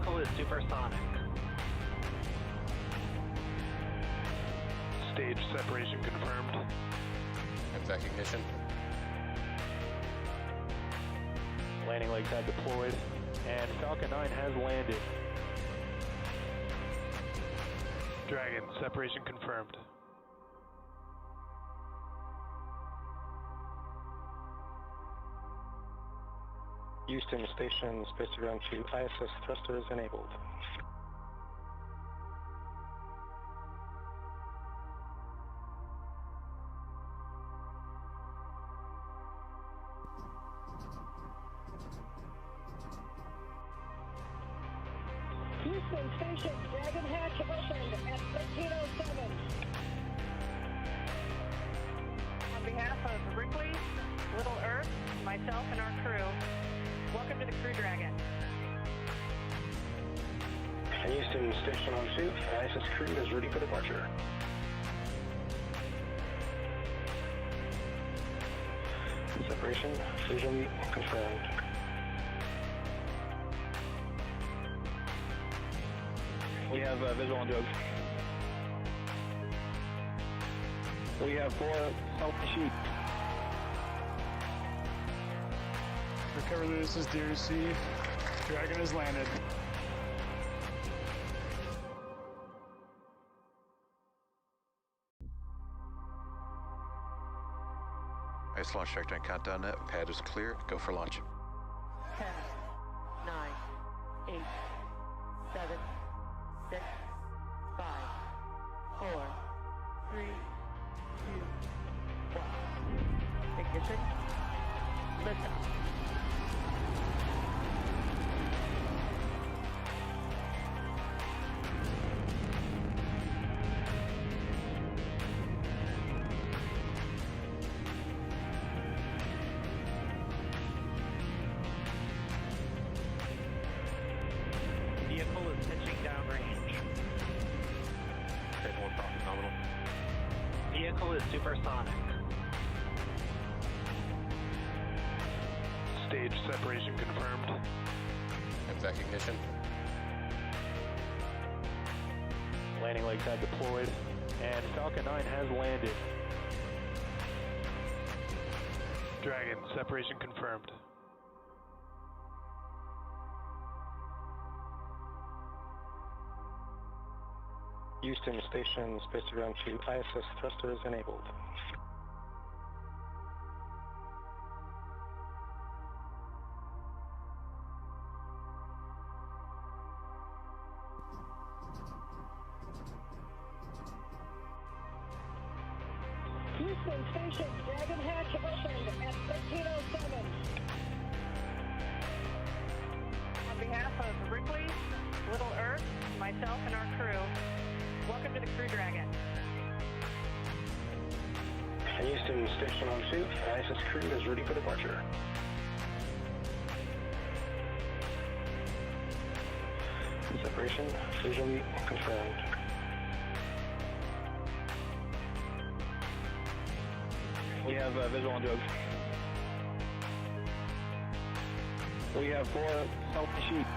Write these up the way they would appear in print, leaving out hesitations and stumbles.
Vehicle is supersonic. Stage separation confirmed. Exec ignition. Landing legs have deployed, and Falcon 9 has landed. Dragon, separation confirmed. Houston Station, space to ground to ISS thrusters enabled. Houston Station, Dragon hatch opened at 13:07. On behalf of Ripley, Little Earth, myself and our crew, welcome to the Crew Dragon. Houston Station on suit, ISS crew is ready for departure. Separation visually confirmed. We have visual on drugs. We have 4 healthy sheep. Recover this is dear to see. Dragon has landed. Ice launch trajectory and countdown net. Pad is clear. Go for launch. 10, 9, 8, 7, 6, 5, 4, 3, 2, 1. Ignition. Liftoff. Vehicle is pitching downrange. Okay, more profit nominal. Vehicle is supersonic. Stage separation confirmed. Exec ignition. Landing legs have deployed, and Falcon 9 has landed. Dragon, separation confirmed. Houston Station, space to ground to ISS thrusters enabled. Houston Station, Dragon hatch opened at 13:07. On behalf of Ripley, Little Earth, myself and our crew, welcome to the Crew Dragon. Houston Station on suit, ISS crew is ready for departure. Separation visually confirmed. We have visual on drugs. We have 4 healthy sheep.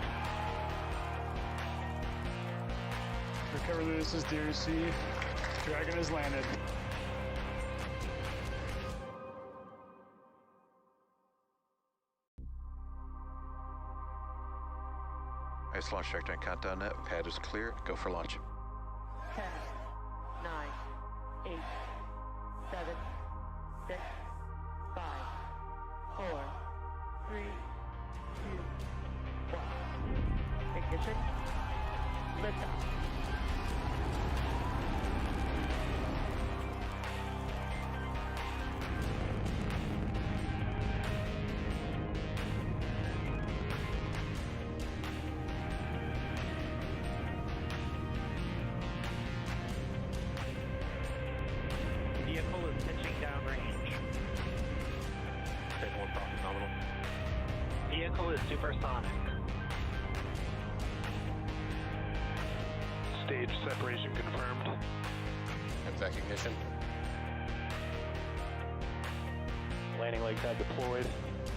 Recover this is dear to see. Dragon has landed. Ice launch trajectory and countdown net. Pad is clear. Go for launch. 10, 9, 8, 7, 6, 5, 4, 3, 2, 1. Ignition. Liftoff. Vehicle is pitching downrange. Okay, more profit nominal. Vehicle is supersonic. Stage separation confirmed. Exec ignition. Landing legs have deployed,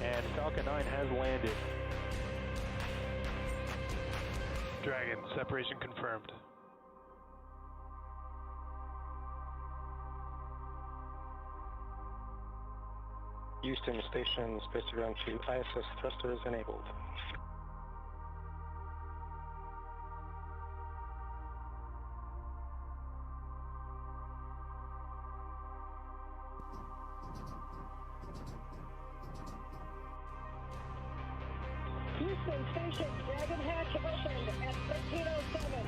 and Falcon 9 has landed. Dragon, separation confirmed. Houston Station, space ground to ISS thrusters enabled. Houston Station, Dragon hatch opened at 13:07.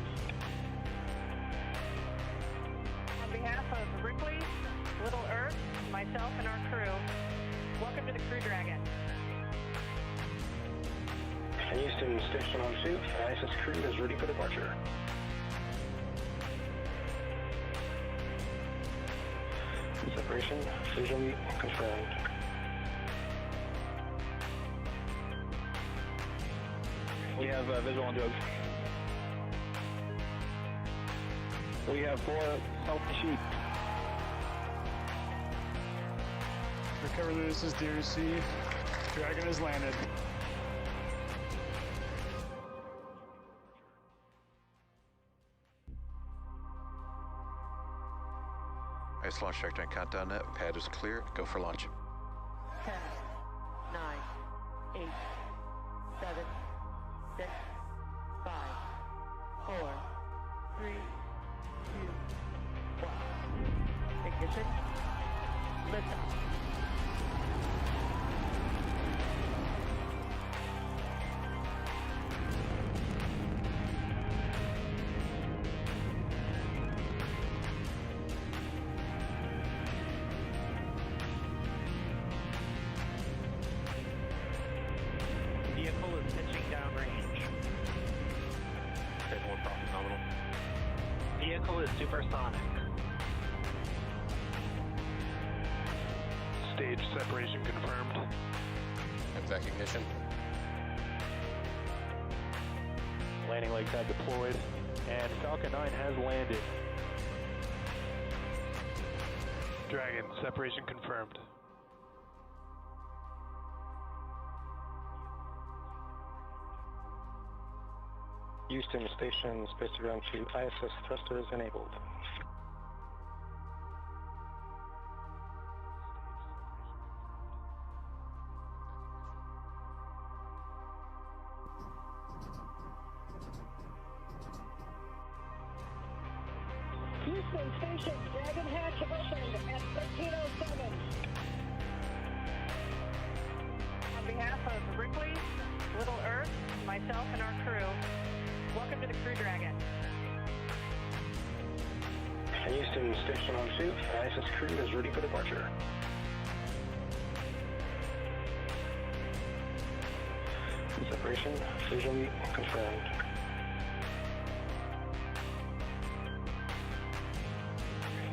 On behalf of Ripley, Little Earth, myself, and our crew, welcome to the Crew Dragon. Houston Station on suit, ISS crew is ready for departure. Separation visually confirmed. We have visual on drugs. We have 4 healthy sheep. Recover, this is DRC. Dragon has landed. Ice launch checked on countdown net. Pad is clear. Go for launch. 10, 9, 8, 7, 6, 5, 4, 3, 2, 1. Ignition. Liftoff. Vehicle is pitching downrange. More profit nominal. Vehicle is supersonic. Stage separation confirmed. Exec ignition. Landing legs have deployed, and Falcon 9 has landed. Dragon, separation confirmed. Houston Station, space ground to ISS thrusters enabled. Houston Station, Dragon hatch opened at 13:07. On behalf of Ripley, Little Earth, myself, and our crew, welcome to the Crew Dragon. Houston Station on suit, ISS crew is ready for departure. Separation visually confirmed.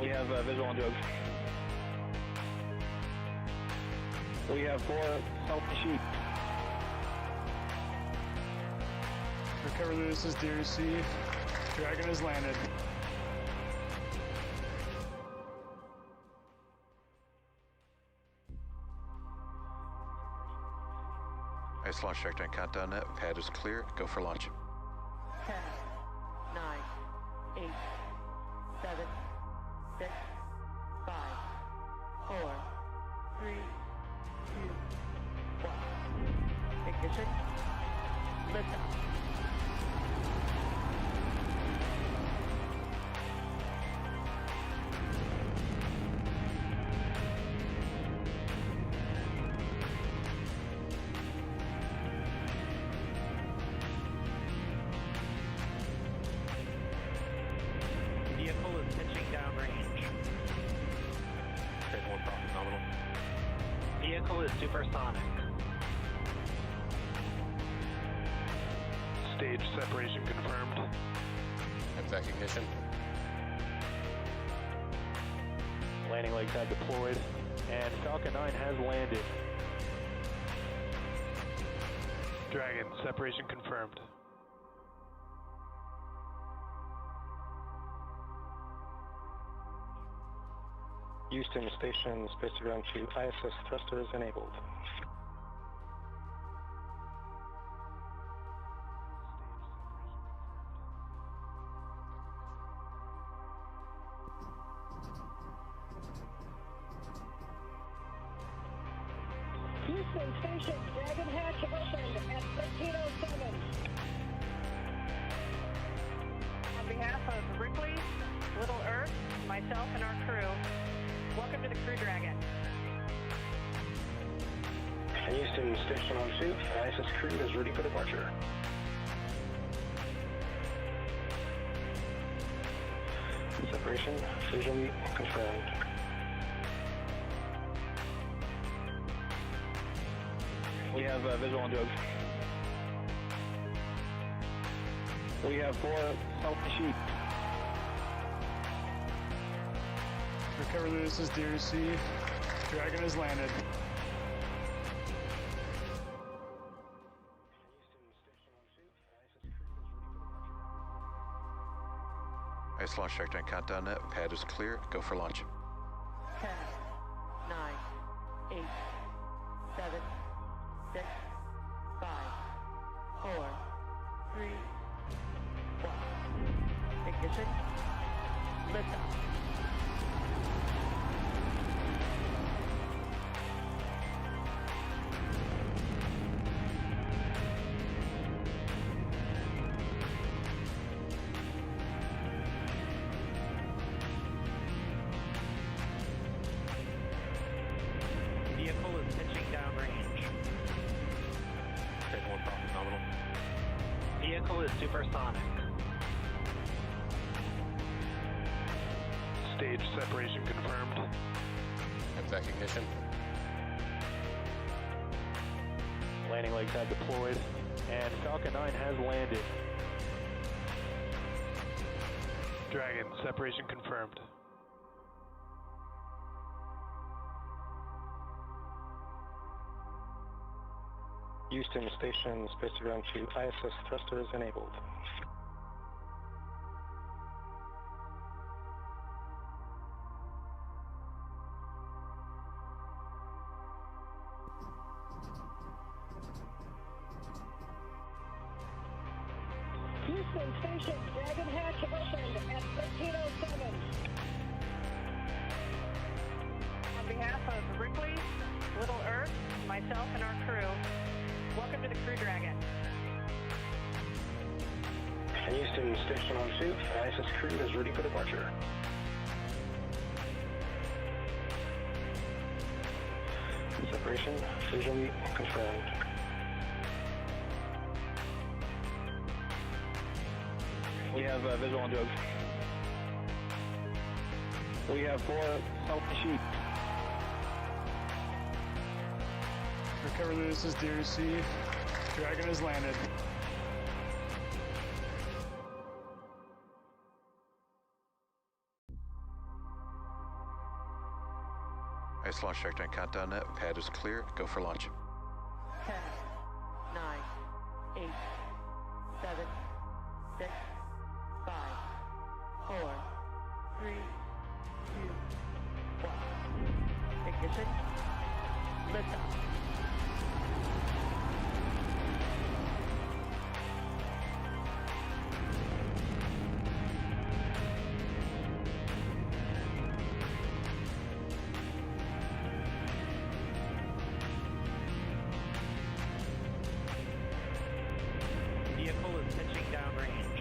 We have visual on drugs. We have 4 healthy sheep. Recover, this is DRC. Dragon has landed. Ice launch checked on countdown net. Pad is clear. Go for launch. 10, 9, 8, 7, 6, 5, 4, 3, 2, 1. Ignition. Liftoff. Vehicle is pitching downrange. More profit nominal. Vehicle is supersonic. Stage separation confirmed. Exec ignition. Landing legs have deployed, and Falcon 9 has landed. Dragon, separation confirmed. Houston Station, space ground to ISS thrusters enabled. Houston Station, Dragon hatch opened at 13:07. On behalf of Ripley, Little Earth, myself, and our crew, welcome to the Crew Dragon. Houston Station on suit. ISS crew is ready for departure. Separation visually confirmed. We have visual on drugs. We have 4 healthy sheep. Recover, this is DRC. Dragon has landed. IS launch trajectory and countdown net. Pad is clear. Go for launch. 10, 9, 8, 7, 6, 5, 4, 3, 1. Ignition. Liftoff. Vehicle is pitching downrange. Take 1 profit nominal. Vehicle is supersonic. Stage separation confirmed. Have ignition. Landing legs have deployed, and Falcon 9 has landed. Dragon, separation confirmed. Houston Station, space ground to ISS thrusters enabled. Houston Station, Dragon hatch opened at 13:07. On behalf of Ripley, Little Earth, myself, and our crew, welcome to the Crew Dragon. Houston Station on suit. ISS crew is ready for departure. Separation visually confirmed. Ignition. Liftoff. Houston Station on suit. ISS crew is ready for departure. Separation visually confirmed. We have visual on drugs. We have 4 healthy sheep. Recover, this is DRC. Dragon has landed. IS launch trajectory and countdown net. Pad is clear. Go for launch. 10, 9, 8, 7, 6, 5, 4, 3, 2, 1. Ignition. Liftoff. Vehicle is pitching downrange.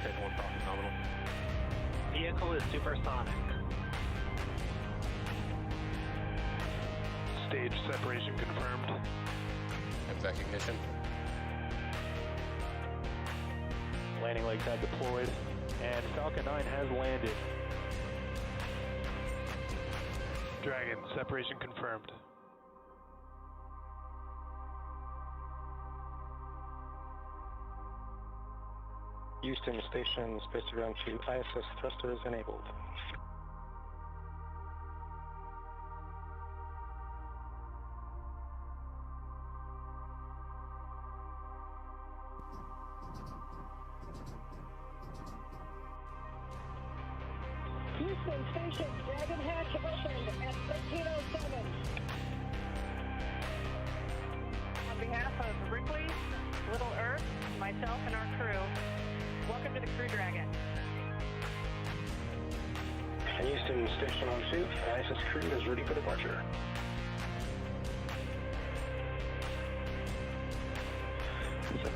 Take 1 profit nominal. Vehicle is supersonic. Stage separation confirmed. Have ignition. Landing legs have deployed, and Falcon 9 has landed. Dragon, separation confirmed. Houston Station, space ground to ISS thrusters enabled. Houston Station, Dragon hatch opened at 13:07. On behalf of Ripley, Little Earth, myself, and our crew, welcome to the Crew Dragon. Houston Station on suit. ISS crew is ready for departure.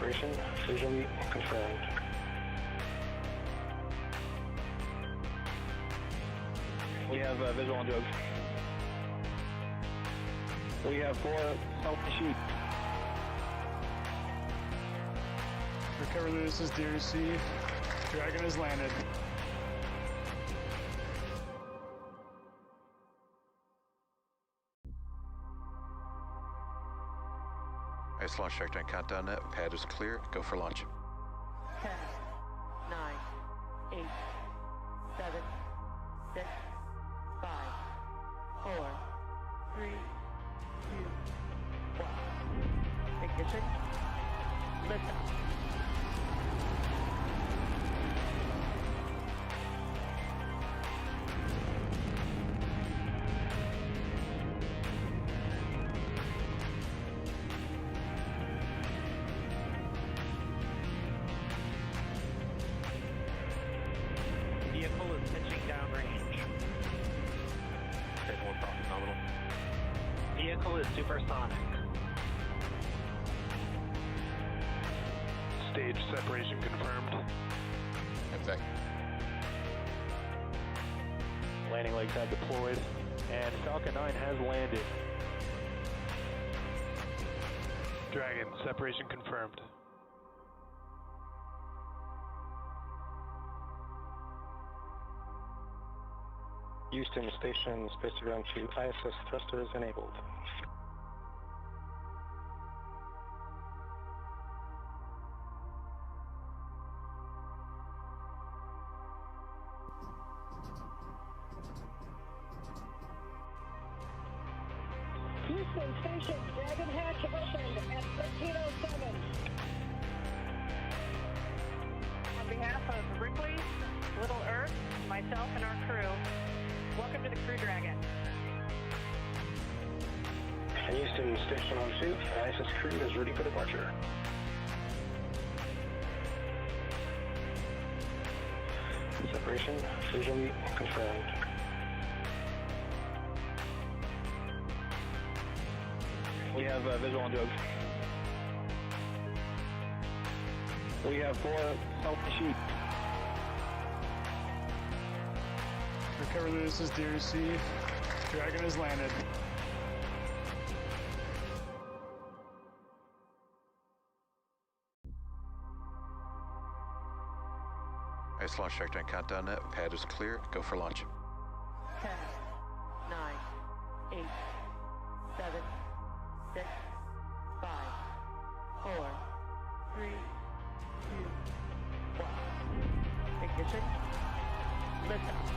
Separation visually confirmed. We have visual on Doug. We have 4 healthy sheep. Recover this is DRC. Dragon has landed. Ice launch checked on countdown net. Pad is clear. Go for launch. 10, 9, 8, 7, 6, 5, 4, 3, 2, 1. Ignition. Liftoff. Vehicle is pitching downrange. Vehicle is supersonic. Stage separation confirmed. Effect. Landing legs have deployed, and Falcon 9 has landed. Dragon, separation confirmed. Houston Station, space ground to ISS thrusters enabled. Houston Station, Dragon hatch opened at 13:07. On behalf of Ripley, Little Earth, myself, and our crew, welcome to the Crew Dragon. Houston Station on suit, ISS crew is ready for departure. Separation visually confirmed. We have visual on Doug. We have 4 healthy sheep. Recover this is DRC. Dragon has landed. Ice launch checked on countdown net. Pad is clear. Go for launch. 10, 9, 8, 7, 6, 5, 4, 3, 2, 1. Ignition. Liftoff.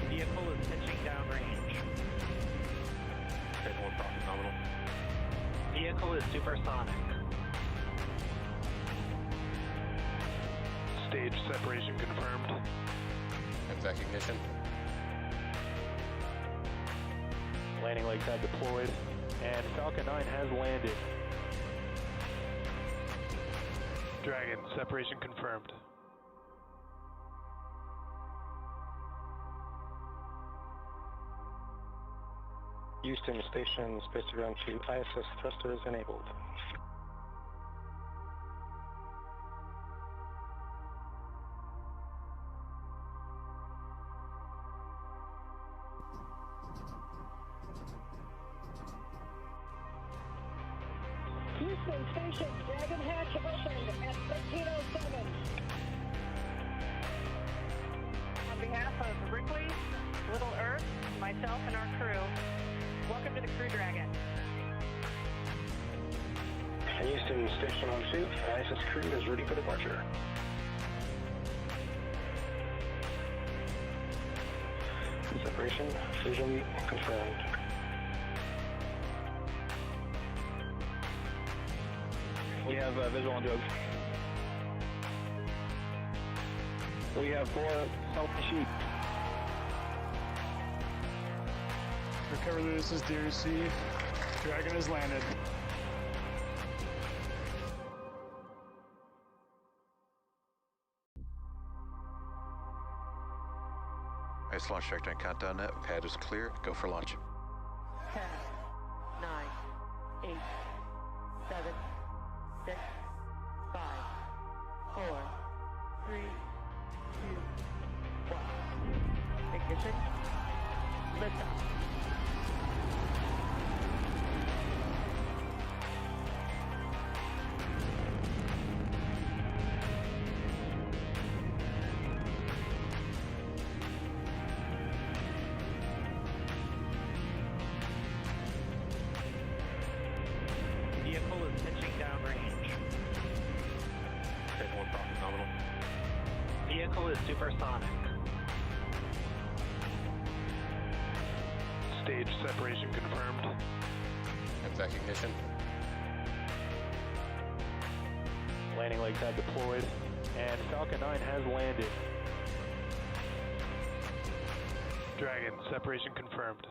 Vehicle is pitching downrange. Vehicle is supersonic. Stage separation confirmed. Effect ignition. Landing legs have deployed, and Falcon 9 has landed. Dragon, separation confirmed. Houston Station, space ground to ISS thrusters enabled. Houston Station, Dragon hatch opened at 13:07. On behalf of Ripley, Little Earth, myself, and our crew, welcome to the Crew Dragon. Houston Station on suit, ISS crew is ready for departure. Separation visually confirmed. We have visual on Doug. We have 4 healthy sheep. Recover this is DRC. Dragon has landed. Ice launch checked on countdown net. Pad is clear. Go for launch. 10, 9, 8, 7, 6, 5, 4, 3, 2, 1. Ignition. Liftoff. Vehicle is pitching downrange. Take 1 profit nominal. Vehicle is supersonic. Stage separation confirmed. Exec ignition. Landing legs have deployed, and Falcon 9 has landed. Dragon, separation confirmed.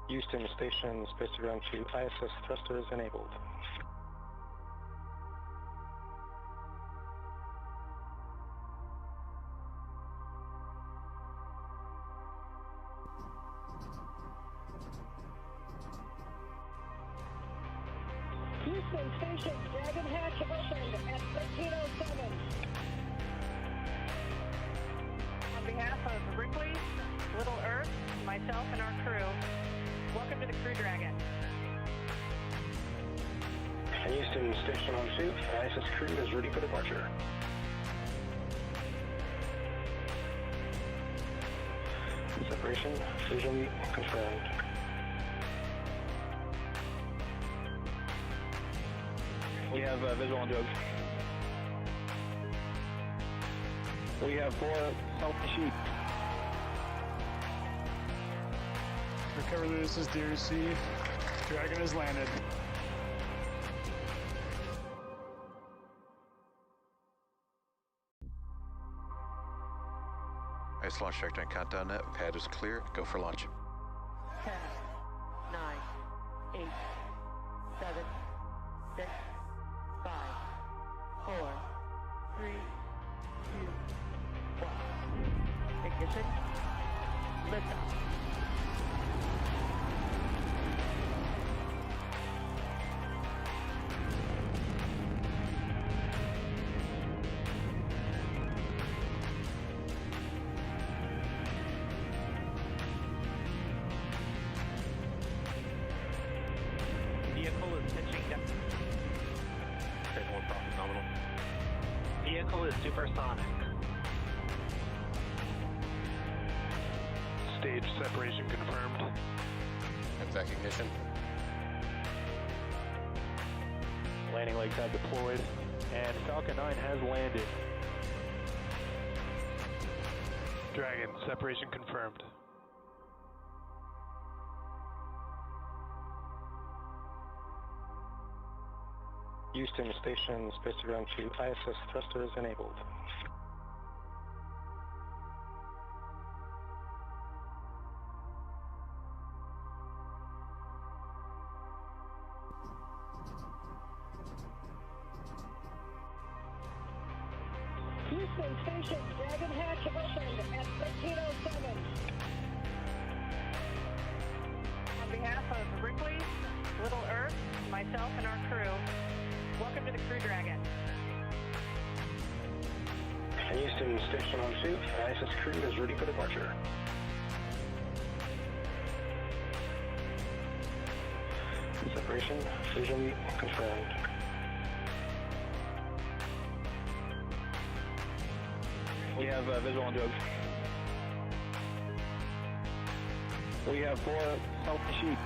Houston Station, spaceground to ISS thrusters enabled. Houston Station, Dragon hatch opened at 13:07. On behalf of Ripley, Little Earth, myself, and our crew, welcome to the Crew Dragon. Houston Station on suit, ISS crew is ready for departure. Separation visually confirmed. We have visual on Joe. We have 4 healthy sheep. Recover, this is DRC. Dragon has landed. Ice launch checked on countdown net. Pad is clear. Go for launch. 10, 9, 8, 7, 6, 5, 4, 3, 2, 1. Ignition. Liftoff. Vehicle is pitching down. Take 1 profit nominal. Vehicle is supersonic. Stage separation confirmed. Exec ignition. Landing legs have deployed, and Falcon 9 has landed. Dragon, separation confirmed. Houston Station, spaceground to ISS thrusters enabled. Houston Station, Dragon hatch opened at 13:07. On behalf of Ripley, Little Earth, myself, and our crew, welcome to the Crew Dragon. Houston Station on suit, ISS crew is ready for departure. Separation visually confirmed. We have visual on Joe. We have 4 healthy sheep.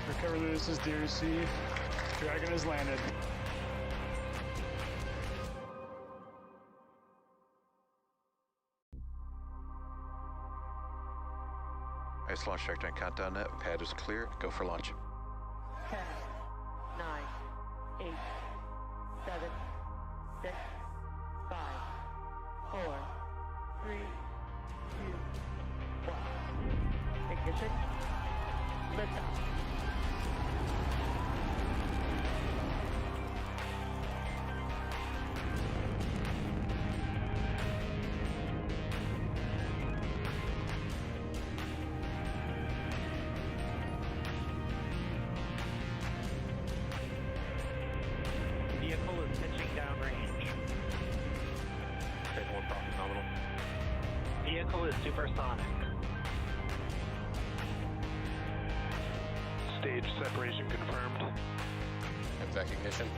Recover, this is DRC. Dragon has landed. Ice launch checked on countdown net. Pad is clear. Go for launch. 10, 9, 8, 7, 6, 5, Ignition. Liftoff. Vehicle is pitching downrange. One profit nominal. Vehicle is supersonic. Stage separation confirmed. Exec ignition.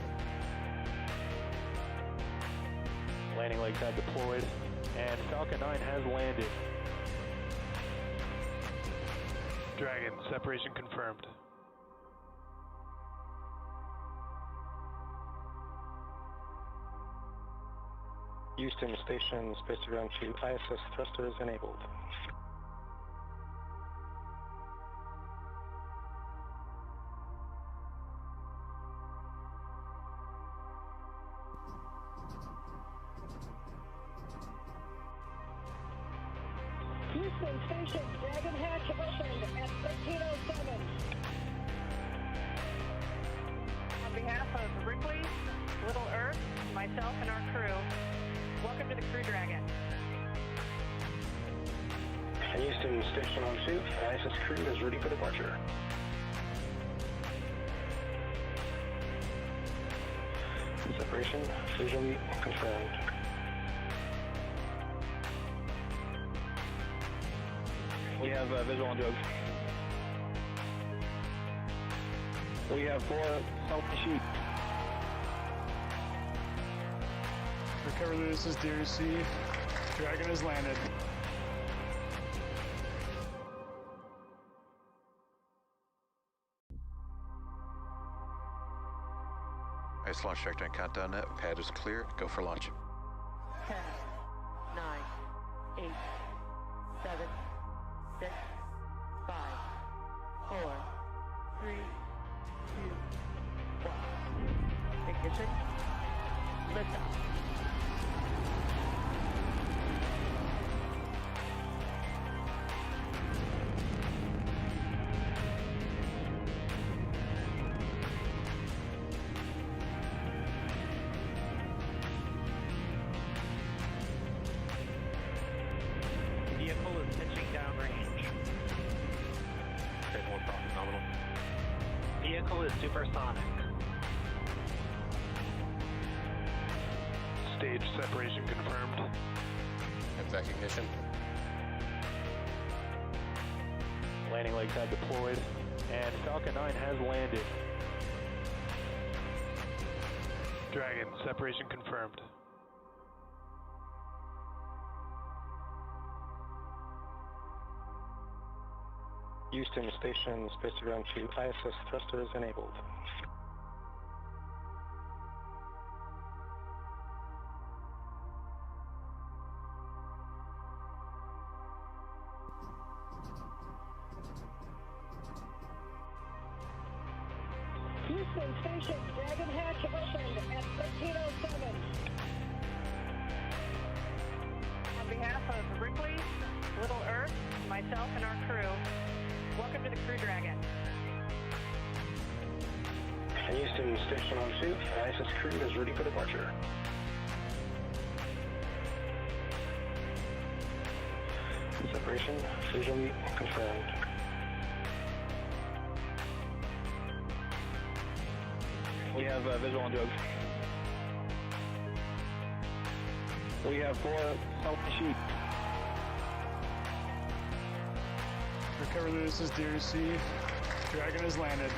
Landing legs have deployed, and Falcon 9 has landed. Dragon, separation confirmed. Houston Station, space ground to ISS thrusters enabled. Houston Station, Dragon hatch opened at 13:07. On behalf of Ripley, Little Earth, myself, and our crew, welcome to the Crew Dragon. Houston Station on suit, ISS crew is ready for departure. Separation visually confirmed. We have visual on Doug. We have 4 healthy sheep. Recover, this is DRC. Dragon has landed. Ice launch checked on countdown net. Pad is clear. Go for launch. 10, 9, 8, 7, 6, 5, 4, 3, 2, 1. Ignition. Liftoff. Vehicle is pitching downrange. One profit nominal. Vehicle is supersonic. Stage separation confirmed. Exec ignition. Landing legs have deployed, and Falcon 9 has landed. Dragon, separation confirmed. Houston Station, space ground to ISS thrusters enabled. Houston Station, Dragon hatch opened at 13:07. On behalf of Ripley, Little Earth, myself, and our crew, welcome to the Crew Dragon. Houston Station on suit, ISS crew is ready for departure. Separation visually confirmed. We have visual on Doug. We have 4 healthy sheep. Recover, this is DRC. Dragon has landed.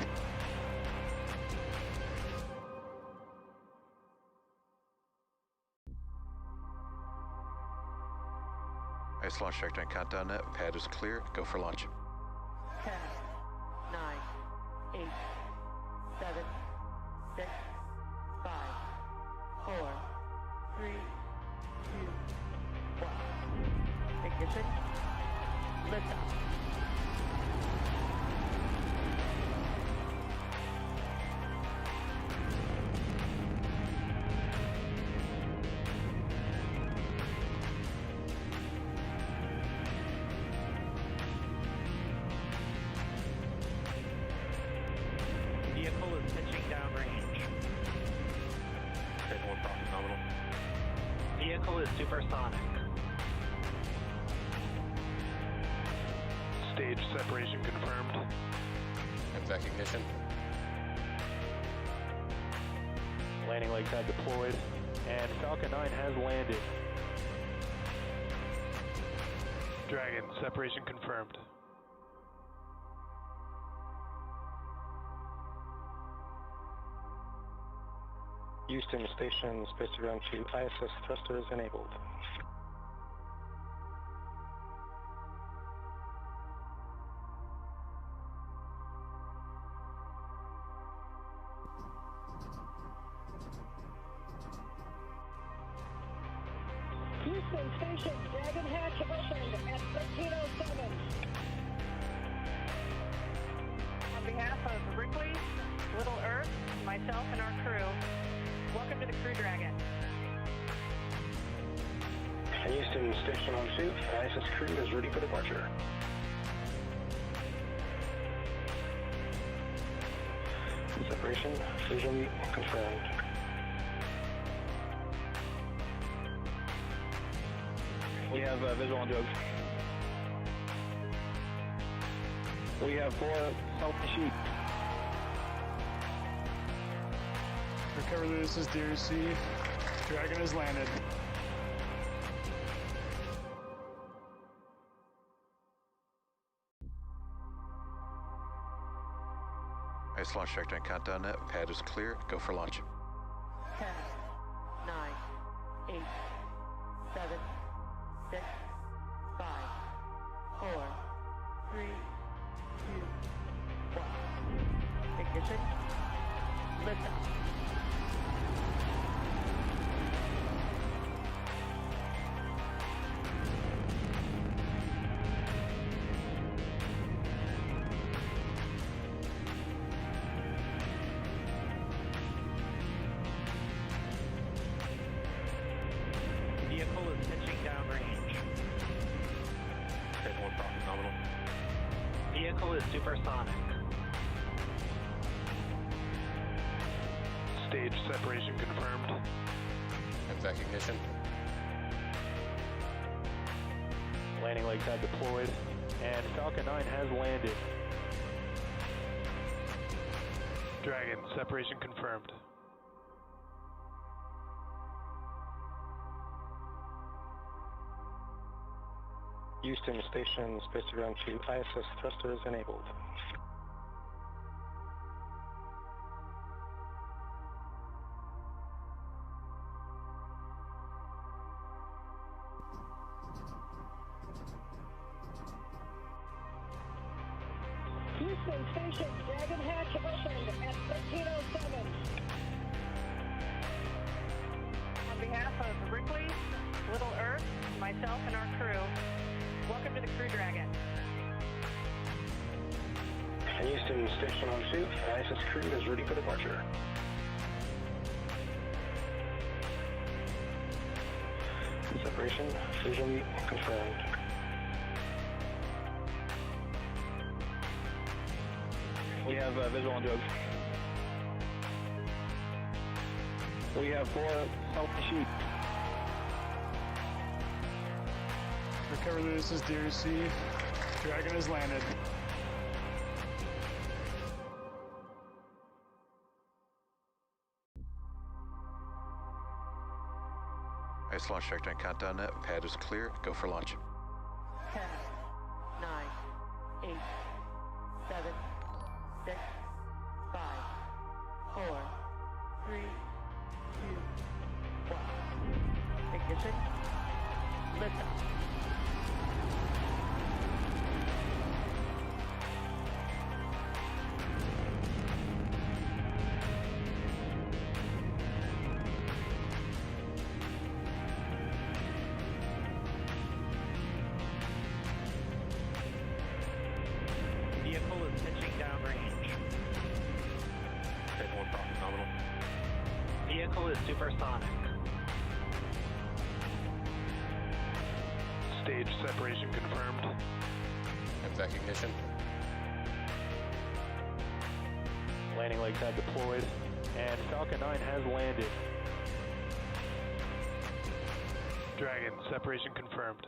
Ice launch checked on countdown net. Pad is clear. Go for launch. 10, 9, 8, 7, 6, 5, 4, 3, 2, 1. Ignition. Liftoff. is supersonic. Stage separation confirmed. Evac ignition. Landing legs have deployed, and Falcon 9 has landed. Dragon, separation confirmed. Houston Station, space ground to ISS thrusters enabled. Houston Station, Dragon hatch opened at 13:07. On behalf of Ripley, Little Earth, myself, and our crew, welcome to the Crew Dragon. Houston Station on suit, ISS crew is ready for departure. Separation visually confirmed. We have visual on Doug. We have 4 healthy sheep. Recover this is DRC. Dragon has landed. Ice launch checked on countdown net. Pad is clear. Go for launch. 10, 9, 8, 7, 6, 5, 4, 3, 2, 1. Ignition. Liftoff. Vehicle is pitching downrange. Okay, more profit nominal. Vehicle is supersonic. Stage separation confirmed. Evac ignition. Landing legs have deployed, and Falcon 9 has landed. Dragon, separation confirmed. Houston Station, space ground to ISS thrusters enabled. Houston Station, Dragon hatch opened at 13:07. On behalf of Ripley, Little Earth, myself, and our crew, welcome to the Crew Dragon. Houston Station on suit, ISS crew is ready for departure. Separation visually confirmed. We have visual on Doug. We have 4 healthy sheep. Recover this is DRC. Dragon has landed. Ice launch checked on countdown net. Pad is clear. Go for launch. 10, 9, 8, 7, 6, 5, 4, 3, 2, 1. Ignition. Liftoff. Vehicle is pitching downrange. Okay, more profit nominal. Vehicle is supersonic. Stage separation confirmed. Evac ignition. Landing legs have deployed, and Falcon 9 has landed. Dragon, separation confirmed.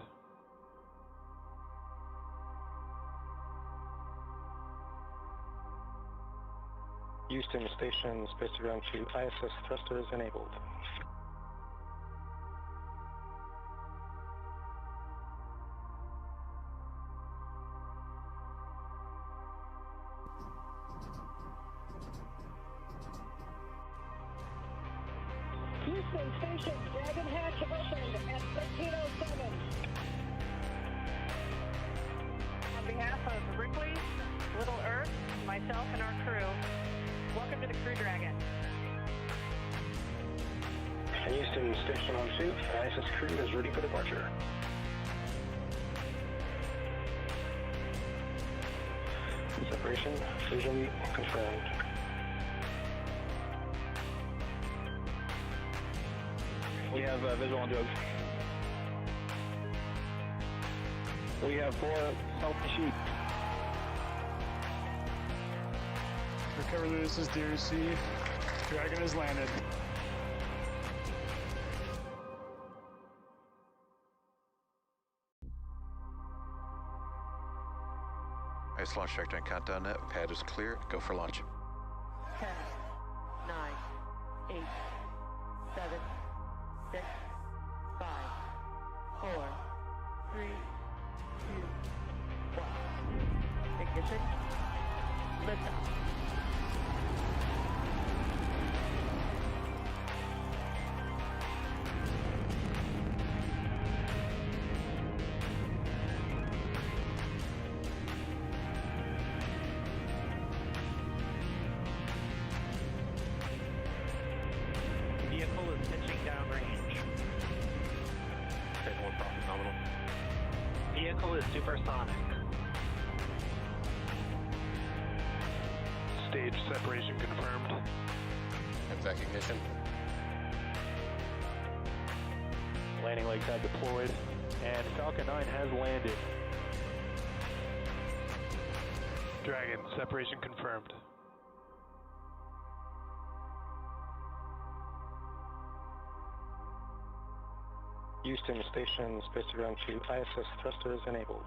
Houston Station, space ground to ISS thrusters enabled. Houston Station, Dragon hatch opened at 13:07. On behalf of Ripley, Little Earth, myself, and our crew, welcome to the Crew Dragon. Houston Station on suit, ISS crew is ready for departure. Separation visually confirmed. We have visual on drugs. We have 4 healthy sheep. Recover, this is DRC. Dragon has landed. Ice launch checked on countdown net. Pad is clear. Go for launch. 10, 9, 8, 7, 6, 5, 4, 3, 2, 1. Ignition. Liftoff. Vehicle is pitching downrange. Okay, more profit nominal. Vehicle is supersonic. Stage separation confirmed. Exec ignition. Landing legs have deployed, and Falcon 9 has landed. Dragon, separation confirmed. Houston Station, space ground to ISS thrusters enabled.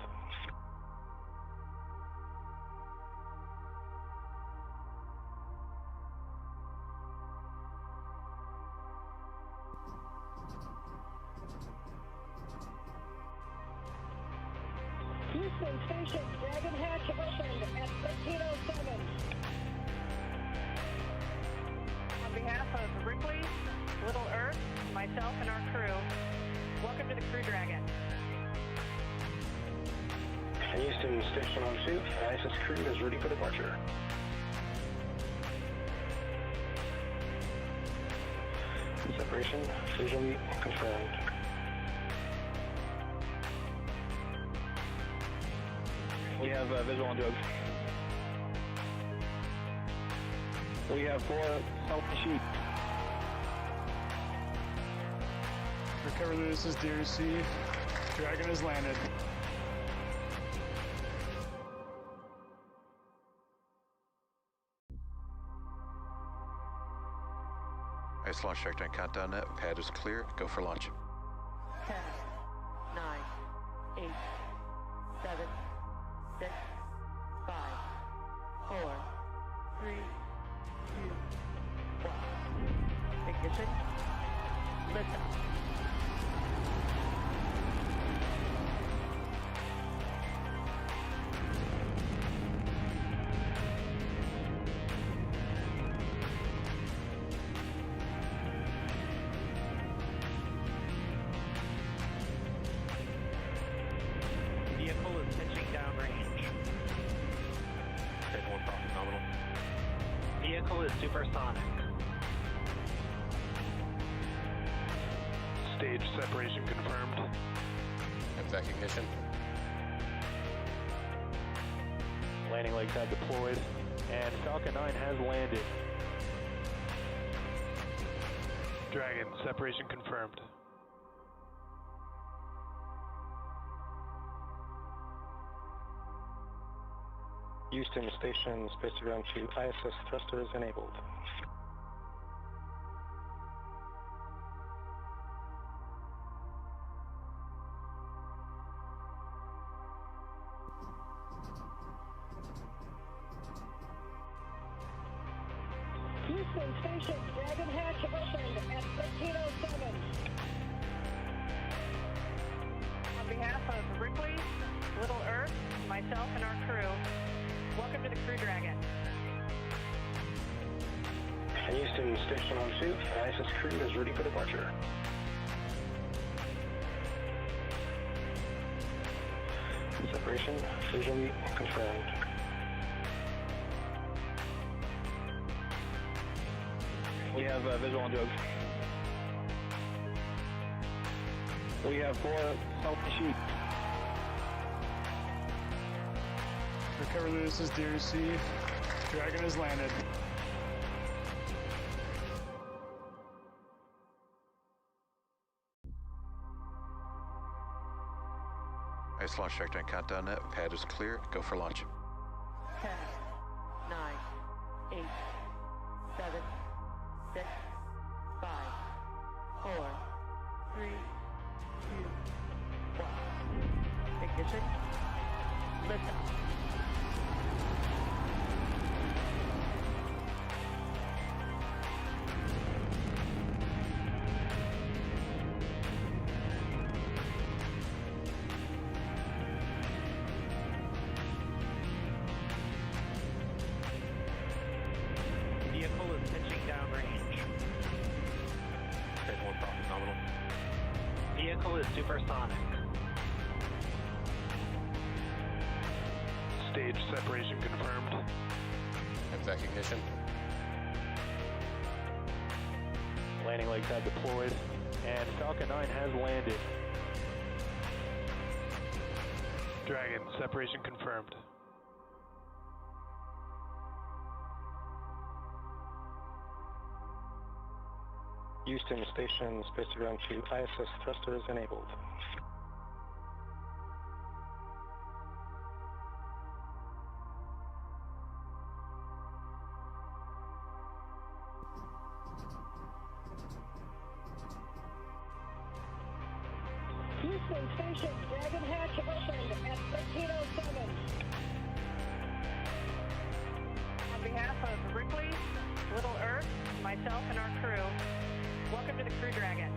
Houston Station, Dragon hatch opened at 13:07. On behalf of Ripley, Little Earth, myself, and our crew, welcome to the Crew Dragon. Houston Station on suit, ISS crew is ready for departure. Separation visually confirmed. We have visual on drugs. We have 4 healthy sheep. Recover, this is DRC. Dragon has landed. Ice launch checked on countdown net. Pad is clear. Go for launch. 10, 9, 8, 7, 6, 5, 4, 3, 2, 1. Ignition. Liftoff. Vehicle is pitching downrange. Okay, more profit nominal. Vehicle is supersonic. Stage separation confirmed. Exec ignition. Landing legs have deployed, and Falcon 9 has landed. Dragon, separation confirmed. Houston Station, space ground to ISS thrusters enabled. Houston Station, Dragon hatch opened at 1307. On behalf of Ripley, Little Earth, myself, and our crew, welcome to the Crew Dragon. Houston Station on suit. ISS crew is ready for departure. Separation visually confirmed. We have visual on Jogs. We have 4 healthy sheep. Recover this is DRC. Dragon has landed. Ice launch checked on countdown net. Pad is clear. Go for launch. 10, 9, 8, 7, 6, 5, 4, 3, 2, 1. Ignition. Liftoff. Vehicle is pitching downrange. Okay, more profit nominal. Vehicle is supersonic. Stage separation confirmed. Exec ignition. Landing legs have deployed, and Falcon 9 has landed. Dragon, separation confirmed. Houston Station, space ground to ISS thrusters enabled. Houston Station, Dragon hatch opened at 1307. On behalf of Ripley, Little Earth, myself, and our crew, welcome to the Crew Dragon.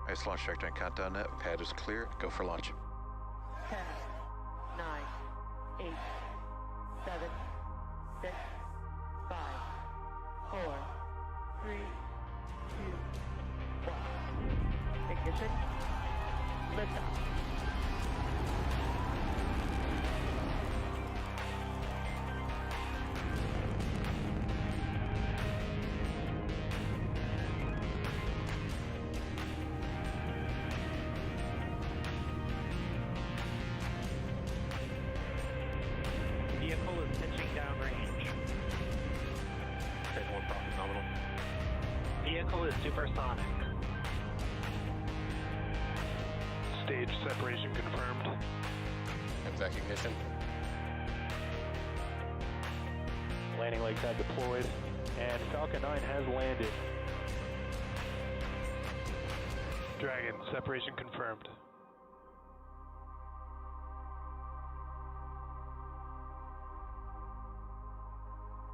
Ice launch trajectory and countdown net. Pad is clear. Go for launch. 10, 9, 8, 7, 6, 5, 4, 3, 2, 1. Ignition. Liftoff. Vehicle is pitching downrange. Check 1 profit nominal. Vehicle is supersonic. Stage separation confirmed. Exec ignition. Landing legs have deployed, and Falcon 9 has landed. Dragon, separation confirmed.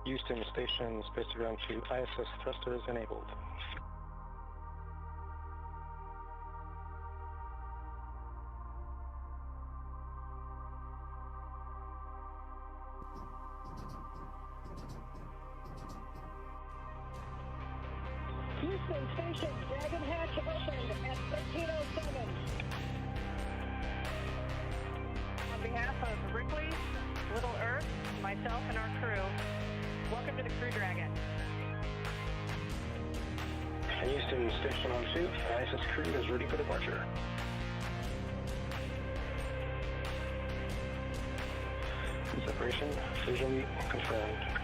Houston Station, space ground to ISS thrusters enabled. Houston Station, Dragon hatch opened at 13:07. On behalf of Ripley, Little Earth, myself, and our crew, welcome to the Crew Dragon. Houston Station on 2, ISS crew is ready for departure. Separation visually confirmed.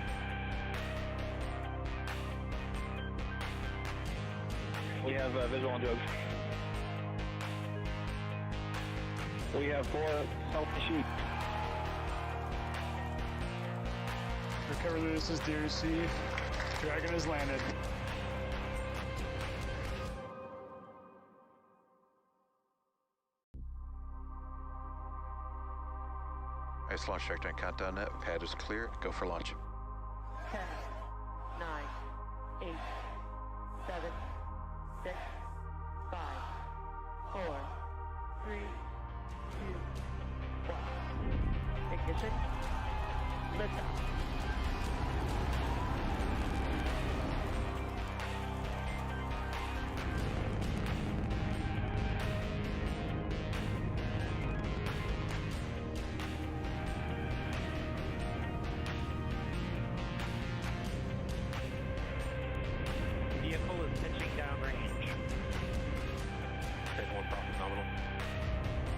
We have visual on Doug. We have 4 healthy sheep. Recover this is DRC. Dragon has landed. Ice launch trajectory and countdown net. Pad is clear. Go for launch. 10, 9, 8, 7, 6, 5, 4, 3, 2, 1. Ignition. Liftoff. Vehicle is pitching downrange. Check 1 profit nominal.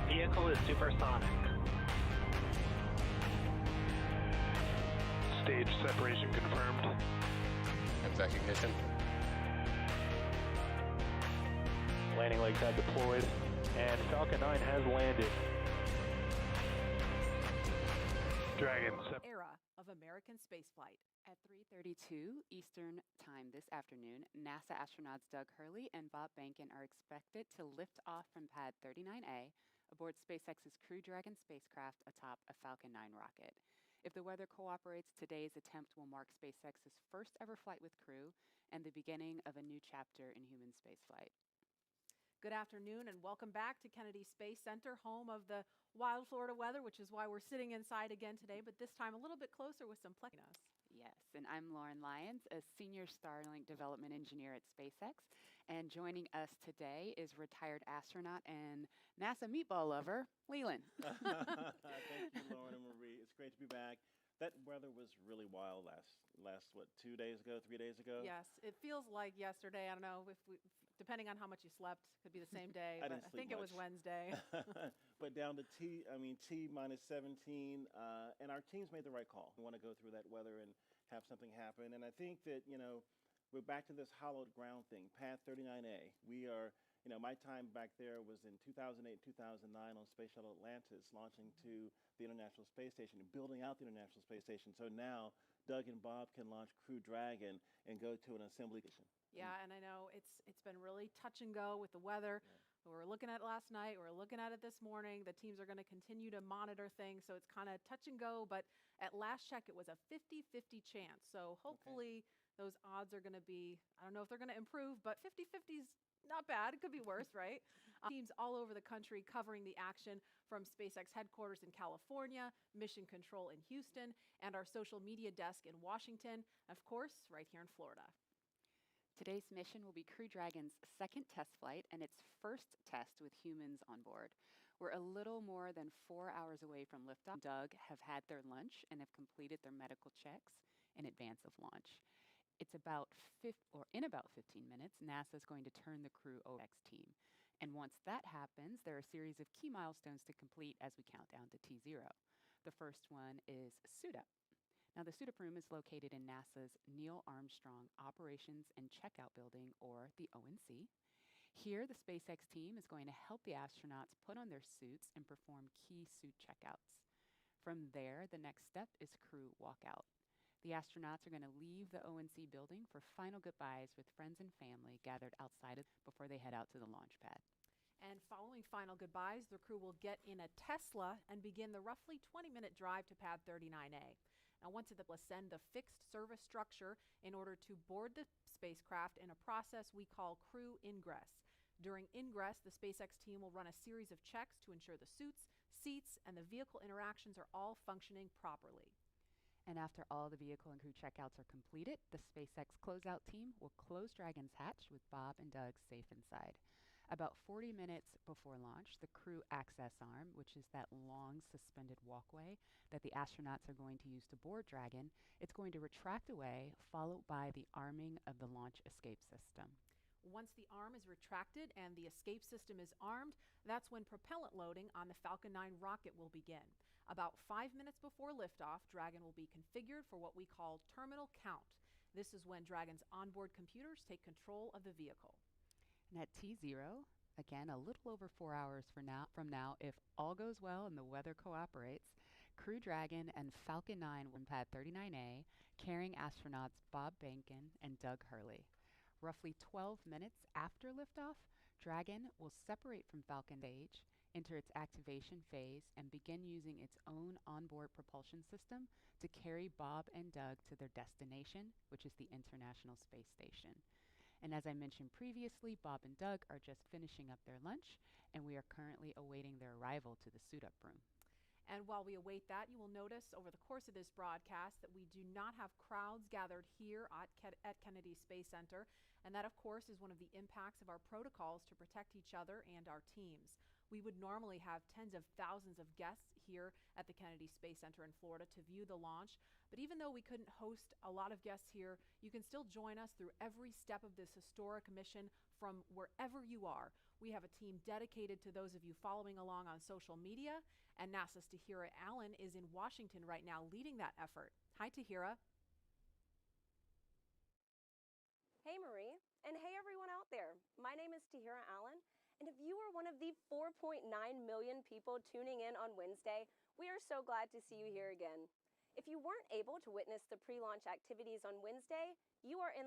Vehicle is supersonic. Stage separation confirmed. Exec ignition. Landing legs have deployed, and Falcon 9 has landed. Dragon, Era of American spaceflight. At 3:32 Eastern Time this afternoon, NASA astronauts Doug Hurley and Bob Behnken are expected to lift off from Pad 39A aboard SpaceX's Crew Dragon spacecraft atop a Falcon 9 rocket. If the weather cooperates, today's attempt will mark SpaceX's first ever flight with crew and the beginning of a new chapter in human spaceflight. Good afternoon and welcome back to Kennedy Space Center, home of the wild Florida weather, which is why we're sitting inside again today, but this time a little bit closer with some plexiglass. Yes, and I'm Lauren Lyons, a senior Starlink development engineer at SpaceX, and joining us today is retired astronaut and NASA meatball lover, Leland. Thank you, Lauren and Marie. It's great to be back. That weather was really wild last what, 2 days ago, 3 days ago? Yes, it feels like yesterday. I don't know if depending on how much you slept, could be the same day. I but didn't I think sleep it was much. Wednesday. But down to T minus 17, and our teams made the right call. We want to go through that weather and have something happen. And I think that, we're back to this hollowed ground thing, Pad 39A. We are, my time back there was in 2008, 2009 on Space Shuttle Atlantis, launching to the International Space Station and building out the International Space Station. So now Doug and Bob can launch Crew Dragon and go to an assembly station. Yeah, and I know it's been really touch and go with the weather. Yeah. We were looking at it last night. We're looking at it this morning. The teams are going to continue to monitor things, so it's kind of touch and go. But at last check, it was a 50-50 chance. So hopefully those odds are going to be, I don't know if they're going to improve, but 50-50 is not bad. It could be worse, right? Teams all over the country covering the action from SpaceX headquarters in California, Mission Control in Houston, and our social media desk in Washington, of course, right here in Florida. Today's mission will be Crew Dragon's second test flight and its first test with humans on board. We're a little more than 4 hours away from liftoff. Doug have had their lunch and have completed their medical checks in advance of launch. In about 15 minutes, NASA is going to turn the crew over to the next team. And once that happens, there are a series of key milestones to complete as we count down to T0. The first one is suit up. Now, the suit up room is located in NASA's Neil Armstrong Operations and Checkout Building, or the ONC. Here, the SpaceX team is going to help the astronauts put on their suits and perform key suit checkouts. From there, the next step is crew walkout. The astronauts are going to leave the ONC building for final goodbyes with friends and family gathered outside before they head out to the launch pad. And following final goodbyes, the crew will get in a Tesla and begin the roughly 20-minute drive to pad 39A. Now, once it will ascend the fixed service structure in order to board the spacecraft in a process we call crew ingress. During ingress, the SpaceX team will run a series of checks to ensure the suits, seats, and the vehicle interactions are all functioning properly. And after all the vehicle and crew checkouts are completed, the SpaceX closeout team will close Dragon's hatch with Bob and Doug safe inside. About 40 minutes before launch, the crew access arm, which is that long suspended walkway that the astronauts are going to use to board Dragon, it's going to retract away, followed by the arming of the launch escape system. Once the arm is retracted and the escape system is armed, that's when propellant loading on the Falcon 9 rocket will begin. About 5 minutes before liftoff, Dragon will be configured for what we call terminal count. This is when Dragon's onboard computers take control of the vehicle. And at T0, again, a little over 4 hours from now, if all goes well and the weather cooperates, Crew Dragon and Falcon 9 will pad 39A, carrying astronauts Bob Behnken and Doug Hurley. Roughly 12 minutes after liftoff, Dragon will separate from Falcon stage, enter its activation phase, and begin using its own onboard propulsion system to carry Bob and Doug to their destination, which is the International Space Station. And as I mentioned previously, Bob and Doug are just finishing up their lunch, and we are currently awaiting their arrival to the suit-up room. And while we await that, you will notice over the course of this broadcast that we do not have crowds gathered here at Kennedy Space Center, and that, of course, is one of the impacts of our protocols to protect each other and our teams. We would normally have tens of thousands of guests here at the Kennedy Space Center in Florida to view the launch, but even though we couldn't host a lot of guests here, you can still join us through every step of this historic mission from wherever you are. We have a team dedicated to those of you following along on social media, and NASA's Tahira Allen is in Washington right now leading that effort. Hi, Tahira. Hey, Marie, and hey, everyone out there. My name is Tahira Allen, and if you are one of the 4.9 million people tuning in on Wednesday, we are so glad to see you here again. If you weren't able to witness the pre-launch activities on Wednesday,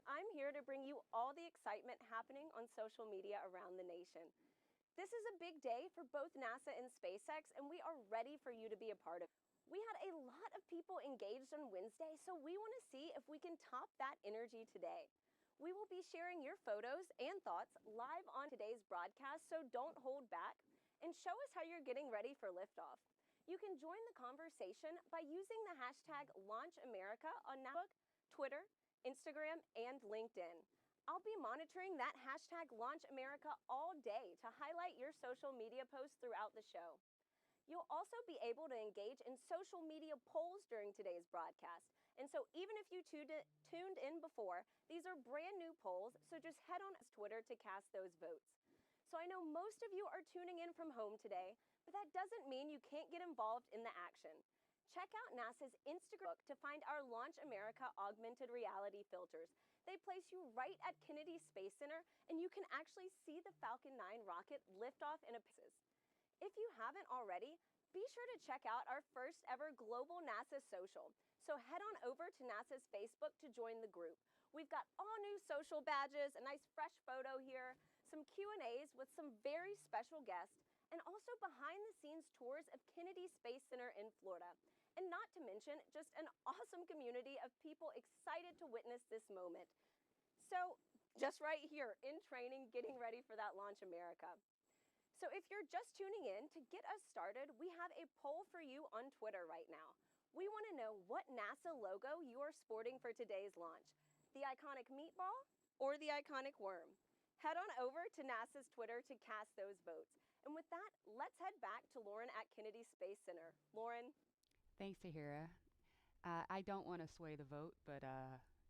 I'm here to bring you all the excitement happening on social media around the nation. This is a big day for both NASA and SpaceX, and we are ready for you to be a part of it. We had a lot of people engaged on Wednesday, so we want to see if we can top that energy today. We will be sharing your photos and thoughts live on today's broadcast, so don't hold back and show us how you're getting ready for liftoff. You can join the conversation by using the hashtag LaunchAmerica on Facebook, Twitter, Instagram, and LinkedIn. I'll be monitoring that hashtag LaunchAmerica all day to highlight your social media posts throughout the show. You'll also be able to engage in social media polls during today's broadcast. And so even if you tuned in before, these are brand new polls, so just head on Twitter to cast those votes. So I know most of you are tuning in from home today, but that doesn't mean you can't get involved in the action. Check out NASA's Instagram to find our Launch America augmented reality filters. They place you right at Kennedy Space Center, and you can actually see the Falcon 9 rocket lift off in a pieces. If you haven't already, be sure to check out our first ever global NASA social. So head on over to NASA's Facebook to join the group. We've got all new social badges, a nice fresh photo here, some Q&As with some very special guests, and also behind-the-scenes tours of Kennedy Space Center in Florida. And not to mention, just an awesome community of people excited to witness this moment. So, just right here in training, getting ready for that launch America. So if you're just tuning in, to get us started, we have a poll for you on Twitter right now. We want to know what NASA logo you are sporting for today's launch. The iconic meatball or the iconic worm? Head on over to NASA's Twitter to cast those votes. And with that, let's head back to Lauren at Kennedy Space Center. Lauren? Thanks, Tahira. I don't want to sway the vote, but,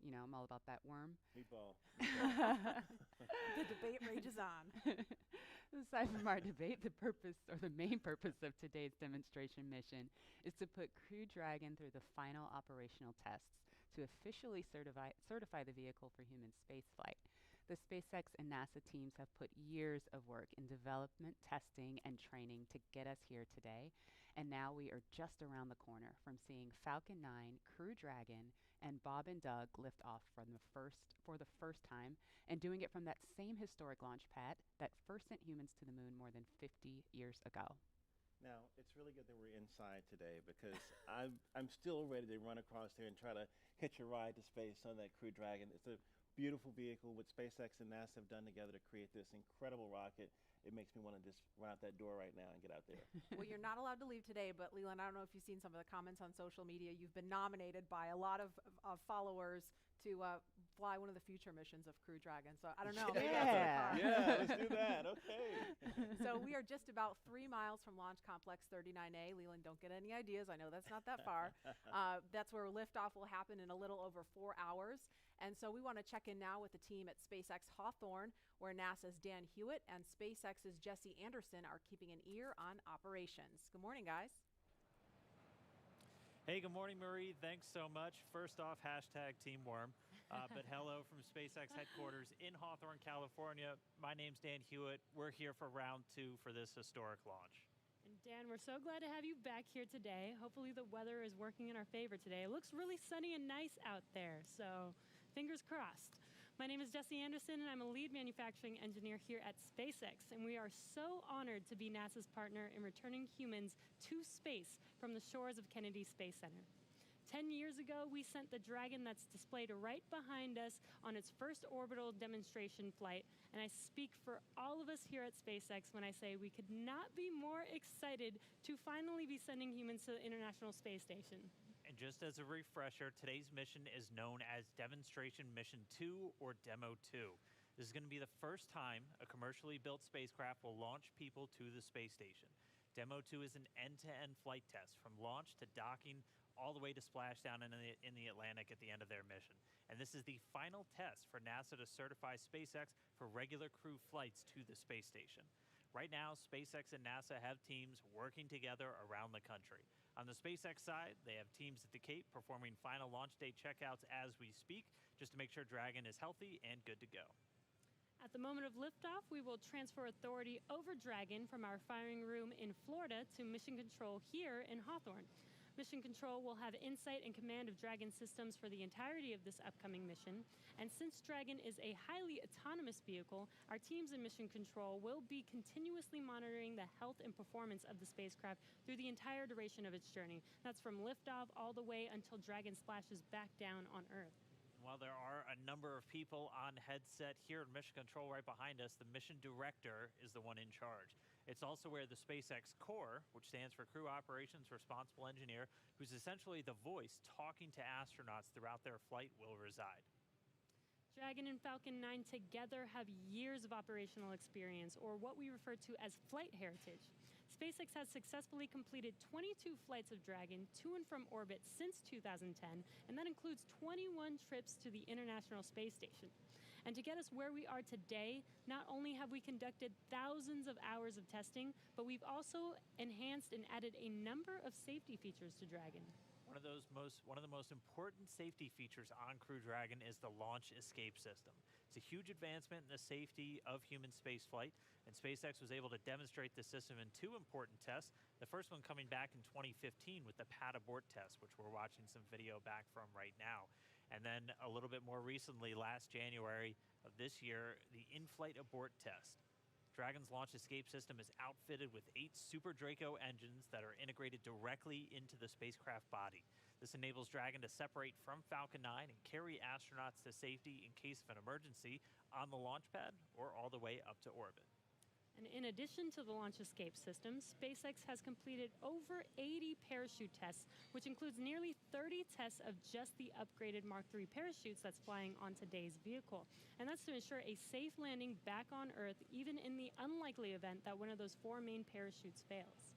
you know, I'm all about that worm. Meatball. The debate rages on. Aside from our debate, the main purpose of today's demonstration mission is to put Crew Dragon through the final operational tests to officially certify the vehicle for human spaceflight. The Spacex and NASA teams have put years of work in development, testing, and training to get us here today. And now we are just around the corner from seeing Falcon 9, Crew Dragon, and Bob and Doug lift off for the first time, and doing it from that same historic launch pad that first sent humans to the moon more than 50 years ago. Now, it's really good that we're inside today because I'm still ready to run across there and try to hitch a ride to space on that Crew Dragon. It's a beautiful vehicle what SpaceX and NASA have done together to create this incredible rocket. It makes me want to just run out that door right now and get out there. Well, you're not allowed to leave today, but Leland, I don't know if you've seen some of the comments on social media. You've been nominated by a lot of followers to fly one of the future missions of Crew Dragon. So I don't know. Yeah, let's do that. Okay. So we are just about 3 miles from Launch Complex 39A. Leland, don't get any ideas. I know that's not that far. That's where liftoff will happen in a little over 4 hours. And so we want to check in now with the team at SpaceX Hawthorne, where NASA's Dan Hewitt and SpaceX's Jesse Anderson are keeping an ear on operations. Good morning, guys. Hey, good morning, Marie. Thanks so much. First off, hashtag Team Worm. But hello from SpaceX headquarters in Hawthorne, California. My name's Dan Hewitt. We're here for round 2 for this historic launch. And Dan, we're so glad to have you back here today. Hopefully the weather is working in our favor today. It looks really sunny and nice out there, so fingers crossed. My name is Jesse Anderson, and I'm a lead manufacturing engineer here at SpaceX, and we are so honored to be NASA's partner in returning humans to space from the shores of Kennedy Space Center. 10 years ago, we sent the Dragon that's displayed right behind us on its first orbital demonstration flight, and I speak for all of us here at SpaceX when I say we could not be more excited to finally be sending humans to the International Space Station. And just as a refresher, today's mission is known as Demonstration Mission 2 or Demo 2. This is going to be the first time a commercially built spacecraft will launch people to the space station. Demo 2 is an end-to-end flight test from launch to docking all the way to splashdown in the Atlantic at the end of their mission. And this is the final test for NASA to certify SpaceX for regular crew flights to the space station. Right now, SpaceX and NASA have teams working together around the country. On the SpaceX side, they have teams at the Cape performing final launch day checkouts as we speak, just to make sure Dragon is healthy and good to go. At the moment of liftoff, we will transfer authority over Dragon from our firing room in Florida to Mission Control here in Hawthorne. Mission Control will have insight and command of Dragon systems for the entirety of this upcoming mission. And since Dragon is a highly autonomous vehicle, our teams in Mission Control will be continuously monitoring the health and performance of the spacecraft through the entire duration of its journey. That's from liftoff all the way until Dragon splashes back down on Earth. While there are a number of people on headset here in Mission Control right behind us, the mission director is the one in charge. It's also where the SpaceX Core, which stands for Crew Operations Responsible Engineer, who's essentially the voice talking to astronauts throughout their flight, will reside. Dragon and Falcon 9 together have years of operational experience, or what we refer to as flight heritage. SpaceX has successfully completed 22 flights of Dragon to and from orbit since 2010, and that includes 21 trips to the International Space Station. And to get us where we are today, not only have we conducted thousands of hours of testing, but we've also enhanced and added a number of safety features to Dragon. One of the most important safety features on Crew Dragon is the launch escape system. It's a huge advancement in the safety of human spaceflight, and SpaceX was able to demonstrate the system in 2 important tests. The first one coming back in 2015 with the pad abort test, which we're watching some video back from right now. And then a little bit more recently, last January of this year, the in-flight abort test. Dragon's launch escape system is outfitted with 8 Super Draco engines that are integrated directly into the spacecraft body. This enables Dragon to separate from Falcon 9 and carry astronauts to safety in case of an emergency on the launch pad or all the way up to orbit. And in addition to the launch escape system, SpaceX has completed over 80 parachute tests, which includes nearly 30 tests of just the upgraded Mark III parachutes that's flying on today's vehicle. And that's to ensure a safe landing back on Earth, even in the unlikely event that one of those 4 main parachutes fails.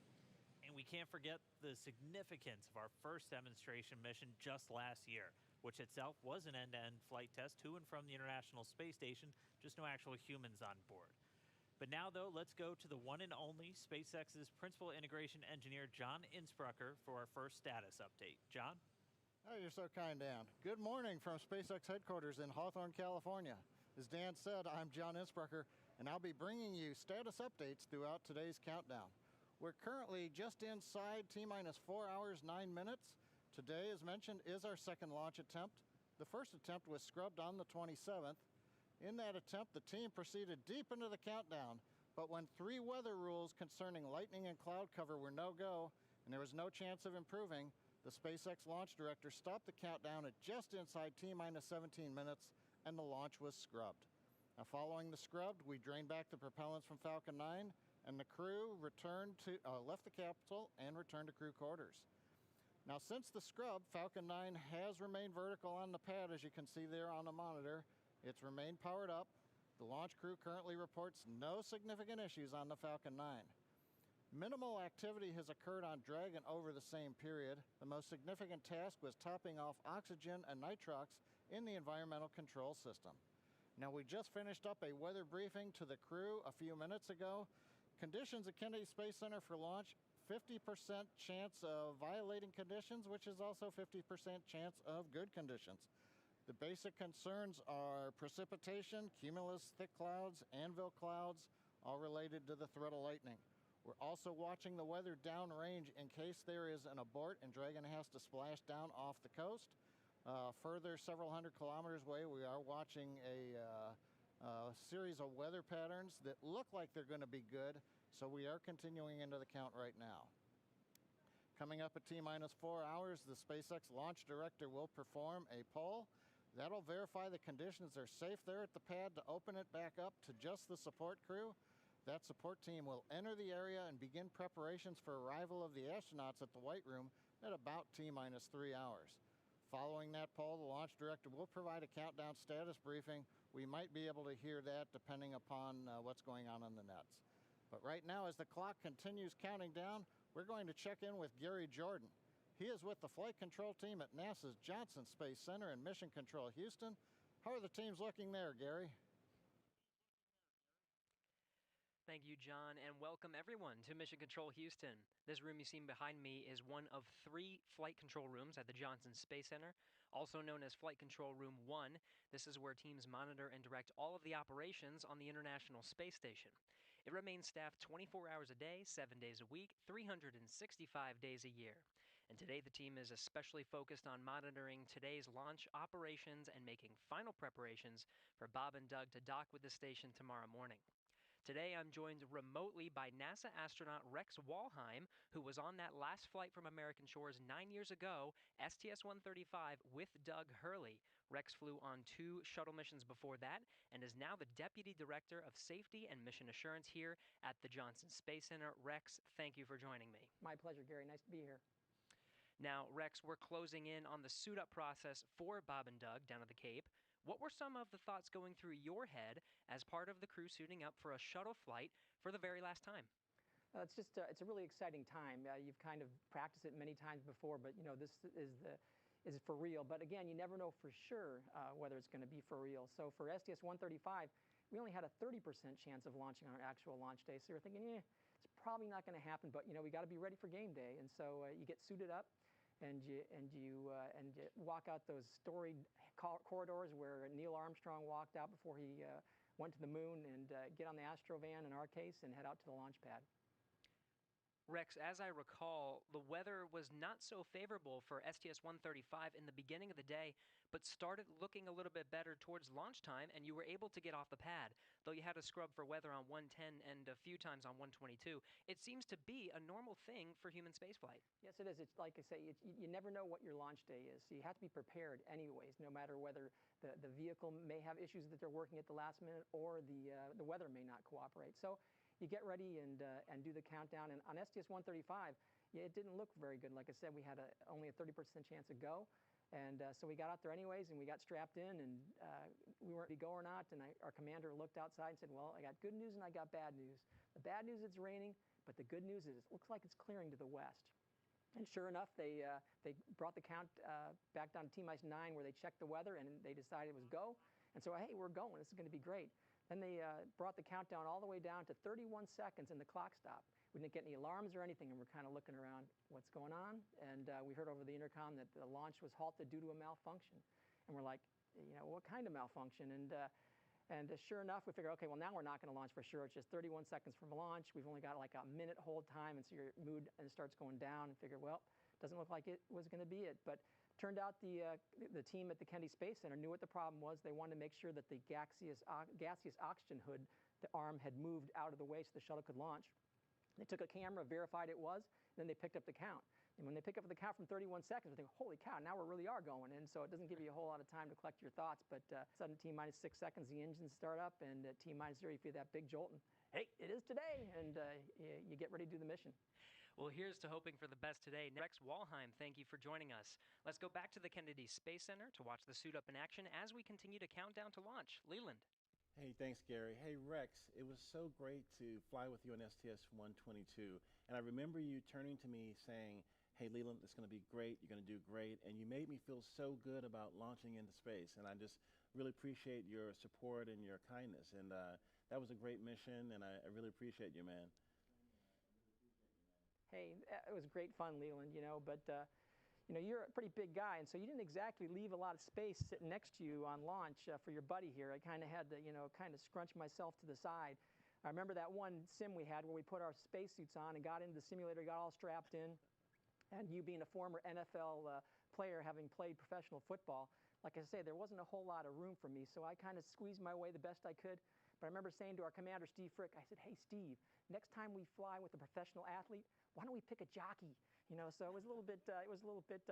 And we can't forget the significance of our first demonstration mission just last year, which itself was an end-to-end flight test to and from the International Space Station, just no actual humans on board. But now, though, let's go to the one and only SpaceX's principal integration engineer, John Insprucker, for our first status update. John? Oh, you're so kind, Dan. Good morning from SpaceX headquarters in Hawthorne, California. As Dan said, I'm John Insprucker, and I'll be bringing you status updates throughout today's countdown. We're currently just inside T-minus 4 hours, 9 minutes. Today, as mentioned, is our second launch attempt. The first attempt was scrubbed on the 27th. In that attempt, the team proceeded deep into the countdown, but when 3 weather rules concerning lightning and cloud cover were no-go, and there was no chance of improving, the SpaceX launch director stopped the countdown at just inside T-minus 17 minutes, and the launch was scrubbed. Now, following the scrub, we drained back the propellants from Falcon 9, and the crew left the capsule and returned to crew quarters. Now, since the scrub, Falcon 9 has remained vertical on the pad, as you can see there on the monitor. It's remained powered up. The launch crew currently reports no significant issues on the Falcon 9. Minimal activity has occurred on Dragon over the same period. The most significant task was topping off oxygen and nitrox in the environmental control system. Now, we just finished up a weather briefing to the crew a few minutes ago. Conditions at Kennedy Space Center for launch, 50% chance of violating conditions, which is also 50% chance of good conditions. The basic concerns are precipitation, cumulus thick clouds, anvil clouds, all related to the threat of lightning. We're also watching the weather downrange in case there is an abort and Dragon has to splash down off the coast. Further, several hundred kilometers away, we are watching a series of weather patterns that look like they're going to be good, so we are continuing into the count right now. Coming up at T-minus 4 hours, the SpaceX launch director will perform a poll. That'll verify the conditions are safe there at the pad to open it back up to just the support crew. That support team will enter the area and begin preparations for arrival of the astronauts at the White Room at about T-minus 3 hours. Following that poll, the launch director will provide a countdown status briefing. We might be able to hear that depending upon what's going on the nets. But right now, as the clock continues counting down, we're going to check in with Gary Jordan. He is with the flight control team at NASA's Johnson Space Center in Mission Control, Houston. How are the teams looking there, Gary? Thank you, John, and welcome everyone to Mission Control Houston. This room you see behind me is one of 3 flight control rooms at the Johnson Space Center, also known as Flight Control Room 1. This is where teams monitor and direct all of the operations on the International Space Station. It remains staffed 24 hours a day, 7 days a week, 365 days a year. And today the team is especially focused on monitoring today's launch operations and making final preparations for Bob and Doug to dock with the station tomorrow morning. Today I'm joined remotely by NASA astronaut Rex Walheim, who was on that last flight from American shores 9 years ago, STS-135, with Doug Hurley. Rex flew on 2 shuttle missions before that and is now the Deputy Director of Safety and Mission Assurance here at the Johnson Space Center. Rex, thank you for joining me. My pleasure, Gary. Nice to be here. Now, Rex, we're closing in on the suit-up process for Bob and Doug down at the Cape. What were some of the thoughts going through your head as part of the crew suiting up for a shuttle flight for the very last time? It's a really exciting time. You've kind of practiced it many times before, but this is for real. But again, you never know for sure whether it's going to be for real. So for STS-135, we only had a 30% chance of launching on our actual launch day. So you're thinking, it's probably not going to happen. But we got to be ready for game day, and so you get suited up. And you walk out those storied corridors where Neil Armstrong walked out before he went to the moon, and get on the Astrovan in our case and head out to the launch pad. Rex, as I recall, the weather was not so favorable for STS-135 in the beginning of the day, but started looking a little bit better towards launch time, and you were able to get off the pad, though you had to scrub for weather on 110 and a few times on 122. It seems to be a normal thing for human spaceflight. Yes, it is. It's like I say, you never know what your launch day is, so you have to be prepared anyways, no matter whether the vehicle may have issues that they're working at the last minute or the weather may not cooperate. So you get ready and do the countdown. And on STS-135, it didn't look very good. Like I said, we had only a 30% chance of go. And so we got out there anyways, and we got strapped in, and we weren't to go or not. And our commander looked outside and said, well, I got good news and I got bad news. The bad news, it's raining, but the good news is it looks like it's clearing to the west. And sure enough, they brought the count back down to T-9, where they checked the weather, and they decided it was go. And so, hey, we're going. This is going to be great. Then they brought the countdown all the way down to 31 seconds, and the clock stopped. We didn't get any alarms or anything, and we're kind of looking around, what's going on? And we heard over the intercom that the launch was halted due to a malfunction. And we're like, what kind of malfunction? And sure enough, we figured, okay, well, now we're not going to launch for sure. It's just 31 seconds from launch. We've only got like a minute hold time, and so your mood starts going down, and figure, well, doesn't look like it was going to be it. But turned out the team at the Kennedy Space Center knew what the problem was. They wanted to make sure that the gaseous oxygen hood, the arm, had moved out of the way so the shuttle could launch. They took a camera, verified it was, then they picked up the count. And when they pick up the count from 31 seconds, they think, holy cow, now we really are going. And so it doesn't give you a whole lot of time to collect your thoughts, but sudden T-6 seconds, the engines start up, and T-0, you feel that big jolt, and hey, it is today, and you get ready to do the mission. Well, here's to hoping for the best today. Rex Walheim, thank you for joining us. Let's go back to the Kennedy Space Center to watch the suit up in action as we continue to count down to launch. Leland. Hey, thanks, Gary. Hey, Rex, it was so great to fly with you on STS-122. And I remember you turning to me saying, hey, Leland, it's going to be great. You're going to do great. And you made me feel so good about launching into space. And I just really appreciate your support and your kindness. And that was a great mission, and I really appreciate you, man. Hey, it was great fun, Leland, but you're a pretty big guy, and so you didn't exactly leave a lot of space sitting next to you on launch for your buddy here. I kind of had to, kind of scrunch myself to the side. I remember that one sim we had where we put our spacesuits on and got into the simulator, got all strapped in, and you being a former NFL player, having played professional football, like I say, there wasn't a whole lot of room for me, so I kind of squeezed my way the best I could. But I remember saying to our commander, Steve Frick, I said, hey, Steve, next time we fly with a professional athlete, why don't we pick a jockey? So it was a little bit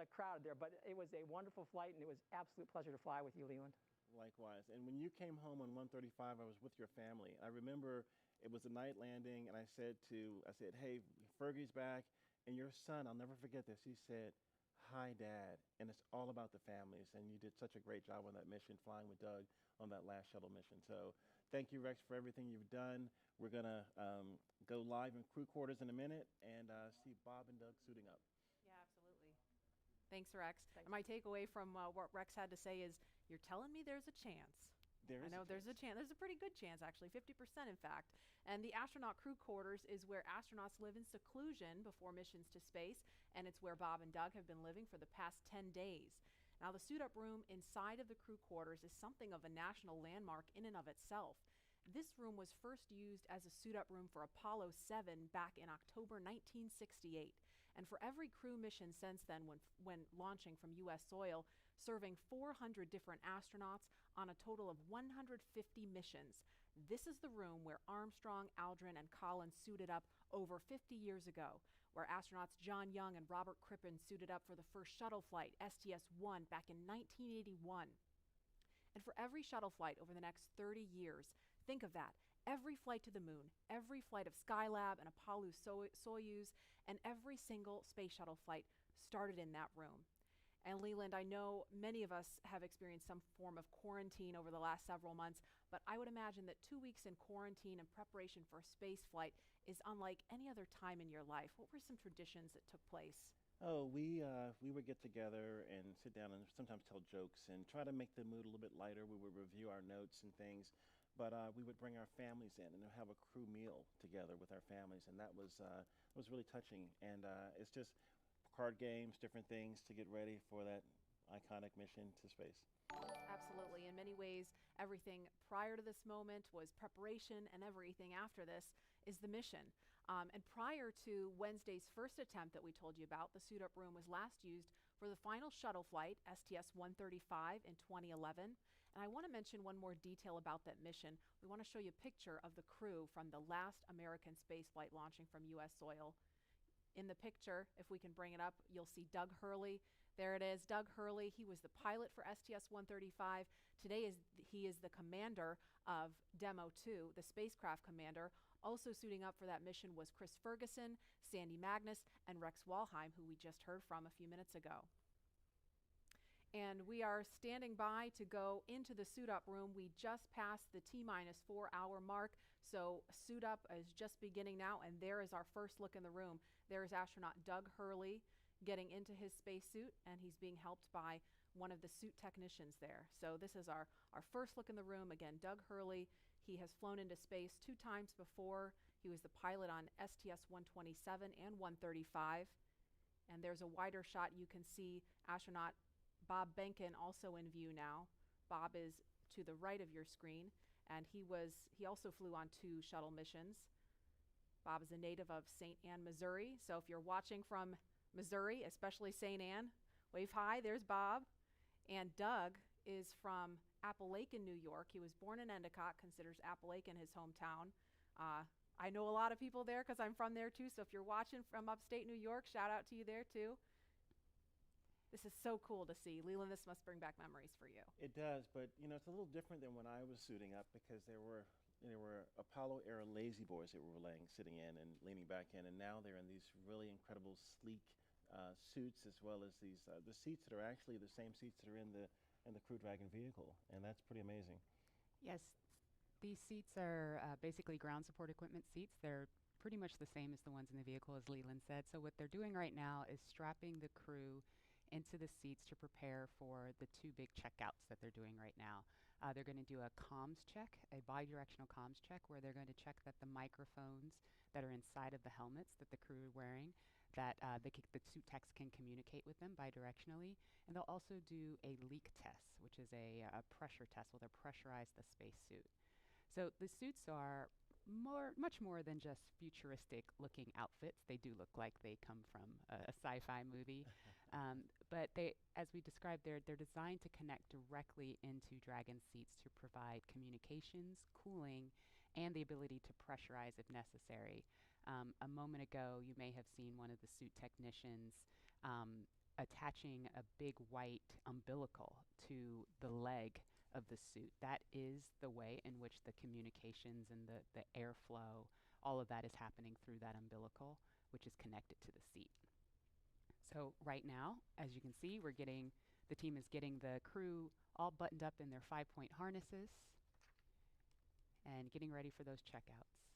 crowded there, but it was a wonderful flight, and it was an absolute pleasure to fly with you, Leland. Likewise. And when you came home on 135, I was with your family. I remember it was a night landing, and I said, hey, Fergie's back, and your son, I'll never forget this, he said, hi, Dad, and it's all about the families, and you did such a great job on that mission, flying with Doug on that last shuttle mission. So thank you, Rex, for everything you've done. We're going to go live in crew quarters in a minute and see Bob and Doug suiting up. Yeah, absolutely. Thanks, Rex. And my takeaway from what Rex had to say is, you're telling me there's a chance. I know there's a chance. There's a pretty good chance, actually, 50% in fact. And the astronaut crew quarters is where astronauts live in seclusion before missions to space, and it's where Bob and Doug have been living for the past 10 days. Now, the suit-up room inside of the crew quarters is something of a national landmark in and of itself. This room was first used as a suit-up room for Apollo 7 back in October 1968. And for every crew mission since then, when launching from U.S. soil, serving 400 different astronauts on a total of 150 missions. This is the room where Armstrong, Aldrin, and Collins suited up over 50 years ago, where astronauts John Young and Robert Crippen suited up for the first shuttle flight, STS-1, back in 1981. And for every shuttle flight over the next 30 years, think of that. Every flight to the moon, every flight of Skylab and Apollo Soyuz, and every single space shuttle flight started in that room. And Leland, I know many of us have experienced some form of quarantine over the last several months, but I would imagine that 2 weeks in quarantine in preparation for a space flight is unlike any other time in your life. What were some traditions that took place? Oh, we would get together and sit down and sometimes tell jokes and try to make the mood a little bit lighter. We would review our notes and things, but we would bring our families in and have a crew meal together with our families, and that was really touching. And it's just card games, different things to get ready for that iconic mission to space. Absolutely. In many ways, everything prior to this moment was preparation, and everything after this is the mission. And prior to Wednesday's first attempt that we told you about, the suit-up room was last used for the final shuttle flight, STS-135, in 2011. And I want to mention one more detail about that mission. We want to show you a picture of the crew from the last American spaceflight launching from U.S. soil. In the picture, if we can bring it up, you'll see Doug Hurley. There it is, Doug Hurley. He was the pilot for STS-135. Today he is the commander of Demo 2, the spacecraft commander. Also suiting up for that mission was Chris Ferguson, Sandy Magnus, and Rex Walheim, who we just heard from a few minutes ago. And we are standing by to go into the suit-up room. We just passed the T-4 hour mark, so suit up is just beginning now, and there is our first look in the room. There is astronaut Doug Hurley getting into his spacesuit, and he's being helped by one of the suit technicians there. So this is our first look in the room. Again, Doug Hurley. He has flown into space 2 times before. He was the pilot on STS-127 and 135. And there's a wider shot. You can see astronaut Bob Behnken also in view now. Bob is to the right of your screen, and he also flew on 2 shuttle missions. Bob is a native of St. Anne, Missouri. So if you're watching from Missouri, especially St. Anne, wave hi, there's Bob. And Doug is from Appalachian, New York. He was born in Endicott, considers Appalachian his hometown. I know a lot of people there because I'm from there too, so if you're watching from upstate New York, shout out to you there too. This is so cool to see. Leland, this must bring back memories for you. It does, but it's a little different than when I was suiting up, because there were Apollo era lazy boys that were sitting in and leaning back in, and now they're in these really incredible sleek suits, as well as the seats that are actually the same seats that are in the Crew Dragon vehicle, and that's pretty amazing. Yes, these seats are basically ground support equipment seats. They're pretty much the same as the ones in the vehicle, as Leland said. So what they're doing right now is strapping the crew into the seats to prepare for the 2 big checkouts that they're doing right now. They're going to do a comms check, a bidirectional comms check, where they're going to check that the microphones that are inside of the helmets that the crew are wearing, that the suit techs can communicate with them bidirectionally. And they'll also do a leak test, which is a pressure test where they'll pressurize the spacesuit. So the suits are much more than just futuristic looking outfits. They do look like they come from a sci-fi movie. But they, as we described, they're designed to connect directly into Dragon seats to provide communications, cooling, and the ability to pressurize if necessary. A moment ago, you may have seen one of the suit technicians attaching a big white umbilical to the leg of the suit. That is the way in which the communications and the airflow, all of that is happening through that umbilical, which is connected to the seat. So right now, as you can see, the team is getting the crew all buttoned up in their 5-point harnesses and getting ready for those checkouts.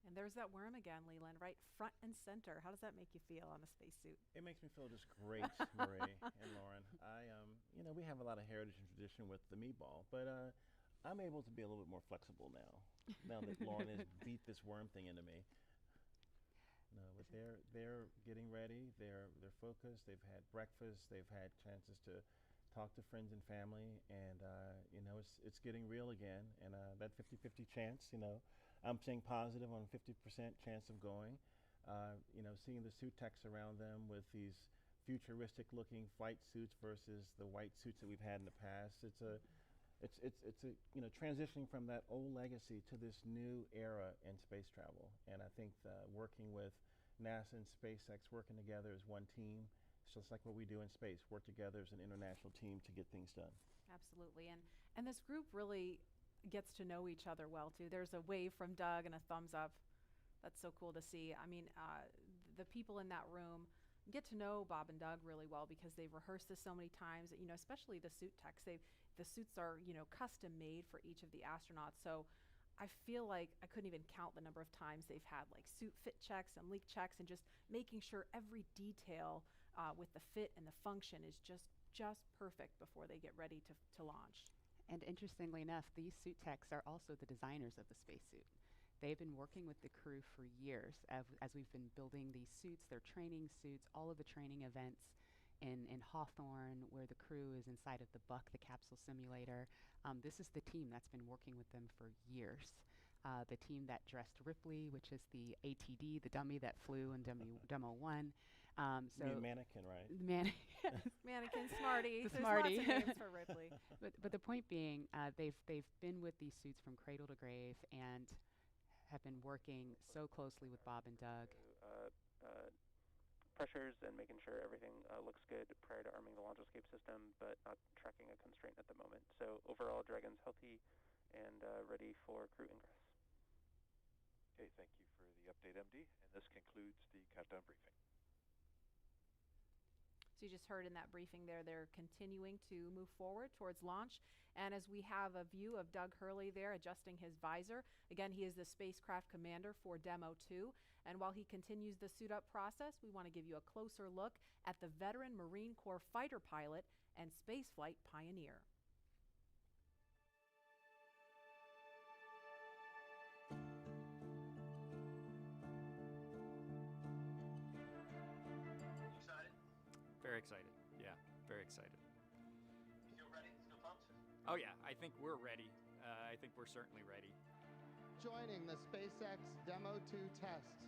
And there's that worm again, Leland, right front and center. How does that make you feel on a spacesuit? It makes me feel just great, Marie and Lauren. We have a lot of heritage and tradition with the meatball, but I'm able to be a little bit more flexible now. Now that Lauren has beat this worm thing into me. No, but they're getting ready. They're focused. They've had breakfast. They've had chances to talk to friends and family, and it's getting real again. And that 50-50 chance, I'm saying positive on 50% chance of going. Seeing the suit techs around them with these futuristic-looking flight suits versus the white suits that we've had in the past. It's a transitioning from that old legacy to this new era in space travel. And I think working with NASA and SpaceX, working together as one team, it's just like what we do in space, work together as an international team to get things done. Absolutely. And this group really gets to know each other well too. There's a wave from Doug and a thumbs up. That's so cool to see. I mean, the people in that room get to know Bob and Doug really well because they've rehearsed this so many times, especially the suit techs. The suits are, custom made for each of the astronauts. So I feel like I couldn't even count the number of times they've had like suit fit checks and leak checks, and just making sure every detail with the fit and the function is just perfect before they get ready to launch. And interestingly enough, these suit techs are also the designers of the spacesuit. They've been working with the crew for years as we've been building these suits, their training suits, all of the training events in Hawthorne, where the crew is inside of the Buck, the capsule simulator. This is the team that's been working with them for years. The team that dressed Ripley, which is the ATD, the dummy that flew in Demo 1. So mannequin, right? Mannequin, Smarty. The There's Smarty. lots of names for Ripley. But the point being, they've been with these suits from cradle to grave and have been working so closely with Bob and Doug. Pressures and making sure everything looks good prior to arming the launch escape system, but not tracking a constraint at the moment. So overall, Dragon's healthy and ready for crew ingress. Okay, thank you for the update, MD, and this concludes the countdown briefing. So you just heard in that briefing there, they're continuing to move forward towards launch. And as we have a view of Doug Hurley there adjusting his visor, again, he is the spacecraft commander for Demo 2. And while he continues the suit up process, we want to give you a closer look at the veteran Marine Corps fighter pilot and spaceflight pioneer. Very excited. Yeah, very excited. You feel ready? Feel pumped? Oh yeah, I think we're ready. I think we're certainly ready. Joining the SpaceX Demo 2 test.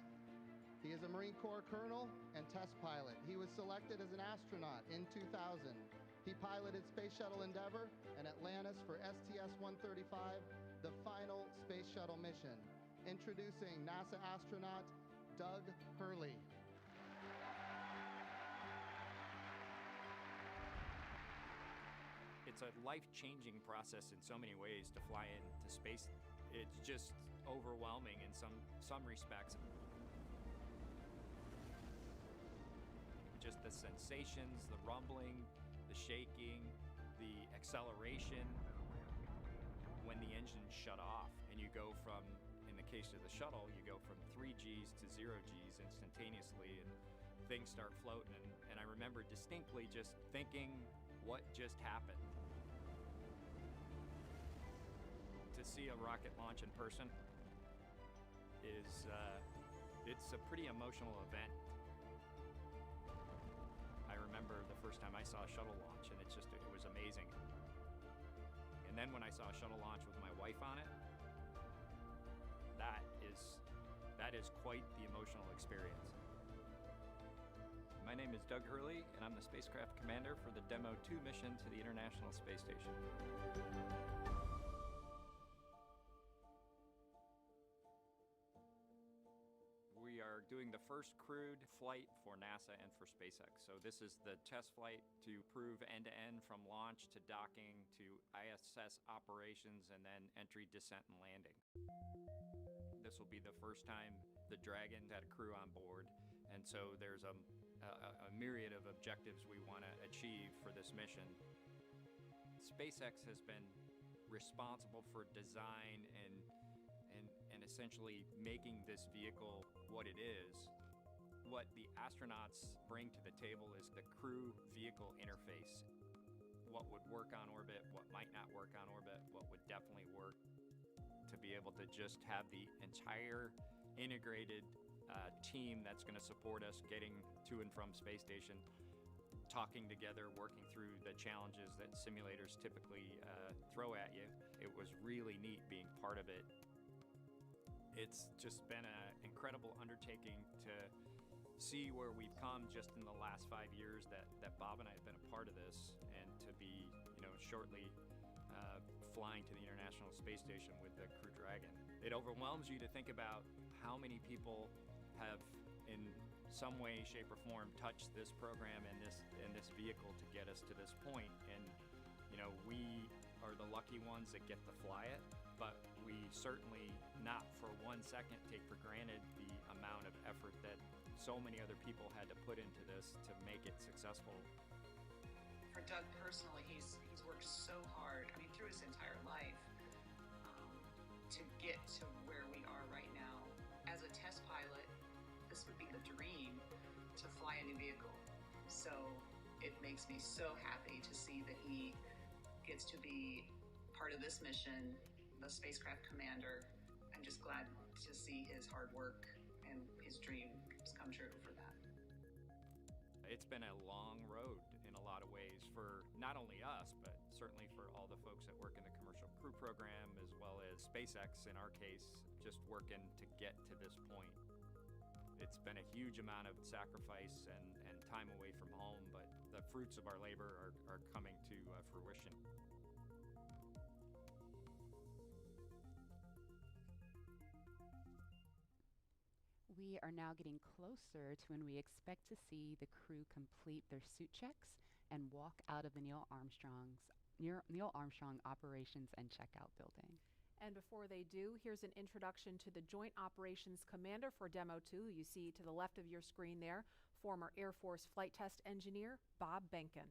He is a Marine Corps colonel and test pilot. He was selected as an astronaut in 2000. He piloted Space Shuttle Endeavour and Atlantis for STS-135, the final Space Shuttle mission. Introducing NASA astronaut Doug Hurley. It's a life-changing process in so many ways to fly into space. It's just overwhelming in some respects. Just the sensations, the rumbling, the shaking, the acceleration. When the engines shut off and you go from, in the case of the shuttle, you go from 3 Gs to 0 Gs instantaneously and things start floating. And I remember distinctly just thinking, what just happened? To see a rocket launch in person is, it's a pretty emotional event. I remember the first time I saw a shuttle launch and it was amazing. And then when I saw a shuttle launch with my wife on it, that is quite the emotional experience. My name is Doug Hurley, and I'm the spacecraft commander for the Demo 2 mission to the International Space Station. We are doing the first crewed flight for NASA and for SpaceX. So this is the test flight to prove end-to-end from launch to docking to ISS operations and then entry, descent, and landing. This will be the first time the Dragon had a crew on board, and so there's a myriad of objectives we want to achieve for this mission. SpaceX has been responsible for design and essentially making this vehicle what it is. What the astronauts bring to the table is the crew vehicle interface. What would work on orbit, what might not work on orbit, what would definitely work, to be able to just have the entire integrated team that's going to support us getting to and from space station, talking together, working through the challenges that simulators typically throw at you. It was really neat being part of it. It's just been an incredible undertaking to see where we've come just in the last 5 years that Bob and I have been a part of this, and to be, shortly flying to the International Space Station with the Crew Dragon. It overwhelms you to think about how many people have, in some way, shape, or form, touched this program and this vehicle to get us to this point. And we are the lucky ones that get to fly it, but we certainly not for 1 second take for granted the amount of effort that so many other people had to put into this to make it successful. For Doug personally, he's worked so hard, through his entire life, to get to where we are right now. As a test pilot, this would be the dream to fly a new vehicle. So it makes me so happy to see that he gets to be part of this mission, the spacecraft commander. I'm just glad to see his hard work and his dreams come true for that. It's been a long road in a lot of ways for not only us, but certainly for all the folks that work in the commercial program, as well as SpaceX in our case, just working to get to this point. It's been a huge amount of sacrifice and time away from home, but the fruits of our labor are coming to fruition. We are now getting closer to when we expect to see the crew complete their suit checks and walk out of the Neil Armstrong Operations and Checkout building. And before they do, here's an introduction to the Joint Operations Commander for Demo 2. You see to the left of your screen there, former Air Force flight test engineer Bob Benkin.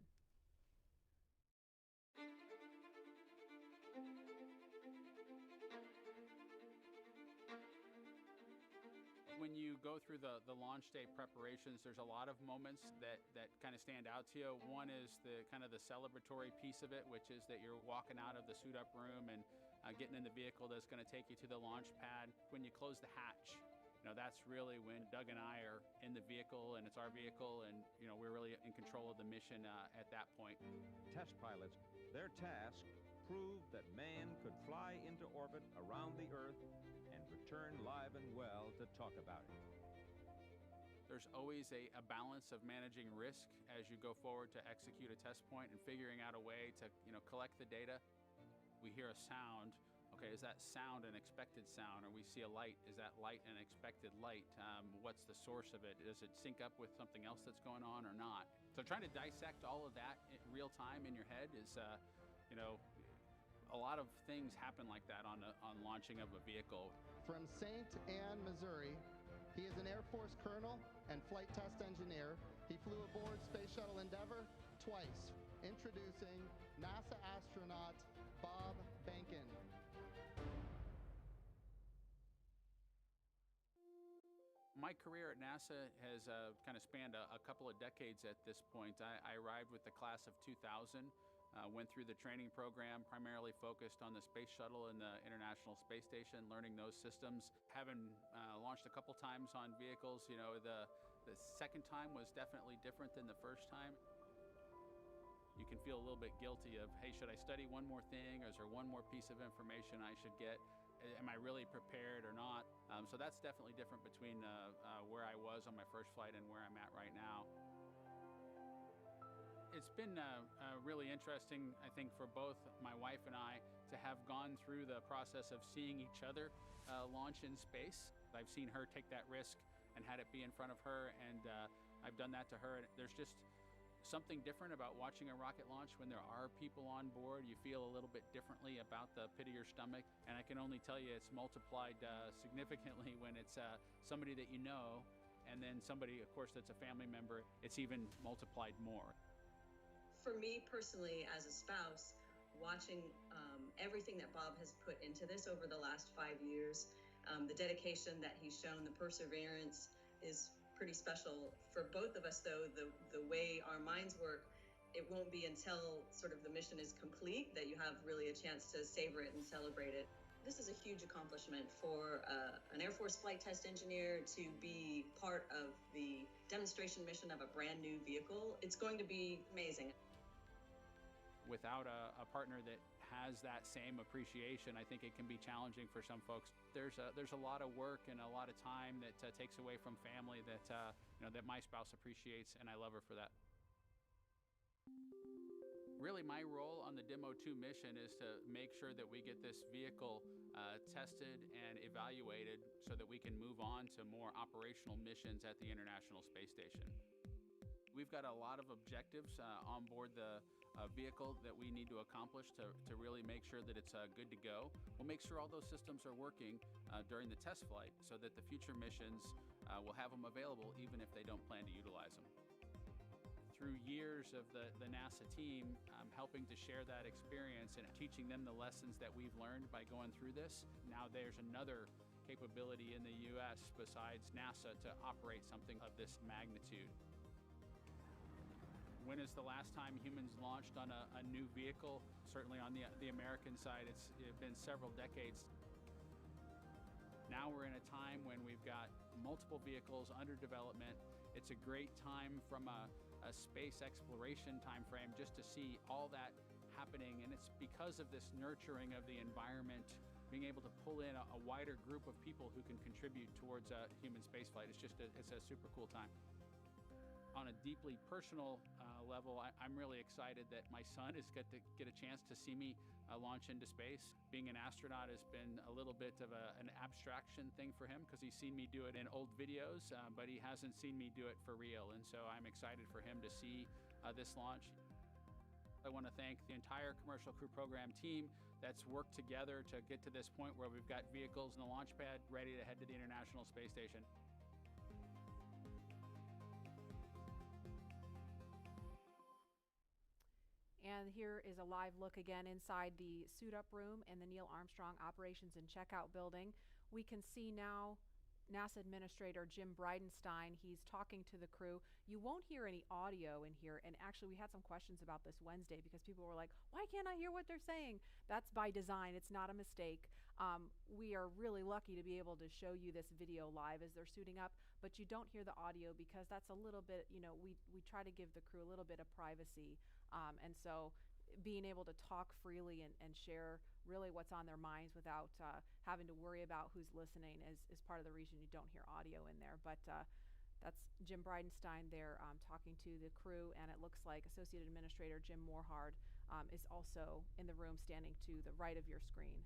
When you go through the launch day preparations, there's a lot of moments that kind of stand out to you. One is the kind of the celebratory piece of it, which is that you're walking out of the suit up room and getting in the vehicle that's going to take you to the launch pad. When you close the hatch, that's really when Doug and I are in the vehicle, and it's our vehicle, and we're really in control of the mission at that point. Test pilots, their task proved that man could fly into orbit around the Earth and return live and well to talk about it. There's always a balance of managing risk as you go forward to execute a test point and figuring out a way to collect the data. We hear a sound. Okay, is that sound an expected sound? Or we see a light, is that light an expected light? What's the source of it? Does it sync up with something else that's going on or not? So trying to dissect all of that in real time in your head is, a lot of things happen like that on launching of a vehicle. From St. Anne, Missouri, he is an Air Force colonel and flight test engineer. He flew aboard Space Shuttle Endeavour twice. Introducing NASA astronaut Bob Benkin. My career at NASA has kind of spanned a couple of decades at this point. I arrived with the class of 2000, went through the training program, primarily focused on the Space Shuttle and the International Space Station, learning those systems. Having launched a couple times on vehicles, the second time was definitely different than the first time. You can feel a little bit guilty of, hey, should I study one more thing, or is there one more piece of information I should get? Am I really prepared or not? So that's definitely different between where I was on my first flight and where I'm at right now. It's been really interesting, I think, for both my wife and I to have gone through the process of seeing each other launch in space. I've seen her take that risk and had it be in front of her, and I've done that to her. And there's just something different about watching a rocket launch when there are people on board. You feel a little bit differently about the pit of your stomach, and I can only tell you it's multiplied significantly when it's somebody that you know, and then somebody, of course, that's a family member. It's even multiplied more. For me personally, as a spouse, watching everything that Bob has put into this over the last 5 years, the dedication that he's shown, the perseverance is pretty special. For both of us, though, the way our minds work, it won't be until sort of the mission is complete that you have really a chance to savor it and celebrate it. This is a huge accomplishment for an Air Force flight test engineer to be part of the demonstration mission of a brand new vehicle. It's going to be amazing. Without a partner that has that same appreciation, I think it can be challenging for some folks. There's a lot of work and a lot of time that takes away from family that that my spouse appreciates, and I love her for that. Really, my role on the Demo 2 mission is to make sure that we get this vehicle tested and evaluated so that we can move on to more operational missions at the International Space Station. We've got a lot of objectives on board the vehicle that we need to accomplish to really make sure that it's good to go. We'll make sure all those systems are working during the test flight so that the future missions will have them available even if they don't plan to utilize them. Through years of the NASA team helping to share that experience and teaching them the lessons that we've learned by going through this, now there's another capability in the U.S. besides NASA to operate something of this magnitude. When is the last time humans launched on a new vehicle? Certainly on the American side, it's been several decades. Now we're in a time when we've got multiple vehicles under development. It's a great time from a space exploration time frame just to see all that happening, and it's because of this nurturing of the environment, being able to pull in a wider group of people who can contribute towards human spaceflight. It's a super cool time. On a deeply personal level, I'm really excited that my son is get to get a chance to see me launch into space. Being an astronaut has been a little bit of an abstraction thing for him because he's seen me do it in old videos, but he hasn't seen me do it for real. And so I'm excited for him to see this launch. I want to thank the entire Commercial Crew Program team that's worked together to get to this point where we've got vehicles in the launch pad ready to head to the International Space Station. And here is a live look again inside the suit-up room in the Neil Armstrong Operations and Checkout Building. We can see now NASA Administrator Jim Bridenstine. He's talking to the crew. You won't hear any audio in here, and actually we had some questions about this Wednesday because people were like, why can't I hear what they're saying? That's by design. It's not a mistake. We are really lucky to be able to show you this video live as they're suiting up, but you don't hear the audio because that's a little bit, we try to give the crew a little bit of privacy. And so being able to talk freely and share really what's on their minds without having to worry about who's listening is part of the reason you don't hear audio in there. But that's Jim Bridenstine there talking to the crew, and it looks like Associate Administrator Jim Morehard is also in the room standing to the right of your screen.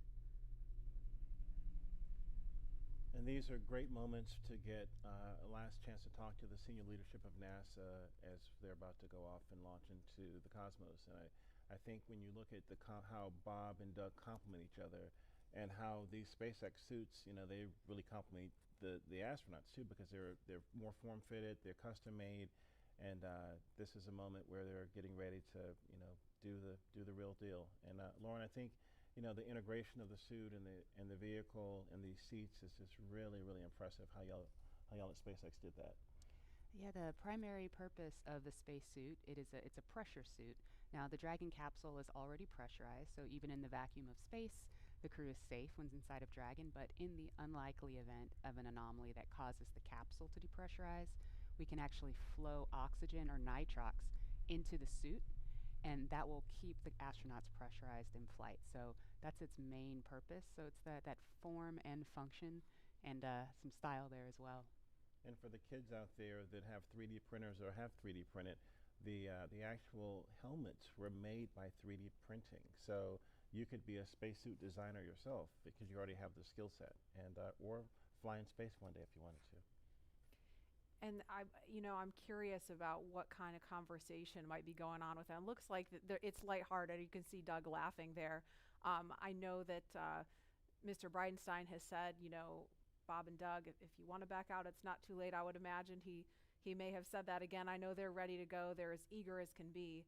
And these are great moments to get a last chance to talk to the senior leadership of NASA as they're about to go off and launch into the cosmos. And I think when you look at how Bob and Doug complement each other, and how these SpaceX suits, they really complement the astronauts too, because they're more form-fitted, they're custom-made, and this is a moment where they're getting ready to do the real deal. And Lauren, I think the integration of the suit and the vehicle and these seats is just really, really impressive. How y'all at SpaceX did that. Yeah, the primary purpose of the spacesuit, it's a pressure suit. Now, the Dragon capsule is already pressurized, so even in the vacuum of space, the crew is safe when inside of Dragon, but in the unlikely event of an anomaly that causes the capsule to depressurize, we can actually flow oxygen or nitrox into the suit, and that will keep the astronauts pressurized in flight. So that's its main purpose. So it's that form and function, and some style there as well. And for the kids out there that have 3D printers or have 3D printed, the actual helmets were made by 3D printing. So you could be a spacesuit designer yourself because you already have the skill set, and or fly in space one day if you wanted to. And I'm curious about what kind of conversation might be going on with them. Looks like it's lighthearted. You can see Doug laughing there. I know that Mr. Bridenstine has said, Bob and Doug, if you want to back out, it's not too late. I would imagine he may have said that again. I know they're ready to go. They're as eager as can be.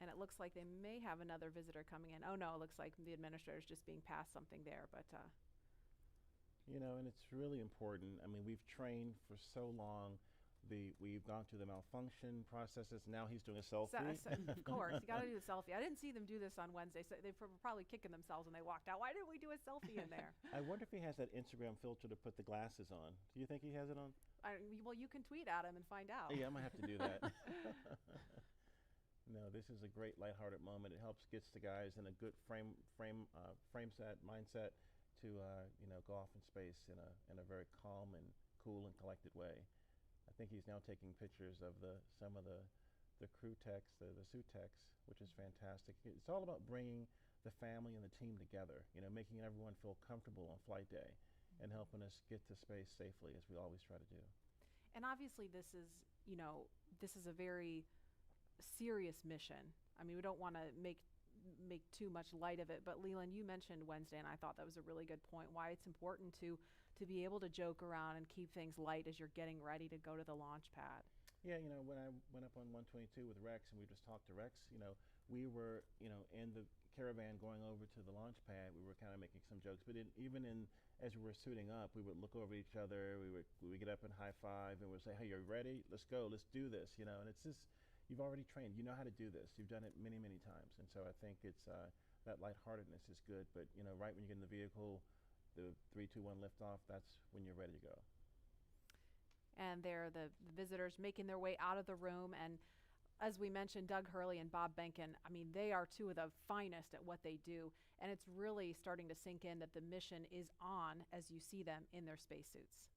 And it looks like they may have another visitor coming in. Oh, no, it looks like the administrator's just being passed something there. But and it's really important. I mean, we've trained for so long. We've gone through the malfunction processes. Now he's doing a selfie. Of course, you got to do the selfie. I didn't see them do this on Wednesday, so they were probably kicking themselves when they walked out. Why didn't we do a selfie in there? I wonder if he has that Instagram filter to put the glasses on. Do you think he has it on? Well, you can tweet at him and find out. Yeah, I might have to do that. No, this is a great lighthearted moment. It helps gets the guys in a good mindset to go off in space in a very calm and cool and collected way. I think he's now taking pictures of some of the crew techs, the suit techs, which is fantastic. It's all about bringing the family and the team together, making everyone feel comfortable on flight day and helping us get to space safely, as we always try to do. And obviously this is a very serious mission. I mean, we don't want to make too much light of it, but Leland, you mentioned Wednesday, and I thought that was a really good point, why it's important to be able to joke around and keep things light as you're getting ready to go to the launch pad. Yeah, when I went up on 122 with Rex and we just talked to Rex, we were, in the caravan going over to the launch pad, we were kind of making some jokes, but even as we were suiting up, we would look over each other, we would get up and high five, and we'd say, hey, you're ready? Let's go, let's do this, and it's just, you've already trained, you know how to do this, you've done it many, many times, and so I think it's, that lightheartedness is good, but, right when you get in the vehicle, the 3, 2, 1 liftoff, that's when you're ready to go. And they're the visitors making their way out of the room, and As we mentioned, Doug Hurley and Bob Benkin, I mean, they are two of the finest at what they do, and it's really starting to sink in that the mission is on as you see them in their spacesuits.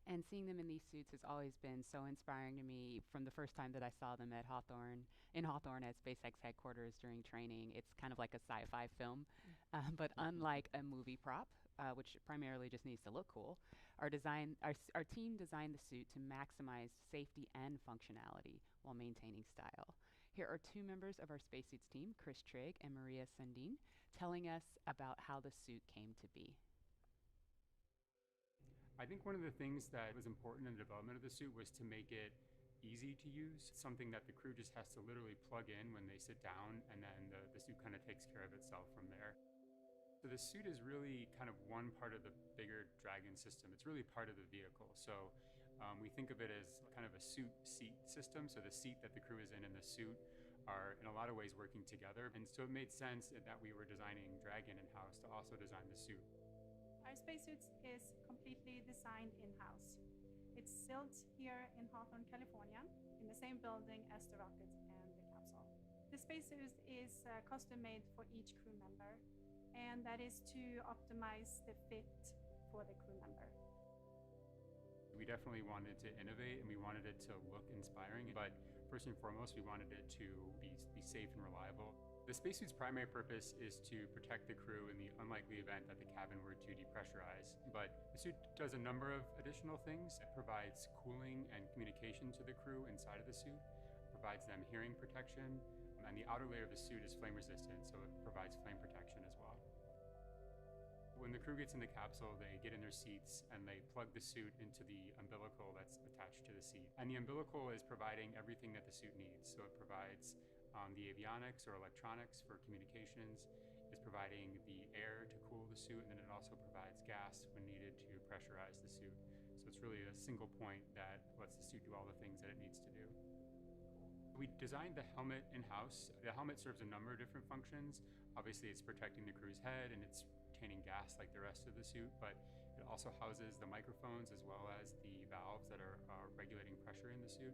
And seeing them in these suits has always been so inspiring to me from the first time that I saw them at Hawthorne at SpaceX headquarters during training. It's kind of like a sci-fi film, but unlike a movie prop, which primarily just needs to look cool, our team designed the suit to maximize safety and functionality while maintaining style. Here are two members of our spacesuits team, Chris Trigg and Maria Sundin, telling us about how the suit came to be. I think one of the things that was important in the development of the suit was to make it easy to use, something that the crew just has to literally plug in when they sit down, and then the suit kind of takes care of itself from there. So the suit is really kind of one part of the bigger Dragon system. It's really part of the vehicle. So we think of it as kind of a suit-seat system. So the seat that the crew is in and the suit are in a lot of ways working together. And so it made sense that we were designing Dragon in-house to also design the suit. Our spacesuits is completely designed in-house. It's built here in Hawthorne, California, in the same building as the rocket and the capsule. The spacesuit is custom-made for each crew member, and that is to optimize the fit for the crew member. We definitely wanted to innovate, and we wanted it to look inspiring, but first and foremost, we wanted it to be safe and reliable. The spacesuit's primary purpose is to protect the crew in the unlikely event that the cabin were to depressurize. But the suit does a number of additional things. It provides cooling and communication to the crew inside of the suit, provides them hearing protection, and the outer layer of the suit is flame resistant, so it provides flame protection as well. When the crew gets in the capsule, they get in their seats and they plug the suit into the umbilical that's attached to the seat. And the umbilical is providing everything that the suit needs. So it provides the avionics or electronics for communications, is providing the air to cool the suit, and then it also provides gas when needed to pressurize the suit. So it's really a single point that lets the suit do all the things that it needs to do. We designed the helmet in-house. The helmet serves a number of different functions. Obviously, it's protecting the crew's head and it's retaining gas like the rest of the suit, but it also houses the microphones as well as the valves that are regulating pressure in the suit.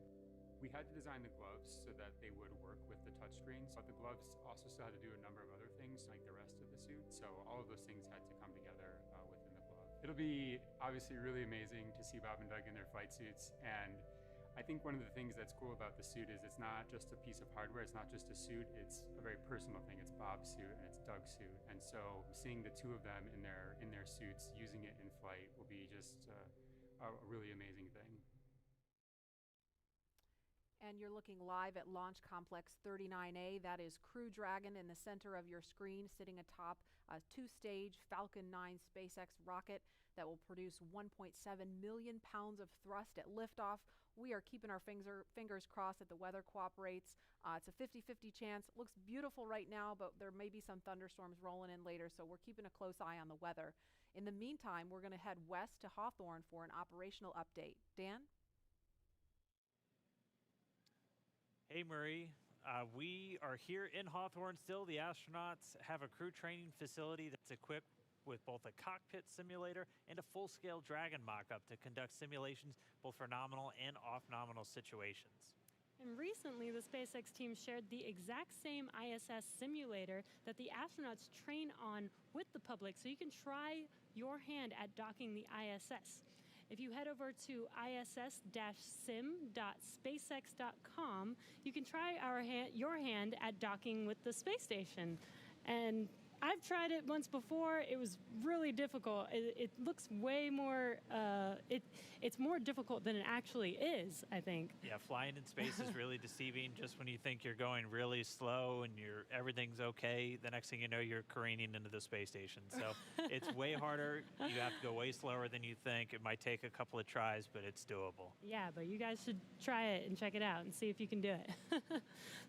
We had to design the gloves so that they would work with the touchscreens, but the gloves also still had to do a number of other things like the rest of the suit, so all of those things had to come together within the glove. It'll be obviously really amazing to see Bob and Doug in their flight suits, and I think one of the things that's cool about the suit is it's not just a piece of hardware, it's not just a suit, it's a very personal thing. It's Bob's suit and it's Doug's suit, and so seeing the two of them in their suits using it in flight will be just a really amazing thing. And you're looking live at Launch Complex 39A. That is Crew Dragon in the center of your screen, sitting atop a two-stage Falcon 9 SpaceX rocket that will produce 1.7 million pounds of thrust at liftoff. We are keeping our fingers crossed that the weather cooperates. It's a 50-50 chance. It looks beautiful right now, but there may be some thunderstorms rolling in later, so we're keeping a close eye on the weather. In the meantime, we're going to head west to Hawthorne for an operational update. Dan? Hey, Marie. We are here in Hawthorne still. The astronauts have a crew training facility that's equipped with both a cockpit simulator and a full-scale Dragon mock-up to conduct simulations both for nominal and off-nominal situations. And recently, the SpaceX team shared the exact same ISS simulator that the astronauts train on with the public, so you can try your hand at docking the ISS. If you head over to iss-sim.spacex.com, you can try your hand at docking with the space station. And I've tried it once before. It was really difficult. It looks way more, it's more difficult than it actually is, I think. Yeah, flying in space is really deceiving. Just when you think you're going really slow and everything's okay, the next thing you know, you're careening into the space station. So it's way harder. You have to go way slower than you think. It might take a couple of tries, but it's doable. Yeah, but you guys should try it and check it out and see if you can do it.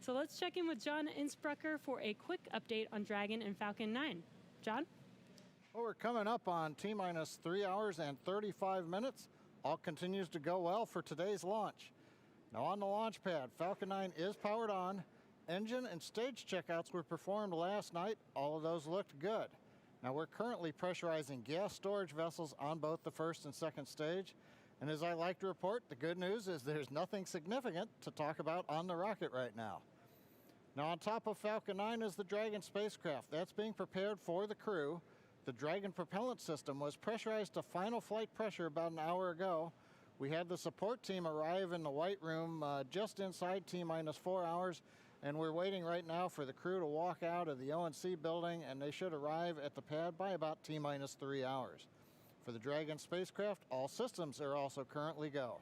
So let's check in with John Innsbrucker for a quick update on Dragon and Falcon 9. John? Well, we're coming up on T-minus 3 hours and 35 minutes. All continues to go well for today's launch. Now on the launch pad, Falcon 9 is powered on. Engine and stage checkouts were performed last night. All of those looked good. Now we're currently pressurizing gas storage vessels on both the first and second stage. And as I like to report, the good news is there's nothing significant to talk about on the rocket right now. Now, on top of Falcon 9 is the Dragon spacecraft. That's being prepared for the crew. The Dragon propellant system was pressurized to final flight pressure about an hour ago. We had the support team arrive in the White Room just inside T-minus 4 hours, and we're waiting right now for the crew to walk out of the ONC building, and they should arrive at the pad by about T-minus 3 hours. For the Dragon spacecraft, all systems are also currently go.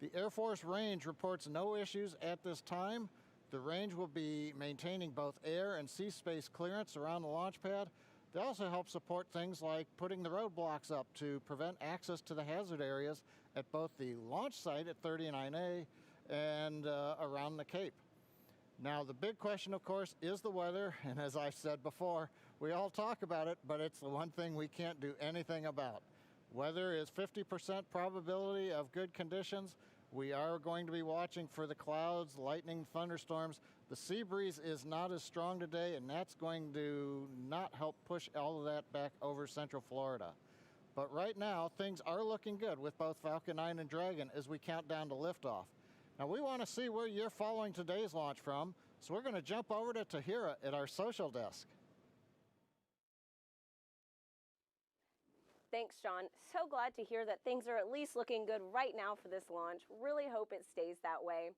The Air Force range reports no issues at this time. The range will be maintaining both air and sea space clearance around the launch pad. They also help support things like putting the roadblocks up to prevent access to the hazard areas at both the launch site at 39A and around the Cape. Now, the big question, of course, is the weather, and as I said before, we all talk about it, but it's the one thing we can't do anything about. Weather is 50% probability of good conditions. We are going to be watching for the clouds, lightning, thunderstorms. The sea breeze is not as strong today, and that's going to not help push all of that back over Central Florida. But right now, things are looking good with both Falcon 9 and Dragon as we count down to liftoff. Now, we want to see where you're following today's launch from, so we're going to jump over to Tahira at our social desk. Thanks, John. So glad to hear that things are at least looking good right now for this launch. Really hope it stays that way.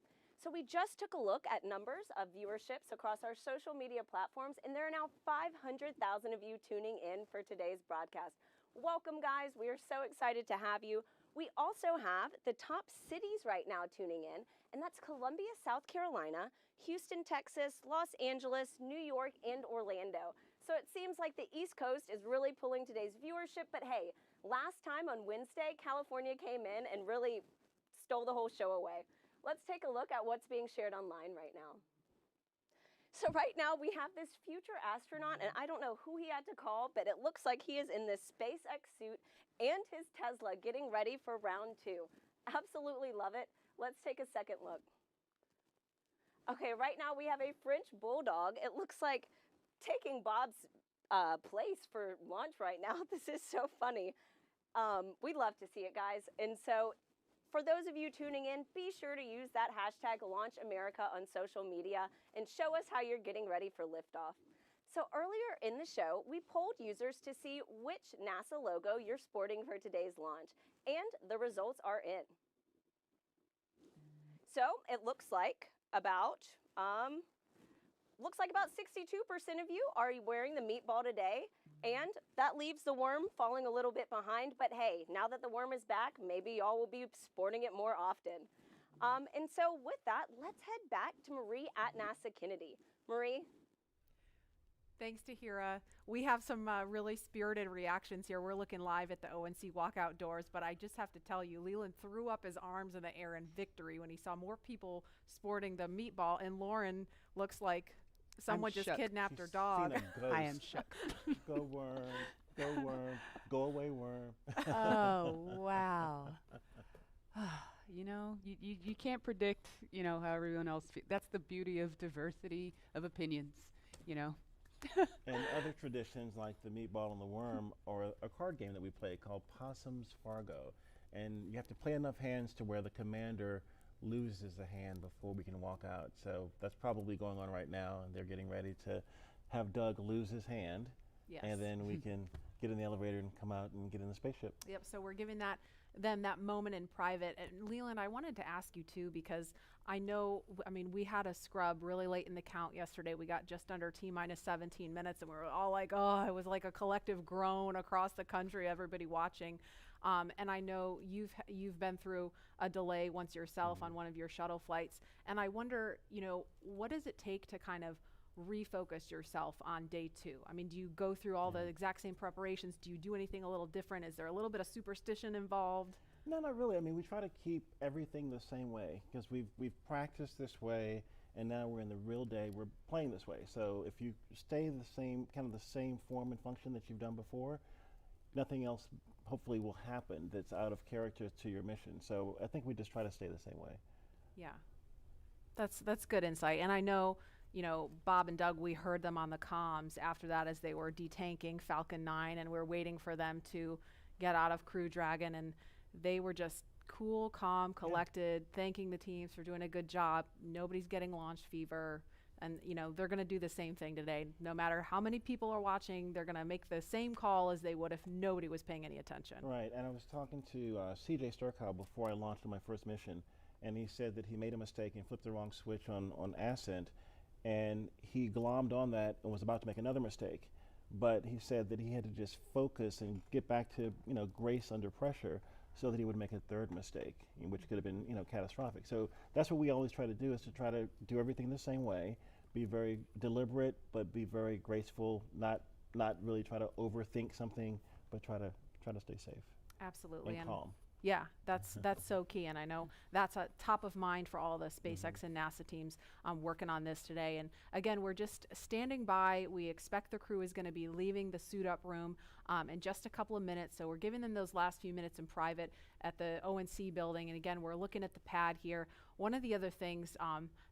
So we just took a look at numbers of viewerships across our social media platforms, and there are now 500,000 of you tuning in for today's broadcast. Welcome, guys. We are so excited to have you. We also have the top cities right now tuning in, and that's Columbia, South Carolina, Houston, Texas, Los Angeles, New York, and Orlando. So it seems like the East Coast is really pulling today's viewership, but hey, last time on Wednesday, California came in and really stole the whole show away. Let's take a look at what's being shared online right now. So right now we have this future astronaut, and I don't know who he had to call, but it looks like he is in this SpaceX suit and his Tesla getting ready for round 2. Absolutely love it. Let's take a second look. Okay, right now we have a French bulldog. It looks like taking Bob's place for launch right now. This is so funny. We'd love to see it, guys. And so for those of you tuning in, be sure to use that hashtag LaunchAmerica on social media and show us how you're getting ready for liftoff. So earlier in the show, we polled users to see which NASA logo you're sporting for today's launch, and the results are in. So it looks like about 62% of you are wearing the meatball today, and that leaves the worm falling a little bit behind. But hey, now that the worm is back, maybe y'all will be sporting it more often. And so with that, let's head back to Marie at NASA Kennedy. Marie? Thanks, Tahira. We have some really spirited reactions here. We're looking live at the ONC walkout doors, but I just have to tell you, Leland threw up his arms in the air in victory when he saw more people sporting the meatball, and Lauren looks like someone just kidnapped her dog. I am shook. Go worm, go away worm. Oh, wow. You know, you can't predict, you know, how everyone else feels. That's the beauty of diversity of opinions, you know. And other traditions like the meatball and the worm, or a card game that we play called Possum's Fargo. And you have to play enough hands to where the commander loses a hand before we can walk out. So that's probably going on right now, and they're getting ready to have Doug lose his hand. Yes. And then we can get in the elevator and come out and get in the spaceship. Yep, so we're giving them that moment in private. And Leland, I wanted to ask you too, because I know, I mean, we had a scrub really late in the count yesterday. We got just under T-minus 17 minutes, and we were all like, oh, it was like a collective groan across the country, everybody watching. And I know you've been through a delay once yourself on one of your shuttle flights. And I wonder, you know, what does it take to kind of refocus yourself on day 2? I mean, do you go through all the exact same preparations? Do you do anything a little different? Is there a little bit of superstition involved? No, not really. I mean, we try to keep everything the same way because we've practiced this way, and now we're in the real day. We're playing this way. So if you stay the same, kind of the same form and function that you've done before, nothing else hopefully will happen that's out of character to your mission. So I think we just try to stay the same way. Yeah, that's good insight. And I know, you know, Bob and Doug, we heard them on the comms after that as they were detanking Falcon 9, and we're waiting for them to get out of Crew Dragon, and they were just cool, calm, collected, thanking the teams for doing a good job. Nobody's getting launch fever. And, you know, they're going to do the same thing today. No matter how many people are watching, they're going to make the same call as they would if nobody was paying any attention. Right, and I was talking to CJ Sturkow before I launched on my first mission, and he said that he made a mistake and flipped the wrong switch on Ascent, and he glommed on that and was about to make another mistake. But he said that he had to just focus and get back to, you know, grace under pressure so that he would make a third mistake, which could have been, you know, catastrophic. So that's what we always try to do, is to try to do everything the same way, be very deliberate, but be very graceful, not really try to overthink something, but try to stay safe. Absolutely. And calm. Yeah, that's so key, and I know that's at top of mind for all the SpaceX and NASA teams working on this today. And again, we're just standing by. We expect the crew is going to be leaving the suit up room in just a couple of minutes, so we're giving them those last few minutes in private at the ONC building. And again, we're looking at the pad here. One of the other things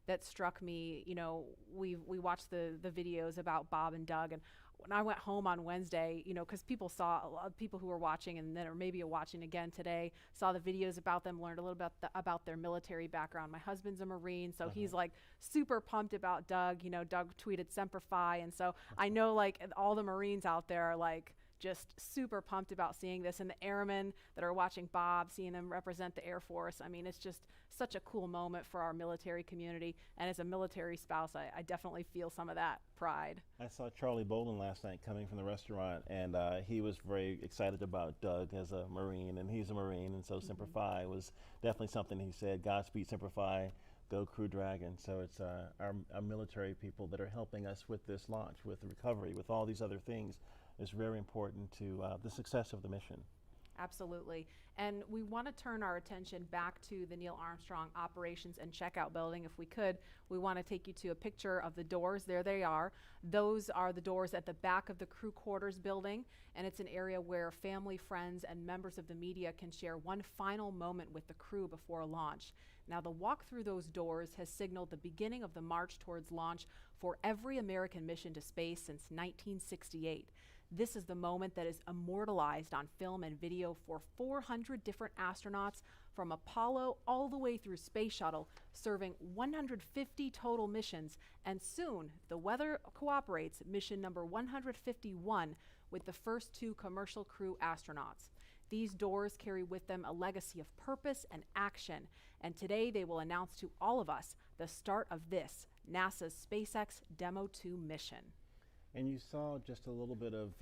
that struck me, you know, we watched the videos about Bob and Doug, and when I went home on Wednesday, you know, because people saw, a lot of people who were watching and then, or maybe watching again today, saw the videos about them, learned a little bit about their military background. My husband's a Marine, so he's like super pumped about Doug. You know, Doug tweeted Semper Fi, and so I know like all the Marines out there are like just super pumped about seeing this, and the airmen that are watching Bob, seeing them represent the Air Force. I mean, it's just such a cool moment for our military community, and as a military spouse, I definitely feel some of that pride. I saw Charlie Bolden last night coming from the restaurant, and he was very excited about Doug as a Marine, and he's a Marine, and so Semper Fi was definitely something he said. Godspeed Semper Fi, go Crew Dragon. So it's our military people that are helping us with this launch, with the recovery, with all these other things, is very important to the success of the mission. Absolutely. And we want to turn our attention back to the Neil Armstrong Operations and Checkout Building. If we could, we want to take you to a picture of the doors. There they are. Those are the doors at the back of the crew quarters building, and it's an area where family, friends, and members of the media can share one final moment with the crew before launch. Now, the walk through those doors has signaled the beginning of the march towards launch for every American mission to space since 1968. This is the moment that is immortalized on film and video for 400 different astronauts from Apollo all the way through Space Shuttle, serving 150 total missions, and soon, if the weather cooperates, mission number 151 with the first 2 commercial crew astronauts. These doors carry with them a legacy of purpose and action, and today they will announce to all of us the start of this, NASA's SpaceX Demo 2 mission. And you saw just a little bit of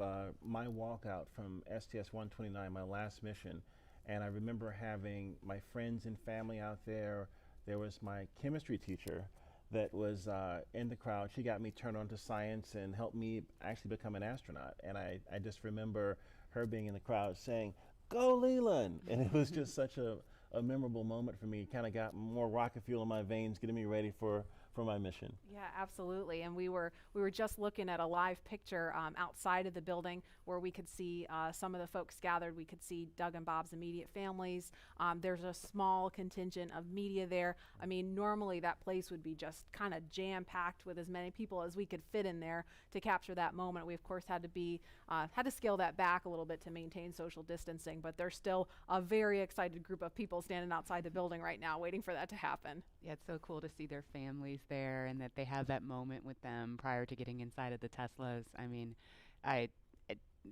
my walkout from STS-129, my last mission. And I remember having my friends and family out there. There was my chemistry teacher that was in the crowd. She got me turned on to science and helped me actually become an astronaut. And I just remember her being in the crowd saying, "Go Leland!" And it was just such a memorable moment for me. It kind of got more rocket fuel in my veins, getting me ready for my mission. Yeah, absolutely. And we were just looking at a live picture outside of the building where we could see some of the folks gathered. We could see Doug and Bob's immediate families. There's a small contingent of media there. I mean, normally that place would be just kind of jam-packed with as many people as we could fit in there to capture that moment. We of course had to scale that back a little bit to maintain social distancing, but there's still a very excited group of people standing outside the building right now waiting for that to happen. Yeah, it's so cool to see their families there and that they have that moment with them prior to getting inside of the Teslas. I mean,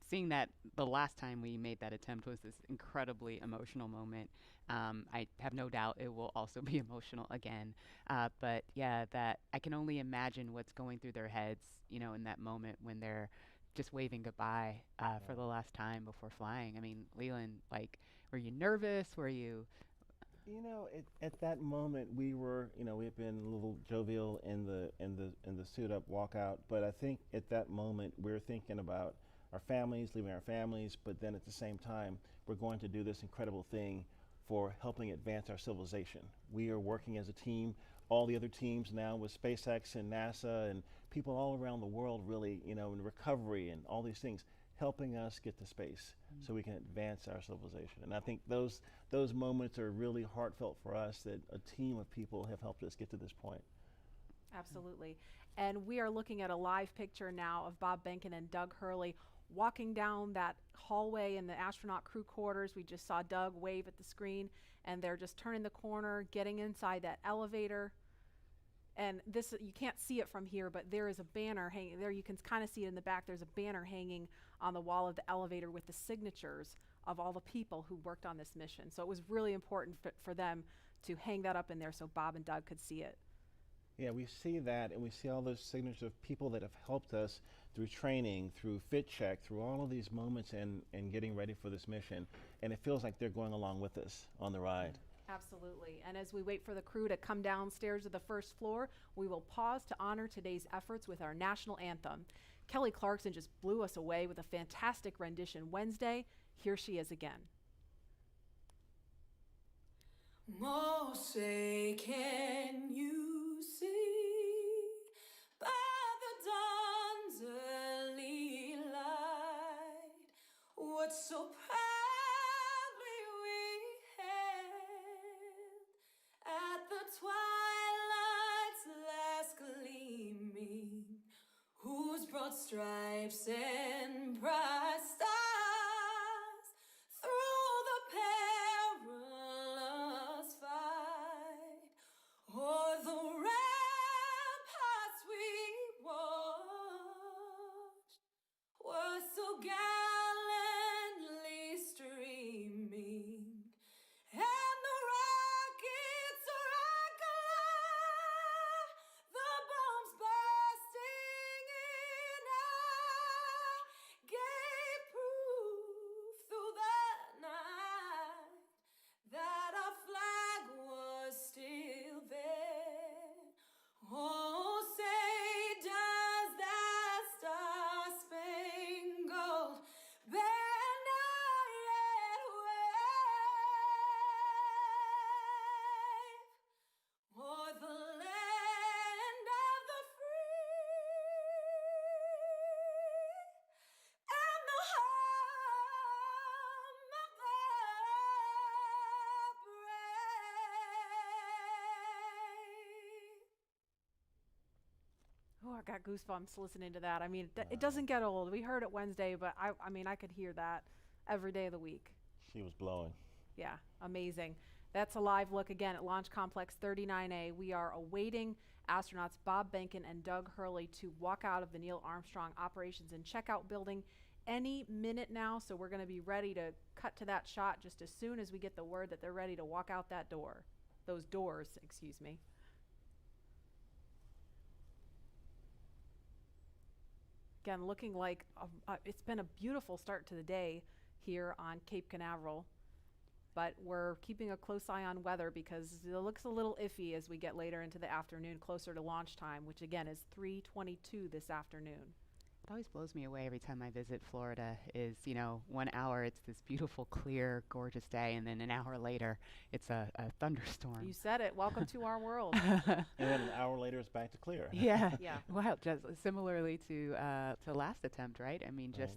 seeing that the last time we made that attempt was this incredibly emotional moment. I have no doubt it will also be emotional again. But yeah, that I can only imagine what's going through their heads, you know, in that moment when they're just waving goodbye for the last time before flying. I mean, Leland, like, were you nervous? Were you? You know, at that moment we were, you know, we had been a little jovial in the suit up walkout, but I think at that moment we were thinking about our families, leaving our families, but then at the same time we're going to do this incredible thing for helping advance our civilization. We are working as a team, all the other teams now with SpaceX and NASA and people all around the world really, you know, in recovery and all these things, helping us get to space so we can advance our civilization. And I think those moments are really heartfelt for us, that a team of people have helped us get to this point. Absolutely. And we are looking at a live picture now of Bob Behnken and Doug Hurley walking down that hallway in the astronaut crew quarters. We just saw Doug wave at the screen, and they're just turning the corner, getting inside that elevator. And this, you can't see it from here, but there is a banner hanging there. You can kind of see it in the back. There's a banner hanging on the wall of the elevator with the signatures of all the people who worked on this mission. So it was really important for them to hang that up in there so Bob and Doug could see it. Yeah, we see that, and we see all those signatures of people that have helped us through training, through fit check, through all of these moments and getting ready for this mission. And it feels like they're going along with us on the ride. Absolutely. And as we wait for the crew to come downstairs to the first floor, we will pause to honor today's efforts with our national anthem. Kelly Clarkson just blew us away with a fantastic rendition Wednesday. Here she is again. Oh, say, can you see by the dawn's early light what so proudly we hailed at the twilight's last gleaming, whose broad stripes and bright stars through the perilous fight o'er the ramparts we watched were so gallantly streaming, and the rockets regular, the bombs bursting in air, gave proof through the night that our flag was still there. Oh, say, does that star-spangled banner yet wave o'er the land of the free and the home of the brave? Oh, I got goosebumps listening to that. I mean, it doesn't get old. We heard it Wednesday, but I mean, I could hear that every day of the week. She was blowing. Yeah, amazing. That's a live look again at Launch Complex 39A. We are awaiting astronauts Bob Behnken and Doug Hurley to walk out of the Neil Armstrong Operations and Checkout building any minute now. So we're going to be ready to cut to that shot just as soon as we get the word that they're ready to walk out that door. Those doors, excuse me. Again, looking like it's been a beautiful start to the day here on Cape Canaveral, but we're keeping a close eye on weather because it looks a little iffy as we get later into the afternoon, closer to launch time, which again is 3:22 this afternoon. It always blows me away every time I visit Florida is, 1 hour it's this beautiful, clear, gorgeous day, and then an hour later it's a thunderstorm. You said it. Welcome to our world. And then an hour later, it's back to clear. Yeah. Yeah. Wow. Just similarly to last attempt, right? I mean, just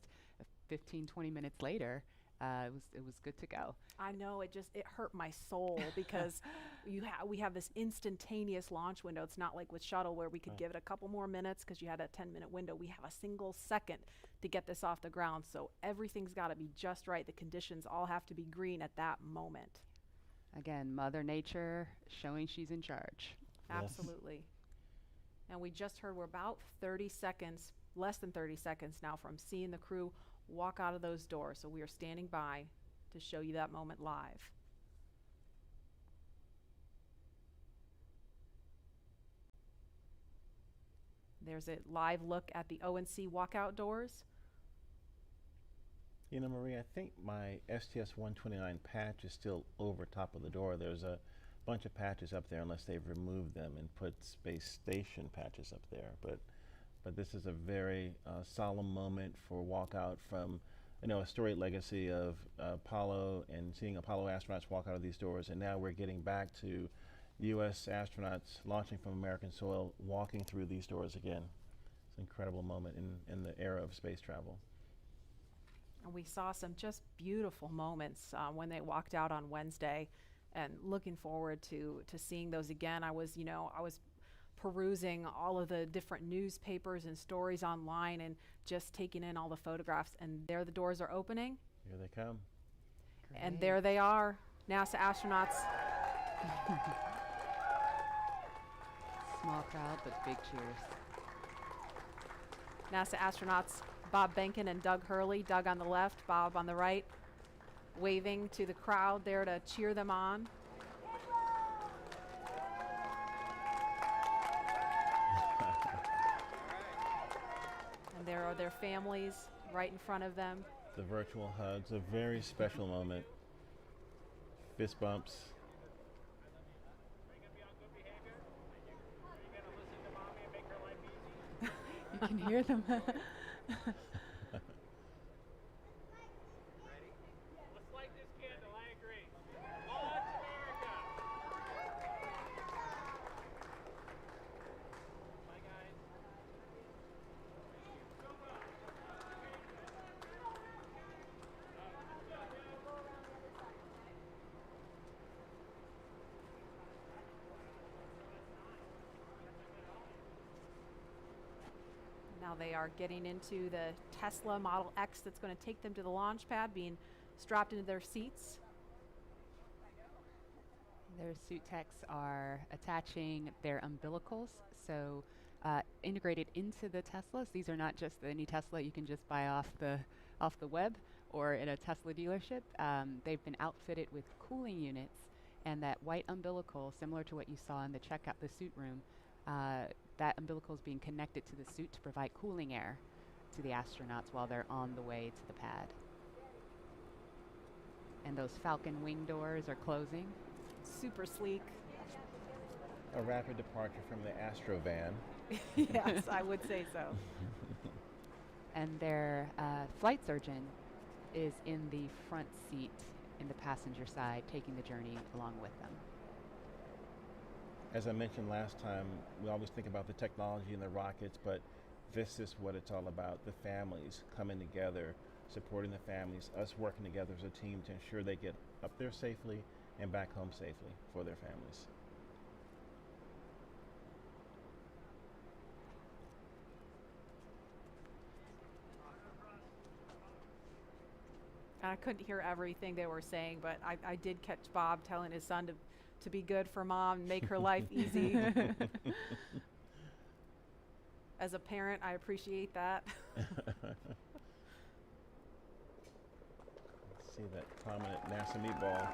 15, 20 minutes later, it was good to go. I know, it hurt my soul because we have this instantaneous launch window. It's not like with shuttle where we could give it a couple more minutes because you had a 10-minute window. We have a single second to get this off the ground, so everything's got to be just right. The conditions all have to be green at that moment. Again, Mother Nature showing she's in charge. Absolutely. And we just heard we're about 30 seconds, less than 30 seconds now from seeing the crew walk out of those doors. So we are standing by to show you that moment live. There's a live look at the ONC walkout doors. You know, Marie, I think my STS-129 patch is still over top of the door. There's a bunch of patches up there unless they've removed them and put space station patches up there. But this is a very solemn moment for walkout from, a storied legacy of Apollo and seeing Apollo astronauts walk out of these doors. And now we're getting back to U.S. astronauts launching from American soil, walking through these doors again. It's an incredible moment in the era of space travel. And we saw some just beautiful moments when they walked out on Wednesday, and looking forward to seeing those again. I was perusing all of the different newspapers and stories online and just taking in all the photographs. And there the doors are opening. Here they come. And there they are, NASA astronauts. Small crowd, but big cheers. NASA astronauts Bob Behnken and Doug Hurley. Doug on the left, Bob on the right, waving to the crowd there to cheer them on. And there are their families right in front of them. The virtual hugs, a very special moment. Fist bumps. You can hear them. Let's light this candle, I agree. Launch America! Bye, guys. Now they are getting into the Tesla Model X that's going to take them to the launch pad, being strapped into their seats. Their suit techs are attaching their umbilicals, so integrated into the Teslas. These are not just any Tesla you can just buy off the web or in a Tesla dealership. They've been outfitted with cooling units, and that white umbilical, similar to what you saw in the suit room, that umbilical is being connected to the suit to provide cooling air to the astronauts while they're on the way to the pad. And those Falcon wing doors are closing. Super sleek. A rapid departure from the Astro van. Yes, I would say so. And their flight surgeon is in the front seat in the passenger side, taking the journey along with them. As I mentioned last time, we always think about the technology and the rockets, but this is what it's all about. The families coming together, supporting the families, us working together as a team to ensure they get up there safely and back home safely for their families. I couldn't hear everything they were saying, but I did catch Bob telling his son to be good for mom and make her life easy. As a parent, I appreciate that. See that prominent NASA meatball.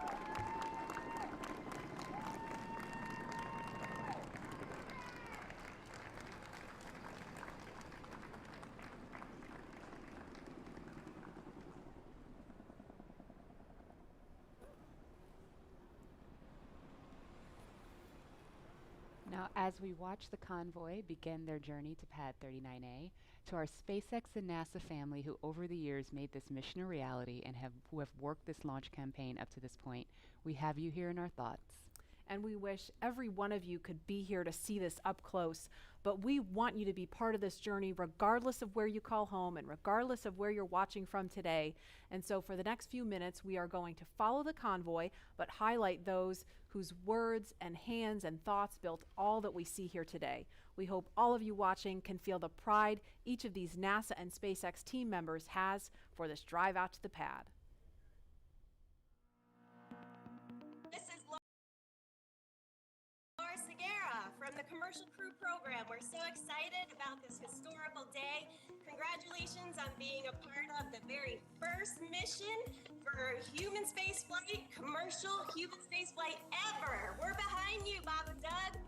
Now, as we watch the convoy begin their journey to Pad 39A, to our SpaceX and NASA family who over the years made this mission a reality and who have worked this launch campaign up to this point, we have you here in our thoughts. And we wish every one of you could be here to see this up close. But we want you to be part of this journey regardless of where you call home and regardless of where you're watching from today. And so for the next few minutes, we are going to follow the convoy, but highlight those whose words and hands and thoughts built all that we see here today. We hope all of you watching can feel the pride each of these NASA and SpaceX team members has for this drive out to the pad. From the Commercial Crew Program. We're so excited about this historical day. Congratulations on being a part of the very first mission for human spaceflight, commercial human spaceflight ever. We're behind you, Bob and Doug.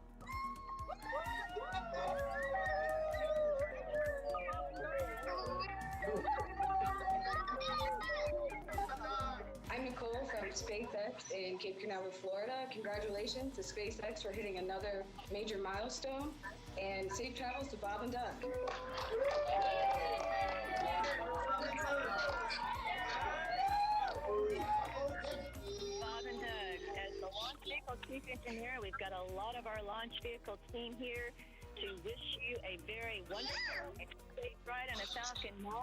I'm Nicole from SpaceX in Cape Canaveral, Florida. Congratulations to SpaceX for hitting another major milestone, and safe travels to Bob and Doug. Bob and Doug, as the launch vehicle chief engineer, we've got a lot of our launch vehicle team here to wish you a very wonderful and safe ride on a Falcon 9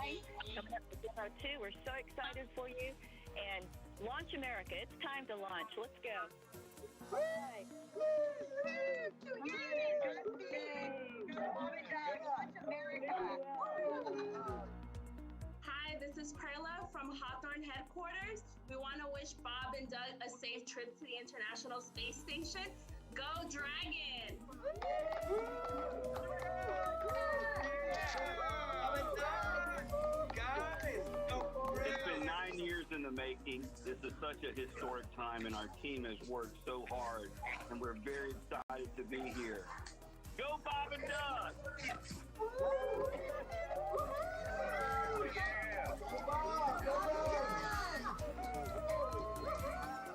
coming up to Demo 2. We're so excited for you. And launch America, it's time to launch. Let's go. Hi, this is Perla from Hawthorne headquarters. We want to wish Bob and Doug a safe trip to the International Space Station. Go Dragon! It's been 9 years in the making. This is such a historic time, and our team has worked so hard, and we're very excited to be here. Go Bob and Doug!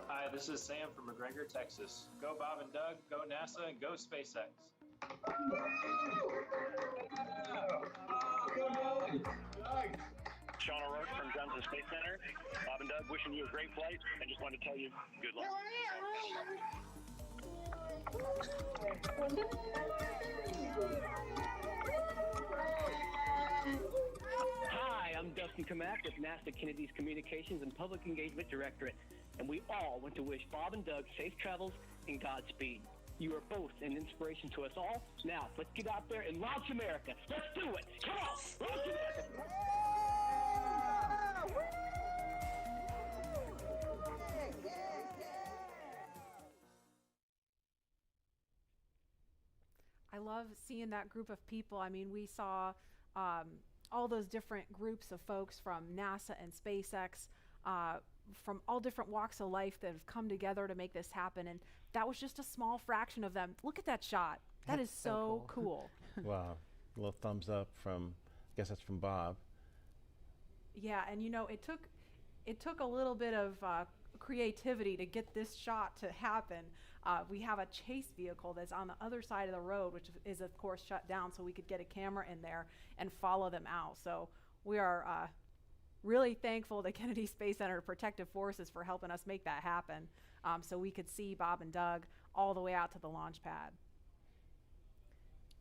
Hi, this is Sam from McGregor, Texas. Go Bob and Doug, go NASA, and go SpaceX. Sean O'Rourke from Johnson Space Center. Bob and Doug, wishing you a great flight, and just wanted to tell you good luck. Hi, I'm Dustin Kamak with NASA Kennedy's Communications and Public Engagement Directorate, and we all want to wish Bob and Doug safe travels and Godspeed. You are both an inspiration to us all. Now, let's get out there and launch America. Let's do it. Come on, launch America. I love seeing that group of people. I mean, we saw all those different groups of folks from NASA and SpaceX, from all different walks of life that have come together to make this happen. And that was just a small fraction of them. Look at that shot. That is so cool. Wow. A little thumbs up from, I guess that's from Bob. Yeah, and you know, it took a little bit of creativity to get this shot to happen. We have a chase vehicle that's on the other side of the road, which is of course shut down, so we could get a camera in there and follow them out. So we are really thankful to Kennedy Space Center Protective Forces for helping us make that happen, so we could see Bob and Doug all the way out to the launch pad.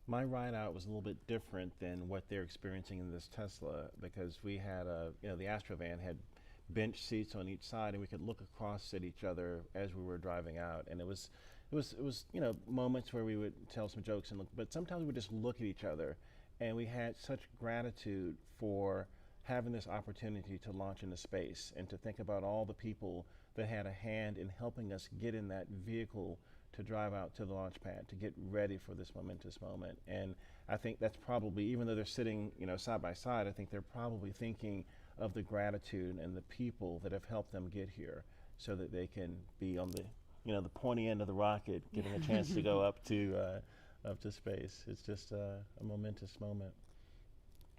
My ride out was a little bit different than what they're experiencing in this Tesla, because we had the Astrovan had bench seats on each side, and we could look across at each other as we were driving out. And it was moments where we would tell some jokes and look, but sometimes we would just look at each other, and we had such gratitude for having this opportunity to launch into space and to think about all the people that had a hand in helping us get in that vehicle to drive out to the launch pad, to get ready for this momentous moment. And I think that's probably, even though they're sitting, side by side, I think they're probably thinking of the gratitude and the people that have helped them get here, so that they can be on the, the pointy end of the rocket, getting a chance to go up to space. It's just a momentous moment.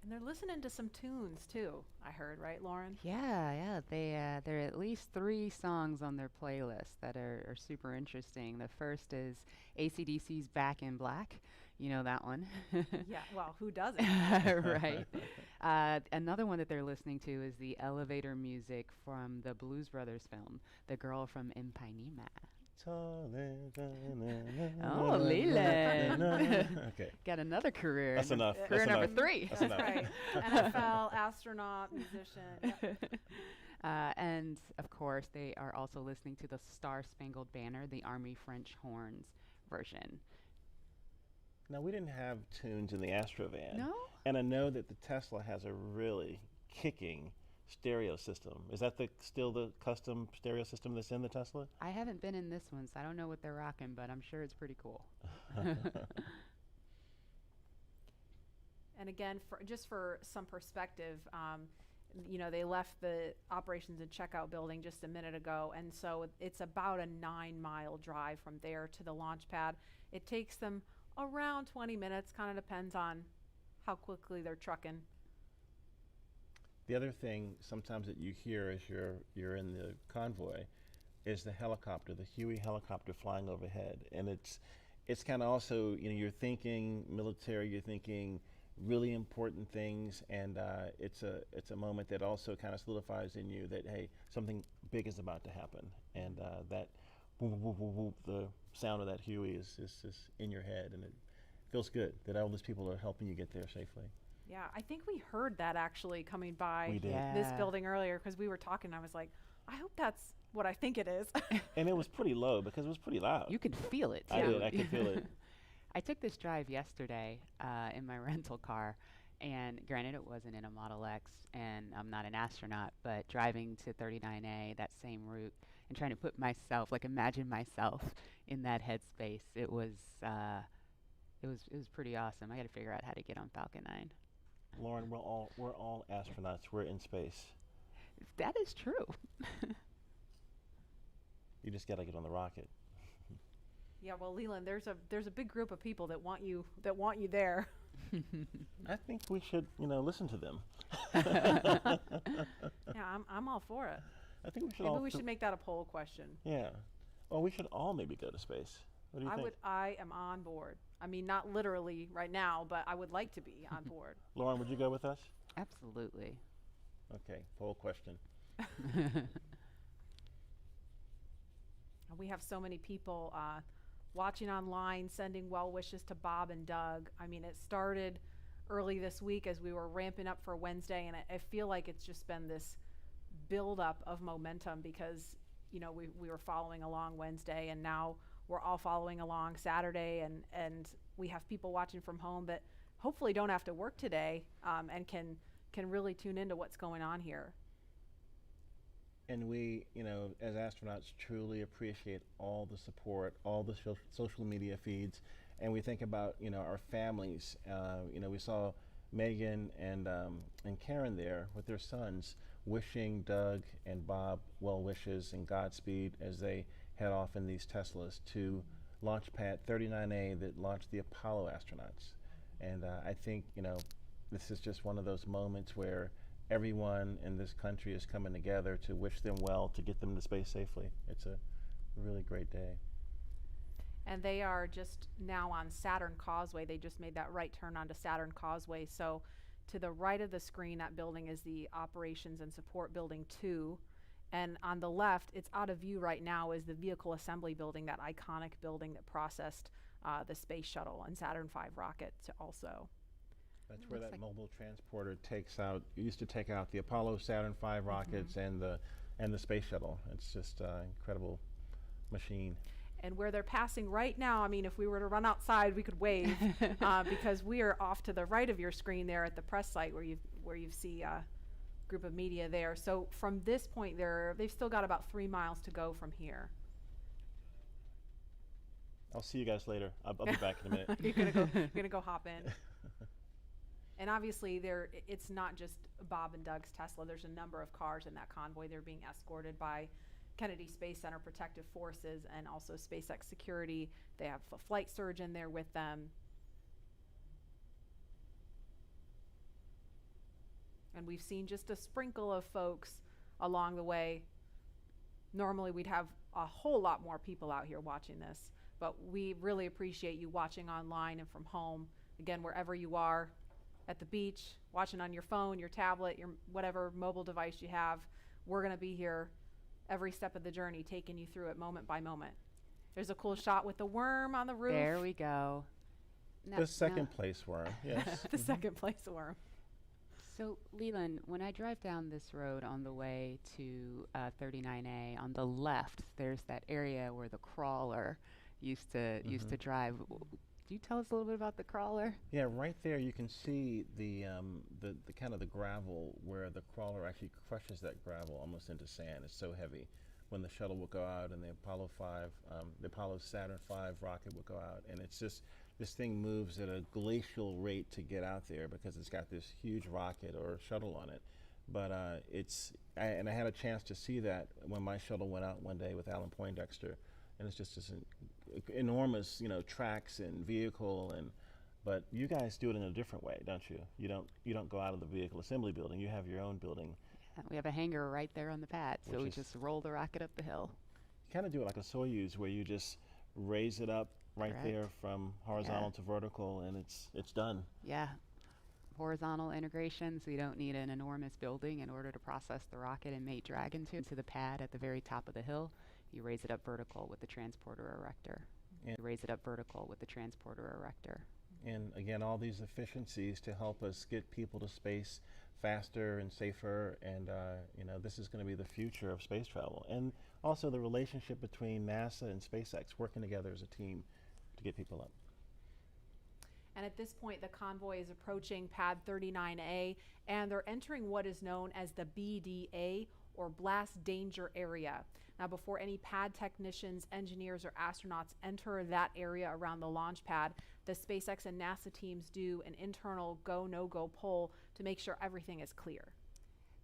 And they're listening to some tunes too, I heard, right, Lauren? Yeah. There are at least 3 songs on their playlist that are super interesting. The first is AC/DC's Back in Black. You know that one. Yeah, well, who doesn't? Right. Another one that they're listening to is the elevator music from the Blues Brothers film, The Girl from Ipanema. Oh, Leland. Okay. Got another career. That's enough. Career number 3. That's enough. Right. NFL, astronaut, musician. Yep. And of course, they are also listening to the Star Spangled Banner, the Army French horns version. Now, we didn't have tunes in the Astrovan. No? And I know that the Tesla has a really kicking stereo system. Is that still the custom stereo system that's in the Tesla? I haven't been in this one, so I don't know what they're rocking, but I'm sure it's pretty cool. And again, just for some perspective, they left the operations and checkout building just a minute ago, and so it's about a 9-mile drive from there to the launch pad. It takes them around 20 minutes, kind of depends on how quickly they're trucking. The other thing sometimes that you hear as you're in the convoy is the helicopter, the Huey helicopter flying overhead. And it's kind of also, you're thinking military, you're thinking really important things, and it's a moment that also kind of solidifies in you that, hey, something big is about to happen. And that whoop, whoop, whoop, whoop, the sound of that Huey is just in your head, and it feels good that all these people are helping you get there safely. Yeah, I think we heard that actually coming by We did. this building earlier, because we were talking, and I was like, I hope that's what I think it is. And it was pretty low because it was pretty loud. You could feel it, too. I did. I could feel it. I took this drive yesterday in my rental car, and granted, it wasn't in a Model X, and I'm not an astronaut, but driving to 39A, that same route, and trying to put myself, like imagine myself in that headspace, it was pretty awesome. I got to figure out how to get on Falcon 9. Lauren, we're all astronauts. We're in space. That is true. You just got to get on the rocket. Yeah, well, Leland, there's a big group of people that want you there. I think we should, listen to them. Yeah, I'm all for it. I think we should Maybe we should make that a poll question. Yeah. Well, we should all maybe go to space. What do you think? I am on board. I mean, not literally right now, but I would like to be on board. Lauren, would you go with us? Absolutely. Okay, poll question. We have so many people watching online, sending well wishes to Bob and Doug. I mean, it started early this week as we were ramping up for Wednesday, and I feel like it's just been this buildup of momentum because, we were following along Wednesday, and now we're all following along Saturday, and we have people watching from home that hopefully don't have to work today and can really tune into what's going on here. And we, as astronauts, truly appreciate all the support, all the social media feeds, and we think about, our families. We saw Megan and Karen there with their sons, wishing Doug and Bob well wishes and Godspeed as they head off in these Teslas to launch pad 39A that launched the Apollo astronauts. And I think, this is just one of those moments where everyone in this country is coming together to wish them well, to get them to space safely. It's a really great day. And they are just now on Saturn Causeway. They just made that right turn onto Saturn Causeway. So to the right of the screen, that building is the Operations and Support Building 2. And on the left, it's out of view right now, is the Vehicle Assembly Building, that iconic building that processed the Space Shuttle and Saturn V rocket also. That's where that mobile transporter used to take out the Apollo, Saturn V rockets and the Space Shuttle. It's just an incredible machine. And where they're passing right now, I mean, if we were to run outside, we could wave because we are off to the right of your screen there at the press site where you see a group of media there. So from this point they've still got about 3 miles to go from here. I'll see you guys later. I'll be back in a minute. You're gonna go hop in. And obviously it's not just Bob and Doug's Tesla. There's a number of cars in that convoy. They're being escorted by Kennedy Space Center Protective Forces and also SpaceX security. They have a flight surgeon there with them. And we've seen just a sprinkle of folks along the way. Normally we'd have a whole lot more people out here watching this, but we really appreciate you watching online and from home. Again, wherever you are, at the beach, watching on your phone, your tablet, your whatever mobile device you have, we're gonna be here every step of the journey, taking you through it moment by moment. There's a cool shot with the worm on the roof. There we go. The second place worm, yes. The second place worm. So, Leland, when I drive down this road on the way to 39A, on the left, there's that area where the crawler used to drive. Could you tell us a little bit about the crawler? Yeah, right there you can see the kind of the gravel where the crawler actually crushes that gravel almost into sand. It's so heavy. When the shuttle will go out and the Apollo Saturn V rocket will go out, and it's just, this thing moves at a glacial rate to get out there because it's got this huge rocket or shuttle on it. But I had a chance to see that when my shuttle went out one day with Alan Poindexter, and it's just this enormous, tracks and vehicle, but you guys do it in a different way, don't you? You don't go out of the vehicle assembly building. You have your own building. We have a hangar right there on the pad, so we just roll the rocket up the hill. You kind of do it like a Soyuz, where you just raise it up right there from horizontal to vertical, and it's done. Yeah. Horizontal integration, so you don't need an enormous building in order to process the rocket and mate Dragon to the pad at the very top of the hill. You raise it up vertical with the transporter erector. And again, all these efficiencies to help us get people to space faster and safer, and you know, this is going to be the future of space travel. And also the relationship between NASA and SpaceX working together as a team to get people up. And at this point, the convoy is approaching pad 39A, and they're entering what is known as the BDA, or blast danger area. Now, before any pad technicians, engineers, or astronauts enter that area around the launch pad, the SpaceX and NASA teams do an internal go, no-go poll to make sure everything is clear.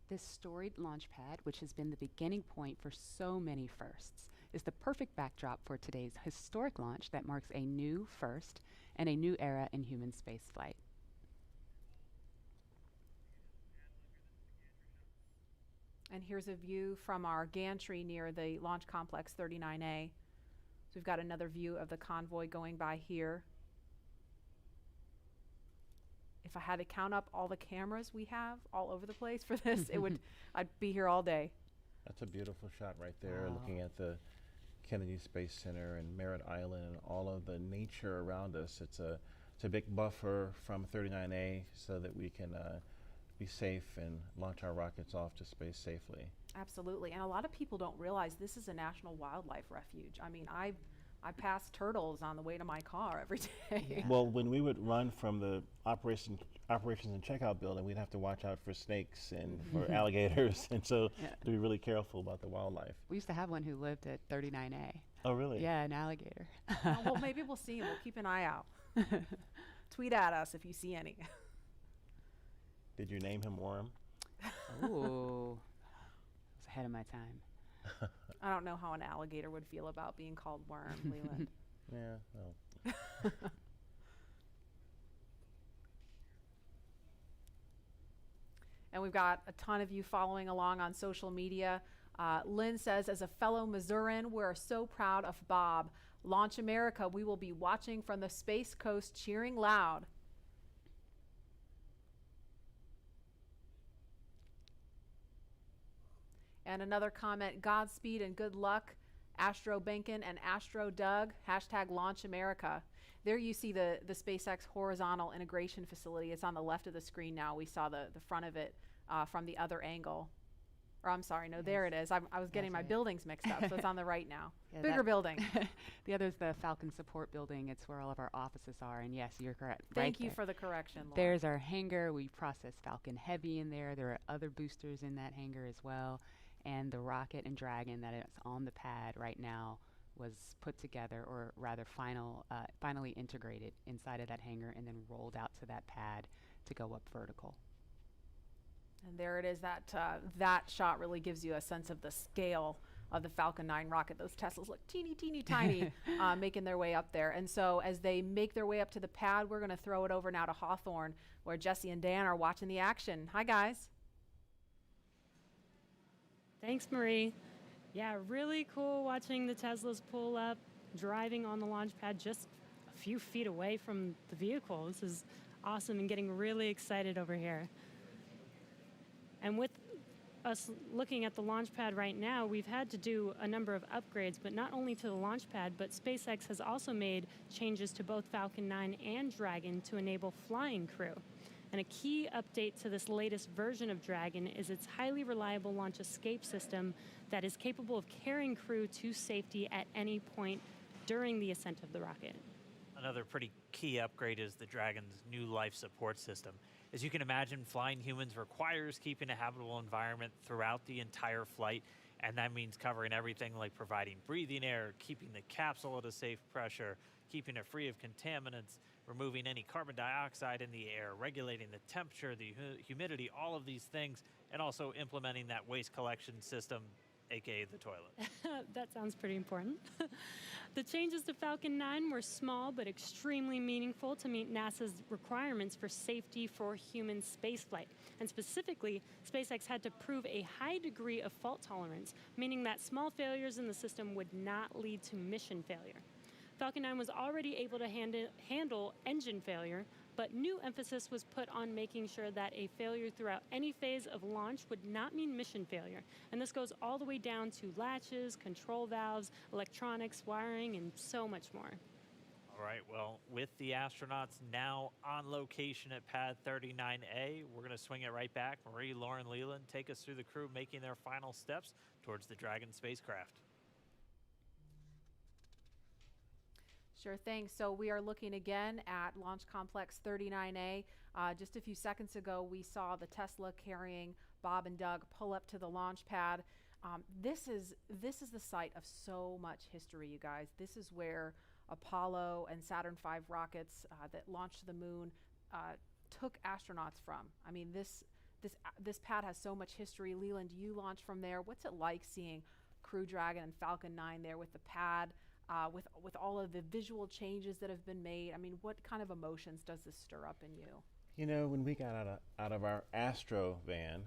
This storied launch pad, which has been the beginning point for so many firsts, is the perfect backdrop for today's historic launch that marks a new first and a new era in human spaceflight. And here's a view from our gantry near the Launch Complex 39A. So we've got another view of the convoy going by here. If I had to count up all the cameras we have all over the place for this, I'd be here all day. That's a beautiful shot right there, Wow. looking at the Kennedy Space Center and Merritt Island and all of the nature around us. It's a big buffer from 39A so that we can be safe and launch our rockets off to space safely. Absolutely, and a lot of people don't realize this is a national wildlife refuge. I mean, I pass turtles on the way to my car every day. Yeah. Well, when we would run from the operations and checkout building, we'd have to watch out for snakes and for alligators, and so to be really careful about the wildlife. We used to have one who lived at 39A. Oh, really? Yeah, an alligator. Oh, well, maybe we'll see him. We'll keep an eye out. Tweet at us if you see any. Did you name him Worm? Ooh, I was ahead of my time. I don't know how an alligator would feel about being called Worm, Leland. Yeah, well. And we've got a ton of you following along on social media. Lynn says, as a fellow Missourian, we're so proud of Bob. Launch America, we will be watching from the Space Coast, cheering loud. And another comment, Godspeed and good luck, Astro Benkin and Astro Doug, hashtag Launch America. There you see the SpaceX horizontal integration facility. It's on the left of the screen now. We saw the front of it from the other angle. Or I'm sorry, no, there it is. I was getting my buildings mixed up, so it's on the right now. Yeah, Bigger building. The other is the Falcon Support Building. It's where all of our offices are, and yes, you're correct. Thank you there. for the correction, Laura. There's our hangar. We process Falcon Heavy in there. There are other boosters in that hangar as well. And the rocket and Dragon that is on the pad right now was put together, or rather finally integrated inside of that hangar and then rolled out to that pad to go up vertical. And there it is. That shot really gives you a sense of the scale of the Falcon 9 rocket. Those Teslas look teeny, teeny, tiny, making their way up there. And so as they make their way up to the pad, we're going to throw it over now to Hawthorne, where Jesse and Dan are watching the action. Hi, guys. Thanks, Marie. Yeah, really cool watching the Teslas pull up, driving on the launch pad just a few feet away from the vehicle. This is awesome and getting really excited over here. And with us looking at the launch pad right now, we've had to do a number of upgrades, but not only to the launch pad, but SpaceX has also made changes to both Falcon 9 and Dragon to enable flying crew. And a key update to this latest version of Dragon is its highly reliable launch escape system that is capable of carrying crew to safety at any point during the ascent of the rocket. Another pretty key upgrade is the Dragon's new life support system. As you can imagine, flying humans requires keeping a habitable environment throughout the entire flight, and that means covering everything like providing breathing air, keeping the capsule at a safe pressure, keeping it free of contaminants, removing any carbon dioxide in the air, regulating the temperature, the humidity, all of these things, and also implementing that waste collection system, aka the toilet. That sounds pretty important. The changes to Falcon 9 were small but extremely meaningful to meet NASA's requirements for safety for human spaceflight. And specifically, SpaceX had to prove a high degree of fault tolerance, meaning that small failures in the system would not lead to mission failure. Falcon 9 was already able to handle engine failure, but new emphasis was put on making sure that a failure throughout any phase of launch would not mean mission failure. And this goes all the way down to latches, control valves, electronics, wiring, and so much more. All right, well, with the astronauts now on location at pad 39A, we're going to swing it right back. Marie, Lauren, Leland, take us through the crew making their final steps towards the Dragon spacecraft. Sure thing. So we are looking again at Launch Complex 39A. Just a few seconds ago, we saw the Tesla carrying Bob and Doug pull up to the launch pad. This is the site of so much history, you guys. This is where Apollo and Saturn V rockets that launched to the moon took astronauts from. I mean, this pad has so much history. Leland, you launched from there. What's it like seeing Crew Dragon and Falcon 9 there with the pad, with all of the visual changes that have been made? I mean, what kind of emotions does this stir up in you? You know, when we got out of our Astro van,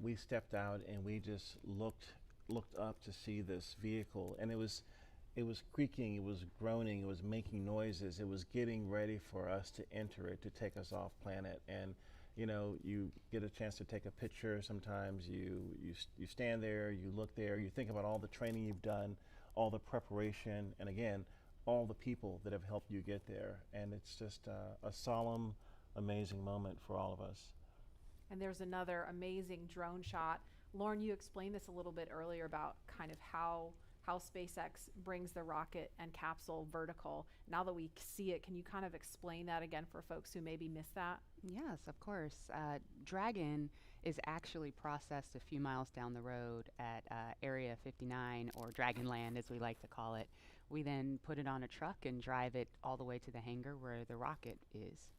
we stepped out and we just looked up to see this vehicle, and it was creaking, it was groaning, it was making noises, it was getting ready for us to enter it, to take us off planet. And you know, you get a chance to take a picture. Sometimes you stand there, you look there, you think about all the training you've done, all the preparation, and again, all the people that have helped you get there. And it's just a solemn, amazing moment for all of us. And there's another amazing drone shot. Lauren, you explained this a little bit earlier about kind of how SpaceX brings the rocket and capsule vertical. Now that we see it, can you kind of explain that again for folks who maybe missed that? Yes, of course. Dragon is actually processed a few miles down the road at Area 59, or Dragonland as we like to call it. We then put it on a truck and drive it all the way to the hangar where the rocket is.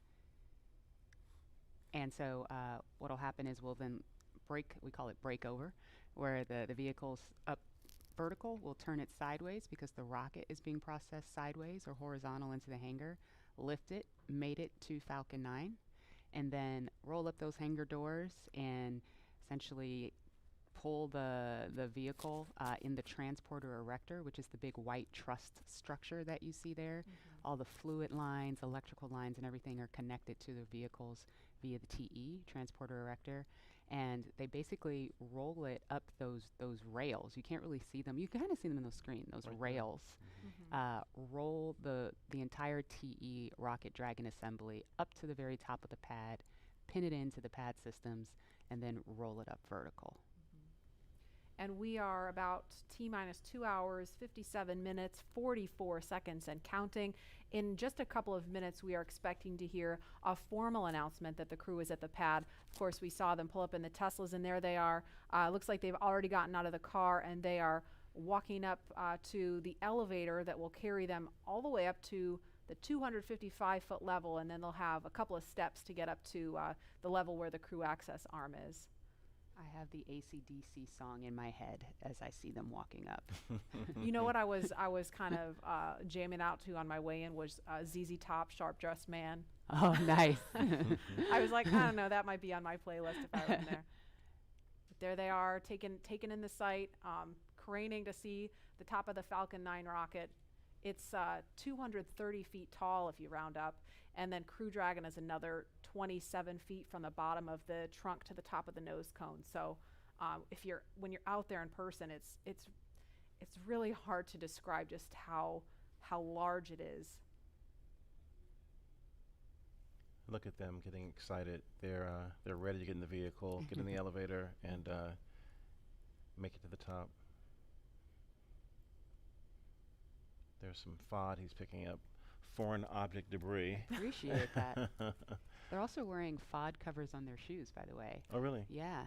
And so what will happen is we'll then we call it breakover, where the vehicle's up vertical, we'll turn it sideways because the rocket is being processed sideways or horizontal into the hangar, lift it, mate it to Falcon 9, and then roll up those hangar doors and essentially pull the vehicle in the transporter erector, which is the big white truss structure that you see there. All the fluid lines, electrical lines, and everything are connected to the vehicles via the TE, transporter erector. And they basically roll it up those rails. You can't really see them. You kind of see them in the screen, those rails. Roll the entire TE rocket Dragon assembly up to the very top of the pad, pin it into the pad systems, and then roll it up vertical. And we are about T-minus 2 hours, 57 minutes, 44 seconds and counting. In just a couple of minutes, we are expecting to hear a formal announcement that the crew is at the pad. Of course, we saw them pull up in the Teslas, and there they are. Looks like they've already gotten out of the car, and they are walking up to the elevator that will carry them all the way up to the 255-foot level, and then they'll have a couple of steps to get up to the level where the crew access arm is. I have the AC/DC song in my head as I see them walking up. You know what I was kind of jamming out to on my way in was ZZ Top, Sharp Dressed Man. Oh, nice. I was like, I don't know, that might be on my playlist if I were in there. But there they are, taken in the sight, craning to see the top of the Falcon 9 rocket. It's 230 feet tall if you round up, and then Crew Dragon is another 27 feet from the bottom of the trunk to the top of the nose cone. So when you're out there in person, it's really hard to describe just how large it is. Look at them getting excited. They're ready to get in the vehicle, get in the elevator, and make it to the top. There's some FOD he's picking up, foreign object debris. Appreciate that. They're also wearing FOD covers on their shoes, by the way. Oh, really? Yeah.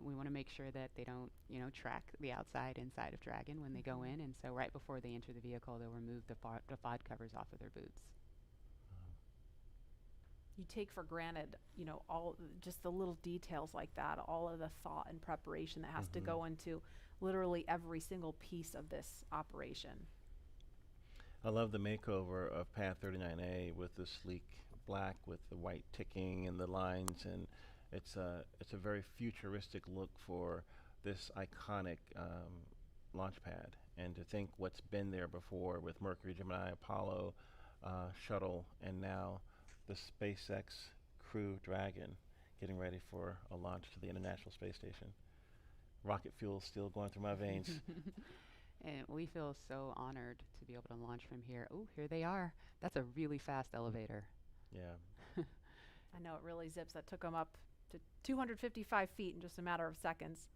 We want to make sure that they don't, track the inside of Dragon when they go in. And so right before they enter the vehicle, they'll remove the FOD covers off of their boots. You take for granted, all just the little details like that, all of the thought and preparation that has to go into literally every single piece of this operation. I love the makeover of Pad 39A with the sleek black with the white ticking and the lines, and it's a very futuristic look for this iconic launch pad. And to think what's been there before with Mercury, Gemini, Apollo, shuttle, and now the SpaceX Crew Dragon getting ready for a launch to the International Space Station. Rocket fuel still going through my veins. And we feel so honored to be able to launch from here. Oh, here they are. That's a really fast elevator. Yeah. I know, it really zips. That took them up to 255 feet in just a matter of seconds.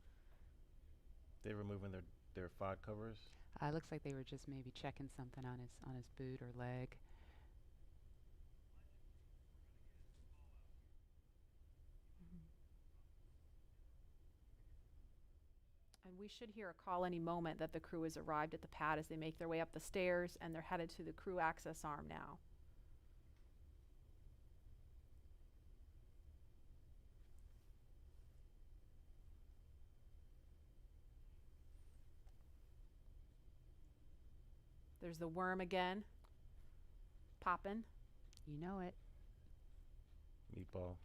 They're removing their fog covers. Looks like they were just maybe checking something on his boot or leg. And we should hear a call any moment that the crew has arrived at the pad as they make their way up the stairs, and they're headed to the crew access arm now. There's the worm again, popping. You know it. Meatball.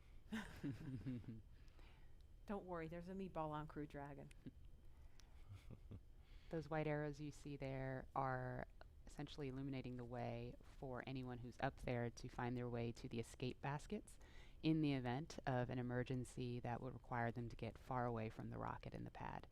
Don't worry, there's a meatball on Crew Dragon. Those white arrows you see there are essentially illuminating the way for anyone who's up there to find their way to the escape baskets in the event of an emergency that would require them to get far away from the rocket and the pad.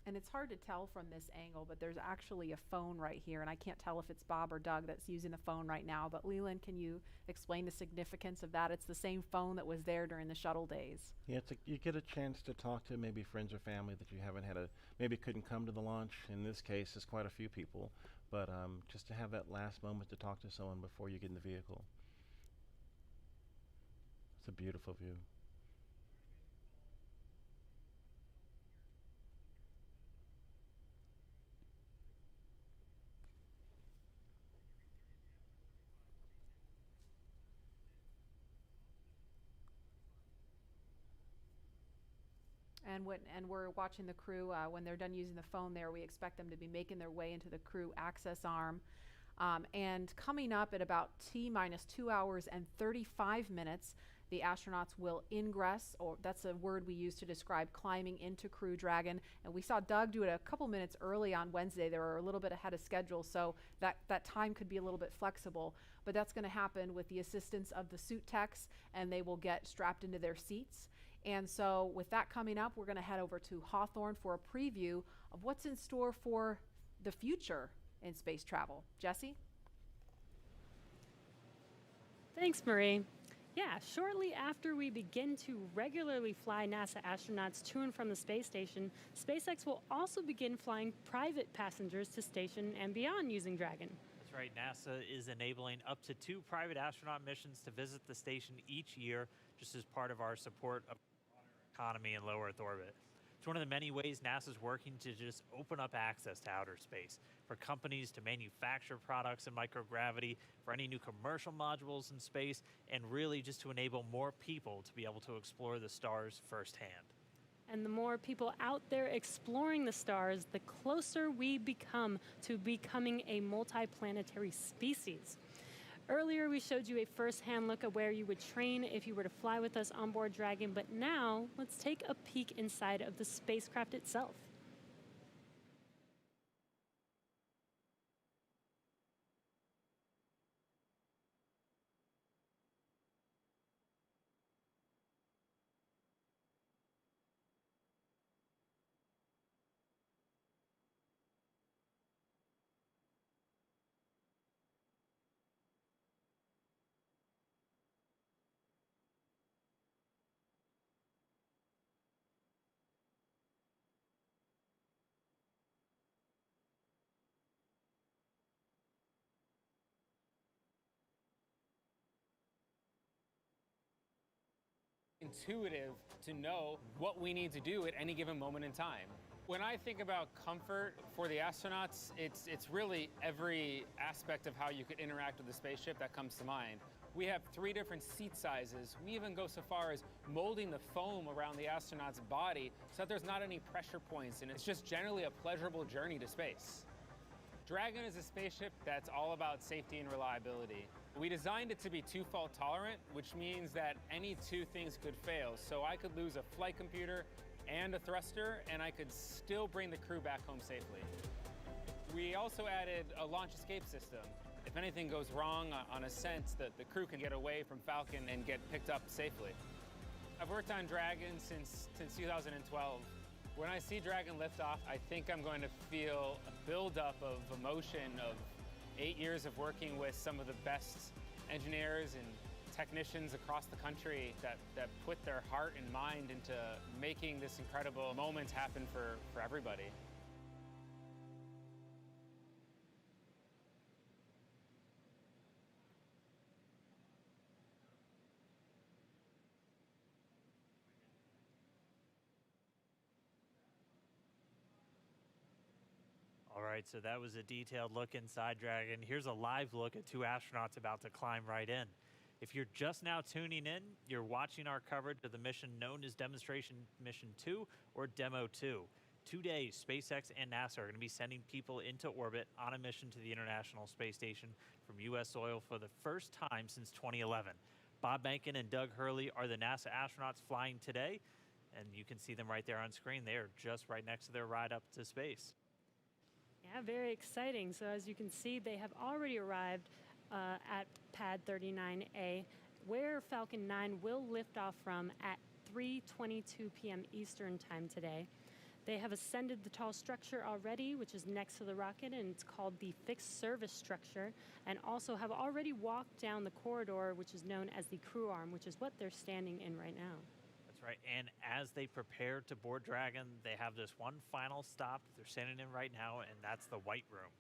And it's hard to tell from this angle, but there's actually a phone right here, and I can't tell if it's Bob or Doug that's using the phone right now. But Leland, can you explain the significance of that? It's the same phone that was there during the shuttle days. Yeah, you get a chance to talk to maybe friends or family that you haven't had maybe couldn't come to the launch. In this case, it's quite a few people, but just to have that last moment to talk to someone before you get in the vehicle. It's a beautiful view. And we're watching the crew when they're done using the phone there. We expect them to be making their way into the crew access arm. And coming up at about T-minus 2 hours and 35 minutes, the astronauts will ingress, or that's a word we use to describe climbing into Crew Dragon. And we saw Doug do it a couple minutes early on Wednesday. They were a little bit ahead of schedule, so that time could be a little bit flexible. But that's going to happen with the assistance of the suit techs, and they will get strapped into their seats. And so with that coming up, we're going to head over to Hawthorne for a preview of what's in store for the future in space travel. Jesse? Thanks, Marie. Yeah, shortly after we begin to regularly fly NASA astronauts to and from the space station, SpaceX will also begin flying private passengers to station and beyond using Dragon. That's right. NASA is enabling up to 2 private astronaut missions to visit the station each year, just as part of our support of the economy in low Earth orbit. It's one of the many ways NASA's working to just open up access to outer space for companies to manufacture products in microgravity, for any new commercial modules in space, and really just to enable more people to be able to explore the stars firsthand. And the more people out there exploring the stars, the closer we become to becoming a multiplanetary species. Earlier, we showed you a first-hand look at where you would train if you were to fly with us on board Dragon, but now let's take a peek inside of the spacecraft itself. Intuitive to know what we need to do at any given moment in time. When I think about comfort for the astronauts, it's really every aspect of how you could interact with the spaceship that comes to mind. We have 3 different seat sizes. We even go so far as molding the foam around the astronaut's body so that there's not any pressure points, and it's just generally a pleasurable journey to space. Dragon is a spaceship that's all about safety and reliability. We designed it to be 2-fault tolerant, which means that any 2 things could fail. So I could lose a flight computer and a thruster, and I could still bring the crew back home safely. We also added a launch escape system. If anything goes wrong on ascent, the crew can get away from Falcon and get picked up safely. I've worked on Dragon since 2012. When I see Dragon lift off, I think I'm going to feel a buildup of emotion of 8 years of working with some of the best engineers and technicians across the country that put their heart and mind into making this incredible moment happen for everybody. All right, so that was a detailed look inside Dragon. Here's a live look at two astronauts about to climb right in. If you're just now tuning in, you're watching our coverage of the mission known as Demonstration Mission 2 or Demo 2. 2 days, SpaceX and NASA are going to be sending people into orbit on a mission to the International Space Station from U.S. soil for the first time since 2011. Bob Behnken and Doug Hurley are the NASA astronauts flying today, and you can see them right there on screen. They are just right next to their ride up to space. Yeah, very exciting. So as you can see, they have already arrived at pad 39A, where Falcon 9 will lift off from at 3:22 p.m. Eastern time today. They have ascended the tall structure already, which is next to the rocket, and it's called the fixed service structure, and also have already walked down the corridor, which is known as the crew arm, which is what they're standing in right now. That's right, and as they prepare to board Dragon, they have this one final stop that they're standing in right now, and that's the White Room.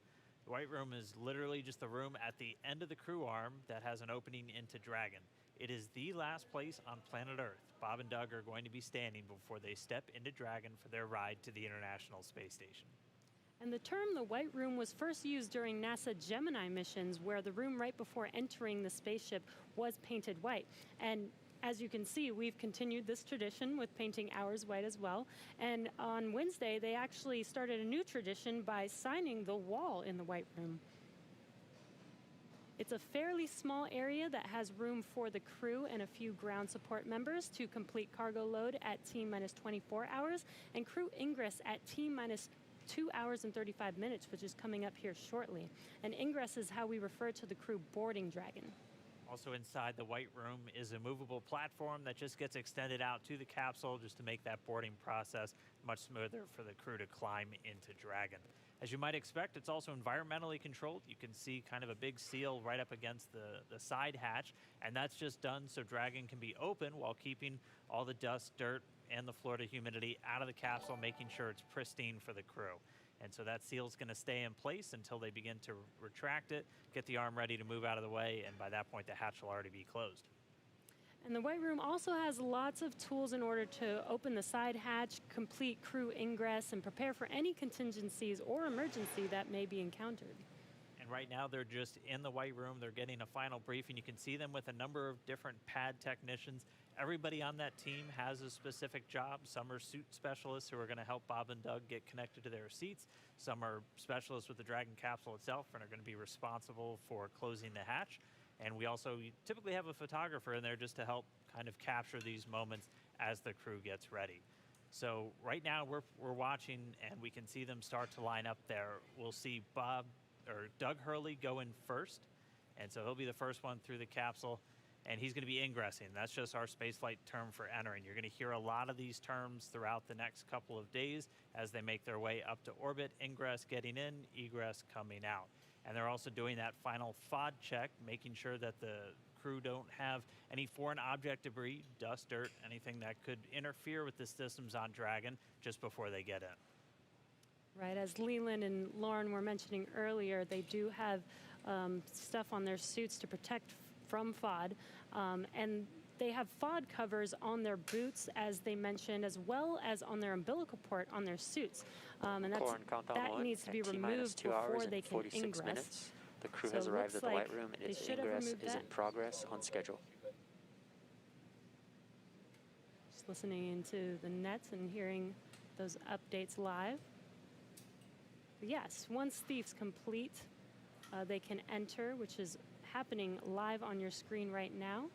The White Room is literally just the room at the end of the crew arm that has an opening into Dragon. It is the last place on planet Earth Bob and Doug are going to be standing before they step into Dragon for their ride to the International Space Station. And the term the White Room was first used during NASA Gemini missions, where the room right before entering the spaceship was painted white. And as you can see, we've continued this tradition with painting ours white as well. And on Wednesday, they actually started a new tradition by signing the wall in the White Room. It's a fairly small area that has room for the crew and a few ground support members to complete cargo load at T-minus 24 hours and crew ingress at T-minus 2 hours and 35 minutes, which is coming up here shortly. And ingress is how we refer to the crew boarding Dragon. Also inside the White Room is a movable platform that just gets extended out to the capsule just to make that boarding process much smoother for the crew to climb into Dragon. As you might expect, it's also environmentally controlled. You can see kind of a big seal right up against the side hatch, and that's just done so Dragon can be open while keeping all the dust, dirt, and the Florida humidity out of the capsule, making sure it's pristine for the crew. And so that seal is going to stay in place until they begin to retract it, get the arm ready to move out of the way, and by that point the hatch will already be closed. And the White Room also has lots of tools in order to open the side hatch, complete crew ingress, and prepare for any contingencies or emergency that may be encountered. And right now they're just in the White Room. They're getting a final briefing. You can see them with a number of different pad technicians. Everybody on that team has a specific job. Some are suit specialists who are going to help Bob and Doug get connected to their seats. Some are specialists with the Dragon capsule itself and are going to be responsible for closing the hatch. And we also typically have a photographer in there just to help kind of capture these moments as the crew gets ready. So right now we're watching, and we can see them start to line up there. We'll see Doug Hurley go in first, and so he'll be the first one through the capsule, and he's going to be ingressing. That's just our spaceflight term for entering. You're going to hear a lot of these terms throughout the next couple of days as they make their way up to orbit. Ingress getting in, egress coming out. And they're also doing that final FOD check, making sure that the crew don't have any foreign object debris, dust, dirt, anything that could interfere with the systems on Dragon just before they get in. Right, as Leland and Lauren were mentioning earlier, they do have stuff on their suits to protect from FOD, and they have FOD covers on their boots, as they mentioned, as well as on their umbilical port on their suits. And that needs to be removed before they can ingress. Minutes. The crew has arrived at the White Room, and its ingress is in progress on schedule. Just listening into the nets and hearing those updates live. Yes, once Thief's complete, they can enter, which is happening live on your screen right now.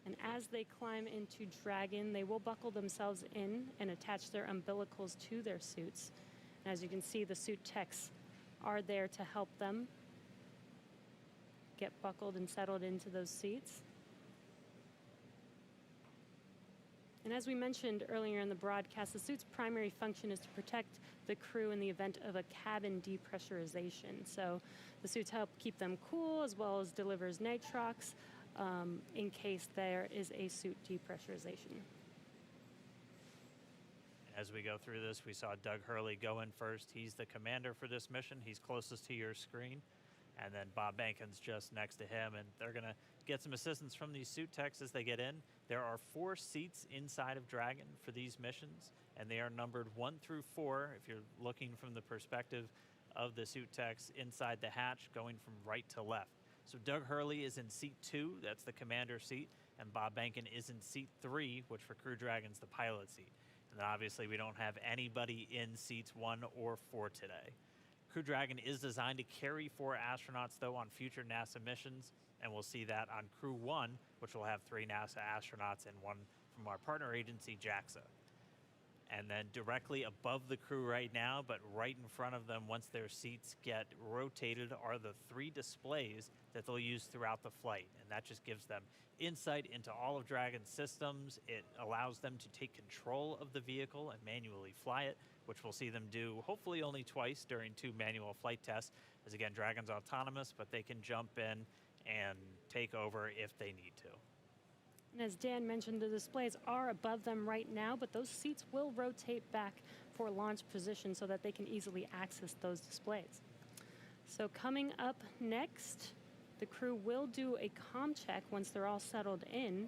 And as they climb into Dragon, they will buckle themselves in and attach their umbilicals to their suits. And as you can see, the suit techs are there to help them get buckled and settled into those seats. And as we mentioned earlier in the broadcast, the suit's primary function is to protect the crew in the event of a cabin depressurization. So the suits help keep them cool, as well as delivers nitrox in case there is a suit depressurization. As we go through this, we saw Doug Hurley go in first. He's the commander for this mission. He's closest to your screen. And then Bob Bankin's just next to him, and they're going to get some assistance from these suit techs as they get in. There are 4 seats inside of Dragon for these missions, and they are numbered 1 through 4 if you're looking from the perspective of the suit techs inside the hatch, going from right to left. So Doug Hurley is in seat 2, that's the commander seat, and Bob Bankin is in seat 3, which for Crew Dragon's the pilot seat. And obviously we don't have anybody in seats 1 or 4 today. Crew Dragon is designed to carry 4 astronauts, though, on future NASA missions, and we'll see that on Crew 1, which will have 3 NASA astronauts and 1 from our partner agency, JAXA. And then directly above the crew right now, but right in front of them once their seats get rotated, are the 3 displays that they'll use throughout the flight. And that just gives them insight into all of Dragon's systems. It allows them to take control of the vehicle and manually fly it, which we'll see them do hopefully only twice during 2 manual flight tests. As again, Dragon's autonomous, but they can jump in and take over if they need to. And as Dan mentioned, the displays are above them right now, but those seats will rotate back for launch position so that they can easily access those displays. So coming up next, the crew will do a comm check once they're all settled in.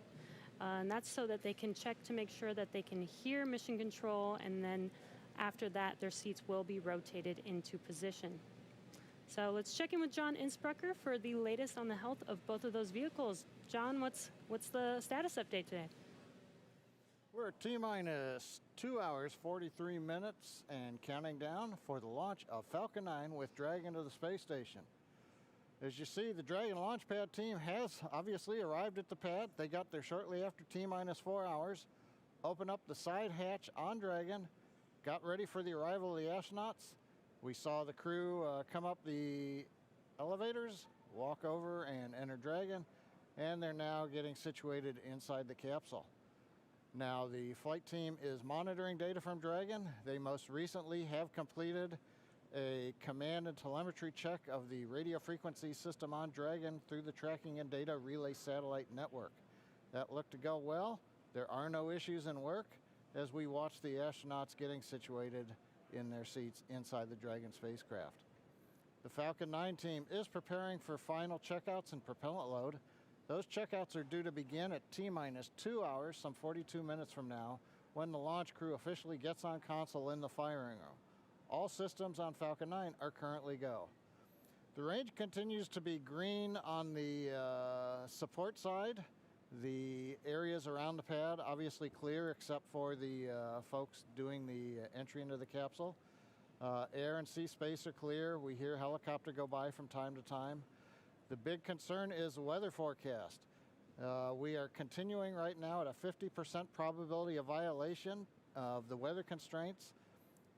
And that's so that they can check to make sure that they can hear mission control, and then after that, their seats will be rotated into position. So let's check in with John Innsbrucker for the latest on the health of both of those vehicles. John, what's the status update today? We're at T-minus 2 hours, 43 minutes and counting down for the launch of Falcon 9 with Dragon to the space station. As you see, the Dragon launch pad team has obviously arrived at the pad. They got there shortly after T-minus 4 hours, opened up the side hatch on Dragon, got ready for the arrival of the astronauts. We saw the crew come up the elevators, walk over and enter Dragon, and they're now getting situated inside the capsule. Now the flight team is monitoring data from Dragon. They most recently have completed a command and telemetry check of the radio frequency system on Dragon through the tracking and data relay satellite network. That looked to go well. There are no issues in work as we watch the astronauts getting situated in their seats inside the Dragon spacecraft. The Falcon 9 team is preparing for final checkouts and propellant load. Those checkouts are due to begin at T-minus 2 hours, some 42 minutes from now, when the launch crew officially gets on console in the firing room. All systems on Falcon 9 are currently go. The range continues to be green on the support side. The areas around the pad obviously clear except for the folks doing the entry into the capsule. Air and sea space are clear. We hear helicopter go by from time to time. The big concern is the weather forecast. We are continuing right now at a 50% probability of violation of the weather constraints.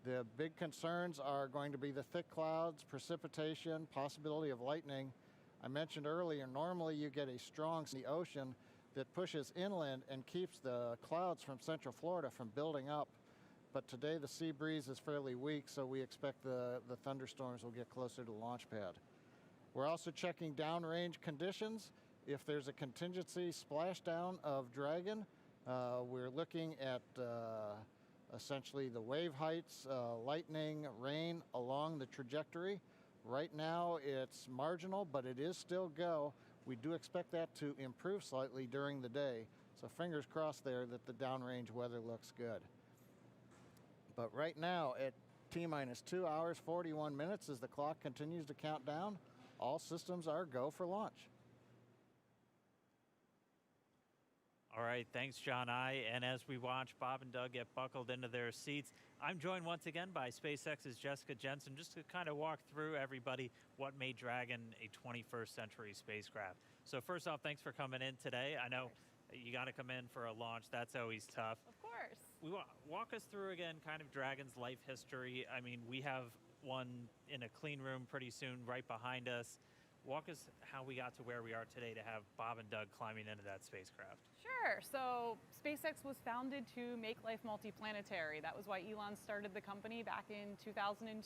The big concerns are going to be the thick clouds, precipitation, possibility of lightning. I mentioned earlier, normally you get a strong sea ocean that pushes inland and keeps the clouds from Central Florida from building up. But today the sea breeze is fairly weak, so we expect the thunderstorms will get closer to the launch pad. We're also checking downrange conditions. If there's a contingency splashdown of Dragon, we're looking at essentially the wave heights, lightning, rain along the trajectory. Right now it's marginal, but it is still go. We do expect that to improve slightly during the day. So fingers crossed there that the downrange weather looks good. But right now at T-minus 2 hours, 41 minutes, as the clock continues to count down, all systems are go for launch. All right, thanks, John I. And as we watch Bob and Doug get buckled into their seats, I'm joined once again by SpaceX's Jessica Jensen, just to kind of walk through everybody what made Dragon a 21st century spacecraft. So first off, thanks for coming in today. I know you got to come in for a launch. That's always tough. Of course. We walk us through again kind of Dragon's life history. I mean, we have one in a clean room pretty soon right behind us. Walk us how we got to where we are today to have Bob and Doug climbing into that spacecraft. Sure. So SpaceX was founded to make life multiplanetary. That was why Elon started the company back in 2002.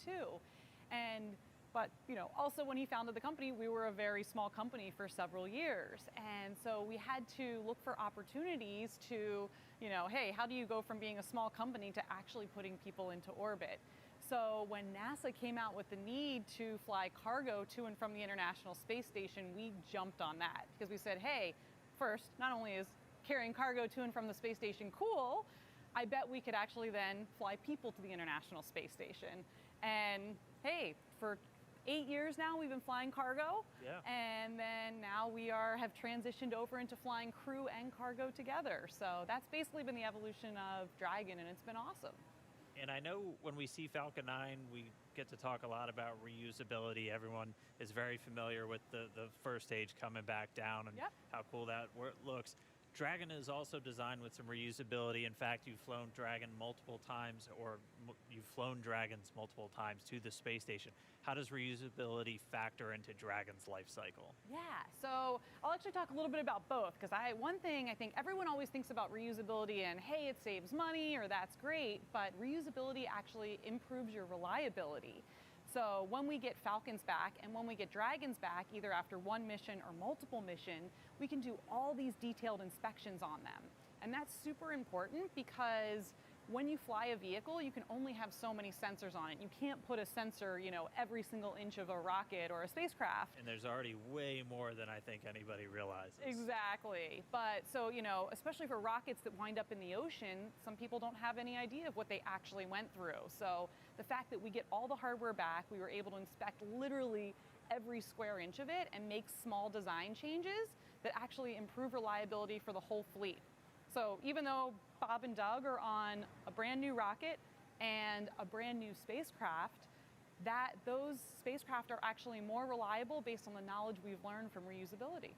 But also when he founded the company, we were a very small company for several years. And so we had to look for opportunities to, hey, how do you go from being a small company to actually putting people into orbit? So when NASA came out with the need to fly cargo to and from the International Space Station, we jumped on that because we said, hey, first, not only is carrying cargo to and from the space station cool, I bet we could actually then fly people to the International Space Station. And hey, for 8 years now, we've been flying cargo. Yeah. And then now we have transitioned over into flying crew and cargo together. So that's basically been the evolution of Dragon, and it's been awesome. And I know when we see Falcon 9, we get to talk a lot about reusability. Everyone is very familiar with the first stage coming back down and how cool that looks. Dragon is also designed with some reusability. In fact, you've flown Dragon multiple times, or you've flown Dragons multiple times to the space station. How does reusability factor into Dragon's life cycle? Yeah, so I'll actually talk a little bit about both, because one thing I think everyone always thinks about reusability and, hey, it saves money or that's great, but reusability actually improves your reliability. So when we get Falcons back and when we get Dragons back, either after one mission or multiple missions, we can do all these detailed inspections on them. And that's super important because when you fly a vehicle, you can only have so many sensors on it. You can't put a sensor, every single inch of a rocket or a spacecraft. And there's already way more than I think anybody realizes. Exactly. But so, especially for rockets that wind up in the ocean, some people don't have any idea of what they actually went through. So the fact that we get all the hardware back, we were able to inspect literally every square inch of it and make small design changes that actually improve reliability for the whole fleet. So even though Bob and Doug are on a brand new rocket and a brand new spacecraft, those spacecraft are actually more reliable based on the knowledge we've learned from reusability.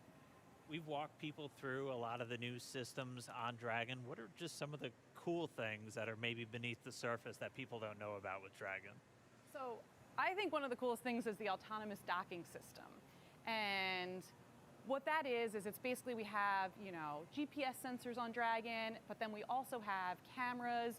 We've walked people through a lot of the new systems on Dragon. What are just some of the cool things that are maybe beneath the surface that people don't know about with Dragon? So I think one of the coolest things is the autonomous docking system. And what that is it's basically we have, GPS sensors on Dragon, but then we also have cameras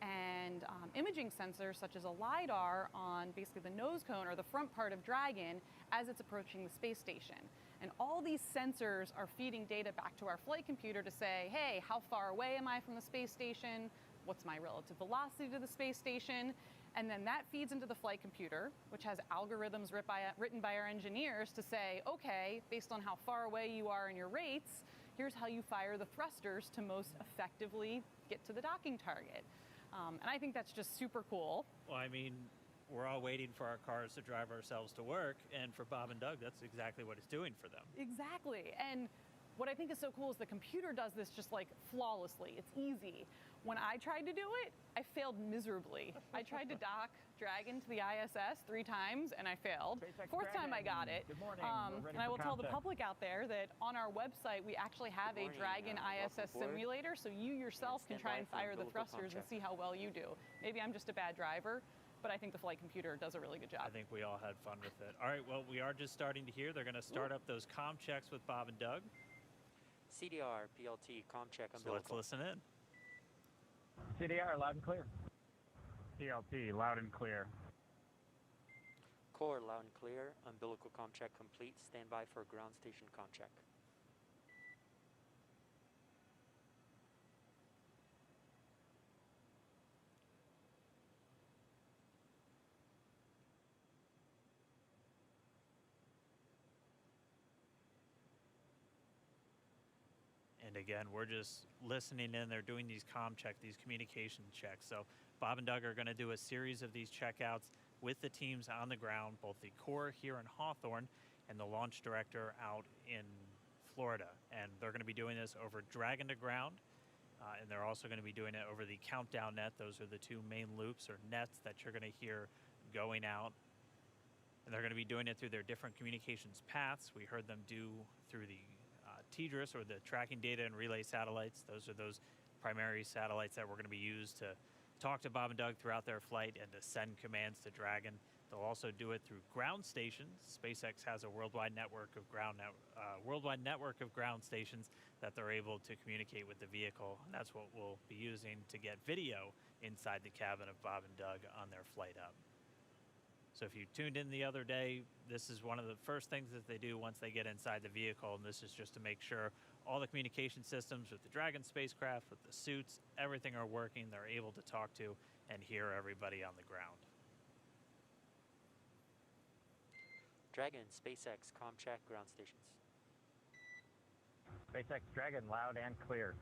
and imaging sensors such as a LiDAR on basically the nose cone or the front part of Dragon as it's approaching the space station. And all these sensors are feeding data back to our flight computer to say, hey, how far away am I from the space station? What's my relative velocity to the space station? And then that feeds into the flight computer, which has algorithms written by our engineers to say, okay, based on how far away you are in your rates, here's how you fire the thrusters to most effectively get to the docking target. And I think that's just super cool. Well, I mean, we're all waiting for our cars to drive ourselves to work, and for Bob and Doug, that's exactly what it's doing for them. Exactly. And what I think is so cool is the computer does this just like flawlessly. It's easy. When I tried to do it, I failed miserably. I tried to dock Dragon to the ISS 3 times and I failed. Fourth time I got it. Good morning. And I will tell the public out there that on our website, we actually have a Dragon ISS simulator, so you yourself can try and fire the thrusters and see how well you do. Maybe I'm just a bad driver, but I think the flight computer does a really good job. I think we all had fun with it. All right, well, we are just starting to hear. They're going to start up those comm checks with Bob and Doug. CDR, PLT, comm check, umbilical. So let's listen in. CDR, loud and clear. PLT, loud and clear. Core, loud and clear. Umbilical comm check complete. Stand by for ground station comm check. And again, we're just listening in. They're doing these comm checks, these communication checks. So Bob and Doug are going to do a series of these checkouts with the teams on the ground, both the core here in Hawthorne and the launch director out in Florida. And they're going to be doing this over Dragon to ground. And they're also going to be doing it over the countdown net. Those are the 2 main loops or nets that you're going to hear going out. And they're going to be doing it through their different communications paths. We heard them do through the TDRS, or the tracking data and relay satellites. Those are those primary satellites that were going to be used to talk to Bob and Doug throughout their flight and to send commands to Dragon. They'll also do it through ground stations. SpaceX has a worldwide network of ground stations that they're able to communicate with the vehicle. And that's what we'll be using to get video inside the cabin of Bob and Doug on their flight up. So if you tuned in the other day, this is one of the first things that they do once they get inside the vehicle, and this is just to make sure all the communication systems with the Dragon spacecraft, with the suits, everything are working. They're able to talk to and hear everybody on the ground. Dragon, SpaceX, ComCheck, ground stations. SpaceX Dragon, loud and clear.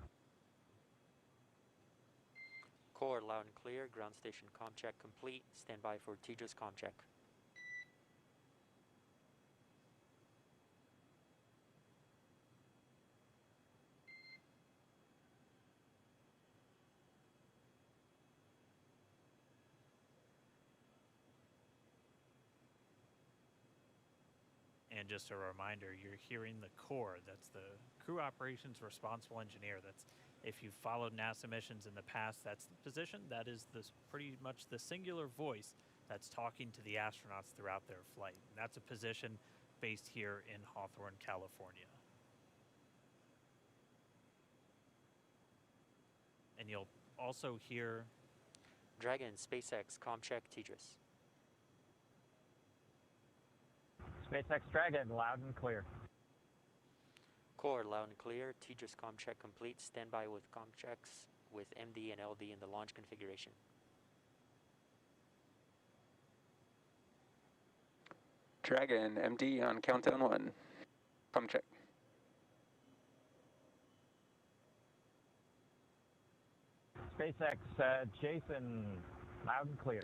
Core, loud and clear. Ground station ComCheck complete. Stand by for Tejas ComCheck. And just a reminder, you're hearing the core. That's the crew operations responsible engineer. That's, if you've followed NASA missions in the past, that's the position. That is pretty much the singular voice that's talking to the astronauts throughout their flight. And that's a position based here in Hawthorne, California. And you'll also hear Dragon, SpaceX, ComCheck, Tejas. SpaceX Dragon, loud and clear. Core, loud and clear. Tejas ComCheck complete. Stand by with ComChecks with MD and LD in the launch configuration. Dragon, MD on countdown 1. ComCheck. SpaceX Jason, loud and clear.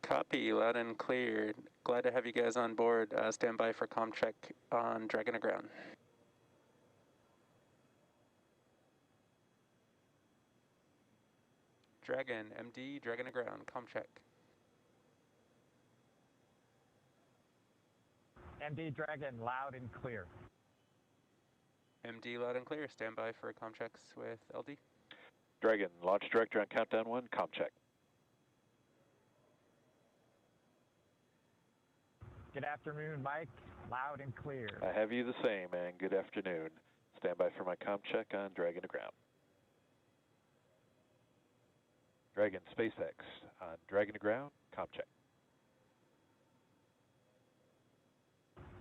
Copy, loud and clear. Glad to have you guys on board. Stand by for ComCheck on Dragon aground. Dragon, MD, Dragon aground, ComCheck. MD Dragon, loud and clear. MD, loud and clear. Stand by for ComChecks with LD. Dragon, launch director on countdown 1, ComCheck. Good afternoon, Mike. Loud and clear. I have you the same, and good afternoon. Stand by for my ComCheck on Dragon aground. Dragon, SpaceX on Dragon aground, ComCheck.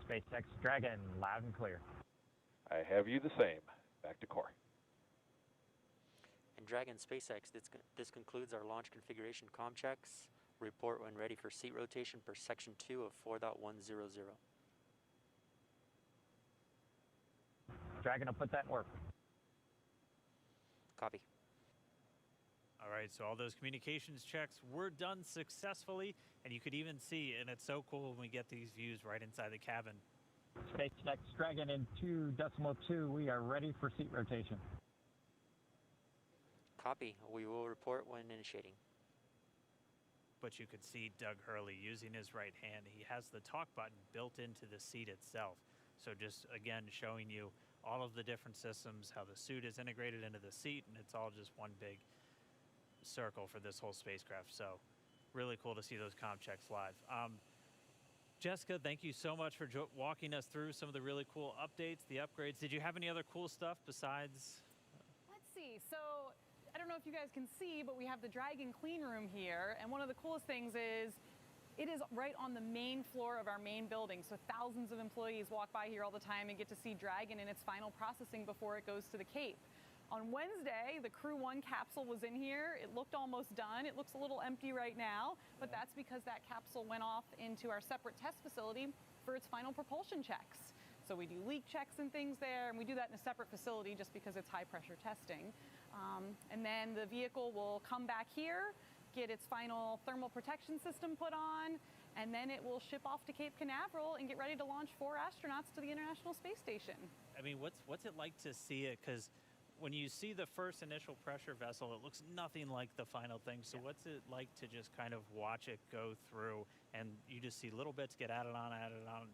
SpaceX Dragon, loud and clear. I have you the same. Back to core. And Dragon, SpaceX, this concludes our launch configuration ComChecks. Report when ready for seat rotation per section 2 of 4.100. Dragon will put that in work. Copy. All right, so all those communications checks were done successfully, and you could even see, and it's so cool when we get these views right inside the cabin. SpaceX Dragon in 2.2, we are ready for seat rotation. Copy. We will report when initiating. But you could see Doug Hurley using his right hand. He has the talk button built into the seat itself. So just, again, showing you all of the different systems, how the suit is integrated into the seat, and it's all just one big circle for this whole spacecraft. So really cool to see those ComChecks live. Jessica, thank you so much for walking us through some of the really cool updates, the upgrades. Did you have any other cool stuff besides? Let's see. So I don't know if you guys can see, but we have the Dragon clean room here. And one of the coolest things is it is right on the main floor of our main building. So thousands of employees walk by here all the time and get to see Dragon in its final processing before it goes to the Cape. On Wednesday, the Crew 1 capsule was in here. It looked almost done. It looks a little empty right now, but that's because that capsule went off into our separate test facility for its final propulsion checks. So we do leak checks and things there, and we do that in a separate facility just because it's high pressure testing. And then the vehicle will come back here, get its final thermal protection system put on, and then it will ship off to Cape Canaveral and get ready to launch 4 astronauts to the International Space Station. I mean, what's it like to see it? Because when you see the first initial pressure vessel, it looks nothing like the final thing. So what's it like to just kind of watch it go through, and you just see little bits get added on,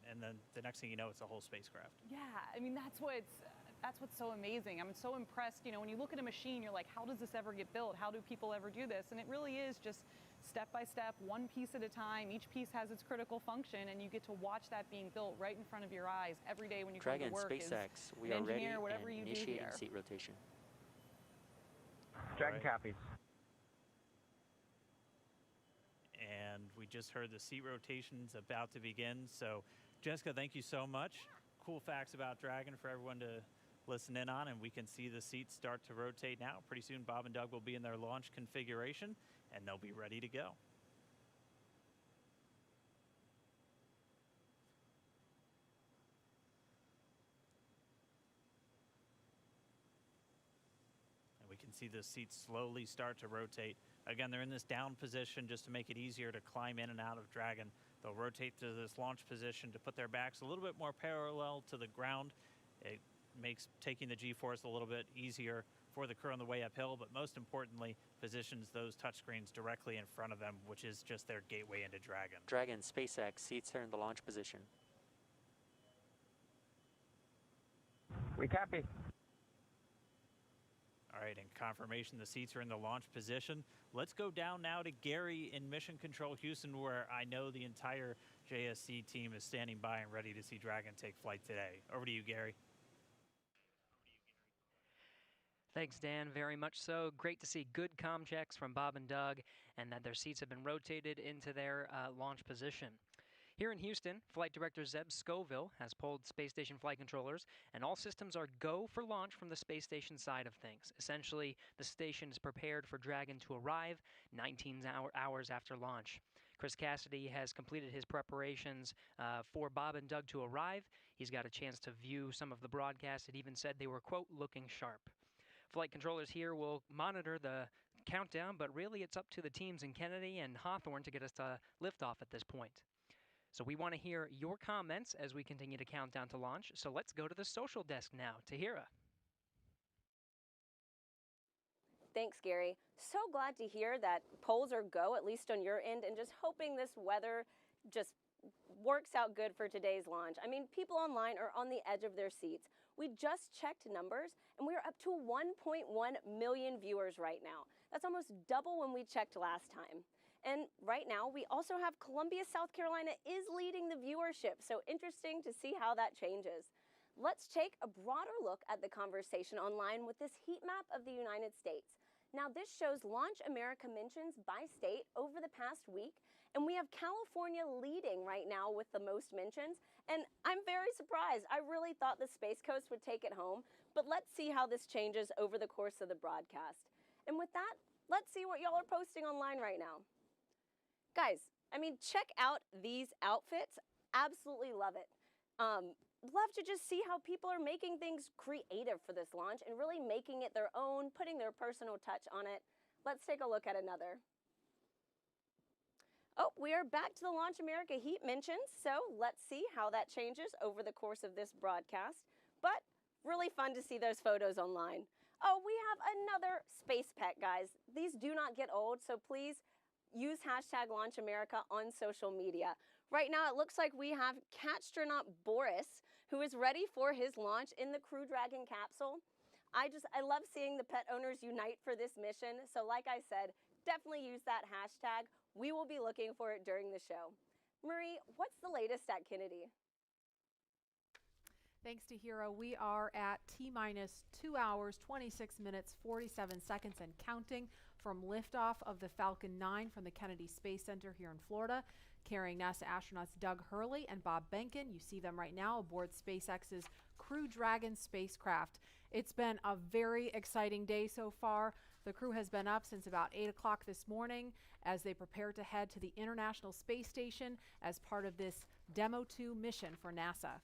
and then the next thing you know, it's a whole spacecraft? Yeah, I mean, that's what's so amazing. I'm so impressed. You know, when you look at a machine, you're like, how does this ever get built? How do people ever do this? And it really is just step by step, one piece at a time. Each piece has its critical function, and you get to watch that being built right in front of your eyes every day when you come to Dragon, work. SpaceX, we an are ready engineer, whatever and you do initiating here. seat rotation. Dragon copies. And we just heard the seat rotation's about to begin. So, Jessica, thank you so much. Cool facts about Dragon for everyone to listen in on, and we can see the seats start to rotate now. Pretty soon, Bob and Doug will be in their launch configuration, and they'll be ready to go. And we can see the seats slowly start to rotate. Again, they're in this down position just to make it easier to climb in and out of Dragon. They'll rotate to this launch position to put their backs a little bit more parallel to the ground. It makes taking the G-force a little bit easier for the crew on the way uphill, but most importantly, positions those touchscreens directly in front of them, which is just their gateway into Dragon. Dragon, SpaceX, seats are in the launch position. We copy. All right, in confirmation, the seats are in the launch position. Let's go down now to Gary in Mission Control Houston, where I know the entire JSC team is standing by and ready to see Dragon take flight today. Over to you, Gary. Thanks, Dan, very much so. Great to see good comm checks from Bob and Doug and that their seats have been rotated into their launch position. Here in Houston, Flight Director Zeb Scoville has pulled space station flight controllers, and all systems are go for launch from the space station side of things. Essentially, the station is prepared for Dragon to arrive 19 hours after launch. Chris Cassidy has completed his preparations for Bob and Doug to arrive. He's got a chance to view some of the broadcasts. It even said they were, quote, looking sharp. Flight controllers here will monitor the countdown, but really it's up to the teams in Kennedy and Hawthorne to get us to liftoff at this point. So we want to hear your comments as we continue to count down to launch. So let's go to the social desk now. Tahira. Thanks, Gary. So glad to hear that polls are go, at least on your end, and just hoping this weather just works out good for today's launch. I mean, people online are on the edge of their seats. We just checked numbers, and we are up to 1.1 million viewers right now. That's almost double when we checked last time. And right now, we also have Columbia, South Carolina is leading the viewership, so interesting to see how that changes. Let's take a broader look at the conversation online with this heat map of the United States. Now, this shows Launch America mentions by state over the past week, and we have California leading right now with the most mentions, and I'm very surprised. I really thought the Space Coast would take it home, but let's see how this changes over the course of the broadcast. And with that, let's see what y'all are posting online right now. Guys, I mean, check out these outfits. Absolutely love it. Love to just see how people are making things creative for this launch and really making it their own, putting their personal touch on it. Let's take a look at another. Oh, we are back to the Launch America heat mentions, so let's see how that changes over the course of this broadcast. But really fun to see those photos online. Oh, we have another space pet, guys. These do not get old, so please use hashtag Launch America on social media. Right now, it looks like we have Catstronaut Boris, who is ready for his launch in the Crew Dragon capsule. I love seeing the pet owners unite for this mission. So like I said, definitely use that hashtag. We will be looking for it during the show. Marie, what's the latest at Kennedy? Thanks to Hero, we are at T-minus 2 hours, 26 minutes, 47 seconds and counting from liftoff of the Falcon 9 from the Kennedy Space Center here in Florida, carrying NASA astronauts Doug Hurley and Bob Behnken. You see them right now aboard SpaceX's Crew Dragon spacecraft. It's been a very exciting day so far. The crew has been up since about 8 o'clock this morning as they prepare to head to the International Space Station as part of this Demo 2 mission for NASA.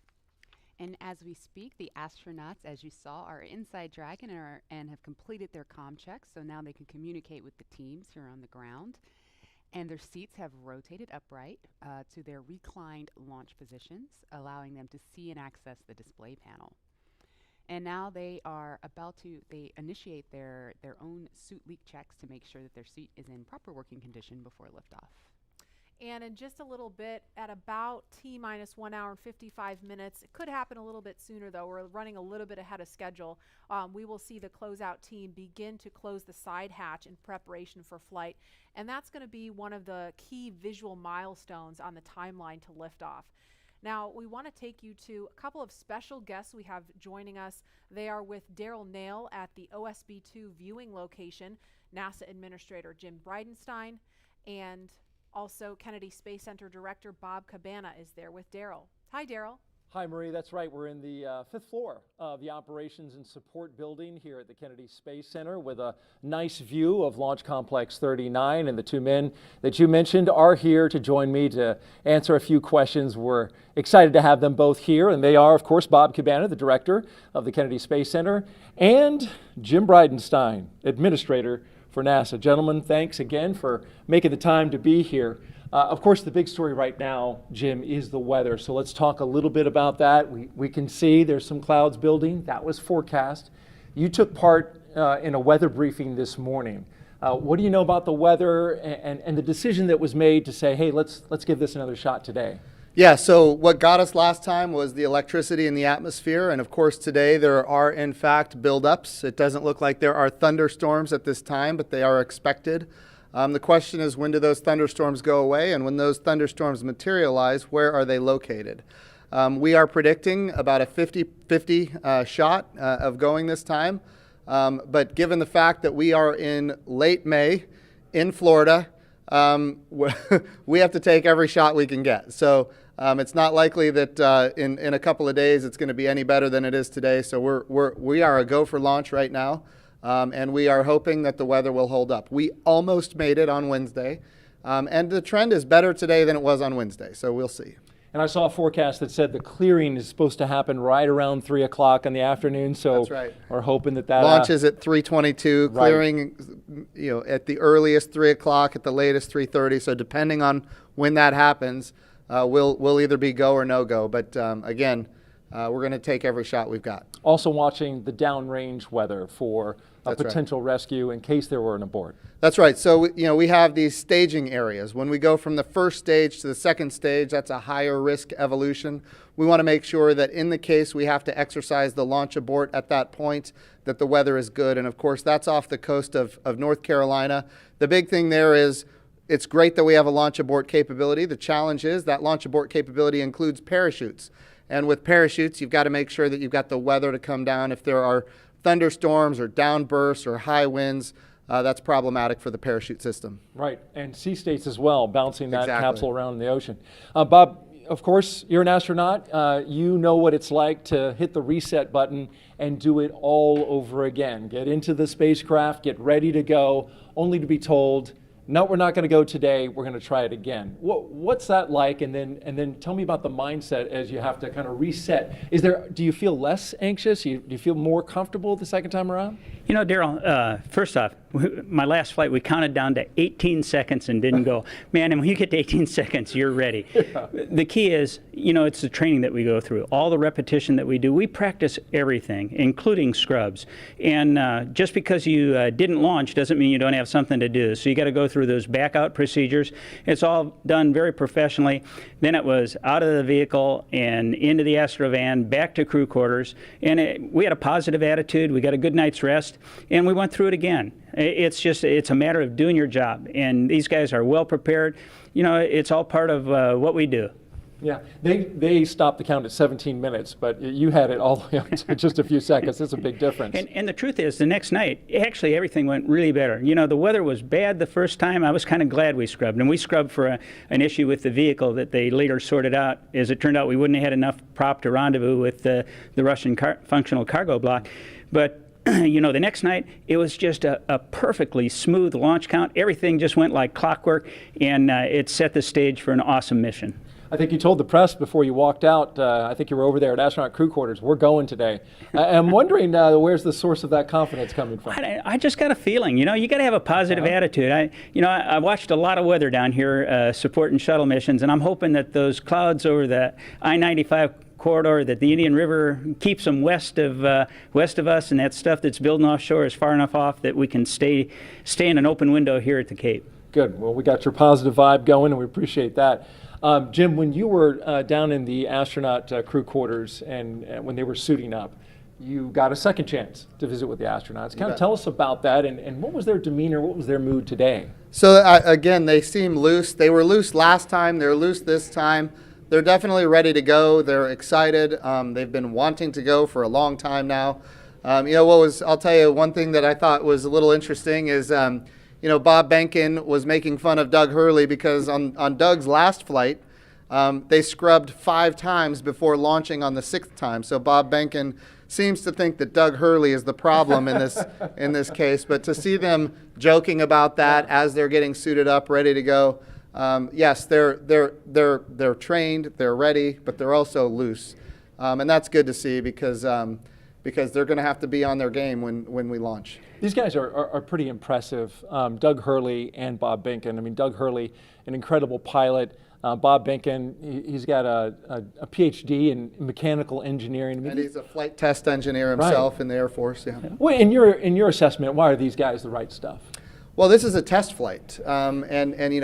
And as we speak, the astronauts, as you saw, are inside Dragon and have completed their comm checks, so now they can communicate with the teams here on the ground. And their seats have rotated upright to their reclined launch positions, allowing them to see and access the display panel. And now they are they initiate their own suit leak checks to make sure that their suit is in proper working condition before liftoff. And in just a little bit, at about T-minus 1 hour and 55 minutes, it could happen a little bit sooner though, we're running a little bit ahead of schedule, we will see the closeout team begin to close the side hatch in preparation for flight. And that's going to be one of the key visual milestones on the timeline to liftoff. Now, we want to take you to a couple of special guests we have joining us. They are with Daryl Nail at the OSB-2 viewing location, NASA Administrator Jim Bridenstine, and also Kennedy Space Center Director Bob Cabana is there with Daryl. Hi, Daryl. Hi, Marie. That's right. We're in the 5th floor of the Operations and Support Building here at the Kennedy Space Center with a nice view of Launch Complex 39. And the two men that you mentioned are here to join me to answer a few questions. We're excited to have them both here. And they are, of course, Bob Cabana, the director of the Kennedy Space Center, and Jim Bridenstine, administrator for NASA. Gentlemen, thanks again for making the time to be here. Of course, the big story right now, Jim, is the weather. So let's talk a little bit about that. We can see there's some clouds building. That was forecast. You took part in a weather briefing this morning. What do you know about the weather and the decision that was made to say, hey, let's give this another shot today? Yeah, so what got us last time was the electricity in the atmosphere. And of course, today there are, in fact, buildups. It doesn't look like there are thunderstorms at this time, but they are expected. The question is, when do those thunderstorms go away? And when those thunderstorms materialize, where are they located? We are predicting about a 50-50 shot of going this time. But given the fact that we are in late May in Florida, we have to take every shot we can get. So it's not likely that in a couple of days it's going to be any better than it is today. So we are a go for launch right now. And we are hoping that the weather will hold up. We almost made it on Wednesday, and the trend is better today than it was on Wednesday, so we'll see. And I saw a forecast that said the clearing is supposed to happen right around 3 o'clock in the afternoon, so that's right. We're hoping that launches at 3:22, right. Clearing, at the earliest 3 o'clock, at the latest 3:30. So depending on when that happens, we'll either be go or no go. But again, we're going to take every shot we've got. Also watching the downrange weather for a potential rescue in case there were an abort. That's right. So, we have these staging areas. When we go from the first stage to the second stage, that's a higher risk evolution. We want to make sure that in the case we have to exercise the launch abort at that point, that the weather is good. And of course, that's off the coast of North Carolina. The big thing there is it's great that we have a launch abort capability. The challenge is that launch abort capability includes parachutes. And with parachutes, you've got to make sure that you've got the weather to come down. If there are thunderstorms or downbursts or high winds, that's problematic for the parachute system. Right, and sea states as well, bouncing that capsule around in the ocean. Bob, of course, you're an astronaut. You know what it's like to hit the reset button and do it all over again. Get into the spacecraft, get ready to go, only to be told, no, we're not going to go today. We're going to try it again. What's that like? And then tell me about the mindset as you have to kind of reset. Do you feel less anxious? Do you feel more comfortable the second time around? You know, Daryl, first off, my last flight, we counted down to 18 seconds and didn't go. Man, and when you get to 18 seconds, you're ready. Yeah. The key is, it's the training that we go through. All the repetition that we do, we practice everything, including scrubs. And just because you didn't launch doesn't mean you don't have something to do. So you got to go through those back out procedures. It's all done very professionally. Then it was out of the vehicle and into the Astrovan, back to crew quarters. And we had a positive attitude. We got a good night's rest. And we went through it again. It's a matter of doing your job. And these guys are well prepared. It's all part of what we do. Yeah, they stopped the count at 17 minutes, but you had it all the way up to just a few seconds. That's a big difference. And the truth is, the next night, actually everything went really better. The weather was bad the first time. I was kind of glad we scrubbed. And we scrubbed for an issue with the vehicle that they later sorted out. As it turned out, we wouldn't have had enough prop to rendezvous with the Russian functional cargo block. But the next night, it was just a perfectly smooth launch count. Everything just went like clockwork, and it set the stage for an awesome mission. I think you told the press before you walked out, I think you were over there at astronaut crew quarters, we're going today. I'm wondering where's the source of that confidence coming from? I just got a feeling, you got to have a positive attitude. I watched a lot of weather down here supporting shuttle missions, and I'm hoping that those clouds over the I-95 corridor, that the Indian River keeps them west of us, and that stuff that's building offshore is far enough off that we can stay in an open window here at the Cape. Good. Well, we got your positive vibe going, and we appreciate that. Jim, when you were down in the astronaut crew quarters and when they were suiting up, you got a second chance to visit with the astronauts. Kind of tell us about that, and what was their demeanor, what was their mood today? So again, they seem loose. They were loose last time, they're loose this time. They're definitely ready to go. They're excited. They've been wanting to go for a long time now. I'll tell you one thing that I thought was a little interesting is, Bob Behnken was making fun of Doug Hurley because on Doug's last flight, they scrubbed 5 times before launching on the 6th time. So Bob Behnken seems to think that Doug Hurley is the problem in this case. But to see them joking about that as they're getting suited up, ready to go, yes, they're trained, they're ready, but they're also loose, and that's good to see because they're going to have to be on their game when we launch. These guys are pretty impressive, Doug Hurley and Bob Behnken. I mean, Doug Hurley, an incredible pilot. Bob Behnken, he's got a PhD in mechanical engineering. And he's a flight test engineer himself in the Air Force. Yeah. Well, in your assessment, why are these guys the right stuff? Well, this is a test flight, and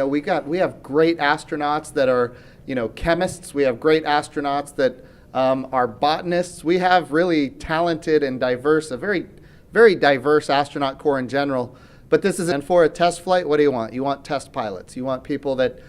we have great astronauts that are chemists. We have great astronauts that are botanists. We have really talented and diverse, a very very diverse astronaut corps in general. But this is, and for a test flight, what do you want? You want test pilots. You want people that,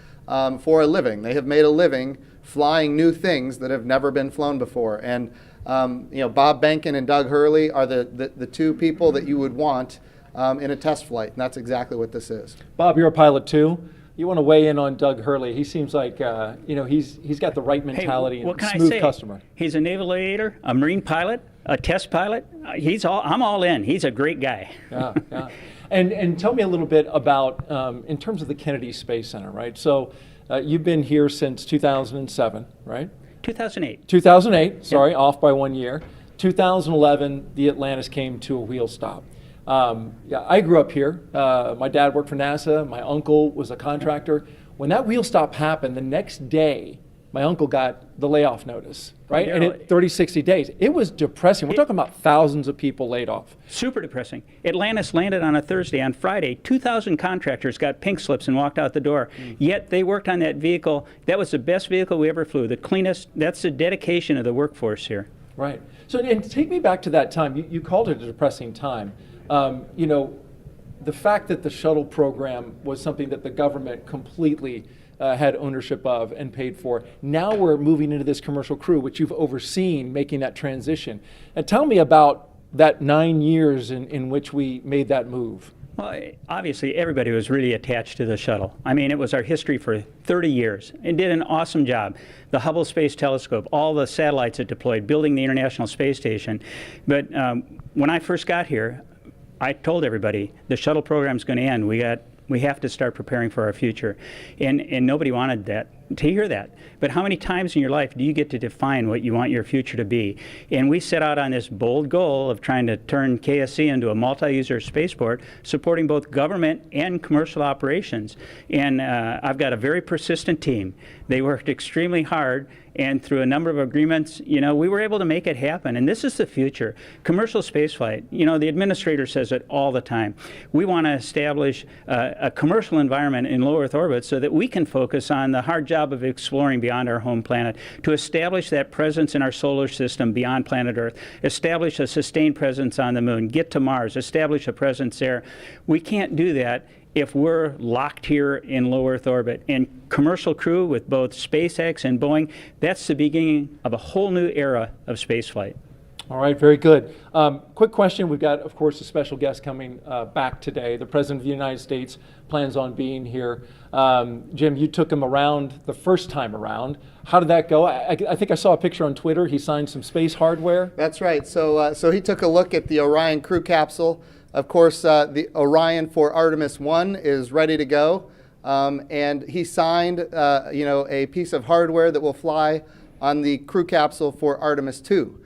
for a living, they have made a living flying new things that have never been flown before. And Bob Behnken and Doug Hurley are the 2 people that you would want in a test flight, and that's exactly what this is. Bob, you're a pilot too. You want to weigh in on Doug Hurley? He seems like he's got the right mentality and smooth customer. He's a naval aviator, a marine pilot, a test pilot. I'm all in. He's a great guy. Yeah, yeah. And tell me a little bit about in terms of the Kennedy Space Center, right? So you've been here since 2007, right? 2008. 2008. Sorry, off by 1 year. 2011, the Atlantis came to a wheel stop. I grew up here. My dad worked for NASA. My uncle was a contractor. When that wheel stop happened, the next day, my uncle got the layoff notice, right? And it 30, 60 days. It was depressing. We're talking about thousands of people laid off. Super depressing. Atlantis landed on a Thursday. On Friday, 2,000 contractors got pink slips and walked out the door. Yet they worked on that vehicle. That was the best vehicle we ever flew, the cleanest. That's the dedication of the workforce here. Right. So, and take me back to that time. You called it a depressing time. The fact that the shuttle program was something that the government completely had ownership of and paid for. Now we're moving into this commercial crew, which you've overseen making that transition. And tell me about that 9 years in which we made that move. Well, obviously, everybody was really attached to the shuttle. I mean, it was our history for 30 years. It did an awesome job. The Hubble Space Telescope, all the satellites it deployed, building the International Space Station. But when I first got here, I told everybody the shuttle program's going to end. We have to start preparing for our future, and nobody wanted to hear that. But how many times in your life do you get to define what you want your future to be? And we set out on this bold goal of trying to turn KSC into a multi-user spaceport, supporting both government and commercial operations. And I've got a very persistent team. They worked extremely hard, and through a number of agreements, we were able to make it happen. And this is the future. Commercial spaceflight, the administrator says it all the time. We want to establish a commercial environment in low Earth orbit so that we can focus on the hard job of exploring beyond our home planet, to establish that presence in our solar system beyond planet Earth, establish a sustained presence on the moon, get to Mars, establish a presence there. We can't do that if we're locked here in low Earth orbit. And commercial crew with both SpaceX and Boeing, that's the beginning of a whole new era of spaceflight. All right, very good. Quick question. We've got, of course, a special guest coming back today. The President of the United States plans on being here. Jim, you took him around the first time around. How did that go? I think I saw a picture on Twitter. He signed some space hardware. That's right. So he took a look at the Orion crew capsule. Of course, the Orion for Artemis 1 is ready to go. And he signed, a piece of hardware that will fly on the crew capsule for Artemis 2.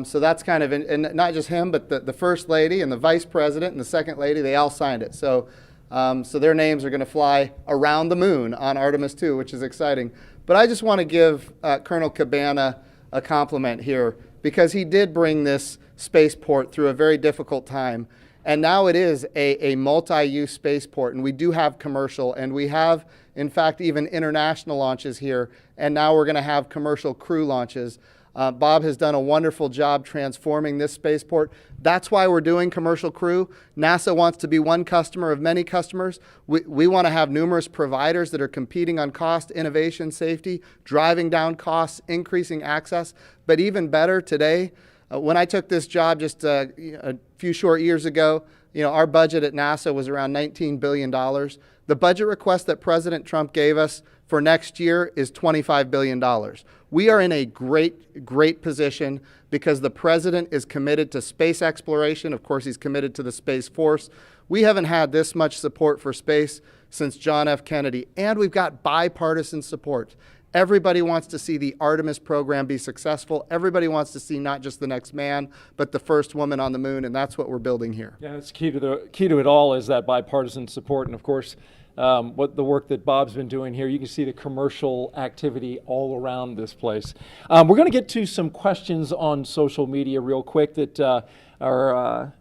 So that's kind of, and not just him, but the First Lady and the Vice President and the Second Lady, they all signed it. So their names are going to fly around the moon on Artemis 2, which is exciting. But I just want to give Colonel Cabana a compliment here, because he did bring this spaceport through a very difficult time. And now it is a multi-use spaceport, and we do have commercial, and we have, in fact, even international launches here, and now we're going to have commercial crew launches. Bob has done a wonderful job transforming this spaceport. That's why we're doing commercial crew. NASA wants to be one customer of many customers. We want to have numerous providers that are competing on cost, innovation, safety, driving down costs, increasing access. But even better today, when I took this job just a few short years ago, our budget at NASA was around $19 billion. The budget request that President Trump gave us for next year is $25 billion. We are in a great position because the president is committed to space exploration. Of course, he's committed to the Space Force. We haven't had this much support for space since John F. Kennedy, and we've got bipartisan support. Everybody wants to see the Artemis program be successful. Everybody wants to see not just the next man, but the first woman on the moon, and that's what we're building here. Yeah, it's key to it all is that bipartisan support, and of course, what the work that Bob's been doing here. You can see the commercial activity all around this place. We're going to get to some questions on social media real quick that our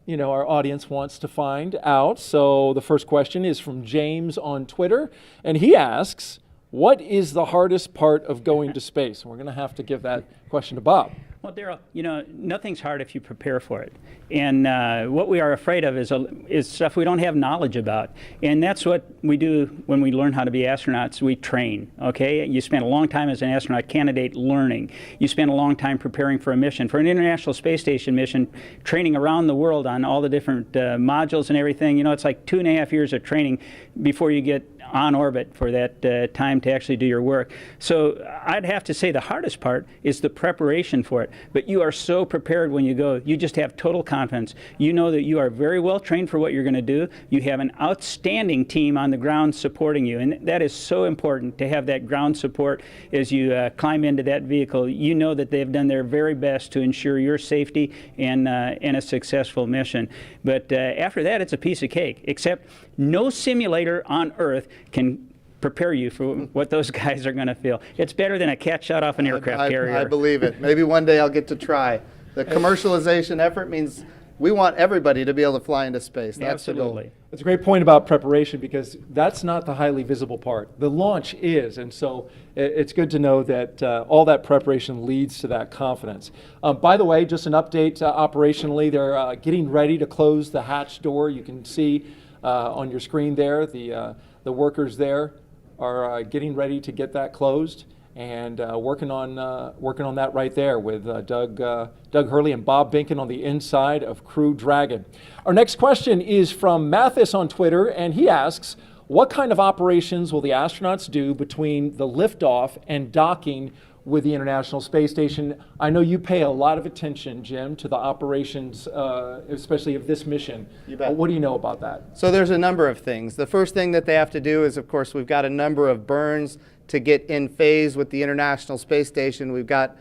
audience wants to find out. So the first question is from James on Twitter, and he asks, what is the hardest part of going to space? And we're going to have to give that question to Bob. Well, Daryl, nothing's hard if you prepare for it. And what we are afraid of is stuff we don't have knowledge about. And that's what we do when we learn how to be astronauts. We train, okay? You spend a long time as an astronaut candidate learning. You spend a long time preparing for a mission. For an International Space Station mission, training around the world on all the different modules and everything, it's like 2.5 years of training before you get on orbit for that time to actually do your work. So I'd have to say the hardest part is the preparation for it. But you are so prepared when you go. You just have total confidence. You know that you are very well trained for what you're going to do. You have an outstanding team on the ground supporting you. And that is so important to have that ground support as you climb into that vehicle. You know that they've done their very best to ensure your safety and a successful mission. But after that, it's a piece of cake, except no simulator on Earth can prepare you for what those guys are going to feel. It's better than a cat shot off an aircraft carrier. I believe it. Maybe one day I'll get to try. The commercialization effort means we want everybody to be able to fly into space. That's Absolutely. the goal. It's a great point about preparation because that's not the highly visible part. The launch is, and so it's good to know that all that preparation leads to that confidence. By the way, just an update operationally, they're getting ready to close the hatch door. You can see on your screen there, the workers there are getting ready to get that closed and working on that right there with Doug Hurley and Bob Binkin on the inside of Crew Dragon. Our next question is from Mathis on Twitter, and he asks, what kind of operations will the astronauts do between the liftoff and docking with the International Space Station? I know you pay a lot of attention, Jim, to the operations, especially of this mission. You bet. What do you know about that? So there's a number of things. The first thing that they have to do is, of course, we've got a number of burns to get in phase with the International Space Station. We've got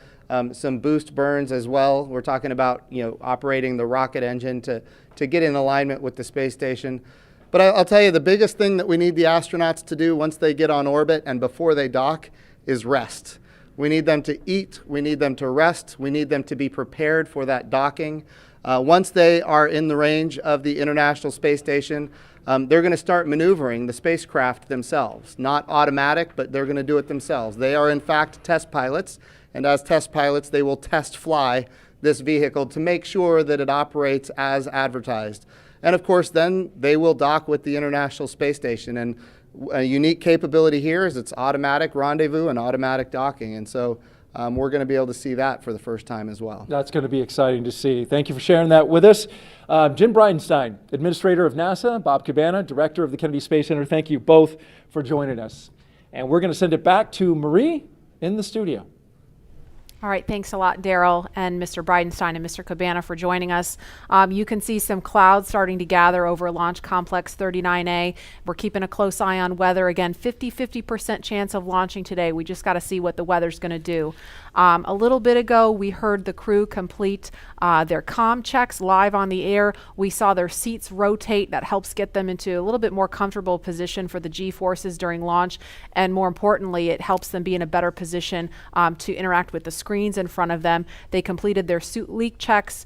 some boost burns as well. We're talking about operating the rocket engine to get in alignment with the space station. But I'll tell you, the biggest thing that we need the astronauts to do once they get on orbit and before they dock is rest. We need them to eat, we need them to rest, we need them to be prepared for that docking. Once they are in the range of the International Space Station, they're going to start maneuvering the spacecraft themselves. Not automatic, but they're going to do it themselves. They are in fact test pilots, and as test pilots they will test fly this vehicle to make sure that it operates as advertised. And of course then they will dock with the International Space Station. And a unique capability here is it's automatic rendezvous and automatic docking. And so we're going to be able to see that for the first time as well. That's going to be exciting to see. Thank you for sharing that with us. Jim Bridenstine, Administrator of NASA, Bob Cabana, Director of the Kennedy Space Center, thank you both for joining us. And we're going to send it back to Marie in the studio. All right, thanks a lot, Daryl and Mr. Bridenstine and Mr. Cabana for joining us. You can see some clouds starting to gather over Launch Complex 39A. We're keeping a close eye on weather. Again, 50% chance of launching today. We just got to see what the weather's going to do. A little bit ago, we heard the crew complete their comm checks live on the air. We saw their seats rotate. That helps get them into a little bit more comfortable position for the G-forces during launch. And more importantly, it helps them be in a better position to interact with the screens in front of them. They completed their suit leak checks.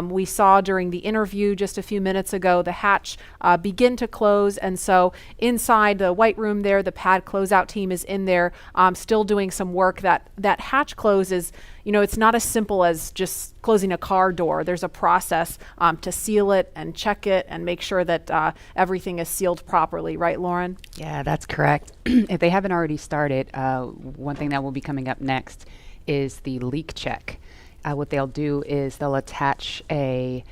We saw during the interview just a few minutes ago the hatch begin to close. And so inside the white room there, the pad closeout team is in there still doing some work. That hatch closes, you know, it's not as simple as just closing a car door. There's a process to seal it and check it and make sure that everything is sealed properly. Right, Lauren? Yeah, that's correct. If they haven't already started, one thing that will be coming up next is the leak check. What they'll do is they'll attach a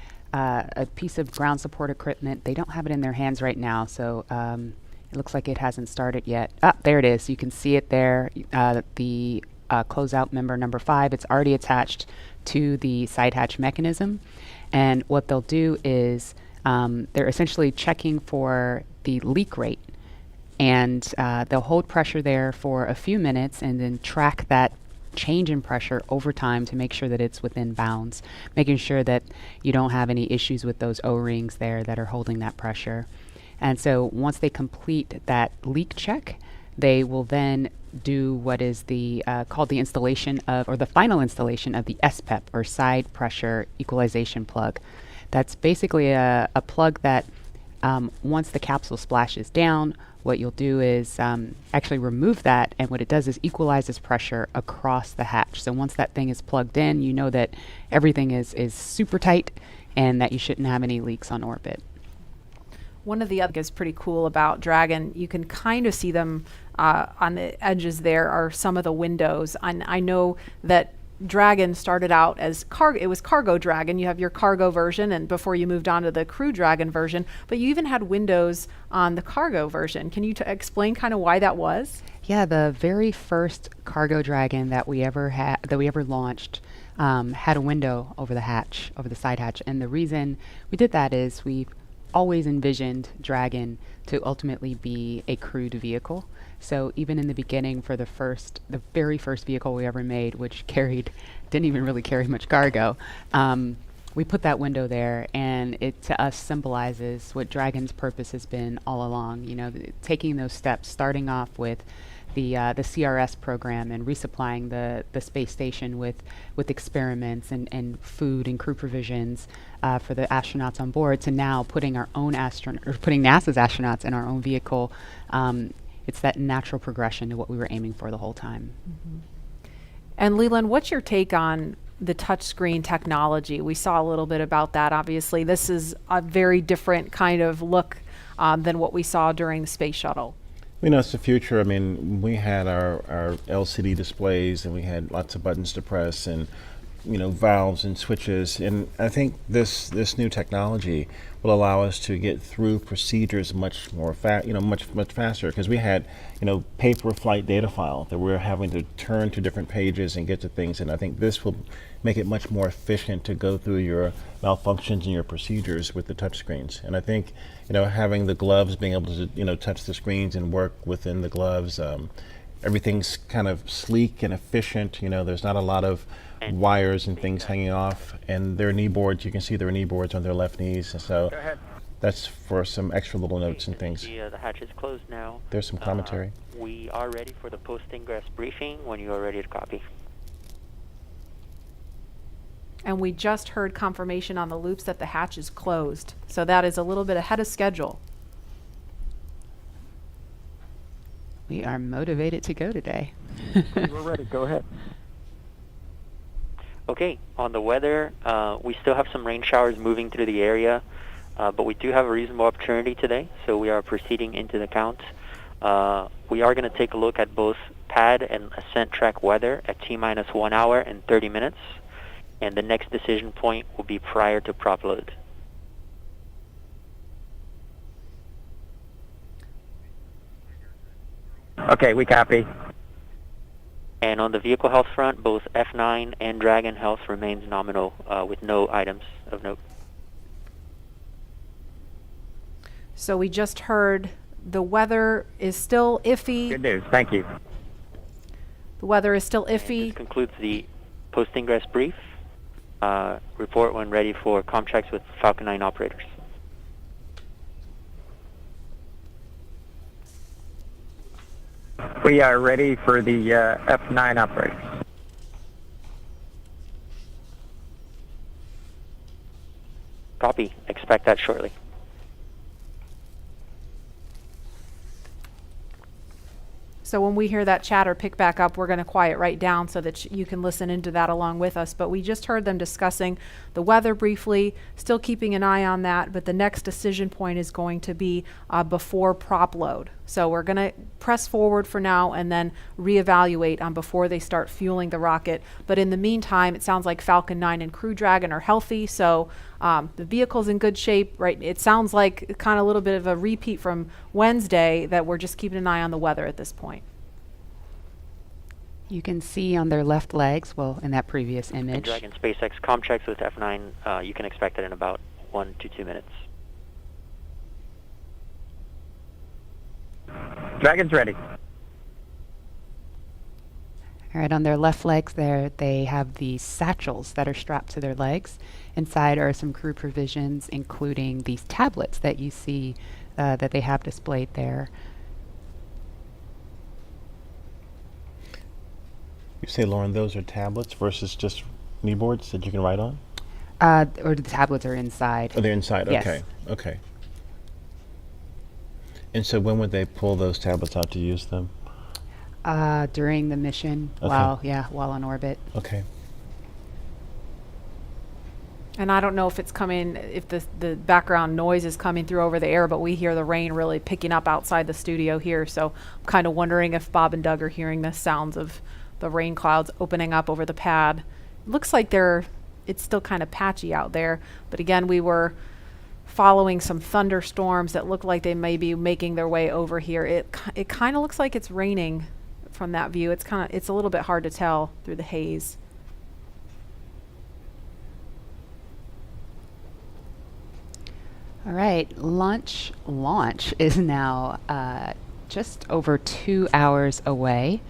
piece of ground support equipment. They don't have it in their hands right now, so it looks like it hasn't started yet. Ah, there it is. You can see it there. The closeout member number 5, it's already attached to the side hatch mechanism. And what they'll do is they're essentially checking for the leak rate. And they'll hold pressure there for a few minutes and then track that change in pressure over time to make sure that it's within bounds, making sure that you don't have any issues with those O-rings there that are holding that pressure. And so once they complete that leak check, they will then do what is the called the installation of, or the final installation of the SPEP, or side pressure equalization plug. That's basically a plug that once the capsule splashes down, what you'll do is actually remove that, and what it does is equalizes pressure across the hatch. So once that thing is plugged in, you know that everything is super tight and that you shouldn't have any leaks on orbit. One of the other is pretty cool about Dragon. You can kind of see them on the edges there are some of the windows. And I know that Dragon started out as cargo. It was Cargo Dragon. You have your cargo version, and before you moved on to the Crew Dragon version, but you even had windows on the cargo version. Can you explain kind of why that was? Yeah, the very first Cargo Dragon that we ever launched had a window over the hatch, over the side hatch, and the reason we did that is we've always envisioned Dragon to ultimately be a crewed vehicle. So even in the beginning, for the very first vehicle we ever made, which didn't even really carry much cargo, we put that window there, and it to us symbolizes what Dragon's purpose has been all along. You know, taking those steps, starting off with the CRS program and resupplying the space station with experiments and food and crew provisions for the astronauts on board, to now putting putting NASA's astronauts in our own vehicle. It's that natural progression to what we were aiming for the whole time. Mm-hmm. And Leland, what's your take on the touchscreen technology? We saw a little bit about that. Obviously, this is a very different kind of look than what we saw during the space shuttle. You know, it's the future. I mean, we had our LCD displays, and we had lots of buttons to press, and you know, valves and switches. And I think this new technology will allow us to get through procedures much more much faster, because we had, you know, paper flight data file that we're having to turn to different pages and get to things. And I think this will make it much more efficient to go through your malfunctions and your procedures with the touch screens. And I think, you know, having the gloves, being able to, you know, touch the screens and work within the gloves, everything's kind of sleek and efficient. You know, there's not a lot of wires and things hanging off, and their knee boards, you can see their knee boards on their left knees. So that's for some extra little notes and things. The hatch is closed now. There's some commentary. We are ready for the post-ingress briefing when you are ready to copy. And we just heard confirmation on the loops that the hatch is closed. So that is a little bit ahead of schedule. We are motivated to go today. We're ready. Go ahead. Okay, on the weather, we still have some rain showers moving through the area, but we do have a reasonable opportunity today, so we are proceeding into the count. We are going to take a look at both pad and ascent track weather at T-minus 1 hour and 30 minutes, and the next decision point will be prior to prop load. Okay, we copy. And on the vehicle health front, both F9 and Dragon health remains nominal with no items of note. So we just heard the weather is still iffy. Good news. Thank you. The weather is still iffy. This concludes the post-ingress brief. Report when ready for comm checks with Falcon 9 operators. We are ready for the F9 operators. Copy. Expect that shortly. So when we hear that chatter pick back up, we're going to quiet right down so that you can listen into that along with us. But we just heard them discussing the weather briefly, still keeping an eye on that. But the next decision point is going to be before prop load. So we're going to press forward for now and then reevaluate before they start fueling the rocket. But in the meantime, it sounds like Falcon 9 and Crew Dragon are healthy. So the vehicle's in good shape, right? It sounds like kind of a little bit of a repeat from Wednesday that we're just keeping an eye on the weather at this point. You can see on their left legs, well, in that previous image. Dragon SpaceX comm checks with F9. You can expect it in about 1 to 2 minutes. Dragon's ready. All right, on their left legs there, they have these satchels that are strapped to their legs. Inside are some crew provisions, including these tablets that you see that they have displayed there. You say, Lauren, those are tablets versus just kneeboards that you can write on? Or the tablets are inside. Oh, they're inside. Yes. Okay. Okay. And so when would they pull those tablets out to use them? During the mission, Okay. while on orbit. Okay. And I don't know if it's coming, if the background noise is coming through over the air, but we hear the rain really picking up outside the studio here. So I'm kind of wondering if Bob and Doug are hearing the sounds of the rain clouds opening up over the pad. It looks like it's still kind of patchy out there. But again, we were following some thunderstorms that look like they may be making their way over here. It kind of looks like it's raining from that view. It's a little bit hard to tell through the haze. All right, launch is now just over 2 hours away.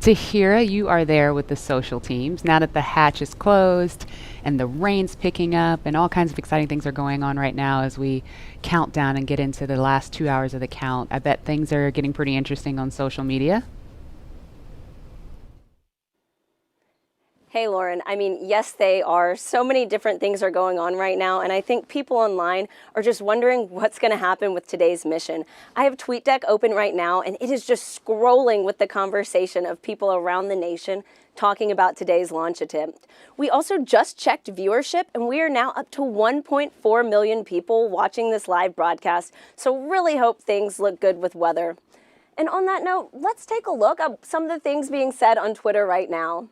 Tahira, you are there with the social teams. Now that the hatch is closed and the rain's picking up and all kinds of exciting things are going on right now as we count down and get into the last 2 hours of the count. I bet things are getting pretty interesting on social media. Hey, Lauren. I mean, yes, they are. So many different things are going on right now, and I think people online are just wondering what's going to happen with today's mission. I have TweetDeck open right now, and it is just scrolling with the conversation of people around the nation talking about today's launch attempt. We also just checked viewership, and we are now up to 1.4 million people watching this live broadcast, so really hope things look good with weather. And on that note, let's take a look at some of the things being said on Twitter right now.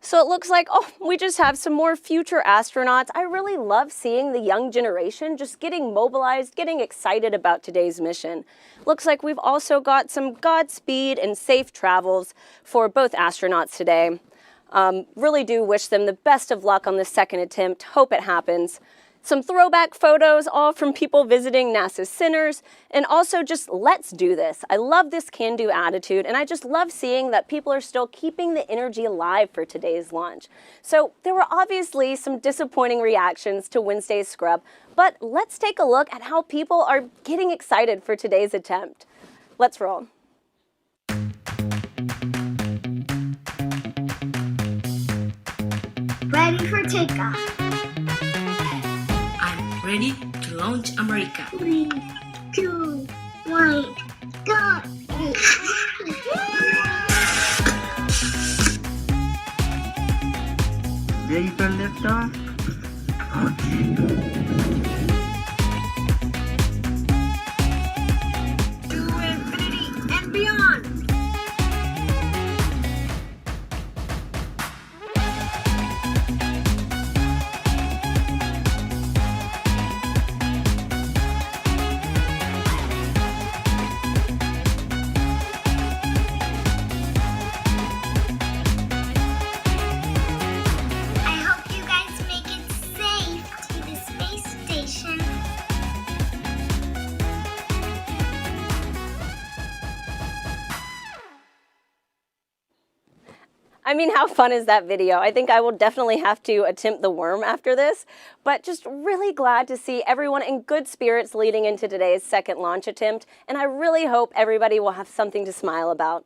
So it looks like, we just have some more future astronauts. I really love seeing the young generation just getting mobilized, getting excited about today's mission. Looks like we've also got some Godspeed and safe travels for both astronauts today. Really do wish them the best of luck on the second attempt. Hope it happens. Some throwback photos, all from people visiting NASA's centers, and also just let's do this. I love this can-do attitude, and I just love seeing that people are still keeping the energy alive for today's launch. So there were obviously some disappointing reactions to Wednesday's scrub, but let's take a look at how people are getting excited for today's attempt. Let's roll. Ready for takeoff. Ready to launch America. 3, 2, 1, go! Ready for liftoff? To infinity and beyond! I mean, how fun is that video? I think I will definitely have to attempt the worm after this, but just really glad to see everyone in good spirits leading into today's second launch attempt, and I really hope everybody will have something to smile about.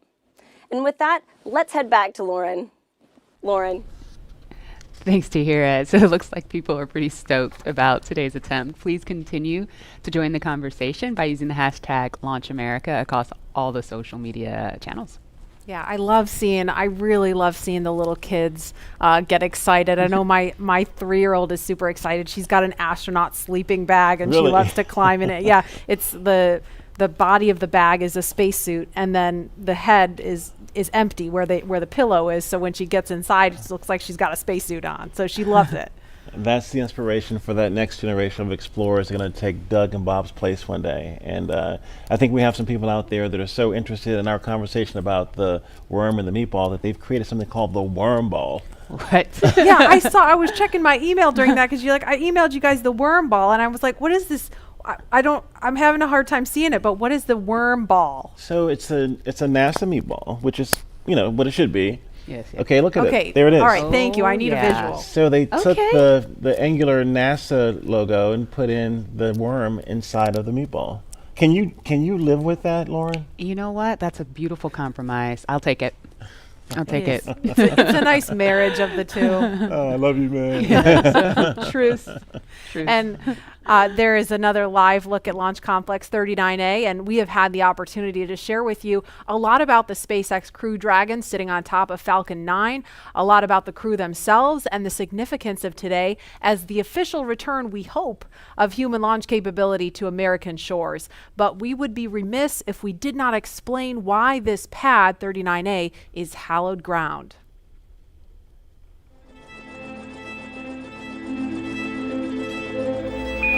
And with that, let's head back to Lauren. Lauren. Thanks, Tahira. So it looks like people are pretty stoked about today's attempt. Please continue to join the conversation by using the hashtag LaunchAmerica across all the social media channels. Yeah, I really love seeing the little kids get excited. I know my 3-year-old is super excited. She's got an astronaut sleeping bag and she loves to climb in it. Yeah, it's the body of the bag is a spacesuit, and then the head is empty where the pillow is. So when she gets inside, it looks like she's got a spacesuit on. So she loves it. That's the inspiration for that next generation of explorers going to take Doug and Bob's place one day. And I think we have some people out there that are so interested in our conversation about the worm and the meatball that they've created something called the worm ball. What? Yeah, I was checking my email during that because I emailed you guys the worm ball, and I was like, what is this? I'm having a hard time seeing it, but what is the worm ball? So it's a NASA meatball, which is, what it should be. Yes. Okay, look at it. There it is. All right, thank you. I need a visual. So they took the angular NASA logo and put in the worm inside of the meatball. Can you live with that, Lauren? You know what? That's a beautiful compromise. I'll take it. I'll take it. It's a nice marriage of the two. Oh, I love you, man. Yeah, truth. And there is another live look at Launch Complex 39A, and we have had the opportunity to share with you a lot about the SpaceX Crew Dragon sitting on top of Falcon 9, a lot about the crew themselves, and the significance of today as the official return, we hope, of human launch capability to American shores. But we would be remiss if we did not explain why this pad 39A is hallowed ground.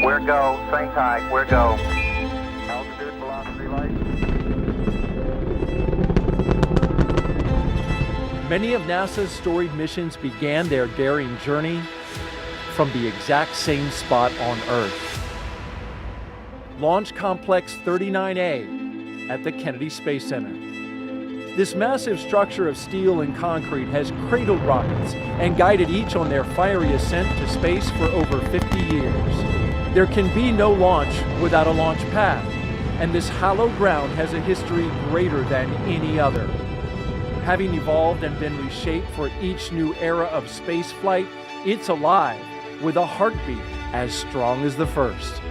We're go, same tide, we're go. Altitude, velocity, light. Many of NASA's storied missions began their daring journey from the exact same spot on Earth. Launch Complex 39A at the Kennedy Space Center. This massive structure of steel and concrete has cradled rockets and guided each on their fiery ascent to space for over 50 years. There can be no launch without a launch pad, and this hallowed ground has a history greater than any other. Having evolved and been reshaped for each new era of space flight, it's alive with a heartbeat as strong as the first.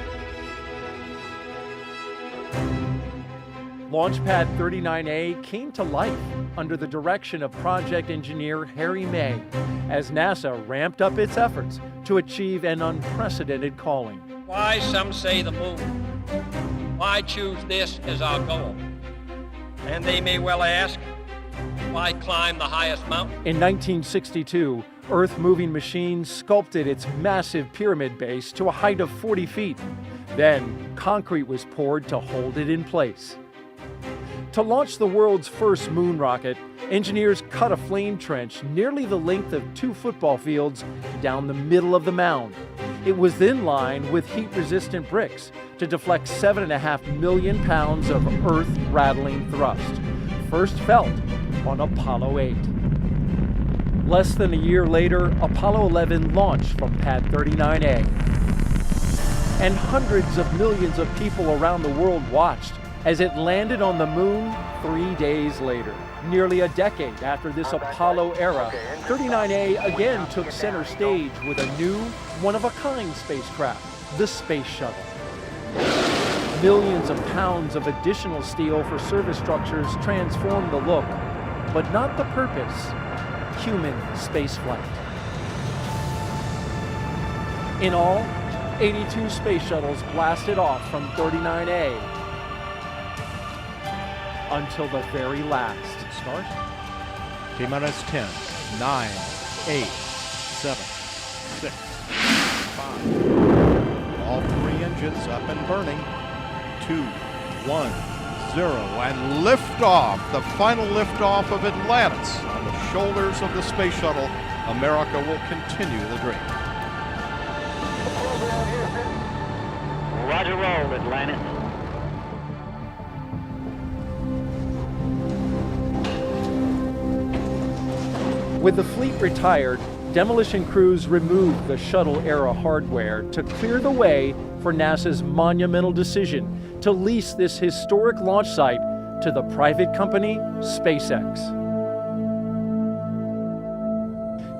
Launchpad 39A came to life under the direction of project engineer Harry May as NASA ramped up its efforts to achieve an unprecedented calling. Why, some say the moon. Why choose this as our goal? And they may well ask, why climb the highest mountain? In 1962, Earth-moving machines sculpted its massive pyramid base to a height of 40 feet. Then, concrete was poured to hold it in place. To launch the world's first moon rocket, engineers cut a flame trench nearly the length of 2 football fields down the middle of the mound. It was then lined with heat-resistant bricks to deflect 7.5 million pounds of earth-rattling thrust, first felt on Apollo 8. Less than a year later, Apollo 11 launched from Pad 39A. And hundreds of millions of people around the world watched as it landed on the moon 3 days later. Nearly a decade after this Apollo era, 39A again took center stage with a new, one-of-a-kind spacecraft, the Space Shuttle. Millions of pounds of additional steel for service structures transformed the look, but not the purpose: human spaceflight. In all, 82 space shuttles blasted off from 39A until the very last. Start. T-minus 10, 9, 8, 7, 6, 5. All 3 engines up and burning. 2, 1, 0, and liftoff. The final liftoff of Atlantis on the shoulders of the space shuttle. America will continue the dream. Roger, roll, Atlantis. With the fleet retired, demolition crews removed the shuttle-era hardware to clear the way for NASA's monumental decision to lease this historic launch site to the private company SpaceX.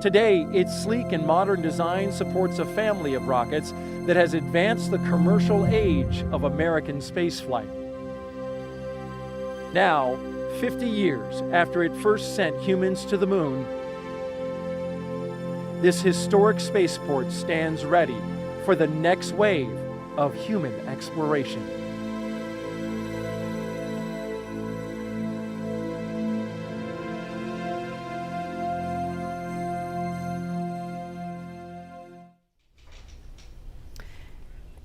Today, its sleek and modern design supports a family of rockets that has advanced the commercial age of American spaceflight. Now, 50 years after it first sent humans to the moon, this historic spaceport stands ready for the next wave of human exploration.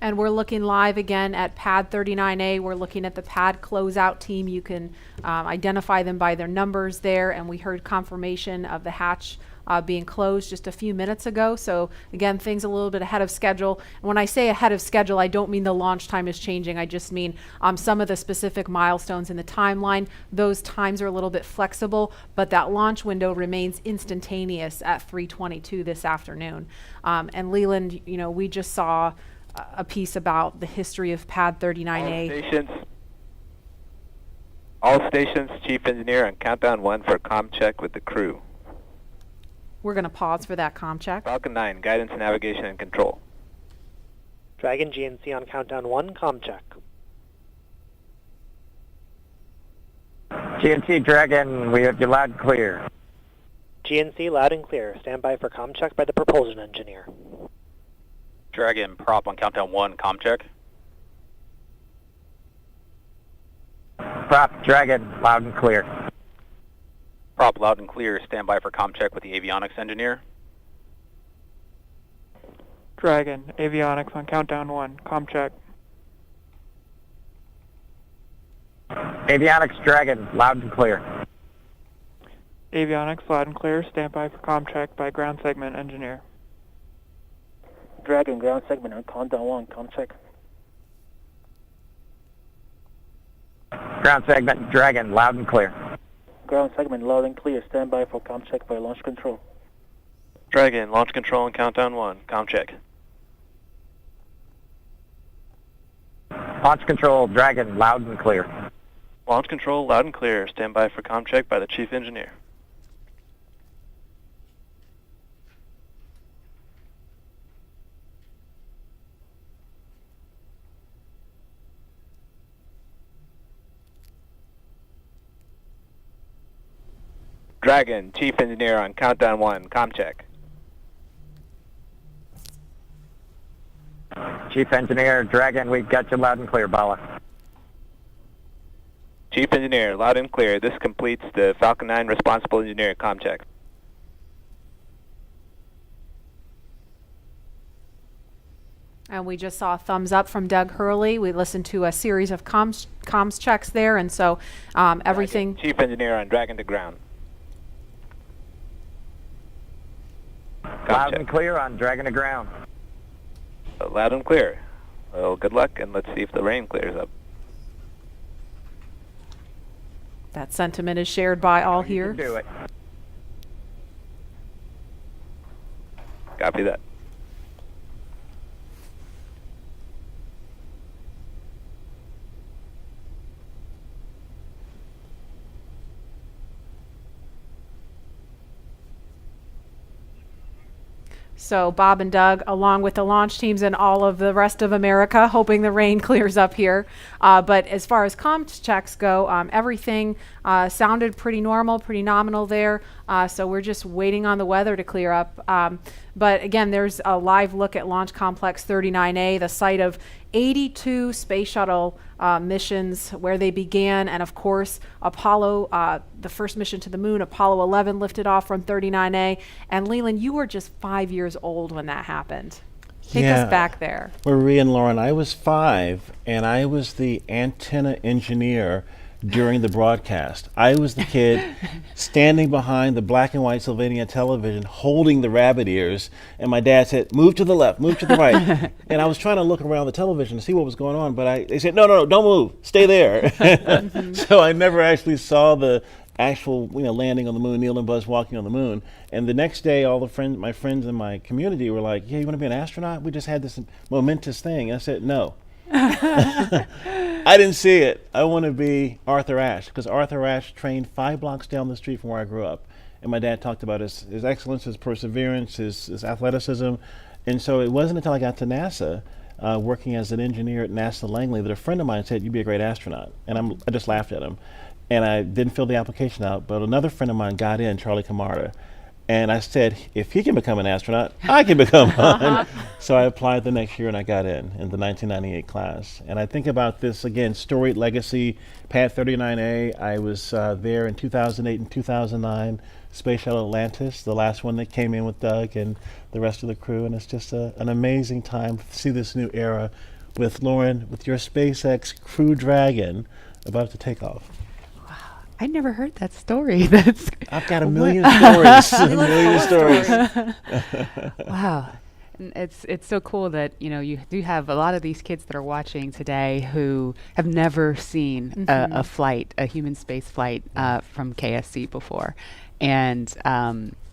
And we're looking live again at pad 39A. We're looking at the pad closeout team. You can identify them by their numbers there. And we heard confirmation of the hatch being closed just a few minutes ago. So again, things a little bit ahead of schedule. And when I say ahead of schedule, I don't mean the launch time is changing. I just mean some of the specific milestones in the timeline. Those times are a little bit flexible, but that launch window remains instantaneous at 3:22 this afternoon. And Leland, you know, we just saw a piece about the history of pad 39A. All stations, Chief Engineer on countdown 1 for comm check with the crew. We're going to pause for that comm check. Falcon 9, guidance, navigation, and control. Dragon GNC on countdown 1, comm check. GNC Dragon, we have you loud and clear. GNC loud and clear. Stand by for comm check by the propulsion engineer. Dragon prop on countdown 1, comm check. Prop Dragon, loud and clear. Prop loud and clear, stand by for comm check with the avionics engineer. Dragon, avionics on countdown 1, comm check. Avionics Dragon, loud and clear. Avionics loud and clear, stand by for comm check by ground segment engineer. Dragon, ground segment on countdown 1, comm check. Ground segment Dragon, loud and clear. Ground segment loud and clear, stand by for comm check by launch control. Dragon, launch control on countdown 1, comm check. Launch control Dragon, loud and clear. Launch control loud and clear, stand by for comm check by the Chief Engineer. Dragon, Chief Engineer on countdown 1, comm check. Chief Engineer Dragon, we've got you loud and clear, Bala. Chief Engineer, loud and clear. This completes the Falcon 9 Responsible Engineer comm check. And we just saw a thumbs up from Doug Hurley. We listened to a series of comms checks there, and so everything. Dragon, Chief Engineer on Dragon to ground. Loud and clear on Dragon to ground. Loud and clear. Well, good luck, and let's see if the rain clears up. That sentiment is shared by all here. Do it. Copy that. So Bob and Doug, along with the launch teams and all of the rest of America, hoping the rain clears up here. But as far as comms checks go, everything sounded pretty normal, pretty nominal there. So we're just waiting on the weather to clear up. But again, there's a live look at Launch Complex 39A, the site of 82 space shuttle missions where they began. And of course, Apollo, the first mission to the moon, Apollo 11 lifted off from 39A. And Leland, you were just 5 years old when that happened. Take us back there. Marie and Lauren, I was 5, and I was the antenna engineer during the broadcast. I was the kid standing behind the black and white Sylvania television holding the rabbit ears, and my dad said, move to the left, move to the right. And I was trying to look around the television to see what was going on, but they said, no, don't move, stay there. So I never actually saw the actual, landing on the moon, Neil and Buzz walking on the moon. And the next day, all my friends in my community were like, "Yeah, you want to be an astronaut? We just had this momentous thing." And I said, "No." I didn't see it. I want to be Arthur Ashe, because Arthur Ashe trained 5 blocks down the street from where I grew up. And my dad talked about his excellence, his perseverance, his athleticism. And so it wasn't until I got to NASA, working as an engineer at NASA Langley, that a friend of mine said, "You'd be a great astronaut." And I just laughed at him. And I didn't fill the application out, but another friend of mine got in, Charlie Camarda. And I said, if he can become an astronaut, I can become one. So I applied the next year and I got in the 1998 class. And I think about this, again, storied legacy, Pad 39A. I was there in 2008 and 2009, Space Shuttle Atlantis, the last one that came in with Doug and the rest of the crew. And it's just an amazing time to see this new era with Lauren, with your SpaceX Crew Dragon about to take off. I never heard that story. I've got a million stories. A million stories. Wow. And it's so cool that, you do have a lot of these kids that are watching today who have never seen a flight, a human space flight from KSC before. And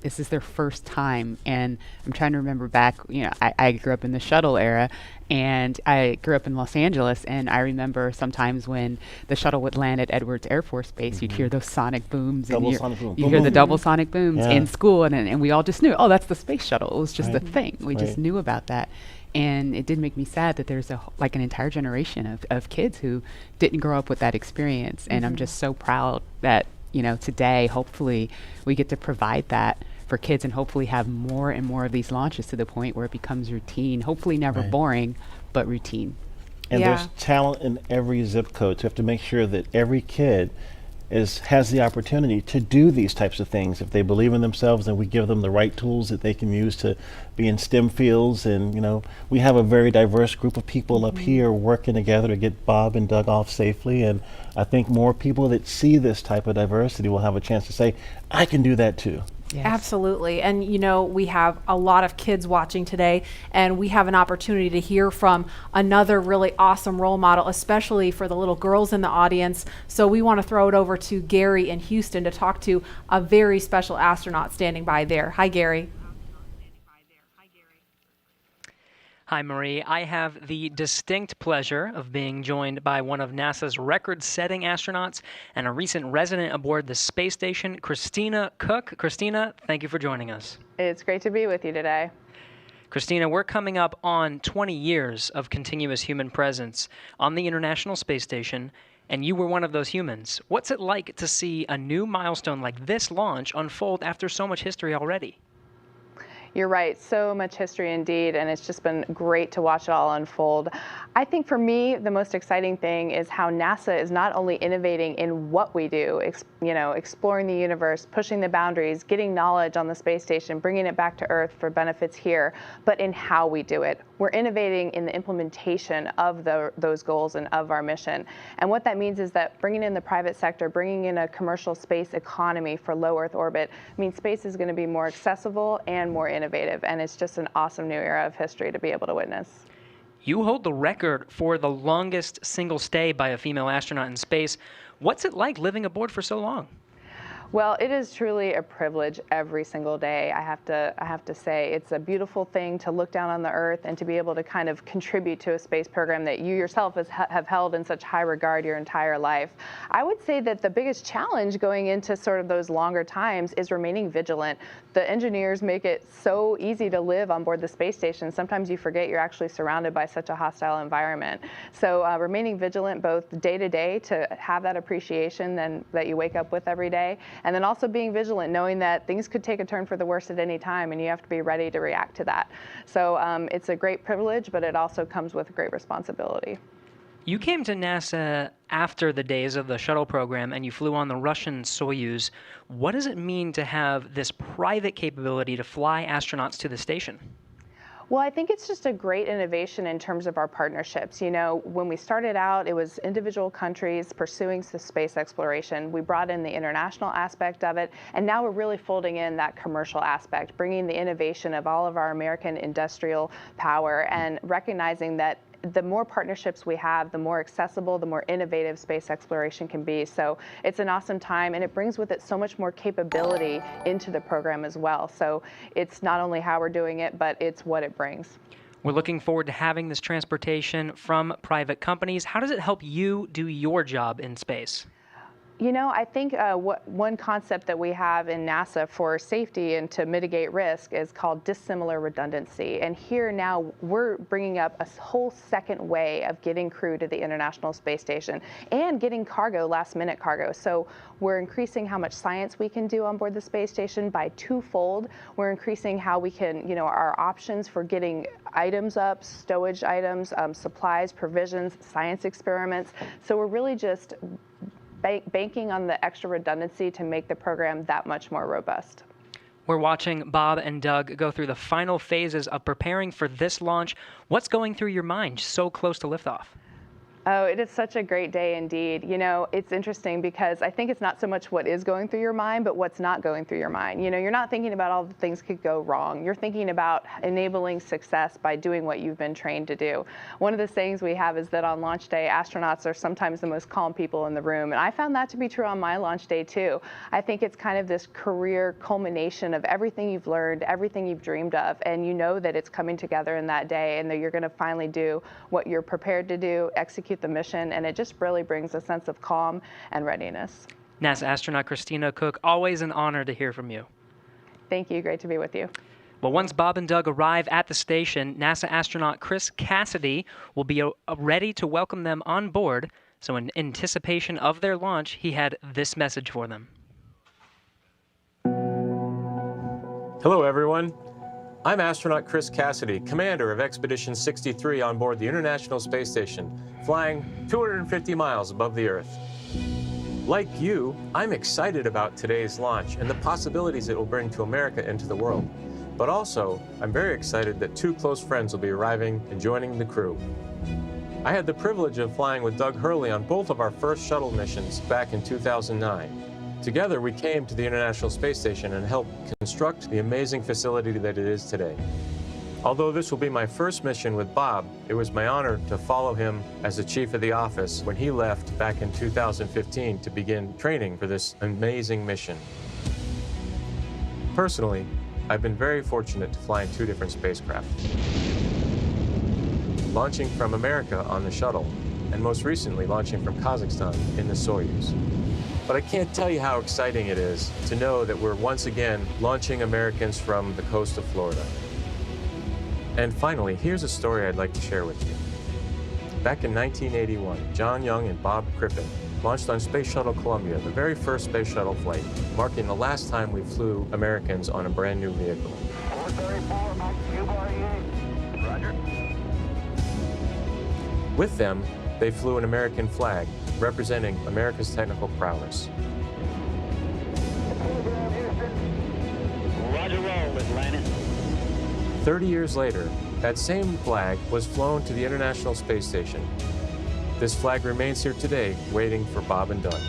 this is their first time. And I'm trying to remember back, I grew up in the shuttle era, and I grew up in Los Angeles, and I remember sometimes when the shuttle would land at Edwards Air Force Base, you'd hear those sonic booms. You hear the double sonic booms in school, and we all just knew, oh, that's the space shuttle. It was just a thing. We just knew about that. And it did make me sad that there's an entire generation of kids who didn't grow up with that experience. And I'm just so proud that, today, hopefully, we get to provide that for kids and hopefully have more and more of these launches to the point where it becomes routine, hopefully never boring, but routine. And there's talent in every zip code, so you have to make sure that every kid has the opportunity to do these types of things. If they believe in themselves, then we give them the right tools that they can use to be in STEM fields. And we have a very diverse group of people up here working together to get Bob and Doug off safely. And I think more people that see this type of diversity will have a chance to say, I can do that too. Yes. Absolutely. And, we have a lot of kids watching today, and we have an opportunity to hear from another really awesome role model, especially for the little girls in the audience. So we want to throw it over to Gary in Houston to talk to a very special astronaut standing by there. Hi, Gary. Hi, Marie. I have the distinct pleasure of being joined by one of NASA's record-setting astronauts and a recent resident aboard the space station, Christina Cook. Christina, thank you for joining us. It's great to be with you today. Christina, we're coming up on 20 years of continuous human presence on the International Space Station, and you were one of those humans. What's it like to see a new milestone like this launch unfold after so much history already? You're right, so much history indeed, and it's just been great to watch it all unfold. I think for me, the most exciting thing is how NASA is not only innovating in what we do, exploring the universe, pushing the boundaries, getting knowledge on the space station, bringing it back to Earth for benefits here, but in how we do it. We're innovating in the implementation of those goals and of our mission. And what that means is that bringing in the private sector, bringing in a commercial space economy for low Earth orbit means space is going to be more accessible and more innovative. And it's just an awesome new era of history to be able to witness. You hold the record for the longest single stay by a female astronaut in space. What's it like living aboard for so long? Well, it is truly a privilege every single day. I have to say it's a beautiful thing to look down on the Earth and to be able to kind of contribute to a space program that you yourself have held in such high regard your entire life. I would say that the biggest challenge going into sort of those longer times is remaining vigilant. The engineers make it so easy to live on board the space station. Sometimes you forget you're actually surrounded by such a hostile environment. So remaining vigilant both day to day to have that appreciation that you wake up with every day, and then also being vigilant, knowing that things could take a turn for the worse at any time, and you have to be ready to react to that. So it's a great privilege, but it also comes with great responsibility. You came to NASA after the days of the shuttle program, and you flew on the Russian Soyuz. What does it mean to have this private capability to fly astronauts to the station? Well, I think it's just a great innovation in terms of our partnerships. When we started out, it was individual countries pursuing the space exploration. We brought in the international aspect of it, and now we're really folding in that commercial aspect, bringing the innovation of all of our American industrial power and recognizing that the more partnerships we have, the more accessible, the more innovative space exploration can be. So it's an awesome time, and it brings with it so much more capability into the program as well. So it's not only how we're doing it, but it's what it brings. We're looking forward to having this transportation from private companies. How does it help you do your job in space? You know, I think one concept that we have in NASA for safety and to mitigate risk is called dissimilar redundancy. And here now we're bringing up a whole second way of getting crew to the International Space Station and getting cargo, last minute cargo. So we're increasing how much science we can do on board the space station by twofold. We're increasing how we can, you know, our options for getting items up, stowage items, supplies, provisions, science experiments. So we're really just banking on the extra redundancy to make the program that much more robust. We're watching Bob and Doug go through the final phases of preparing for this launch. What's going through your mind so close to liftoff? Oh, it is such a great day indeed. You know, it's interesting because I think it's not so much what is going through your mind, but what's not going through your mind. You know, you're not thinking about all the things could go wrong. You're thinking about enabling success by doing what you've been trained to do. One of the sayings we have is that on launch day, astronauts are sometimes the most calm people in the room. And I found that to be true on my launch day too. I think it's kind of this career culmination of everything you've learned, everything you've dreamed of, and you know that it's coming together in that day and that you're going to finally do what you're prepared to do, execute the mission, and it just really brings a sense of calm and readiness. NASA astronaut Christina Cook, always an honor to hear from you. Thank you. Great to be with you. Well, once Bob and Doug arrive at the station, NASA astronaut Chris Cassidy will be ready to welcome them on board. So in anticipation of their launch, he had this message for them. Hello, everyone. I'm astronaut Chris Cassidy, commander of Expedition 63 on board the International Space Station, flying 250 miles above the Earth. Like you, I'm excited about today's launch and the possibilities it will bring to America and to the world. But also, I'm very excited that two close friends will be arriving and joining the crew. I had the privilege of flying with Doug Hurley on both of our first shuttle missions back in 2009. Together, we came to the International Space Station and helped construct the amazing facility that it is today. Although this will be my first mission with Bob, it was my honor to follow him as the chief of the office when he left back in 2015 to begin training for this amazing mission. Personally, I've been very fortunate to fly in two different spacecraft. Launching from America on the shuttle, and most recently launching from Kazakhstan in the Soyuz. But I can't tell you how exciting it is to know that we're once again launching Americans from the coast of Florida. And finally, here's a story I'd like to share with you. Back in 1981, John Young and Bob Crippen launched on Space Shuttle Columbia, the very first space shuttle flight, marking the last time we flew Americans on a brand new vehicle. 434, Mike, Q-48. Roger. With them, they flew an American flag, representing America's technical prowess. Roger roll, Atlanta. 30 years later, that same flag was flown to the International Space Station. This flag remains here today, waiting for Bob and Doug.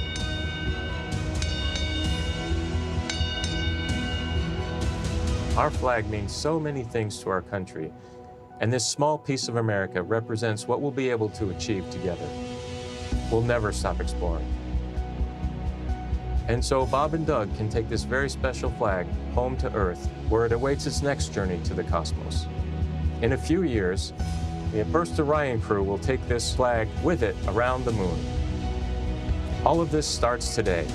Our flag means so many things to our country, and this small piece of America represents what we'll be able to achieve together. We'll never stop exploring. And so Bob and Doug can take this very special flag home to Earth, where it awaits its next journey to the cosmos. In a few years, the first Orion crew will take this flag with it around the moon. All of this starts today.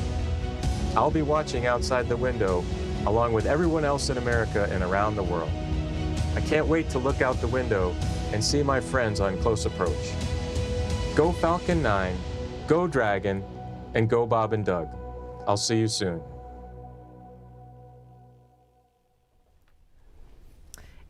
I'll be watching outside the window, along with everyone else in America and around the world. I can't wait to look out the window and see my friends on close approach. Go Falcon 9, go Dragon, and go Bob and Doug. I'll see you soon.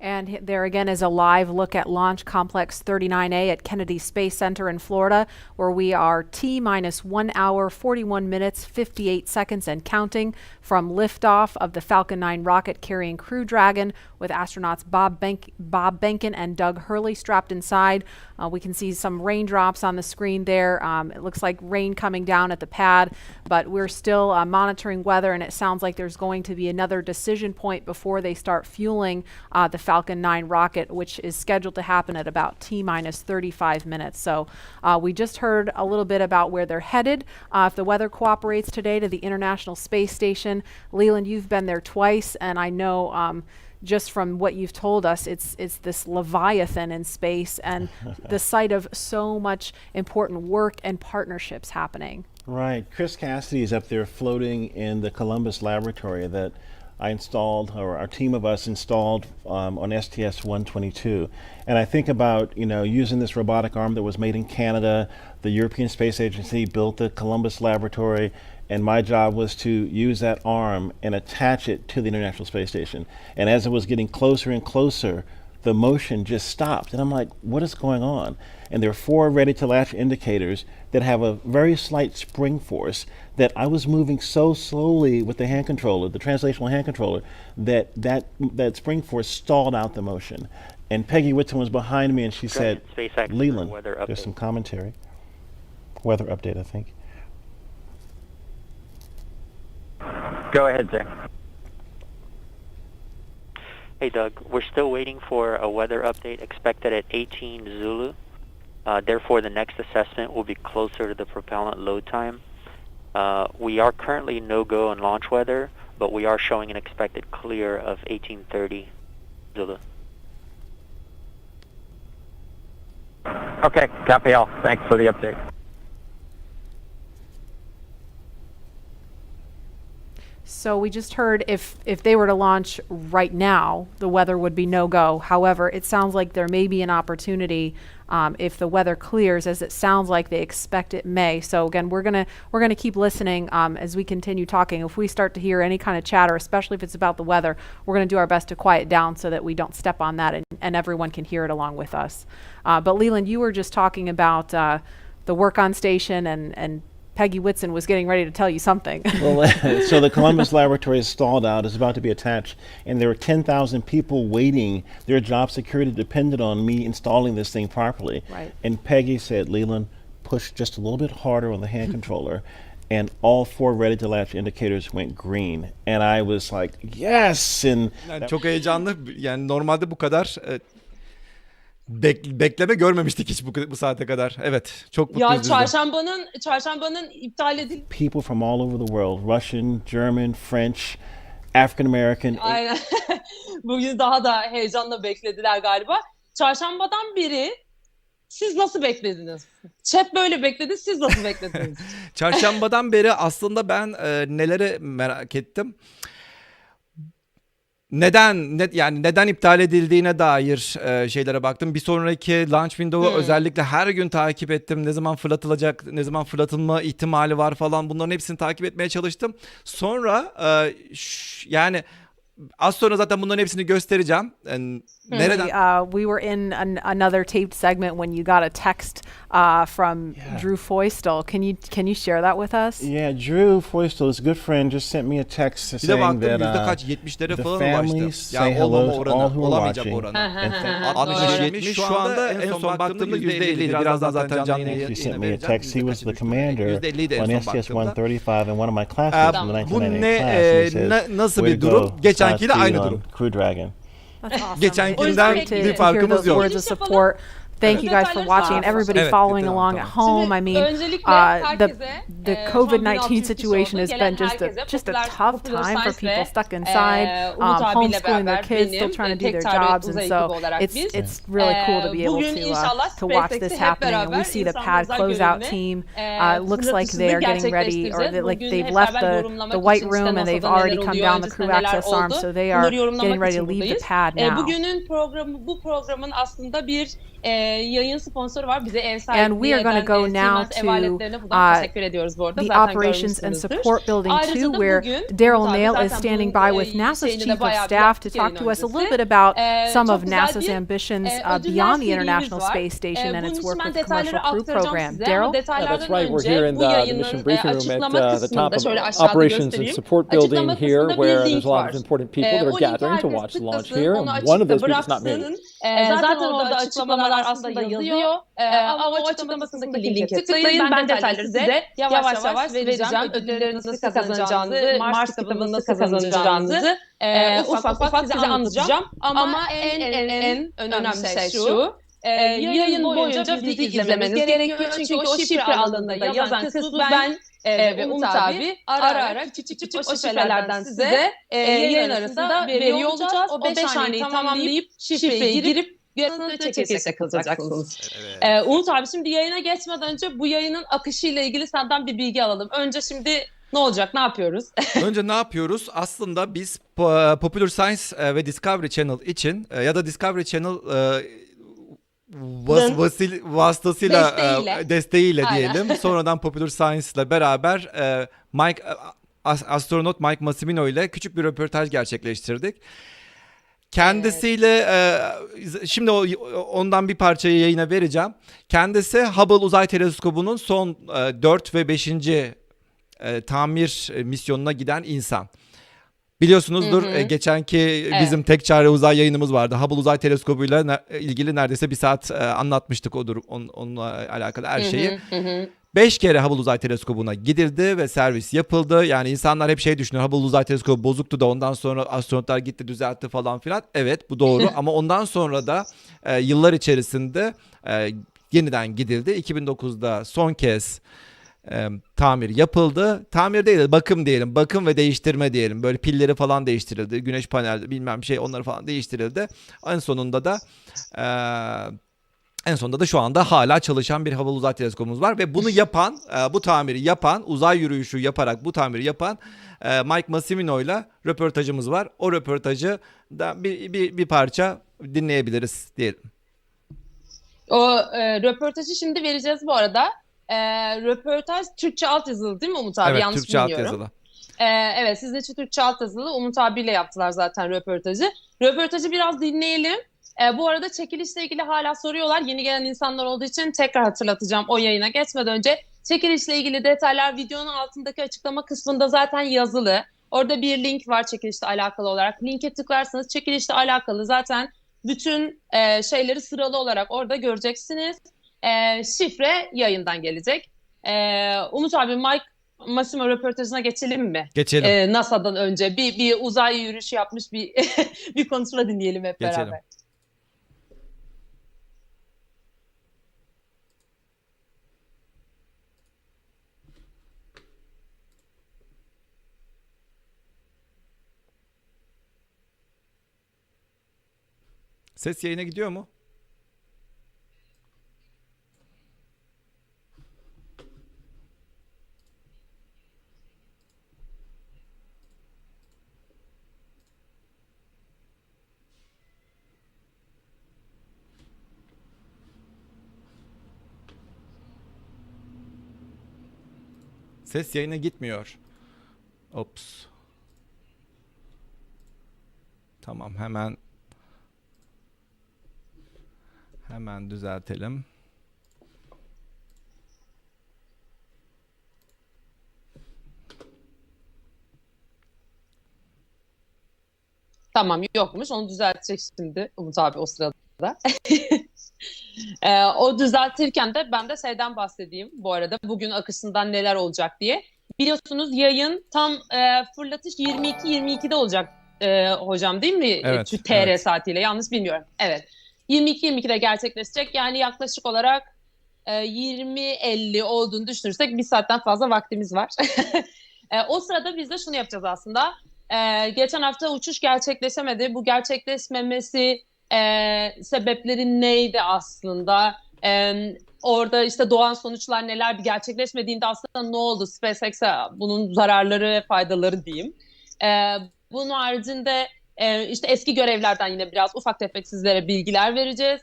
And there again is a live look at Launch Complex 39A at Kennedy Space Center in Florida, where we are T-minus 1 hour, 41 minutes, 58 seconds and counting from liftoff of the Falcon 9 rocket carrying Crew Dragon with astronauts Bob Behnken and Doug Hurley strapped inside. We can see some raindrops on the screen there. It looks like rain coming down at the pad, but we're still monitoring weather, and it sounds like there's going to be another decision point before they start fueling the Falcon 9 rocket, which is scheduled to happen at about T-minus 35 minutes. So we just heard a little bit about where they're headed. If the weather cooperates today, to the International Space Station. Leland, you've been there twice, and I know just from what you've told us, it's this leviathan in space and the site of so much important work and partnerships happening. Right. Chris Cassidy is up there floating in the Columbus laboratory that I installed, or our team of us installed on STS-122. And I think about, using this robotic arm that was made in Canada. The European Space Agency built the Columbus laboratory, and my job was to use that arm and attach it to the International Space Station. And as it was getting closer and closer, the motion just stopped. And I'm like, what is going on? And there are 4 ready-to-latch indicators that have a very slight spring force that I was moving so slowly with the hand controller, the translational hand controller, that spring force stalled out the motion. And Peggy Whitson was behind me, and she said, Spacex Leland, weather update. there's some commentary. Weather update, I think. Go ahead, Jay. Hey, Doug. We're still waiting for a weather update expected at 18 Zulu. Therefore, the next assessment will be closer to the propellant load time. We are currently no-go on launch weather, but we are showing an expected clear of 1830 Zulu. Okay, copy all. Thanks for the update. So we just heard if they were to launch right now, the weather would be no-go. However, it sounds like there may be an opportunity if the weather clears, as it sounds like they expect it may. So again, we're gonna keep listening as we continue talking. If we start to hear any kind of chatter, especially if it's about the weather, we're gonna do our best to quiet down so that we don't step on that and everyone can hear it along with us. But Leland, you were just talking about the work on station, and Peggy Whitson was getting ready to tell you something. Well, so the Columbus laboratory is stalled out. It's about to be attached, and there are 10,000 people waiting. Their job security depended on me installing this thing properly. Right. And Peggy said, Leland, push just a little bit harder on the hand controller, and all 4 ready-to-latch indicators went green. And I was like, yes! And yani çok heyecanlı. Yani normalde bu kadar bekleme görmemiştik hiç bu saate kadar. Evet, çok mutluyuz. Ya çarşambanın iptal edildi. People from all over the world, Russian, German, French, African American. Aynen. Bugün daha da heyecanla beklediler galiba. Çarşambadan beri siz nasıl beklediniz? Chat böyle bekledi, siz nasıl beklediniz? Çarşambadan beri aslında ben neleri merak ettim. Neden iptal edildiğine dair şeylere baktım. Bir sonraki launch window'u özellikle her gün takip ettim. Ne zaman fırlatılacak, ne zaman fırlatılma ihtimali var falan, bunların hepsini takip etmeye çalıştım. Sonra yani az sonra zaten bunların hepsini göstereceğim. Nereden? We were in another taped segment when you got a text from Drew Foystel. Can you share that with us? Yeah, Drew Foystel, his good friend, just sent me a text saying that the families say hello to all who are watching. 60-70 şu anda en son baktığımda %50'ydi. Birazdan zaten canlı yayına He sent me a text. He was the commander on STS-135 and one of my classmates from the 1998 class. Bu nasıl bir durum? Geçenkiyle aynı durum. Crew Dragon. That's awesome. Geçenkinden bir farkımız yok. Words of support. Thank you guys for watching and everybody following along at home. I mean, the COVID-19 situation has been just a tough time for people stuck inside, homeschooling their kids, still trying to do their jobs, and so it's really cool to be able to watch this happening. And we see the pad closeout team. Looks like they are getting ready, or they've left the white room and they've already come down the crew access arm, so they are getting ready to leave the pad now. Bu programın aslında bir yayın sponsoru var, bize ev sahipliği and we are going to go now to the operations and support building too, where Daryl Nail is standing by with NASA's chief of staff to talk to us a little bit about some of NASA's ambitions beyond the International Space Station and its work with the Commercial Crew Program. Daryl? Yeah, that's right. We're here in the mission briefing room at the top of operations and support building here, where there's a lot of important people that are gathering to watch the launch here, and one of those people is not me. Zaten orada açıklamalar aslında yazıyor. Ama o açıklamasındaki linke tıklayın. Ben detayları size yavaş yavaş vereceğim. Ödülleri nasıl kazanacağınızı, Mars kitabını nasıl kazanacağınızı ufak ufak size anlatacağım. Ama en önemli şey şu. Yayın boyunca bizi izlemeniz gerekiyor. Çünkü o şifre alanında yazan kısmı ben ve Umut abi ara küçük o şifrelerden size yayın arasında veriyor olacağız. O 5 haneyi tamamlayıp şifreyi girip yarısını çekirse kalacaksınız. Evet. Umut abi şimdi yayına geçmeden önce bu yayının akışıyla ilgili senden bir bilgi alalım. Önce şimdi ne olacak, ne yapıyoruz? Önce ne yapıyoruz? Aslında biz Popular Science ve Discovery Channel için ya da Discovery Channel vasıtasıyla desteğiyle diyelim. Sonradan Popular Science ile beraber astronot Mike Massimino ile küçük bir röportaj gerçekleştirdik. Kendisiyle şimdi ondan bir parçayı yayına vereceğim. Kendisi Hubble Uzay Teleskobu'nun son 4 ve 5. tamir misyonuna giden insan. Biliyorsunuzdur geçenki bizim tek çare uzay yayınımız vardı. Hubble Uzay Teleskobu'yla ilgili neredeyse bir saat anlatmıştık onunla alakalı her şeyi. 5 kere Hubble Uzay Teleskobu'na gidildi ve servis yapıldı. Yani insanlar hep şey düşünüyor. Hubble Uzay Teleskobu bozuktu da ondan sonra astronotlar gitti düzeltti falan filan. Evet bu doğru ama ondan sonra da yıllar içerisinde yeniden gidildi. 2009'da son kez tamir yapıldı. Tamir değil de bakım diyelim. Bakım ve değiştirme diyelim. Böyle pilleri falan değiştirildi. Güneş paneli bilmem şey onları falan değiştirildi. En sonunda da şu anda hala çalışan bir Hubble Uzay Teleskobumuz var ve bunu yapan, bu tamiri yapan, uzay yürüyüşü yaparak bu tamiri yapan Mike Massimino ile röportajımız var. O röportajı da bir parça dinleyebiliriz diyelim. O röportajı şimdi vereceğiz bu arada. Röportaj Türkçe altyazılı değil mi Umut abi? Evet, yanlış Türkçe bilmiyorum. altyazılı. Evet, sizin için Türkçe altyazılı. Umut abiyle yaptılar zaten röportajı. Röportajı biraz dinleyelim. Bu arada çekilişle ilgili hala soruyorlar. Yeni gelen insanlar olduğu için tekrar hatırlatacağım o yayına geçmeden önce. Çekilişle ilgili detaylar videonun altındaki açıklama kısmında zaten yazılı. Orada bir link var çekilişle alakalı olarak. Linke tıklarsanız çekilişle alakalı zaten bütün şeyleri sıralı olarak orada göreceksiniz. Şifre yayından gelecek. Umut abi Mike Massimo röportajına geçelim mi? Geçelim. NASA'dan önce bir uzay yürüyüşü yapmış bir bir konuşma dinleyelim hep beraber. Geçelim. Ses yayına gidiyor mu? Ses yayına gitmiyor. Ops. Tamam hemen düzeltelim. Tamam yokmuş onu düzeltecek şimdi Umut abi o sırada. O düzeltirken de ben de şeyden bahsedeyim bu arada bugün akışından neler olacak diye. Biliyorsunuz yayın tam fırlatış 22.22'de olacak hocam değil mi? Evet, TR evet. saatiyle yanlış bilmiyorum. Evet 22.22'de gerçekleşecek yani yaklaşık olarak 20.50 olduğunu düşünürsek bir saatten fazla vaktimiz var. O sırada biz de şunu yapacağız aslında. Geçen hafta uçuş gerçekleşemedi. Bu gerçekleşmemesi sebepleri neydi aslında? Orada işte doğan sonuçlar neler bir gerçekleşmediğinde aslında ne oldu? Spacex'e bunun zararları ve faydaları diyeyim. Bunun haricinde işte eski görevlerden yine biraz ufak tefek sizlere bilgiler vereceğiz.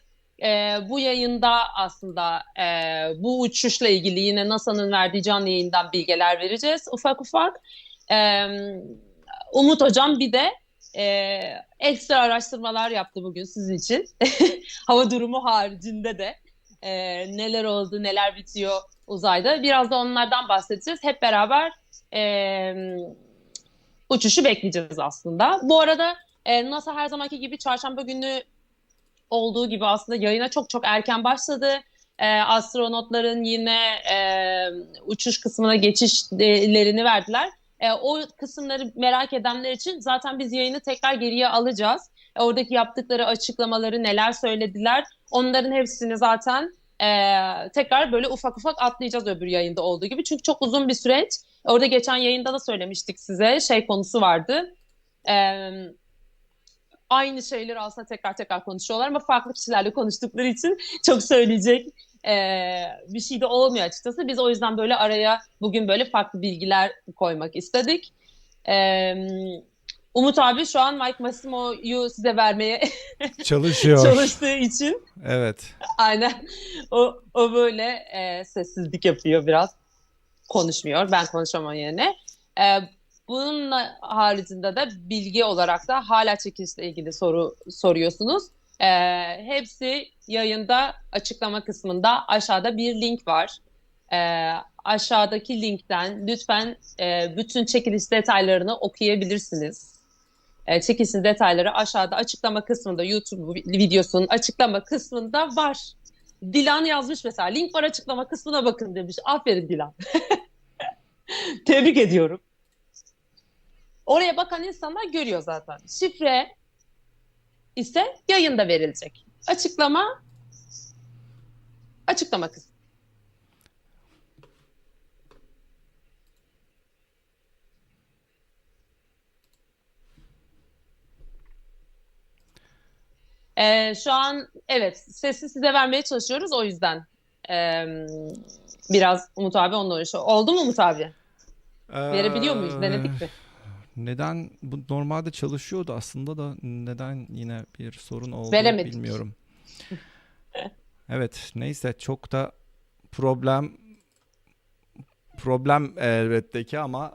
Bu yayında aslında bu uçuşla ilgili yine NASA'nın verdiği canlı yayından bilgiler vereceğiz ufak ufak. Umut hocam bir de ekstra araştırmalar yaptı bugün sizin için. Hava durumu haricinde de neler oldu, neler bitiyor uzayda. Biraz da onlardan bahsedeceğiz. Hep beraber uçuşu bekleyeceğiz aslında. Bu arada NASA her zamanki gibi çarşamba günü olduğu gibi aslında yayına çok çok erken başladı. Astronotların yine uçuş kısmına geçişlerini verdiler. O kısımları merak edenler için zaten biz yayını tekrar geriye alacağız. Oradaki yaptıkları açıklamaları, neler söylediler, onların hepsini zaten tekrar böyle ufak ufak atlayacağız öbür yayında olduğu gibi. Çünkü çok uzun bir süreç. Orada geçen yayında da söylemiştik size, konusu vardı. Aynı şeyleri aslında tekrar konuşuyorlar ama farklı kişilerle konuştukları için çok söyleyecek bir şey de olmuyor açıkçası. Biz o yüzden böyle araya bugün böyle farklı bilgiler koymak istedik. Umut abi şu an Mike Massimo'yu size vermeye çalıştığı için. Evet. Aynen. O böyle sessizlik yapıyor biraz. Konuşmuyor. Ben konuşamam yerine. Bunun haricinde de bilgi olarak da hala çekilişle ilgili soru soruyorsunuz. Hepsi yayında açıklama kısmında aşağıda bir link var. Aşağıdaki linkten lütfen bütün çekiliş detaylarını okuyabilirsiniz. Çekilişin detayları aşağıda açıklama kısmında, YouTube videosunun açıklama kısmında var. Dilan yazmış mesela, link var açıklama kısmına bakın demiş. Aferin Dilan. Tebrik ediyorum. Oraya bakan insanlar görüyor zaten. Şifre ise yayında verilecek. Açıklama kısmı. Şu an evet sesi size vermeye çalışıyoruz o yüzden biraz Umut abi onunla uğraşıyor. Oldu mu Umut abi? Verebiliyor muyuz? Denedik mi? Neden bu normalde çalışıyordu aslında da neden yine bir sorun oldu Veremedik. Bilmiyorum. Evet neyse çok da problem elbette ki ama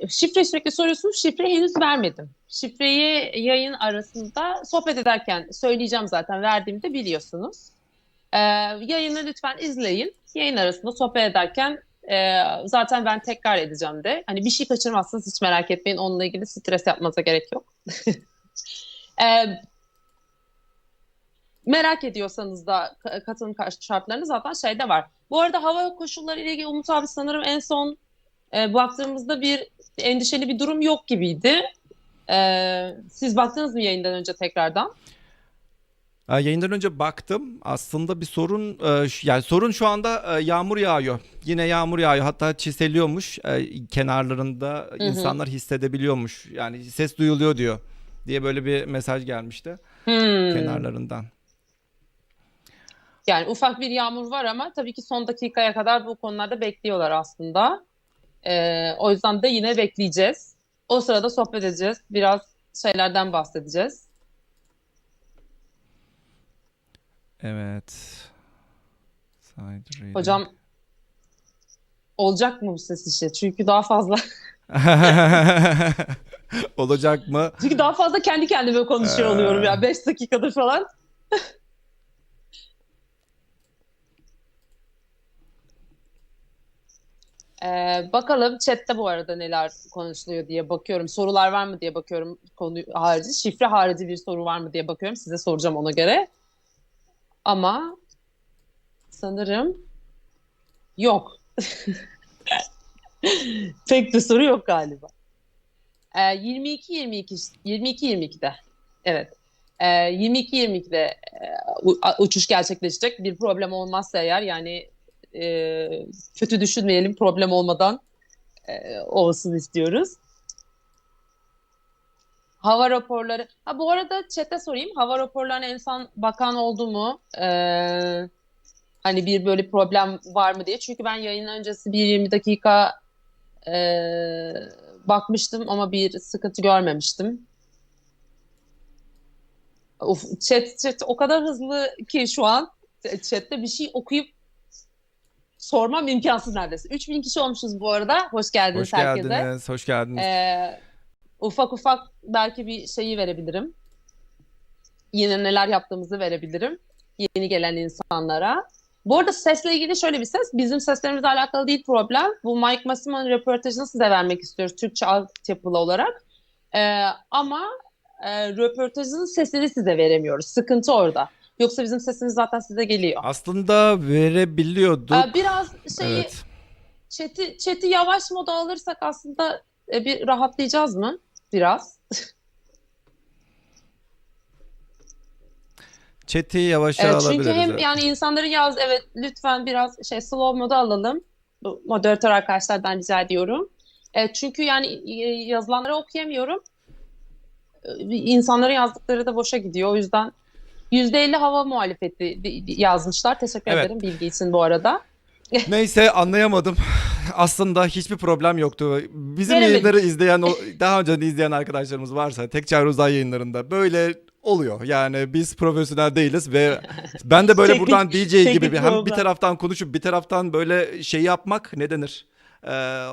şifre sürekli soruyorsunuz. Şifre henüz vermedim. Şifreyi yayın arasında sohbet ederken söyleyeceğim zaten. Verdiğimde biliyorsunuz. Yayını lütfen izleyin. Yayın arasında sohbet ederken zaten ben tekrar edeceğim de. Hani bir şey kaçırmazsınız hiç merak etmeyin. Onunla ilgili stres yapmanıza gerek yok. Merak ediyorsanız da katılım şartlarını zaten şeyde var. Bu arada hava koşulları ile ilgili Umut abi sanırım en son baktığımızda bir endişeli bir durum yok gibiydi. Siz baktınız mı yayından önce tekrardan? Yayından önce baktım. Aslında bir sorun yani sorun şu anda yağmur yağıyor. Yine yağmur yağıyor. Hatta çiseliyormuş. Kenarlarında insanlar hissedebiliyormuş. Yani ses duyuluyor diye böyle bir mesaj gelmişti. Kenarlarından. Yani ufak bir yağmur var ama tabii ki son dakikaya kadar bu konularda bekliyorlar aslında. O yüzden de yine bekleyeceğiz. O sırada sohbet edeceğiz. Biraz şeylerden bahsedeceğiz. Evet. Hocam olacak mı bu ses işi? Çünkü daha fazla olacak mı? Çünkü daha fazla kendi kendime konuşuyor oluyorum ya 5 dakikadır falan. Bakalım chatte bu arada neler konuşuluyor diye bakıyorum. Sorular var mı diye bakıyorum. Konu harici, şifre harici bir soru var mı diye bakıyorum. Size soracağım ona göre. Ama sanırım yok. Pek de soru yok galiba. 22-22'de. Evet. 22-22'de uçuş gerçekleşecek. Bir problem olmazsa eğer yani kötü düşünmeyelim problem olmadan olsun istiyoruz. Hava raporları. Bu arada chat'e sorayım. Hava raporlarına en son bakan oldu mu? Hani bir böyle problem var mı diye. Çünkü ben yayın öncesi bir 20 dakika bakmıştım ama bir sıkıntı görmemiştim. Chat o kadar hızlı ki şu an chat'te bir şey okuyup sormam imkansız neredeyse. 3000 kişi olmuşuz bu arada. Hoş geldiniz herkese. Hoş geldiniz. Ufak ufak belki bir şeyi verebilirim. Yine neler yaptığımızı verebilirim. Yeni gelen insanlara. Bu arada sesle ilgili şöyle bir ses. Bizim seslerimizle alakalı değil problem. Bu Mike Massimo'nun röportajını size vermek istiyoruz Türkçe altyapılı olarak. Ama röportajın sesini size veremiyoruz. Sıkıntı orada. Yoksa bizim sesimiz zaten size geliyor. Aslında verebiliyorduk. Biraz şeyi chat'i yavaş moda alırsak aslında bir rahatlayacağız mı? Biraz. Chat'i yavaşa alabiliriz. Çünkü hem yani insanların lütfen biraz slow moda alalım. Bu moderatör arkadaşlardan rica ediyorum. Çünkü yani yazılanları okuyamıyorum. İnsanların yazdıkları da boşa gidiyor. O yüzden %50 hava muhalefeti yazmışlar. Teşekkür ederim bilgi için bu arada. Neyse anlayamadım. Aslında hiçbir problem yoktu. Bizim Veremedik. yayınları izleyen, daha önce de izleyen arkadaşlarımız varsa tek çare uzay yayınlarında böyle oluyor. Yani biz profesyonel değiliz ve ben de böyle buradan DJ gibi hem bir taraftan konuşup bir taraftan böyle şey yapmak ne denir?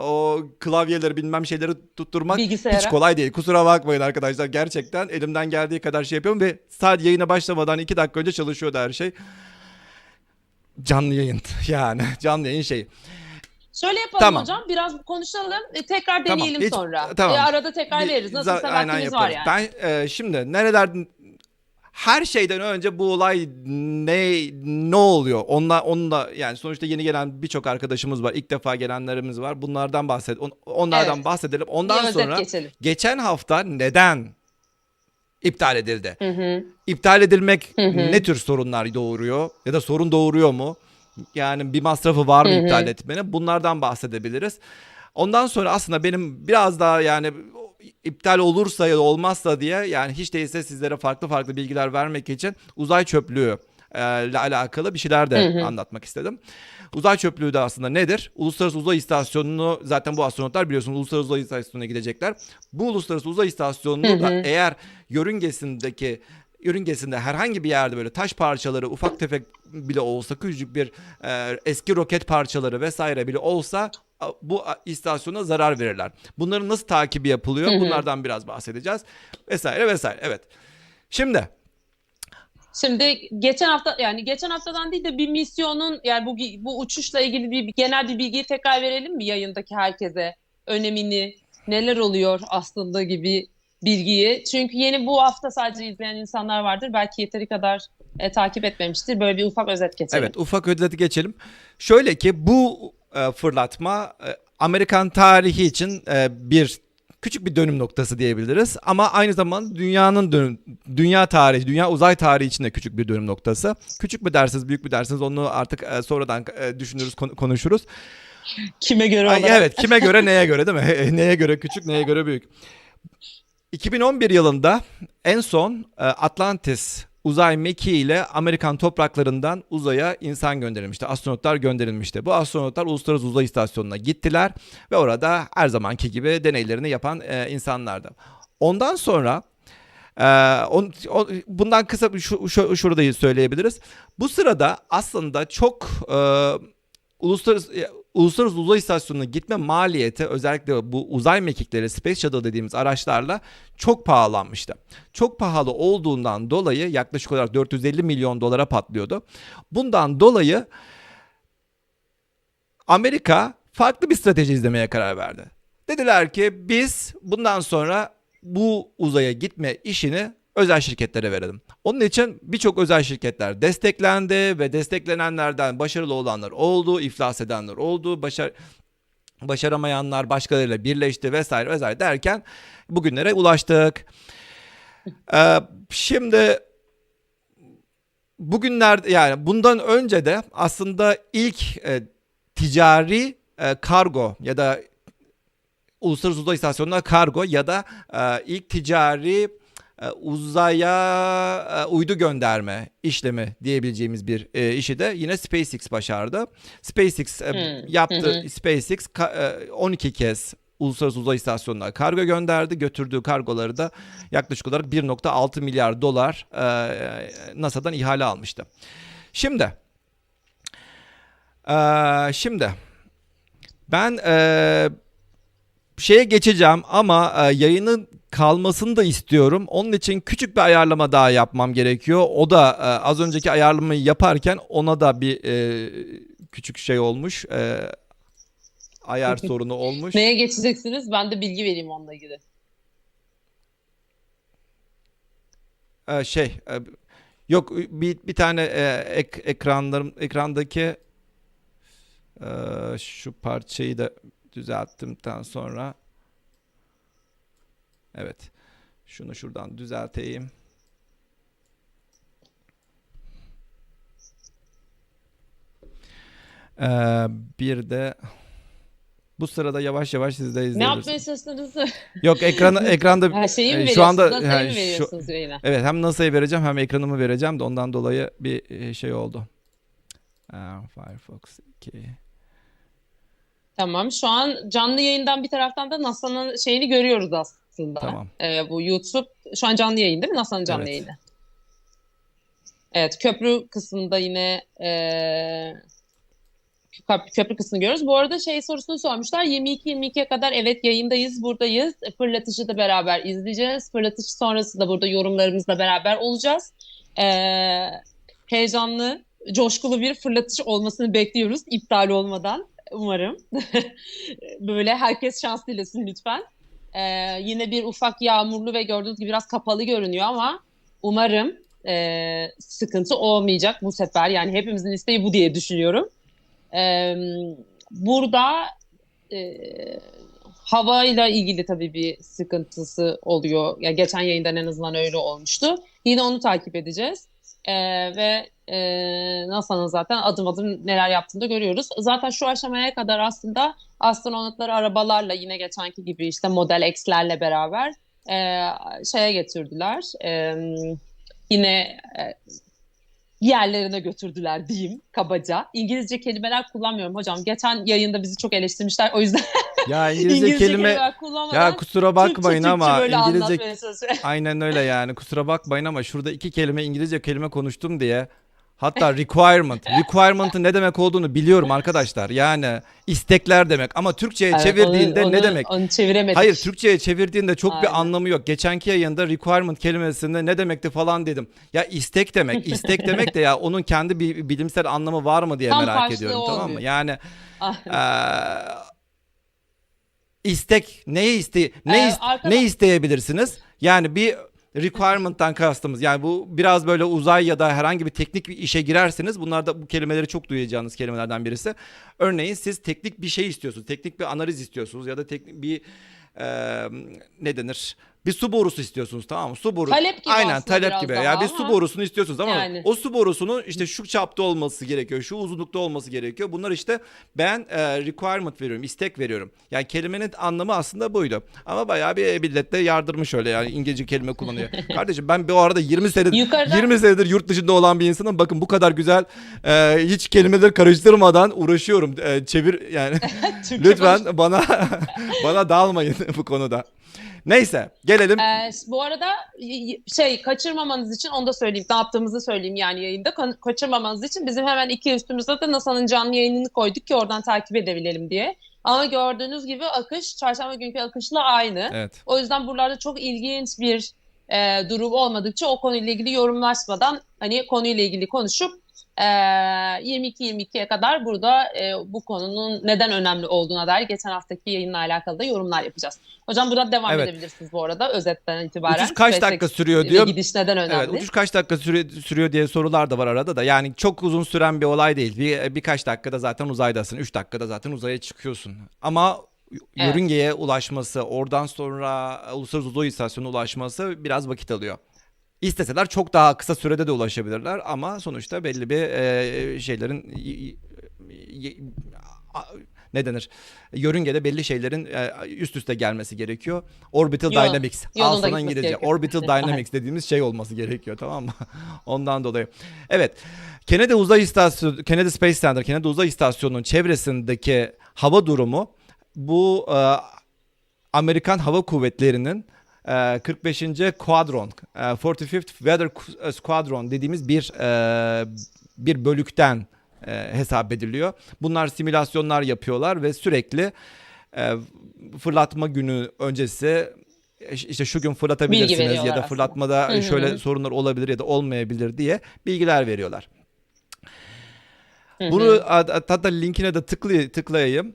O klavyeleri bilmem şeyleri tutturmak hiç kolay değil. Kusura bakmayın arkadaşlar. Gerçekten elimden geldiği kadar şey yapıyorum ve sadece yayına başlamadan 2 dakika önce çalışıyordu her şey. Canlı yayın yani canlı yayın şeyi. Şöyle yapalım hocam biraz konuşalım tekrar deneyelim sonra. Arada tekrar veririz. Nasılsa vaktimiz var yani. Ben şimdi her şeyden önce bu olay ne oluyor? Onunla yani sonuçta yeni gelen birçok arkadaşımız var. İlk defa gelenlerimiz var. Bunlardan onlardan bahsedelim. Ondan sonra geçen hafta neden iptal edildi? İptal edilmek ne tür sorunlar doğuruyor? Ya da sorun doğuruyor mu? Yani bir masrafı var mı iptal etmenin? Bunlardan bahsedebiliriz. Ondan sonra aslında benim biraz daha yani iptal olursa ya da olmazsa diye yani hiç değilse sizlere farklı bilgiler vermek için uzay çöplüğü ile alakalı bir şeyler de anlatmak istedim. Uzay çöplüğü de aslında nedir? Uluslararası Uzay İstasyonu'nu zaten bu astronotlar biliyorsunuz Uluslararası Uzay İstasyonu'na gidecekler. Bu Uluslararası Uzay İstasyonu'nu da eğer yörüngesinde herhangi bir yerde böyle taş parçaları ufak tefek bile olsa küçücük bir eski roket parçaları vesaire bile olsa bu istasyona zarar verirler. Bunların nasıl takibi yapılıyor? Bunlardan biraz bahsedeceğiz. Vesaire. Evet. Şimdi geçen haftadan değil de bir misyonun yani bu uçuşla ilgili genel bir bilgiyi tekrar verelim mi yayındaki herkese? Önemini, neler oluyor aslında gibi bilgiyi. Çünkü bu hafta sadece izleyen insanlar vardır. Belki yeteri kadar takip etmemiştir. Böyle bir ufak özet geçelim. Evet, ufak özeti geçelim. Şöyle ki bu fırlatma Amerikan tarihi için küçük bir dönüm noktası diyebiliriz. Ama aynı zamanda dünya uzay tarihi için de küçük bir dönüm noktası. Küçük mü dersiniz, büyük mü dersiniz onu artık sonradan düşünürüz, konuşuruz. Kime göre olarak. Evet, kime göre, neye göre değil mi? Neye göre küçük, neye göre büyük. 2011 yılında en son Atlantis uzay mekiği ile Amerikan topraklarından uzaya insan gönderilmişti. Astronotlar gönderilmişti. Bu astronotlar Uluslararası Uzay İstasyonu'na gittiler ve orada her zamanki gibi deneylerini yapan insanlardı. Ondan sonra bundan kısa şurada söyleyebiliriz. Bu sırada aslında çok Uluslararası Uzay İstasyonu'na gitme maliyeti özellikle bu uzay mekikleri Space Shuttle dediğimiz araçlarla çok pahalanmıştı. Çok pahalı olduğundan dolayı yaklaşık olarak 450 milyon dolara patlıyordu. Bundan dolayı Amerika farklı bir strateji izlemeye karar verdi. Dediler ki biz bundan sonra bu uzaya gitme işini özel şirketlere verelim. Onun için birçok özel şirketler desteklendi ve desteklenenlerden başarılı olanlar oldu, iflas edenler oldu, başaramayanlar başkalarıyla birleşti vesaire derken bugünlere ulaştık. Şimdi bugünlerde yani bundan önce de aslında ilk ticari kargo ya da Uluslararası Uzay İstasyonu'na kargo ya da ilk ticari uzaya uydu gönderme işlemi diyebileceğimiz bir işi de yine Spacex başardı. Spacex yaptı. Spacex 12 kez Uluslararası Uzay İstasyonu'na kargo gönderdi. Götürdüğü kargoları da yaklaşık olarak 1.6 milyar dolar NASA'dan ihale almıştı. Şimdi ben şeye geçeceğim ama yayını kalmasını da istiyorum. Onun için küçük bir ayarlama daha yapmam gerekiyor. O da az önceki ayarlamayı yaparken ona da bir küçük şey olmuş. Ayar sorunu olmuş. Neye geçeceksiniz? Ben de bilgi vereyim onunla ilgili. Yok bir tane ekrandaki şu parçayı da düzelttimden sonra evet şunu şuradan düzelteyim. Bir de bu sırada yavaş yavaş siz de Ne izleyebilirsiniz. yapmaya çalıştınız? Yok ekranda Ha, şeyi mi şu anda veriyorsunuz? NASA'yı mı veriyorsunuz yayına? evet hem NASA'yı vereceğim hem ekranımı vereceğim de ondan dolayı bir şey oldu. Firefox 2. Tamam. Şu an canlı yayından bir taraftan da NASA'nın şeyini görüyoruz aslında. Tamam. Bu YouTube şu an canlı yayın değil mi? NASA'nın canlı Evet. yayını. Evet. Köprü kısmında yine köprü kısmını görüyoruz. Bu arada şey sorusunu sormuşlar. 22-22'ye kadar evet yayındayız, buradayız. Fırlatışı da beraber izleyeceğiz. Fırlatış sonrası da burada yorumlarımızla beraber olacağız. Heyecanlı, coşkulu bir fırlatış olmasını bekliyoruz. İptal olmadan umarım. Böyle herkes şans dilesin lütfen. Yine bir ufak yağmurlu ve gördüğünüz gibi biraz kapalı görünüyor ama umarım sıkıntı olmayacak bu sefer. Yani hepimizin isteği bu diye düşünüyorum. Burada havayla ilgili tabii bir sıkıntısı oluyor. Yani geçen yayından en azından öyle olmuştu. Yine onu takip edeceğiz. Ve NASA'nın zaten adım adım neler yaptığını da görüyoruz. Zaten şu aşamaya kadar aslında astronotları arabalarla yine geçenki gibi işte Model X'lerle beraber şeye getirdiler. Yine yerlerine götürdüler diyeyim kabaca. İngilizce kelimeler kullanmıyorum hocam. Geçen yayında bizi çok eleştirmişler. O yüzden ya İngilizce kelime ya kusura bakmayın Türkçe ama böyle İngilizce aynen öyle yani kusura bakmayın ama şurada 2 kelime İngilizce kelime konuştum diye hatta requirement'ın ne demek olduğunu biliyorum arkadaşlar. Yani istekler demek ama Türkçe'ye çevirdiğinde ne demek? Onu çeviremedik. Hayır Türkçe'ye çevirdiğinde çok bir anlamı yok. Geçenki yayında requirement kelimesinde ne demekti falan dedim. Ya istek demek. İstek demek de ya onun kendi bir bilimsel anlamı var mı diye Tam merak ediyorum olmuyor. tamam mı? Yani istek ne isteyebilirsiniz? Yani bir requirement'tan kastımız yani bu biraz böyle uzay ya da herhangi bir teknik bir işe girerseniz bunlar da bu kelimeleri çok duyacağınız kelimelerden birisi. Örneğin siz teknik bir şey istiyorsunuz. Teknik bir analiz istiyorsunuz ya da teknik bir ne denir? Bir su borusu istiyorsunuz tamam mı? Su borusu. Talep gibi aynen aslında talep biraz gibi. daha Yani bir ama su borusunu istiyorsunuz ama yani. o su borusunun işte şu çapta olması gerekiyor. Şu uzunlukta olması gerekiyor. Bunlar işte ben requirement veriyorum. İstek veriyorum. Yani kelimenin anlamı aslında buydu. Ama bayağı bir millet de yardırmış öyle yani İngilizce kelime kullanıyor. Kardeşim ben bu arada 20 senedir yurt dışında olan bir insanım. Bakın bu kadar güzel hiç kelimeleri karıştırmadan uğraşıyorum. Çevir yani. Lütfen bana dalmayın bu konuda. Neyse gelelim. Bu arada kaçırmamanız için onu da söyleyeyim. Ne yaptığımızı söyleyeyim yani yayında. Kaçırmamanız için bizim hemen iki üstümüzde de NASA'nın canlı yayınını koyduk ki oradan takip edebilelim diye. Ama gördüğünüz gibi akış çarşamba günkü akışla aynı. Evet. O yüzden buralarda çok ilginç bir durum olmadıkça o konuyla ilgili yorumlaşmadan hani konuyla ilgili konuşup 22-22'ye kadar burada bu konunun neden önemli olduğuna dair geçen haftaki yayınla alakalı da yorumlar yapacağız. Hocam buradan devam edebilirsiniz bu arada özetten itibaren. Uçuş kaç dakika sürüyor diyor. Gidiş neden önemli? Evet, uçuş kaç dakika sürüyor diye sorular da var arada da. Yani çok uzun süren bir olay değil. Birkaç dakikada zaten uzaydasın. 3 dakikada zaten uzaya çıkıyorsun. Ama yörüngeye ulaşması, oradan sonra Uluslararası Uzay İstasyonu'na ulaşması biraz vakit alıyor. İsteseler çok daha kısa sürede de ulaşabilirler ama sonuçta belli bir şeylerin ne denir? Yörüngede belli şeylerin üst üste gelmesi gerekiyor. Orbital Dynamics. Al sana İngilizce. Gerekiyor. Orbital Dynamics dediğimiz şey olması gerekiyor tamam mı? Ondan dolayı. Evet. Kennedy Space Center, Kennedy Uzay İstasyonu'nun çevresindeki hava durumu bu Amerikan Hava Kuvvetleri'nin 45. Squadron, 45th Weather Squadron dediğimiz bir bölükten hesap ediliyor. Bunlar simülasyonlar yapıyorlar ve sürekli fırlatma günü öncesi işte şu gün fırlatabilirsiniz ya da fırlatmada aslında. şöyle sorunlar olabilir ya da olmayabilir diye bilgiler veriyorlar. Bunu hatta linkine de tıklayayım.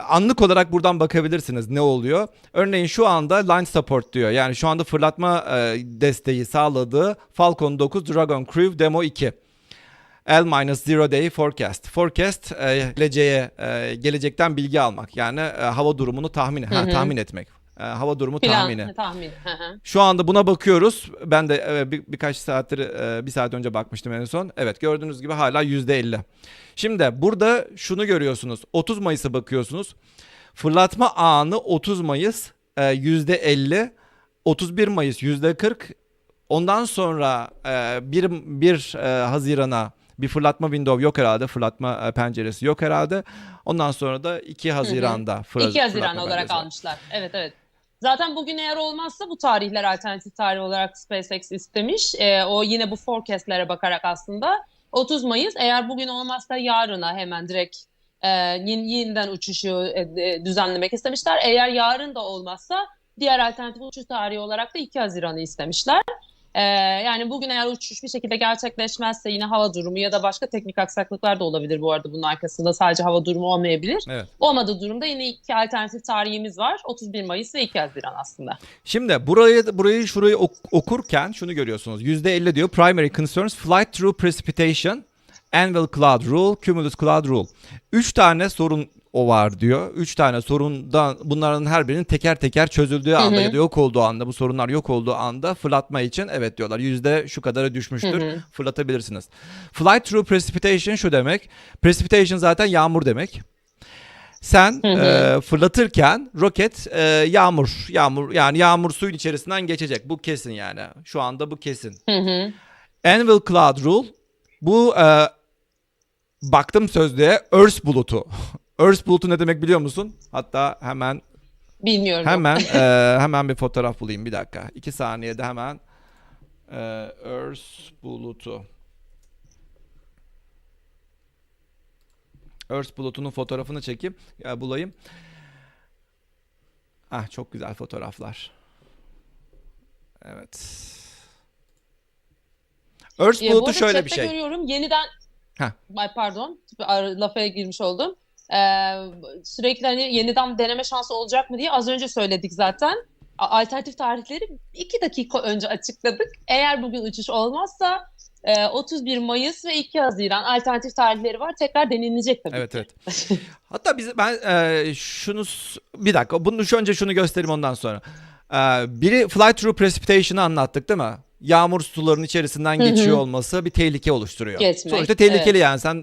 Anlık olarak buradan bakabilirsiniz ne oluyor. Örneğin şu anda line support diyor. Yani şu anda fırlatma desteği sağladığı Falcon 9 Dragon Crew Demo 2. L-0 day forecast. Forecast gelecekten bilgi almak. Yani hava durumunu tahmin etmek. Hava durumu tahmini. Şu anda buna bakıyoruz. Ben de birkaç saattir, bir saat önce bakmıştım en son. Evet, gördüğünüz gibi hala %50. Şimdi burada şunu görüyorsunuz. 30 Mayıs'a bakıyorsunuz. Fırlatma anı 30 Mayıs %50. 31 Mayıs %40. Ondan sonra 1 Haziran'a bir fırlatma window yok herhalde. Fırlatma penceresi yok herhalde. Ondan sonra da 2 Haziran'da 2 Haziran olarak almışlar. Evet. Zaten bugün eğer olmazsa bu tarihler alternatif tarih olarak SpaceX istemiş. O yine bu forecastlere bakarak aslında 30 Mayıs eğer bugün olmazsa yarına hemen direkt yeniden uçuşu düzenlemek istemişler. Eğer yarın da olmazsa diğer alternatif uçuş tarihi olarak da 2 Haziran'ı istemişler. Yani bugün eğer uçuş bir şekilde gerçekleşmezse yine hava durumu ya da başka teknik aksaklıklar da olabilir bu arada bunun arkasında. Sadece hava durumu olmayabilir. Evet. Olmadığı durumda yine 2 alternatif tarihimiz var. 31 Mayıs ve 2 Haziran aslında. Şimdi şurayı okurken şunu görüyorsunuz. %50 diyor. Primary concerns flight through precipitation, annual cloud rule, cumulus cloud rule. 3 tane sorun var diyor. 3 tane sorundan bunların her birinin teker teker çözüldüğü anda ya da yok olduğu anda, bu sorunlar yok olduğu anda fırlatma için evet diyorlar. Yüzde şu kadarı düşmüştür. Fırlatabilirsiniz. Flight through precipitation şu demek. Precipitation zaten yağmur demek. Sen fırlatırken roket yağmur yani yağmur suyun içerisinden geçecek. Bu kesin yani. Şu anda bu kesin. Annual cloud rule bu baktım sözlüğe Earth bulutu. Earth bulutu ne demek biliyor musun? Hatta hemen bilmiyorum. Hemen bir fotoğraf bulayım bir dakika. 2 saniyede hemen Earth bulutu. Earth bulutunun fotoğrafını çekeyim, bulayım. Çok güzel fotoğraflar. Evet. Earth bulutu şöyle bir şey. Görüyorum yeniden. Pardon, lafa girmiş oldum. Sürekli hani yeniden deneme şansı olacak mı diye az önce söyledik zaten. Alternatif tarihleri 2 dakika önce açıkladık. Eğer bugün uçuş olmazsa 31 Mayıs ve 2 Haziran alternatif tarihleri var. Tekrar denilecek tabii ki. Evet. Hatta bir dakika. Önce şunu göstereyim ondan sonra. Biri flight through precipitation'ı anlattık değil mi? Yağmur sularının içerisinden geçiyor olması bir tehlike oluşturuyor. Sonuçta tehlikeli yani sen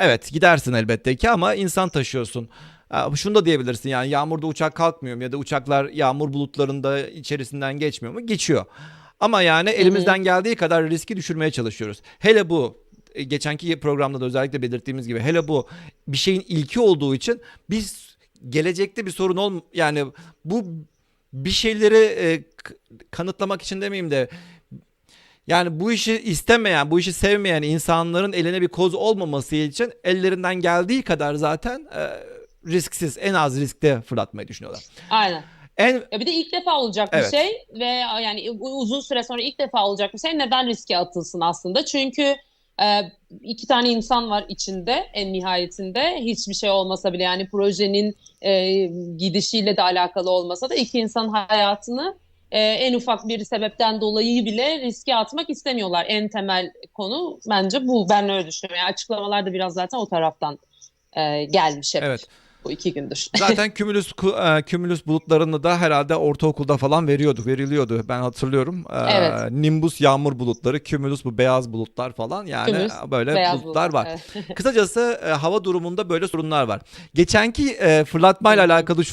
evet gidersin elbette ki ama insan taşıyorsun. Şunu da diyebilirsin yani yağmurda uçak kalkmıyor mu ya da uçaklar yağmur bulutlarında içerisinden geçmiyor mu? Geçiyor. Ama yani elimizden geldiği kadar riski düşürmeye çalışıyoruz. Hele bu geçenki programda da özellikle belirttiğimiz gibi hele bu bir şeyin ilki olduğu için biz gelecekte bir sorun yani bu bir şeyleri kanıtlamak için demeyeyim de yani bu işi istemeyen, bu işi sevmeyen insanların eline bir koz olmaması için ellerinden geldiği kadar zaten risksiz, en az riskte fırlatmayı düşünüyorlar. Aynen. Bir de ilk defa olacak bir şey ve yani uzun süre sonra ilk defa olacak bir şey. Neden riske atılsın aslında? Çünkü 2 tane insan var içinde en nihayetinde. Hiçbir şey olmasa bile yani projenin gidişiyle de alakalı olmasa da 2 insanın hayatını en ufak bir sebepten dolayı bile riske atmak istemiyorlar. En temel konu bence bu. Ben öyle düşünüyorum. Yani açıklamalar da biraz zaten o taraftan gelmiş hep. Evet. Bu 2 gündür. Zaten cumulus bulutlarını da herhalde ortaokulda falan veriliyordu. Ben hatırlıyorum. Nimbus yağmur bulutları, cumulus bu beyaz bulutlar falan yani cumulus, böyle bulutlar var. Evet. Kısacası hava durumunda böyle sorunlar var. Geçenki fırlatmayla alakalı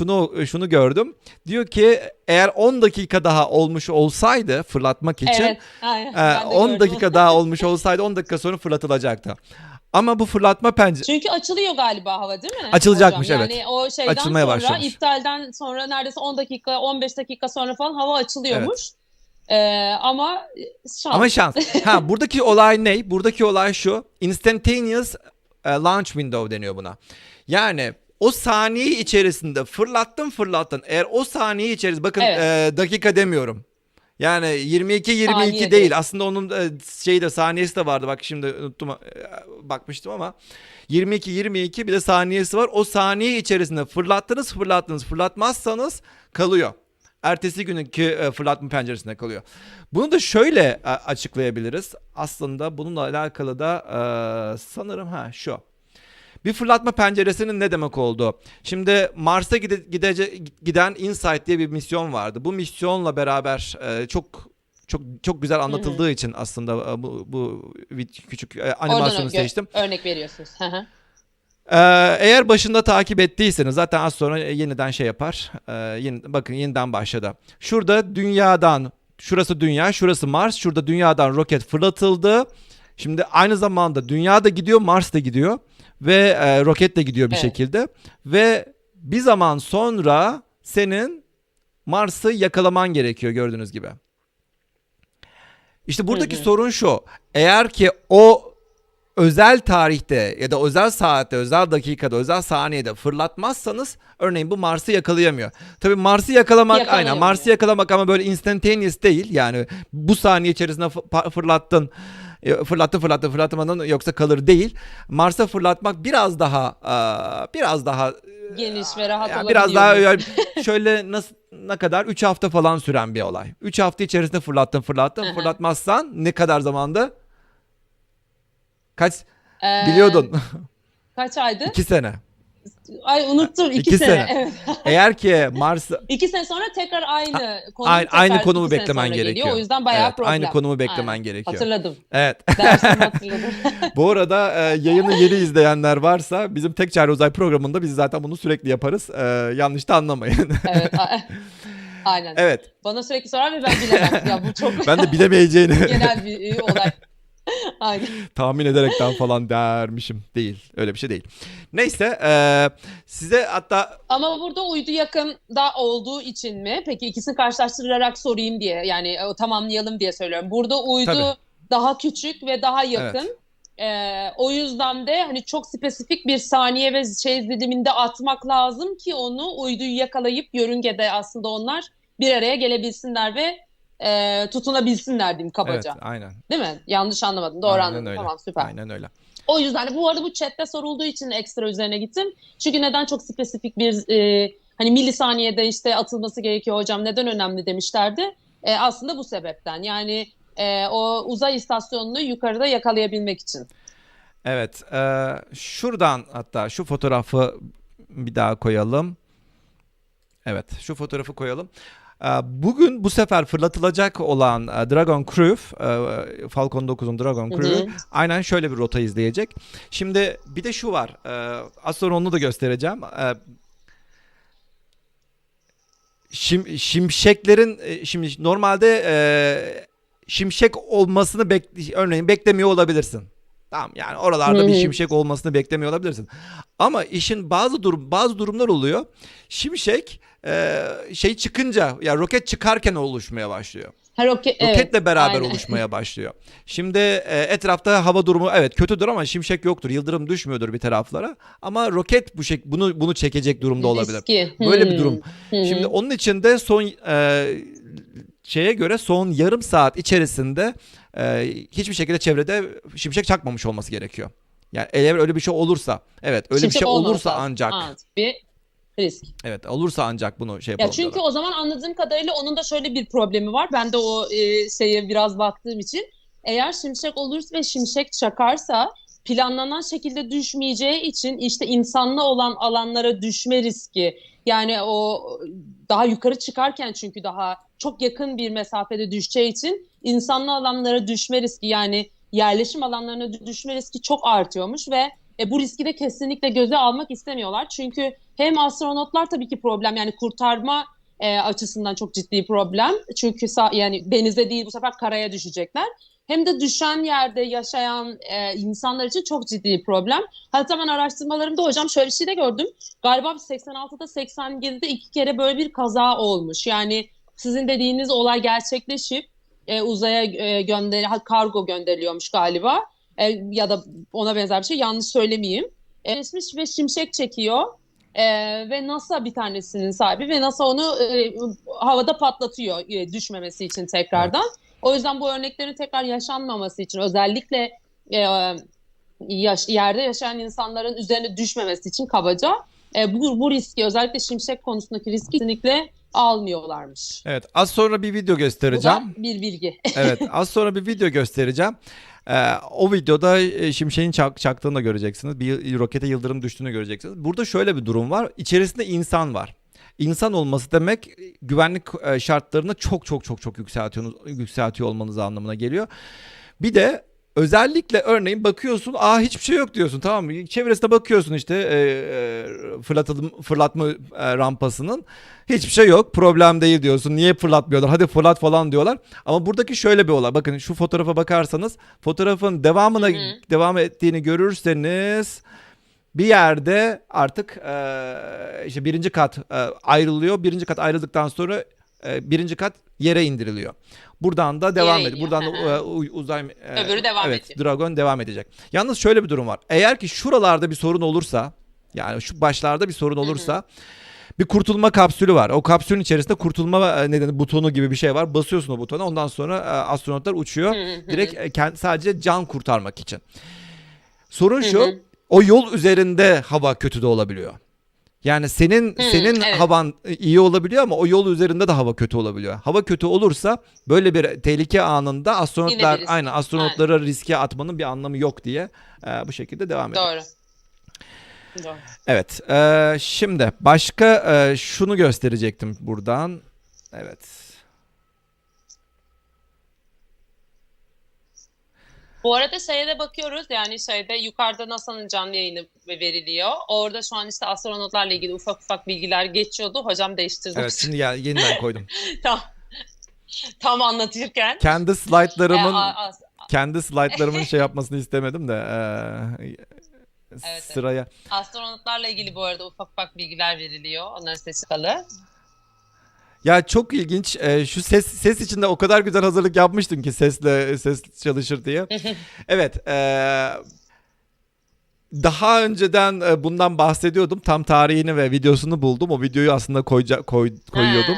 şunu gördüm. Diyor ki eğer 10 dakika daha olmuş olsaydı fırlatmak için 10 dakika daha olmuş olsaydı 10 dakika sonra fırlatılacaktı. Ama bu fırlatma penceresi... Çünkü açılıyor galiba hava değil mi? Açılacakmış hocam? evet. Yani o şeyden açılmaya sonra başlamış. iptalden sonra neredeyse 10 dakika 15 dakika sonra falan hava açılıyormuş. Evet. Ama şans. Buradaki olay ne? Buradaki olay şu. Instantaneous launch window deniyor buna. Yani o saniye içerisinde fırlattın. Eğer o saniye içerisinde bakın dakika demiyorum. Yani 22 Saniye değil. değil. Aslında onun şeyi de saniyesi de vardı. Bak şimdi unuttum, bakmıştım ama 22 bir de saniyesi var. O saniye içerisinde fırlatmazsanız kalıyor. Ertesi günkü fırlatma penceresinde kalıyor. Bunu da şöyle açıklayabiliriz. Aslında bununla alakalı da sanırım şu. Bir fırlatma penceresinin ne demek olduğu. Şimdi Mars'a giden InSight diye bir misyon vardı. Bu misyonla beraber çok güzel anlatıldığı için aslında bu küçük animasyonu seçtim. Örnek veriyorsunuz. Eğer başında takip ettiyseniz zaten az sonra yeniden yapar. Bakın yeniden başladı. Şurada şurası Dünya, şurası Mars. Şurada Dünya'dan roket fırlatıldı. Şimdi aynı zamanda Dünya da gidiyor, Mars da gidiyor. Ve roket de gidiyor bir şekilde. Ve bir zaman sonra senin Mars'ı yakalaman gerekiyor gördüğünüz gibi. İşte buradaki sorun şu. Eğer ki o özel tarihte ya da özel saatte, özel dakikada, özel saniyede fırlatmazsanız örneğin bu Mars'ı yakalayamıyor. Tabii Mars'ı yakalamak aynen Mars'ı yakalamak ama böyle instantaneous değil. Yani bu saniye içerisinde fırlatmadın yoksa kalır değil. Mars'a fırlatmak biraz daha geniş ve rahat olabiliyor. Biraz daha yani şöyle ne kadar 3 hafta falan süren bir olay. 3 hafta içerisinde fırlatmazsan ne kadar zamanda? Kaç biliyordun? Kaç aydı? 2 sene. Ay unuttum 2 sene. Evet. Eğer ki Mars 2 sene sonra tekrar aynı konumu beklemen gerekiyor. Geliyor. O yüzden bayağı problem. Aynı konumu beklemen gerekiyor. Hatırladım. Evet. Dersimi hatırladım. Bu arada yayını yeni izleyenler varsa bizim Tek Çare Uzay programında biz zaten bunu sürekli yaparız. Yanlış da anlamayın. Evet. Aynen. Evet. Bana sürekli sorar ve ben bilemem. Ya bu çok ben de bilemeyeceğini. genel bir olay. Aynen. Tahmin ederekten falan dermişim. Değil. Öyle bir şey değil. Neyse size hatta... Ama burada uydu yakında olduğu için mi? Peki ikisini karşılaştırarak sorayım diye. Yani tamamlayalım diye söylüyorum. Burada uydu daha küçük ve daha yakın. Evet. O yüzden de hani çok spesifik bir saniye ve diliminde atmak lazım ki onu uyduyu yakalayıp yörüngede aslında onlar bir araya gelebilsinler ve tutunabilsinler diyeyim kabaca. Evet, aynen. Değil mi? Yanlış anlamadım. Doğru anladım. Öyle. Tamam, süper. Aynen öyle. O yüzden de bu arada bu chatte sorulduğu için ekstra üzerine gittim. Çünkü neden çok spesifik bir hani milisaniyede işte atılması gerekiyor hocam, neden önemli demişlerdi. Aslında bu sebepten. Yani o uzay istasyonunu yukarıda yakalayabilmek için. Evet. Şuradan hatta şu fotoğrafı bir daha koyalım. Evet. Şu fotoğrafı koyalım. Bugün bu sefer fırlatılacak olan Dragon Crew, Falcon 9'un Dragon Crew aynen şöyle bir rota izleyecek. Şimdi bir de şu var, az sonra onu da göstereceğim. Şimşeklerin, şimdi normalde şimşek olmasını örneğin beklemiyor olabilirsin. Tamam, yani oralarda bir şimşek olmasını beklemiyor olabilirsin. Ama işin bazı durumlar oluyor. Şimşek çıkınca, ya roket çıkarken oluşmaya başlıyor. Roketle beraber oluşmaya başlıyor. Şimdi etrafta hava durumu kötüdür ama şimşek yoktur. Yıldırım düşmüyordur bir taraflara. Ama roket bunu çekecek durumda olabilir. Böyle bir durum. Şimdi onun için de son son yarım saat içerisinde hiçbir şekilde çevrede şimşek çakmamış olması gerekiyor. Yani eğer öyle bir şey olursa, öyle bir şey olursa ancak bir risk. Evet, olursa ancak bunu yapalım. Ya çünkü o zaman anladığım kadarıyla onun da şöyle bir problemi var. Ben de o şeye biraz baktığım için, eğer şimşek olursa ve şimşek çakarsa planlanan şekilde düşmeyeceği için işte insanlı olan alanlara düşme riski, yani o daha yukarı çıkarken çünkü daha çok yakın bir mesafede düşeceği için insanlı alanlara düşme riski, yani yerleşim alanlarına düşme riski çok artıyormuş ve bu riski de kesinlikle göze almak istemiyorlar. Çünkü hem astronotlar tabii ki problem, yani kurtarma açısından çok ciddi problem. Çünkü yani denize değil bu sefer karaya düşecekler. Hem de düşen yerde yaşayan insanlar için çok ciddi problem. Hatta ben araştırmalarımda hocam şöyle bir şey de gördüm. Galiba 86'da 87'de 2 kere böyle bir kaza olmuş. Yani sizin dediğiniz olay gerçekleşip uzaya kargo gönderiliyormuş galiba. Ya da ona benzer bir şey, yanlış söylemeyeyim. Ve şimşek çekiyor. Ve NASA bir tanesinin sahibi ve NASA onu havada patlatıyor düşmemesi için tekrardan. Evet. O yüzden bu örneklerin tekrar yaşanmaması için özellikle yerde yaşayan insanların üzerine düşmemesi için kabaca bu riski, özellikle şimşek konusundaki riski kesinlikle almıyorlarmış. Evet, az sonra bir video göstereceğim. Bu da bir bilgi. Evet, az sonra bir video göstereceğim. O videoda şimşeğin çaktığını da göreceksiniz. Bir rokete yıldırım düştüğünü göreceksiniz. Burada şöyle bir durum var. İçerisinde insan var. İnsan olması demek güvenlik şartlarını çok yükseltiyor olmanız anlamına geliyor. Bir de özellikle örneğin bakıyorsun, hiçbir şey yok diyorsun, tamam mı? Çevresine bakıyorsun işte fırlatma rampasının, hiçbir şey yok, problem değil diyorsun. Niye fırlatmıyorlar? Hadi fırlat falan diyorlar. Ama buradaki şöyle bir olay. Bakın şu fotoğrafa bakarsanız, fotoğrafın devam ettiğini görürseniz bir yerde artık işte birinci kat ayrılıyor. Birinci kat ayrıldıktan sonra birinci kat yere indiriliyor. Buradan da devam ediyor. Buradan da uzay öbürü devam edecek. Dragon devam edecek. Yalnız şöyle bir durum var. Eğer ki şuralarda bir sorun olursa, yani şu başlarda bir sorun olursa, bir kurtulma kapsülü var. O kapsülün içerisinde kurtulma butonu gibi bir şey var. Basıyorsun o butona. Ondan sonra astronotlar uçuyor. Direkt sadece can kurtarmak için. Sorun şu. O yol üzerinde hava kötü de olabiliyor. Yani senin havan iyi olabiliyor ama o yol üzerinde de hava kötü olabiliyor. Hava kötü olursa böyle bir tehlike anında astronotlara riske atmanın bir anlamı yok diye bu şekilde devam ediyor. Doğru. Evet. Şimdi başka şunu gösterecektim buradan. Evet. Bu arada şeye de bakıyoruz, yani yukarıda NASA'nın canlı yayını veriliyor. Orada şu an işte astronotlarla ilgili ufak bilgiler geçiyordu. Hocam değiştirdi. Evet, şimdi yeniden koydum. Tam anlatırken. Kendi slaytlarımın şey yapmasını istemedim de sıraya. Evet. Astronotlarla ilgili bu arada ufak bilgiler veriliyor. Onların sesi kalı. Ya çok ilginç. Şu ses için de o kadar güzel hazırlık yapmıştım ki ses çalışır diye. Evet. Daha önceden bundan bahsediyordum. Tam tarihini ve videosunu buldum. O videoyu aslında koyuyordum.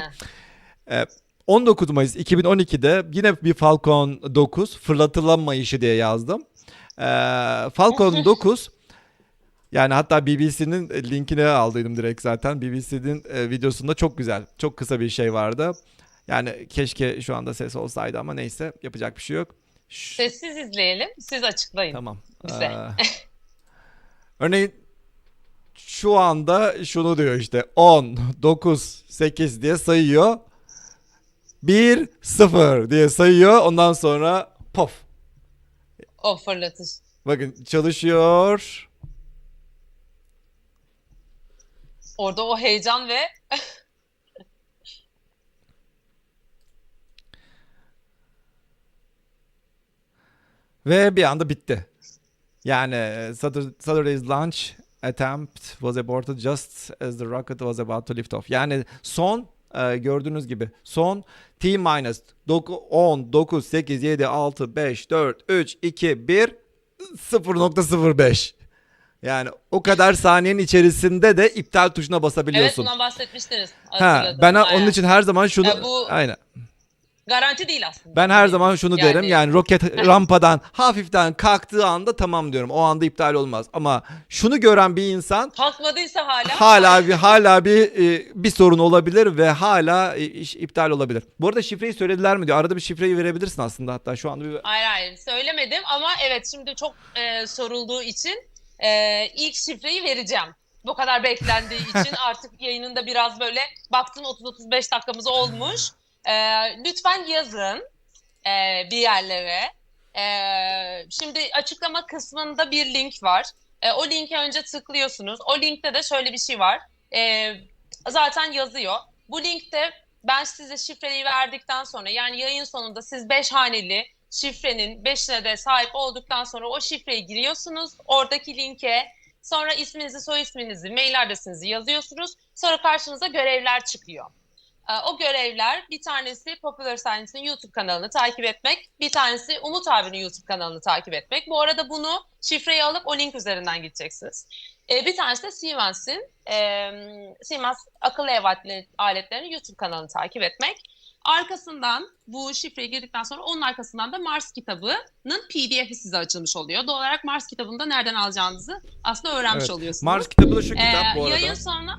19 Mayıs 2012'de yine bir Falcon 9 fırlatılamayışı diye yazdım. Falcon 9, yani hatta BBC'nin linkini aldıydım direkt zaten. BBC'nin videosunda çok güzel, çok kısa bir şey vardı. Yani keşke şu anda ses olsaydı ama neyse, yapacak bir şey yok. Sessiz izleyelim, siz açıklayın. Tamam. Bize. Örneğin şu anda şunu diyor işte 10, 9, 8 diye sayıyor. 1, 0 diye sayıyor. Ondan sonra pof. O fırlatış. Bakın çalışıyor. Orada o heyecan ve ve bir anda bitti. Yani Saturday's launch attempt was aborted just as the rocket was about to lift off. Yani son gördüğünüz gibi son T-minus 10, 9, 8, 7, 6, 5, 4, 3, 2, 1, 0.05. Yani o kadar saniyenin içerisinde de iptal tuşuna basabiliyorsun. Evet, bundan bahsetmiştiniz. Ben onun için her zaman şunu... Aynen. Garanti değil aslında. Ben her zaman şunu derim, yani roket rampadan hafiften kalktığı anda tamam diyorum. O anda iptal olmaz. Ama şunu gören bir insan kalkmadıysa hala bir sorun olabilir ve hala iş iptal olabilir. Bu arada şifreyi söylediler mi diyor. Arada bir şifreyi verebilirsin aslında, hatta şu anda bir... Hayır söylemedim ama evet, şimdi çok sorulduğu için ilk şifreyi vereceğim. Bu kadar beklendiği için artık yayınında biraz böyle baktım, 30-35 dakikamız olmuş. Lütfen yazın bir yerlere. Şimdi açıklama kısmında bir link var. O linke önce tıklıyorsunuz. O linkte de şöyle bir şey var. Zaten yazıyor. Bu linkte ben size şifreyi verdikten sonra, yani yayın sonunda siz 5 haneli şifrenin 5'ine de sahip olduktan sonra o şifreyi giriyorsunuz. Oradaki linke sonra isminizi, soy isminizi, mail adresinizi yazıyorsunuz. Sonra karşınıza görevler çıkıyor. O görevler, bir tanesi Popular Science'ın YouTube kanalını takip etmek, bir tanesi Umut abinin YouTube kanalını takip etmek. Bu arada bunu şifreyi alıp o link üzerinden gideceksiniz. Bir tanesi de Siemens akıllı ev aletlerinin YouTube kanalını takip etmek. Arkasından bu şifreyi girdikten sonra onun arkasından da Mars kitabının PDF'i size açılmış oluyor. Doğal olarak Mars kitabını da nereden alacağınızı aslında öğrenmiş oluyorsunuz. Mars kitabı da şu kitap bu arada. Yayın sonra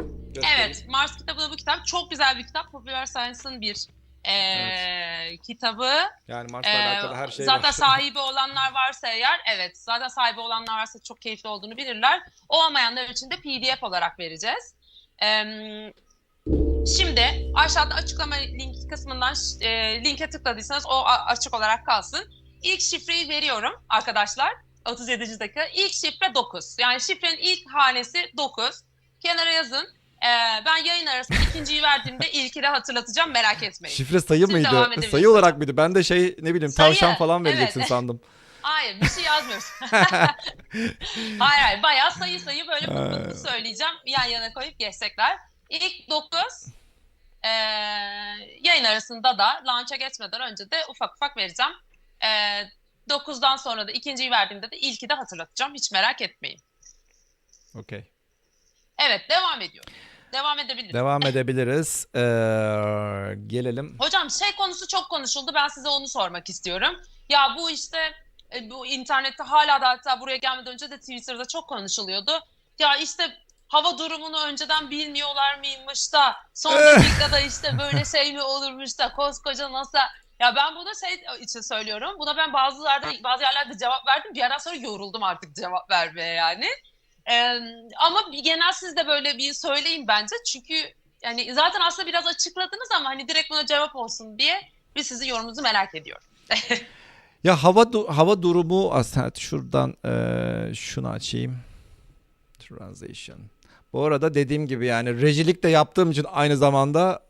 evet, Mars kitabı da bu kitap. Çok güzel bir kitap. Popular Science'ın bir kitabı. Yani Mars'la alakalı her şey zaten var. sahibi olanlar varsa eğer, evet, zaten sahibi olanlar varsa çok keyifli olduğunu bilirler. Olmayanlar için de PDF olarak vereceğiz. Şimdi aşağıda açıklama link kısmından linke tıkladıysanız o açık olarak kalsın. İlk şifreyi veriyorum arkadaşlar. 37. dakika. İlk şifre 9. Yani şifrenin ilk hanesi 9. Kenara yazın. Ben yayın arasında ikinciyi verdiğimde ilki de hatırlatacağım, merak etmeyin. Şifre sayı mıydı? Sayı olarak mıydı? Ben de ne bileyim sayı, tavşan falan vereceksin sandım. Hayır, bir şey yazmıyoruz. hayır, bayağı sayı böyle mutlu söyleyeceğim. Yan yana koyup geçecekler. İlk 9 yayın arasında da launch'a geçmeden önce de ufak vereceğim. 9'dan sonra da ikinciyi verdiğimde de ilki de hatırlatacağım. Hiç merak etmeyin. Okey. Evet, devam ediyorum. Devam edebiliriz. Devam edebiliriz. Gelelim. Hocam konusu çok konuşuldu. Ben size onu sormak istiyorum. Ya bu işte bu internette hala da, hatta buraya gelmeden önce de Twitter'da çok konuşuluyordu. Ya işte hava durumunu önceden bilmiyorlar mıymış da son dakikada işte böyle mi olurmuş da koskoca NASA. Ya ben bunu için söylüyorum. Buna ben bazı yerlerde cevap verdim. Bir yerden sonra yoruldum artık cevap vermeye yani. Ama genel siz de böyle bir söyleyin bence. Çünkü yani zaten aslında biraz açıkladınız ama hani direkt buna cevap olsun diye biz sizin yorumunuzu merak ediyorum. Ya hava durumu aslında şuradan şunu açayım. Translation. Bu arada dediğim gibi yani rejilik de yaptığım için aynı zamanda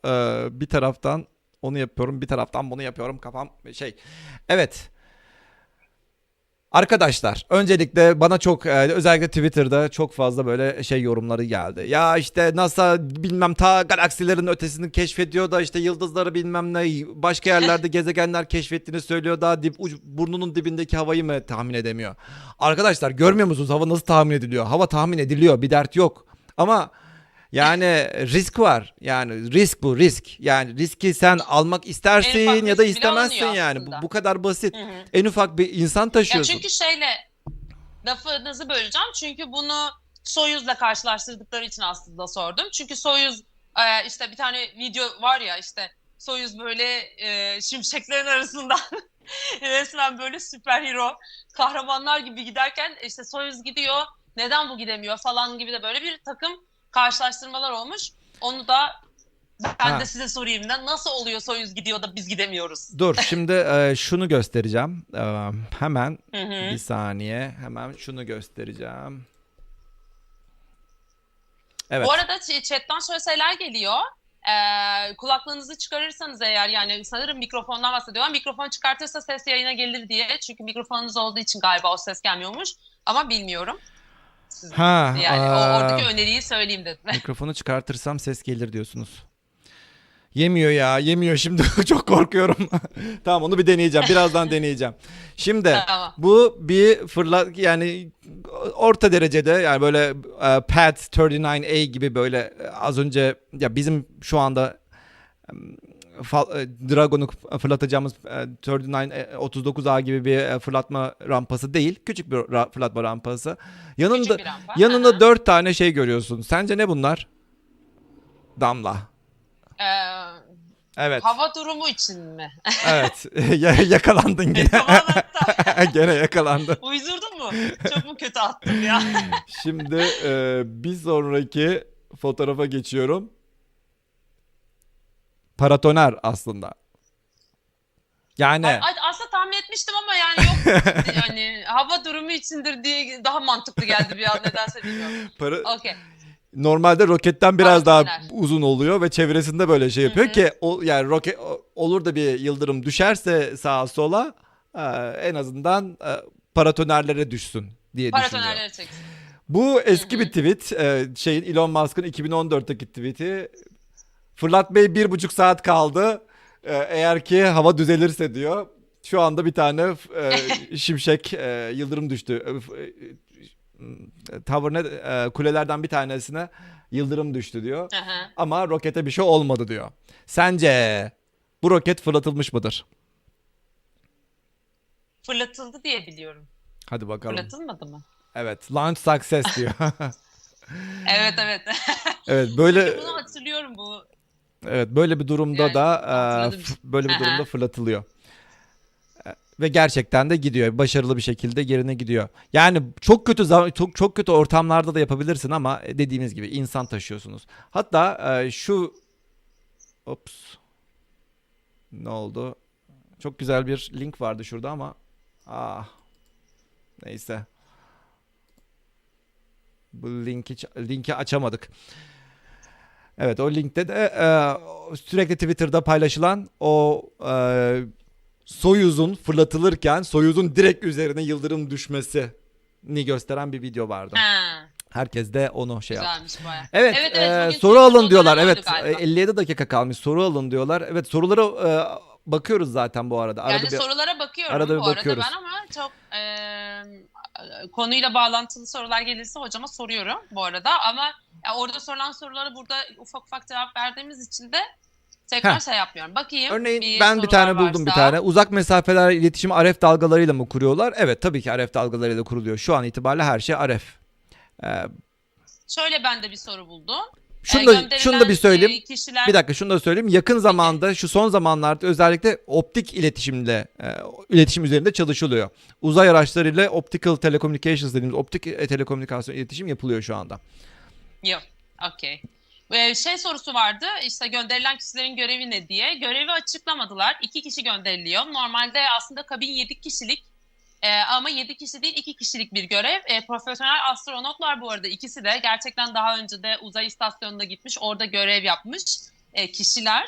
bir taraftan onu yapıyorum, bir taraftan bunu yapıyorum. Kafam Evet. Arkadaşlar, öncelikle bana çok özellikle Twitter'da çok fazla böyle yorumları geldi. Ya işte NASA bilmem ta galaksilerin ötesini keşfediyor da işte yıldızları bilmem ne başka yerlerde gezegenler keşfettiğini söylüyor da burnunun dibindeki havayı mı tahmin edemiyor? Arkadaşlar, görmüyor musunuz hava nasıl tahmin ediliyor? Hava tahmin ediliyor, bir dert yok. Ama yani risk var. Yani risk. Yani riski sen almak istersin ya da istemezsin yani. Bu kadar basit. Hı. En ufak bir insan taşıyorsun. Ya çünkü lafınızı böleceğim. Çünkü bunu Soyuz'la karşılaştırdıkları için aslında sordum. Çünkü Soyuz işte bir tane video var ya, işte Soyuz böyle şimşeklerin arasından resmen böyle süperhero kahramanlar gibi giderken işte Soyuz gidiyor. Neden bu gidemiyor falan gibi de böyle bir takım karşılaştırmalar olmuş. Onu da ben de size sorayım da nasıl oluyor Soyuz gidiyor da biz gidemiyoruz? Dur şimdi şunu göstereceğim. Hemen bir saniye. Hemen şunu göstereceğim. Evet. Bu arada chat'ten şöyle şeyler geliyor. Kulaklığınızı çıkarırsanız eğer, yani sanırım mikrofondan bahsediyorlar. Mikrofon çıkartırsa ses yayına gelir diye. Çünkü mikrofonunuz olduğu için galiba o ses gelmiyormuş. Ama bilmiyorum. Oradaki öneriyi söyleyeyim dedim. Mikrofonu çıkartırsam ses gelir diyorsunuz. Yemiyor şimdi. Çok korkuyorum. Tamam, onu bir deneyeceğim. Birazdan deneyeceğim. Şimdi tamam. Bu bir yani orta derecede, yani böyle Pad 39A gibi böyle az önce ya bizim şu anda Dragon'u fırlatacağımız 39A gibi bir fırlatma rampası değil. Küçük bir fırlatma rampası. Yanında 4 tane görüyorsun. Sence ne bunlar? Damla. Evet. Hava durumu için mi? Evet. Yakalandın yine. Gene yakalandın. Uydurdun mu? Çok mu kötü attım ya? Şimdi bir sonraki fotoğrafa geçiyorum. Paratoner aslında. Yani aslında tahmin etmiştim ama yani yok. Yani hava durumu içindir diye daha mantıklı geldi bir an, nedense bilmiyorum. Okay. Normalde roketten biraz daha uzun oluyor ve çevresinde böyle yapıyor ki yani roket olur da bir yıldırım düşerse sağa sola en azından paratonerlere düşsün diye düşünüyor. Çeksin. Bu eski bir tweet. Elon Musk'ın 2014'teki tweet'i. Fırlatmaya 1,5 saat kaldı. Eğer ki hava düzelirse diyor. Şu anda bir tane şimşek yıldırım düştü. Kulelerden bir tanesine yıldırım düştü diyor. Aha. Ama rokete bir şey olmadı diyor. Sence bu roket fırlatılmış mıdır? Fırlatıldı diye biliyorum. Hadi bakalım. Fırlatılmadı mı? Evet, launch success diyor. Evet evet. Evet, böyle Çünkü bunu hatırlıyorum bu. evet, böyle bir durumda Yani da hatırladım. böyle bir Aha. durumda fırlatılıyor. Ve gerçekten de gidiyor. Başarılı bir şekilde yerine gidiyor. Yani çok kötü çok kötü ortamlarda da yapabilirsin ama dediğimiz gibi insan taşıyorsunuz. Hatta ops. Ne oldu? Çok güzel bir link vardı şurada ama neyse. Bu linki açamadık. Evet, o linkte de sürekli Twitter'da paylaşılan o Soyuz'un fırlatılırken Soyuz'un direkt üzerine yıldırım düşmesini gösteren bir video vardı. Ha. Herkes de onu şey yaptı. Güzelmiş bayağı. Evet, bugün soru alın Twitter'da diyorlar. oydu Evet, galiba. 57 dakika kalmış. Soru alın diyorlar. Evet, sorulara bakıyoruz zaten bu arada. Yani sorulara bakıyorum arada bir bu arada bakıyoruz. ben ama çok konuyla bağlantılı sorular gelirse hocama soruyorum bu arada ama ya orada sorulan sorulara burada ufak ufak cevap verdiğimiz için de tekrar şey yapmıyorum. Bakayım. Örneğin ben bir tane buldum varsa. bir tane. Uzak mesafeler iletişimi RF dalgalarıyla mı kuruyorlar? Evet, tabii ki RF dalgalarıyla kuruluyor. Şu an itibariyle her şey RF. Şöyle ben de bir soru buldum. Şunu da bir söyleyeyim. Kişiler... Bir dakika şunu da söyleyeyim. Yakın zamanda şu son zamanlarda özellikle optik iletişim üzerinde çalışılıyor. Uzay araçlarıyla optical telecommunications dediğimiz optik telekomünikasyon iletişim yapılıyor şu anda. Yok. Okey. Sorusu vardı işte gönderilen kişilerin görevi ne diye. Görevi açıklamadılar. 2 kişi gönderiliyor. Normalde aslında kabin 7 kişilik ama 7 kişi değil 2 kişilik bir görev. Profesyonel astronotlar bu arada ikisi de gerçekten daha önce de uzay istasyonuna gitmiş. Orada görev yapmış kişiler.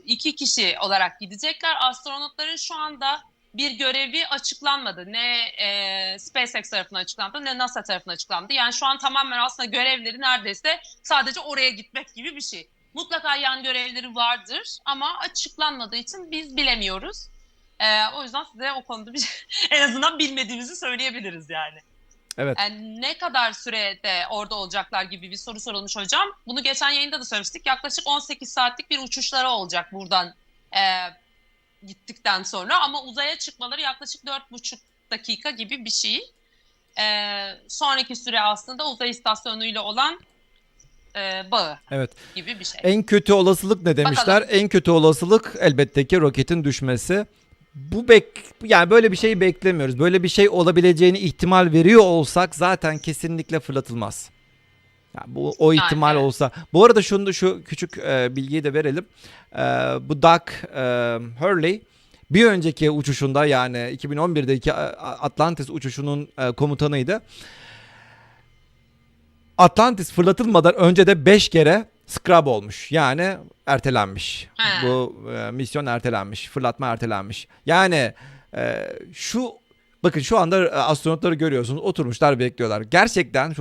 2 kişi olarak gidecekler. Astronotların şu anda bir görevi açıklanmadı. Ne Spacex tarafından açıklandı ne NASA tarafından açıklandı. Yani şu an tamamen aslında görevleri neredeyse sadece oraya gitmek gibi bir şey. Mutlaka yan görevleri vardır ama açıklanmadığı için biz bilemiyoruz. O yüzden size o konuda en azından bilmediğimizi söyleyebiliriz yani. Evet. Ne kadar sürede orada olacaklar gibi bir soru sorulmuş hocam. Bunu geçen yayında da söylemiştik. Yaklaşık 18 saatlik bir uçuşları olacak buradan gittikten sonra. Ama uzaya çıkmaları yaklaşık 4,5 dakika gibi bir şey. Sonraki süre aslında uzay istasyonuyla olan bağı gibi bir şey. En kötü olasılık ne demişler? Bakalım. En kötü olasılık elbette ki roketin düşmesi. Yani böyle bir şeyi beklemiyoruz. Böyle bir şey olabileceğini ihtimal veriyor olsak zaten kesinlikle fırlatılmaz. Yani o ihtimal olsa. Bu arada şu küçük bilgiyi de verelim. Bu Doug Hurley bir önceki uçuşunda yani 2011'deki Atlantis uçuşunun komutanıydı. Atlantis fırlatılmadan önce de 5 kere scrub olmuş. Yani ertelenmiş. Bu misyon ertelenmiş. Fırlatma ertelenmiş. Yani bakın şu anda astronotları görüyorsunuz. Oturmuşlar bekliyorlar. Gerçekten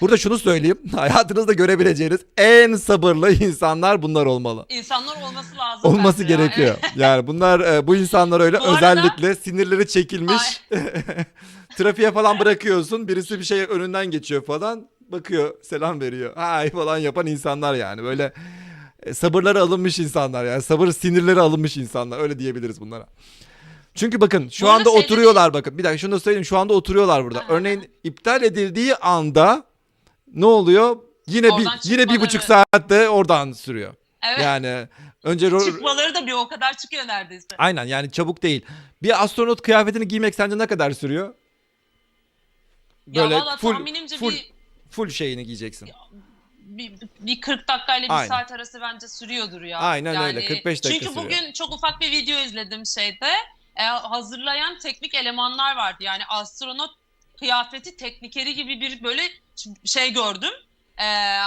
burada şunu söyleyeyim. Hayatınızda görebileceğiniz en sabırlı insanlar bunlar olmalı. İnsanlar olması lazım. Olması gerekiyor. Evet. Yani bunlar bu insanlar öyle özellikle sinirleri çekilmiş. Trafiğe falan bırakıyorsun. Birisi bir şey önünden geçiyor falan. Bakıyor, selam veriyor. Hay falan yapan insanlar yani. Böyle sabırları alınmış insanlar yani. Sinirleri alınmış insanlar. Öyle diyebiliriz bunlara. Çünkü bakın şu anda oturuyorlar bakın. Bir dakika şunu da söyleyeyim. Şu anda oturuyorlar burada. Örneğin iptal edildiği anda ne oluyor? Yine 1,5 saatte oradan sürüyor. Evet. Yani önce çıkmaları da bir o kadar çıkıyor neredeyse. Aynen yani çabuk değil. Bir astronot kıyafetini giymek sence ne kadar sürüyor? Böyle ya valla tahminimce full şeyini giyeceksin. Bir 40 dakika ile 1 saat arası bence sürüyordur ya. Aynen yani, öyle 45 dakika çünkü sürüyor. Bugün çok ufak bir video izledim hazırlayan teknik elemanlar vardı. Yani astronot kıyafeti teknikeri gibi bir böyle şey gördüm.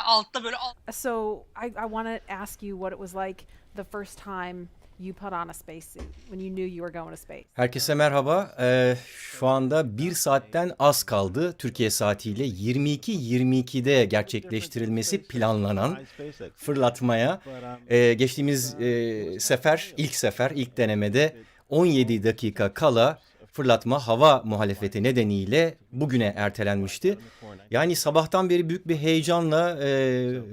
Altta böyle. So I want to ask you what it was like the first time you put on a spacesuit when you knew you were going to space. Herkese merhaba. Şu anda 1 saatten az kaldı. Türkiye saatiyle 22.22'de gerçekleştirilmesi planlanan fırlatmaya. Geçtiğimiz ilk denemede 17 dakika kala fırlatma hava muhalefeti nedeniyle bugüne ertelenmişti. Yani sabahtan beri büyük bir heyecanla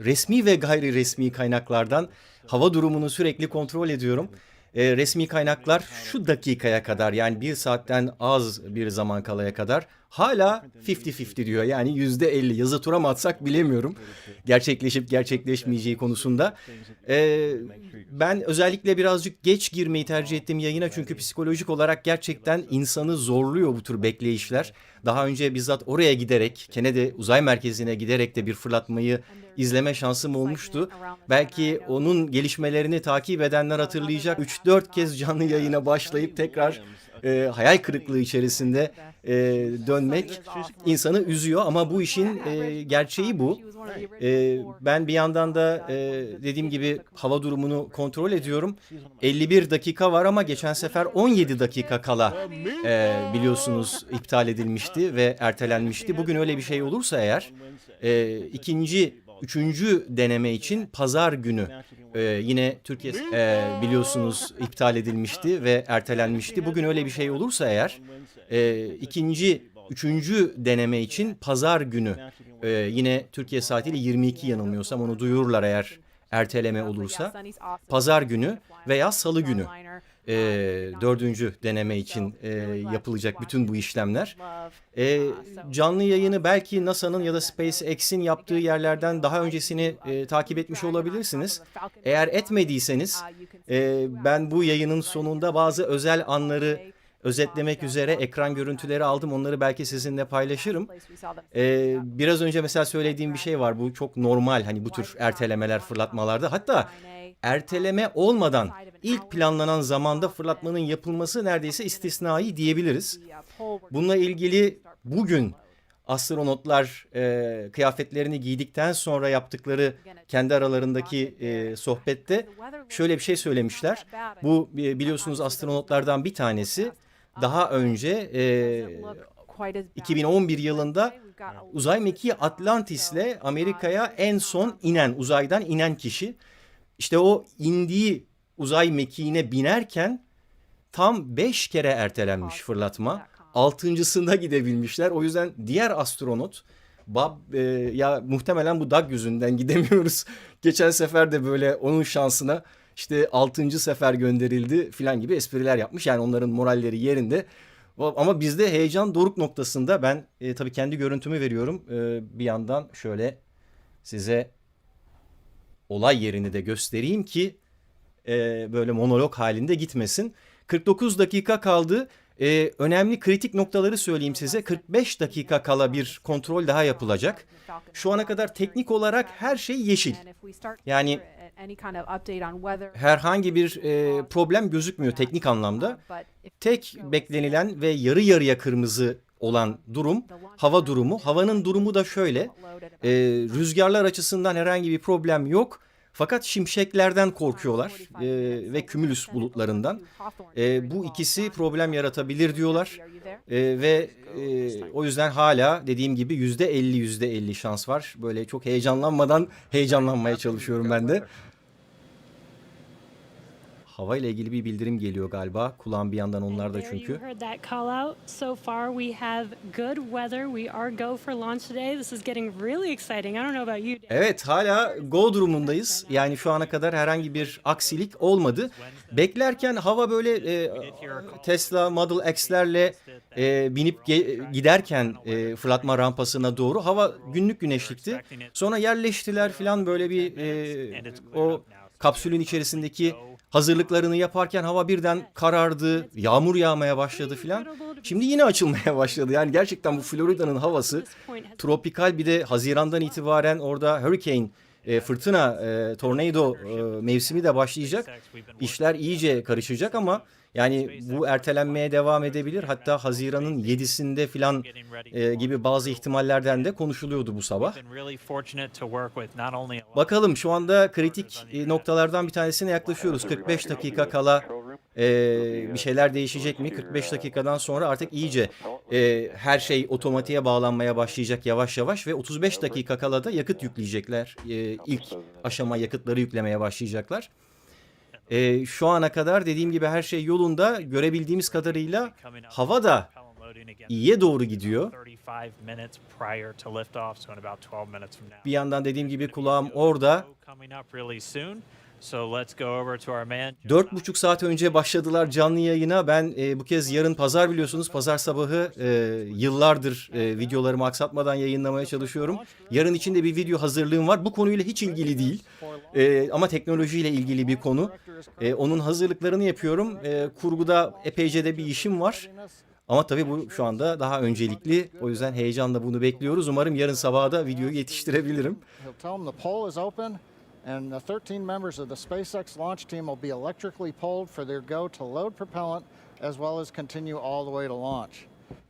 resmi ve gayri resmi kaynaklardan hava durumunu sürekli kontrol ediyorum. Resmi kaynaklar şu dakikaya kadar, yani 1 saatten az bir zaman kalaya kadar hala 50-50 diyor. Yani %50, yazı tura mı atsak bilemiyorum gerçekleşip gerçekleşmeyeceği konusunda. Ben özellikle birazcık geç girmeyi tercih ettim yayına, çünkü psikolojik olarak gerçekten insanı zorluyor bu tür bekleyişler. Daha önce bizzat oraya giderek, Kennedy Uzay Merkezi'ne giderek de bir fırlatmayı izleme şansım olmuştu. Belki onun gelişmelerini takip edenler hatırlayacak. 3-4 kez canlı yayına başlayıp tekrar hayal kırıklığı içerisinde dönmek insanı üzüyor, ama bu işin gerçeği bu. Ben bir yandan da dediğim gibi hava durumunu kontrol ediyorum. 51 dakika var ama geçen sefer 17 dakika kala biliyorsunuz iptal edilmişti ve ertelenmişti. Bugün öyle bir şey olursa eğer üçüncü deneme için pazar günü yine Türkiye biliyorsunuz iptal edilmişti ve ertelenmişti. Bugün öyle bir şey olursa eğer üçüncü deneme için pazar günü yine Türkiye saatiyle 22 yanılmıyorsam onu duyururlar eğer erteleme olursa. Pazar günü veya salı günü 4. deneme için yapılacak bütün bu işlemler. Canlı yayını belki NASA'nın ya da SpaceX'in yaptığı yerlerden daha öncesini takip etmiş olabilirsiniz. Eğer etmediyseniz ben bu yayının sonunda bazı özel anları özetlemek üzere ekran görüntüleri aldım. Onları belki sizinle paylaşırım. Biraz önce mesela söylediğim bir şey var. Bu çok normal, hani bu tür ertelemeler, fırlatmalarda. Hatta erteleme olmadan ilk planlanan zamanda fırlatmanın yapılması neredeyse istisnai diyebiliriz. Bununla ilgili bugün astronotlar kıyafetlerini giydikten sonra yaptıkları kendi aralarındaki sohbette şöyle bir şey söylemişler. Bu biliyorsunuz astronotlardan bir tanesi daha önce 2011 yılında uzay mekiği Atlantis'le Amerika'ya en son uzaydan inen kişi. İşte o indiği uzay mekiğine binerken tam 5 kere ertelenmiş fırlatma. 6.sında gidebilmişler. O yüzden diğer astronot ya muhtemelen bu Doug yüzünden gidemiyoruz. Geçen sefer de böyle onun şansına işte 6. sefer gönderildi filan gibi espriler yapmış. Yani onların moralleri yerinde. Ama bizde heyecan doruk noktasında. Ben tabii kendi görüntümü veriyorum. Bir yandan şöyle size olay yerini de göstereyim ki böyle monolog halinde gitmesin. 49 dakika kaldı. Önemli kritik noktaları söyleyeyim size. 45 dakika kala bir kontrol daha yapılacak. Şu ana kadar teknik olarak her şey yeşil. Yani herhangi bir problem gözükmüyor teknik anlamda. Tek beklenilen ve yarı yarıya kırmızı olan durum hava durumu. Havanın durumu da şöyle. Rüzgarlar açısından herhangi bir problem yok. Fakat şimşeklerden korkuyorlar ve kümülüs bulutlarından. Bu ikisi problem yaratabilir diyorlar. O yüzden hala dediğim gibi %50 şans var. Böyle çok heyecanlanmaya çalışıyorum ben de. Hava ile ilgili bir bildirim geliyor galiba. Kulağım bir yandan onlarda çünkü. Evet, hala go durumundayız. Yani şu ana kadar herhangi bir aksilik olmadı. Beklerken hava böyle Tesla Model X'lerle binip giderken fırlatma rampasına doğru hava günlük güneşlikti. Sonra yerleştiler falan, böyle bir o kapsülün içerisindeki hazırlıklarını yaparken hava birden karardı, yağmur yağmaya başladı filan. Şimdi yine açılmaya başladı. Yani gerçekten bu Florida'nın havası tropikal, bir de Haziran'dan itibaren orada hurricane, fırtına, tornado mevsimi de başlayacak. İşler iyice karışacak ama yani bu ertelenmeye devam edebilir. Hatta Haziran'ın 7'sinde filan gibi bazı ihtimallerden de konuşuluyordu bu sabah. Bakalım, şu anda kritik noktalardan bir tanesine yaklaşıyoruz. 45 dakika kala Bir şeyler değişecek mi? 45 dakikadan sonra artık iyice her şey otomatiğe bağlanmaya başlayacak yavaş yavaş ve 35 dakika kala da yakıt yükleyecekler. İlk aşama yakıtları yüklemeye başlayacaklar. Şu ana kadar dediğim gibi her şey yolunda. Görebildiğimiz kadarıyla hava da iyiye doğru gidiyor. Bir yandan dediğim gibi kulağım orada. 4,5 saat önce başladılar canlı yayına. Ben bu kez yarın pazar biliyorsunuz. Pazar sabahı yıllardır videolarımı aksatmadan yayınlamaya çalışıyorum. Yarın için de bir video hazırlığım var. Bu konuyla hiç ilgili değil. Ama teknolojiyle ilgili bir konu. Onun hazırlıklarını yapıyorum. Kurguda epeyce de bir işim var. Ama tabii bu şu anda daha öncelikli. O yüzden heyecanla bunu bekliyoruz. Umarım yarın sabaha da videoyu yetiştirebilirim. And the 13 members of the Spacex launch team will be electrically polled for their go to load propellant as well as continue all the way to launch.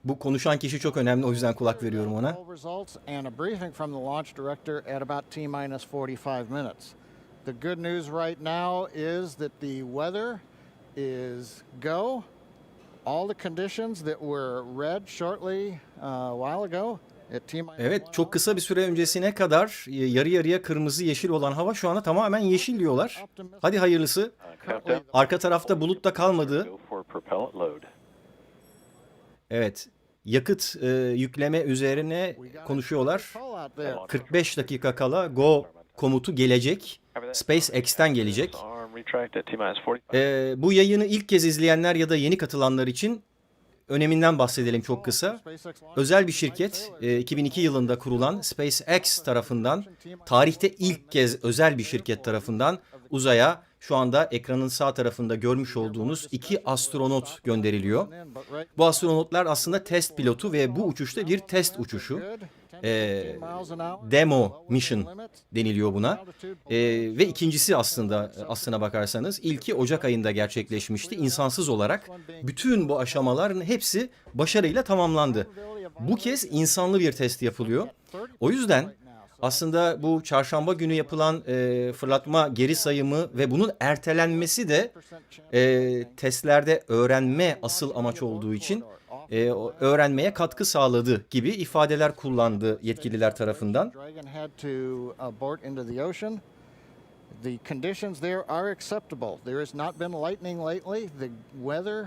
Bu konuşan kişi çok önemli, o yüzden kulak veriyorum ona. Results and a briefing from the launch director at about T-45 minutes. The good news right now is that the weather is go. All the conditions that were read shortly a while ago. Evet, çok kısa bir süre öncesine kadar yarı yarıya kırmızı yeşil olan hava şu anda tamamen yeşil diyorlar. Hadi hayırlısı. Arka tarafta bulut da kalmadı. Evet, yakıt yükleme üzerine konuşuyorlar. 45 dakika kala go komutu gelecek. Spacex'ten gelecek. Bu yayını ilk kez izleyenler ya da yeni katılanlar için öneminden bahsedelim çok kısa. Özel bir şirket, 2002 yılında kurulan Spacex tarafından, tarihte ilk kez özel bir şirket tarafından Uzaya, şu anda ekranın sağ tarafında görmüş olduğunuz 2 astronot gönderiliyor. Bu astronotlar aslında test pilotu ve bu uçuşta bir test uçuşu. Demo mission deniliyor buna. Ve ikincisi aslına bakarsanız ilki Ocak ayında gerçekleşmişti. İnsansız olarak bütün bu aşamaların hepsi başarıyla tamamlandı. Bu kez insanlı bir test yapılıyor. O yüzden aslında bu çarşamba günü yapılan fırlatma geri sayımı ve bunun ertelenmesi de testlerde öğrenme asıl amaç olduğu için öğrenmeye katkı sağladı gibi ifadeler kullandı yetkililer tarafından. The conditions there are acceptable. There has not been lightning lately. The weather,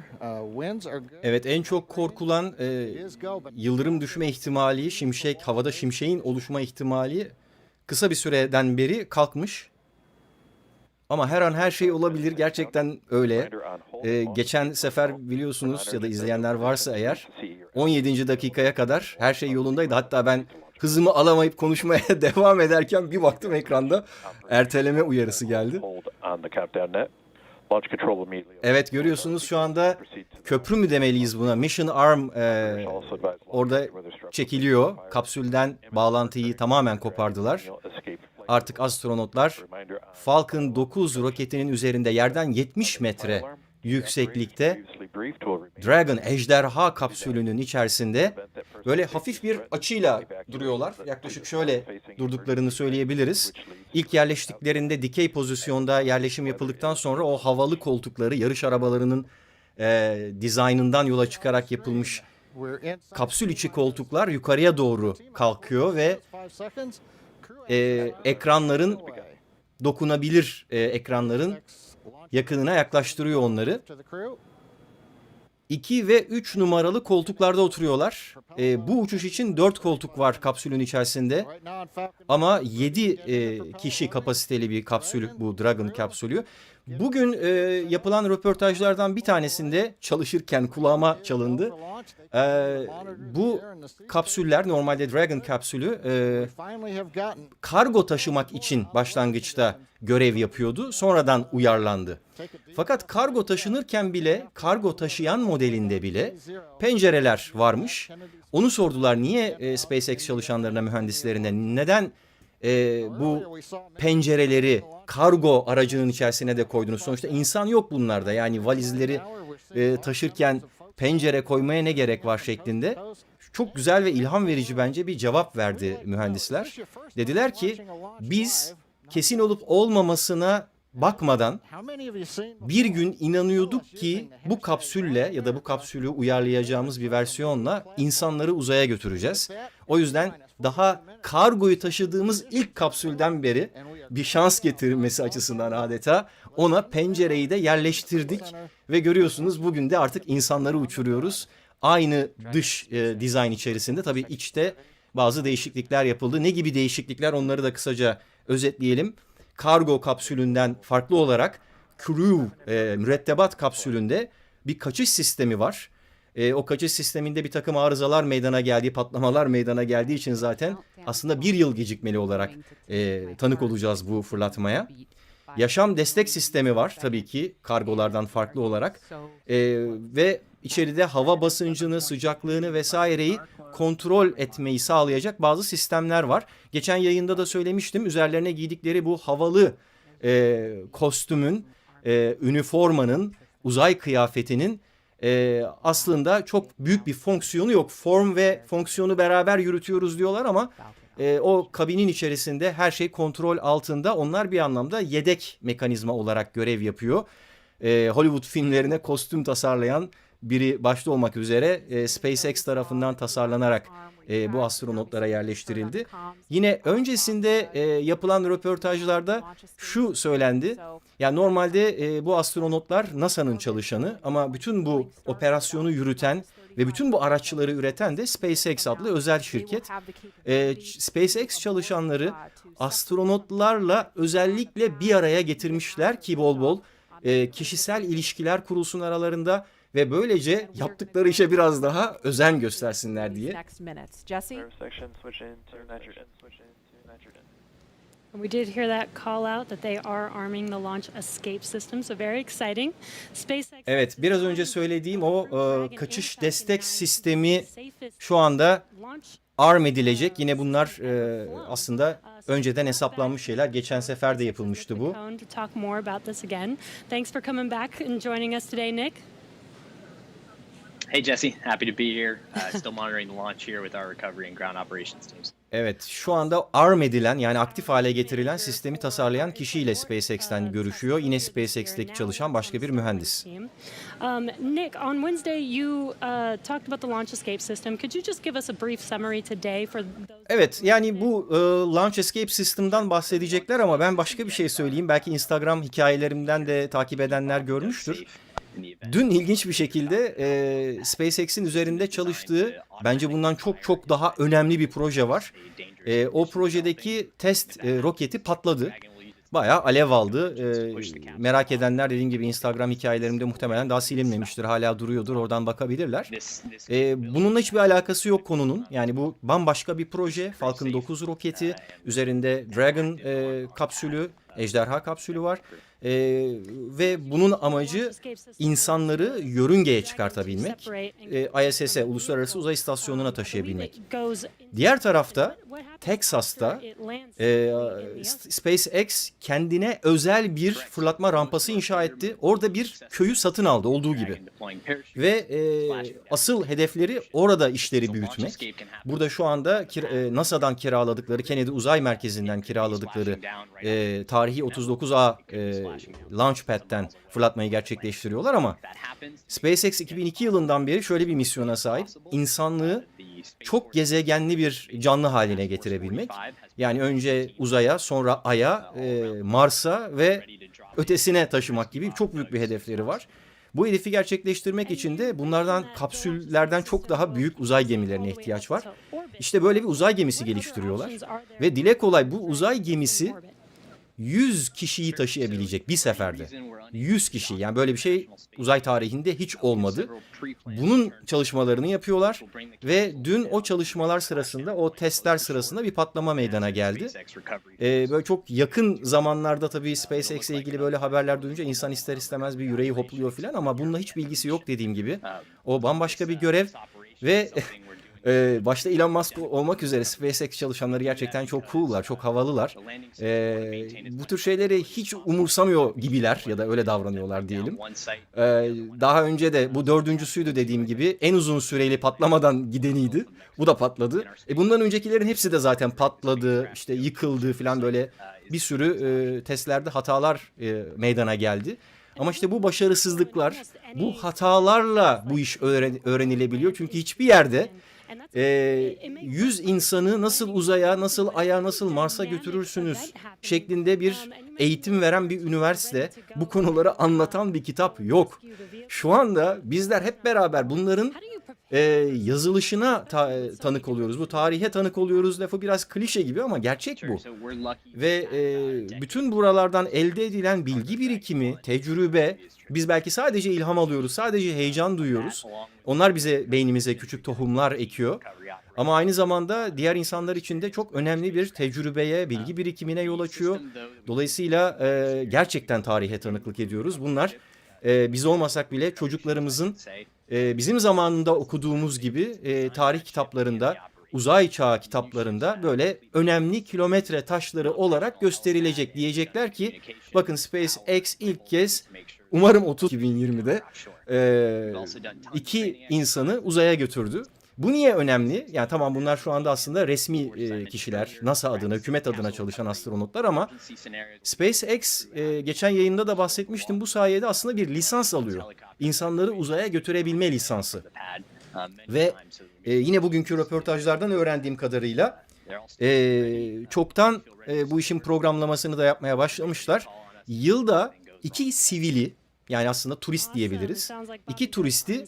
winds are good. Evet, en çok korkulan yıldırım düşme ihtimali, havada şimşeğin oluşma ihtimali kısa bir süreden beri kalkmış. Ama her an her şey olabilir, gerçekten öyle. Geçen sefer biliyorsunuz ya da izleyenler varsa eğer 17. dakikaya kadar her şey yolundaydı. Hatta ben hızımı alamayıp konuşmaya devam ederken bir baktım ekranda erteleme uyarısı geldi. Evet, görüyorsunuz şu anda köprü mü demeliyiz buna? Mission Arm orada çekiliyor. Kapsülden bağlantıyı tamamen kopardılar. Artık astronotlar Falcon 9 roketinin üzerinde yerden 70 metre yükseklikte Dragon ejderha kapsülünün içerisinde böyle hafif bir açıyla duruyorlar. Yaklaşık şöyle durduklarını söyleyebiliriz. İlk yerleştiklerinde dikey pozisyonda yerleşim yapıldıktan sonra o havalı koltukları yarış arabalarının dizaynından yola çıkarak yapılmış kapsül içi koltuklar yukarıya doğru kalkıyor ve ekranların dokunabilir ekranların yakınına yaklaştırıyor onları. 2 ve 3 numaralı koltuklarda oturuyorlar. Bu uçuş için 4 koltuk var kapsülün içerisinde. Ama 7 kişi kapasiteli bir kapsül bu Dragon kapsülü. Bugün yapılan röportajlardan bir tanesinde çalışırken kulağıma çalındı. Bu kapsüller, normalde Dragon kapsülü kargo taşımak için başlangıçta görev yapıyordu. Sonradan uyarlandı. Fakat kargo taşınırken bile, kargo taşıyan modelinde bile pencereler varmış. Onu sordular, niye SpaceX çalışanlarına, mühendislerine neden bu pencereleri kargo aracının içerisine de koydunuz? Sonuçta insan yok bunlarda, yani valizleri taşırken pencere koymaya ne gerek var şeklinde. Çok güzel ve ilham verici bence bir cevap verdi mühendisler. Dediler ki biz kesin olup olmamasına bakmadan bir gün inanıyorduk ki bu kapsülle ya da bu kapsülü uyarlayacağımız bir versiyonla insanları uzaya götüreceğiz. O yüzden daha kargoyu taşıdığımız ilk kapsülden beri bir şans getirmesi açısından adeta ona pencereyi de yerleştirdik ve görüyorsunuz bugün de artık insanları uçuruyoruz. Aynı dış dizayn içerisinde tabii içte bazı değişiklikler yapıldı. Ne gibi değişiklikler, onları da kısaca özetleyelim. Kargo kapsülünden farklı olarak mürettebat kapsülünde bir kaçış sistemi var. O kaçış sisteminde bir takım arızalar meydana geldiği, patlamalar meydana geldiği için zaten aslında bir yıl gecikmeli olarak tanık olacağız bu fırlatmaya. Yaşam destek sistemi var tabii ki kargolardan farklı olarak ve içeride hava basıncını, sıcaklığını vesaireyi kontrol etmeyi sağlayacak bazı sistemler var. Geçen yayında da söylemiştim, üzerlerine giydikleri bu havalı kostümün, üniformanın, uzay kıyafetinin aslında çok büyük bir fonksiyonu yok. Form ve fonksiyonu beraber yürütüyoruz diyorlar ama o kabinin içerisinde her şey kontrol altında. Onlar bir anlamda yedek mekanizma olarak görev yapıyor. Hollywood filmlerine kostüm tasarlayan biri başta olmak üzere Spacex tarafından tasarlanarak bu astronotlara yerleştirildi. Yine öncesinde yapılan röportajlarda şu söylendi. Yani normalde bu astronotlar NASA'nın çalışanı ama bütün bu operasyonu yürüten ve bütün bu araçları üreten de Spacex adlı özel şirket. Spacex çalışanları astronotlarla özellikle bir araya getirmişler ki bol bol kişisel ilişkiler kurulsun aralarında ve böylece yaptıkları işe biraz daha özen göstersinler diye. We did hear that call out that they are arming the launch escape system, so very exciting. SpaceX. Evet, biraz önce söylediğim o kaçış destek sistemi şu anda arm edilecek. Yine bunlar aslında önceden hesaplanmış şeyler. Geçen sefer de yapılmıştı bu. Thanks for coming back and joining us today, Nick. Hey Jesse, happy to be here. Still monitoring the launch here with our recovery and ground operations teams. Evet, şu anda arm edilen yani aktif hale getirilen sistemi tasarlayan kişiyle SpaceX'ten görüşüyor. Yine SpaceX'teki çalışan başka bir mühendis. Nick, on Wednesday you talked about the launch escape system. Could you just give us a brief summary today for those? Evet, yani bu launch escape system'dan bahsedecekler ama ben başka bir şey söyleyeyim. Belki Instagram hikayelerimden de takip edenler görmüştür. Dün ilginç bir şekilde SpaceX'in üzerinde çalıştığı bence bundan çok daha önemli bir proje var. O projedeki test roketi patladı. Bayağı alev aldı. Merak edenler dediğim gibi Instagram hikayelerimde muhtemelen daha silinmemiştir. Hala duruyordur. Oradan bakabilirler. Bununla hiçbir alakası yok konunun. Yani bu bambaşka bir proje. Falcon 9 roketi. Üzerinde Dragon kapsülü, ejderha kapsülü var. Ve bunun amacı insanları yörüngeye çıkartabilmek. ISS'e, Uluslararası Uzay İstasyonu'na taşıyabilmek. Diğer tarafta Texas'ta SpaceX kendine özel bir fırlatma rampası inşa etti. Orada bir köyü satın aldı olduğu gibi. Ve asıl hedefleri orada işleri büyütmek. Burada şu anda NASA'dan kiraladıkları, Kennedy Uzay Merkezi'nden kiraladıkları tarihi 39A Launchpad'den fırlatmayı gerçekleştiriyorlar ama SpaceX 2002 yılından beri şöyle bir misyona sahip. İnsanlığı çok gezegenli bir canlı haline getirebilmek. Yani önce uzaya, sonra Ay'a, Mars'a ve ötesine taşımak gibi çok büyük bir hedefleri var. Bu hedefi gerçekleştirmek için de bunlardan, kapsüllerden çok daha büyük uzay gemilerine ihtiyaç var. İşte böyle bir uzay gemisi geliştiriyorlar. Ve dile kolay bu uzay gemisi 100 kişiyi taşıyabilecek bir seferde. 100 kişi, yani böyle bir şey uzay tarihinde hiç olmadı. Bunun çalışmalarını yapıyorlar ve dün o çalışmalar sırasında, o testler sırasında bir patlama meydana geldi. Böyle çok yakın zamanlarda tabii SpaceX'e ilgili böyle haberler duyunca insan ister istemez bir yüreği hopluyor filan ama bununla hiç bilgisi yok dediğim gibi. O bambaşka bir görev ve Başta Elon Musk olmak üzere SpaceX çalışanları gerçekten çok cool'lar, çok havalılar. Bu tür şeyleri hiç umursamıyor gibiler ya da öyle davranıyorlar diyelim. Daha önce de bu dördüncüsüydü dediğim gibi. En uzun süreli patlamadan gideniydi. Bu da patladı. Bundan öncekilerin hepsi de zaten patladı, işte yıkıldı falan böyle bir sürü testlerde hatalar meydana geldi. Ama işte bu başarısızlıklar, bu hatalarla bu iş öğrenilebiliyor. Çünkü hiçbir yerde 100 insanı nasıl uzaya, nasıl Ay'a, nasıl Mars'a götürürsünüz şeklinde bir eğitim veren bir üniversite, bu konuları anlatan bir kitap yok. Şu anda bizler hep beraber bunların yazılışına tanık oluyoruz. Bu tarihe tanık oluyoruz lafı biraz klişe gibi ama gerçek bu. Ve bütün buralardan elde edilen bilgi birikimi, tecrübe, biz belki sadece ilham alıyoruz, sadece heyecan duyuyoruz. Onlar bize, beynimize küçük tohumlar ekiyor. Ama aynı zamanda diğer insanlar için de çok önemli bir tecrübeye, bilgi birikimine yol açıyor. Dolayısıyla gerçekten tarihe tanıklık ediyoruz. Bunlar biz olmasak bile çocuklarımızın bizim zamanında okuduğumuz gibi tarih kitaplarında, uzay çağı kitaplarında böyle önemli kilometre taşları olarak gösterilecek. Diyecekler ki bakın SpaceX ilk kez umarım 2020'de 2 insanı uzaya götürdü. Bu niye önemli? Yani tamam bunlar şu anda aslında resmi kişiler, NASA adına, hükümet adına çalışan astronotlar ama SpaceX geçen yayında da bahsetmiştim. Bu sayede aslında bir lisans alıyor. İnsanları uzaya götürebilme lisansı. Ve yine bugünkü röportajlardan öğrendiğim kadarıyla çoktan bu işin programlamasını da yapmaya başlamışlar. Yılda 2 sivili, yani aslında turist diyebiliriz, 2 turisti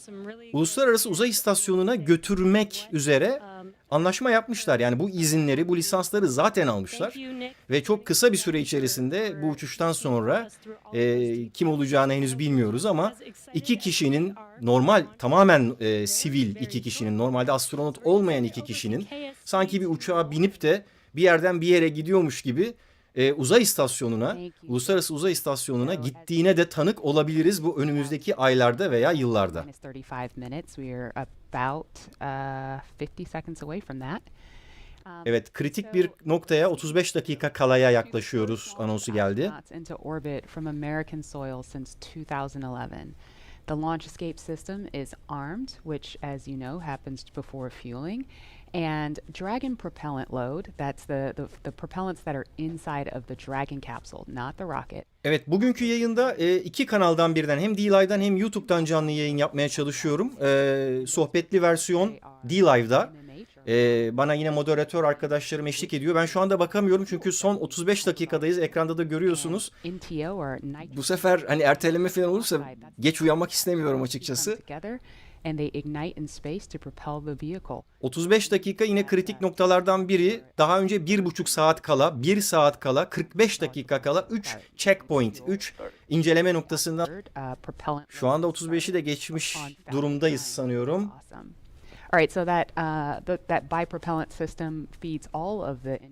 Uluslararası Uzay İstasyonu'na götürmek üzere anlaşma yapmışlar. Yani bu izinleri, bu lisansları zaten almışlar. Ve çok kısa bir süre içerisinde bu uçuştan sonra kim olacağını henüz bilmiyoruz ama 2 kişinin normal, tamamen sivil 2 kişinin, normalde astronot olmayan 2 kişinin sanki bir uçağa binip de bir yerden bir yere gidiyormuş gibi uzay istasyonuna, Uluslararası Uzay İstasyonu'na gittiğine de tanık olabiliriz bu önümüzdeki aylarda veya yıllarda. Evet, kritik bir noktaya 35 dakika kalaya yaklaşıyoruz anonsu geldi. The launch escape system is armed, which, as you know, happens before fueling. And Dragon propellant load, that's the propellants that are inside of the Dragon capsule, not the rocket. Evet, bugünkü yayında 2 kanaldan birden, hem D-Live'dan hem YouTube'dan canlı yayın yapmaya çalışıyorum. Sohbetli versiyon D-Live'da. Bana yine moderatör arkadaşlarım eşlik ediyor. Ben şu anda bakamıyorum çünkü son 35 dakikadayız. Ekranda da görüyorsunuz. Bu sefer hani erteleme falan olursa geç uyanmak istemiyorum açıkçası. 35 dakika yine kritik noktalardan biri. Daha önce 1,5 saat kala, 1 saat kala, 45 dakika kala 3 checkpoint, 3 inceleme noktasından. Şu anda 35'i de geçmiş durumdayız sanıyorum.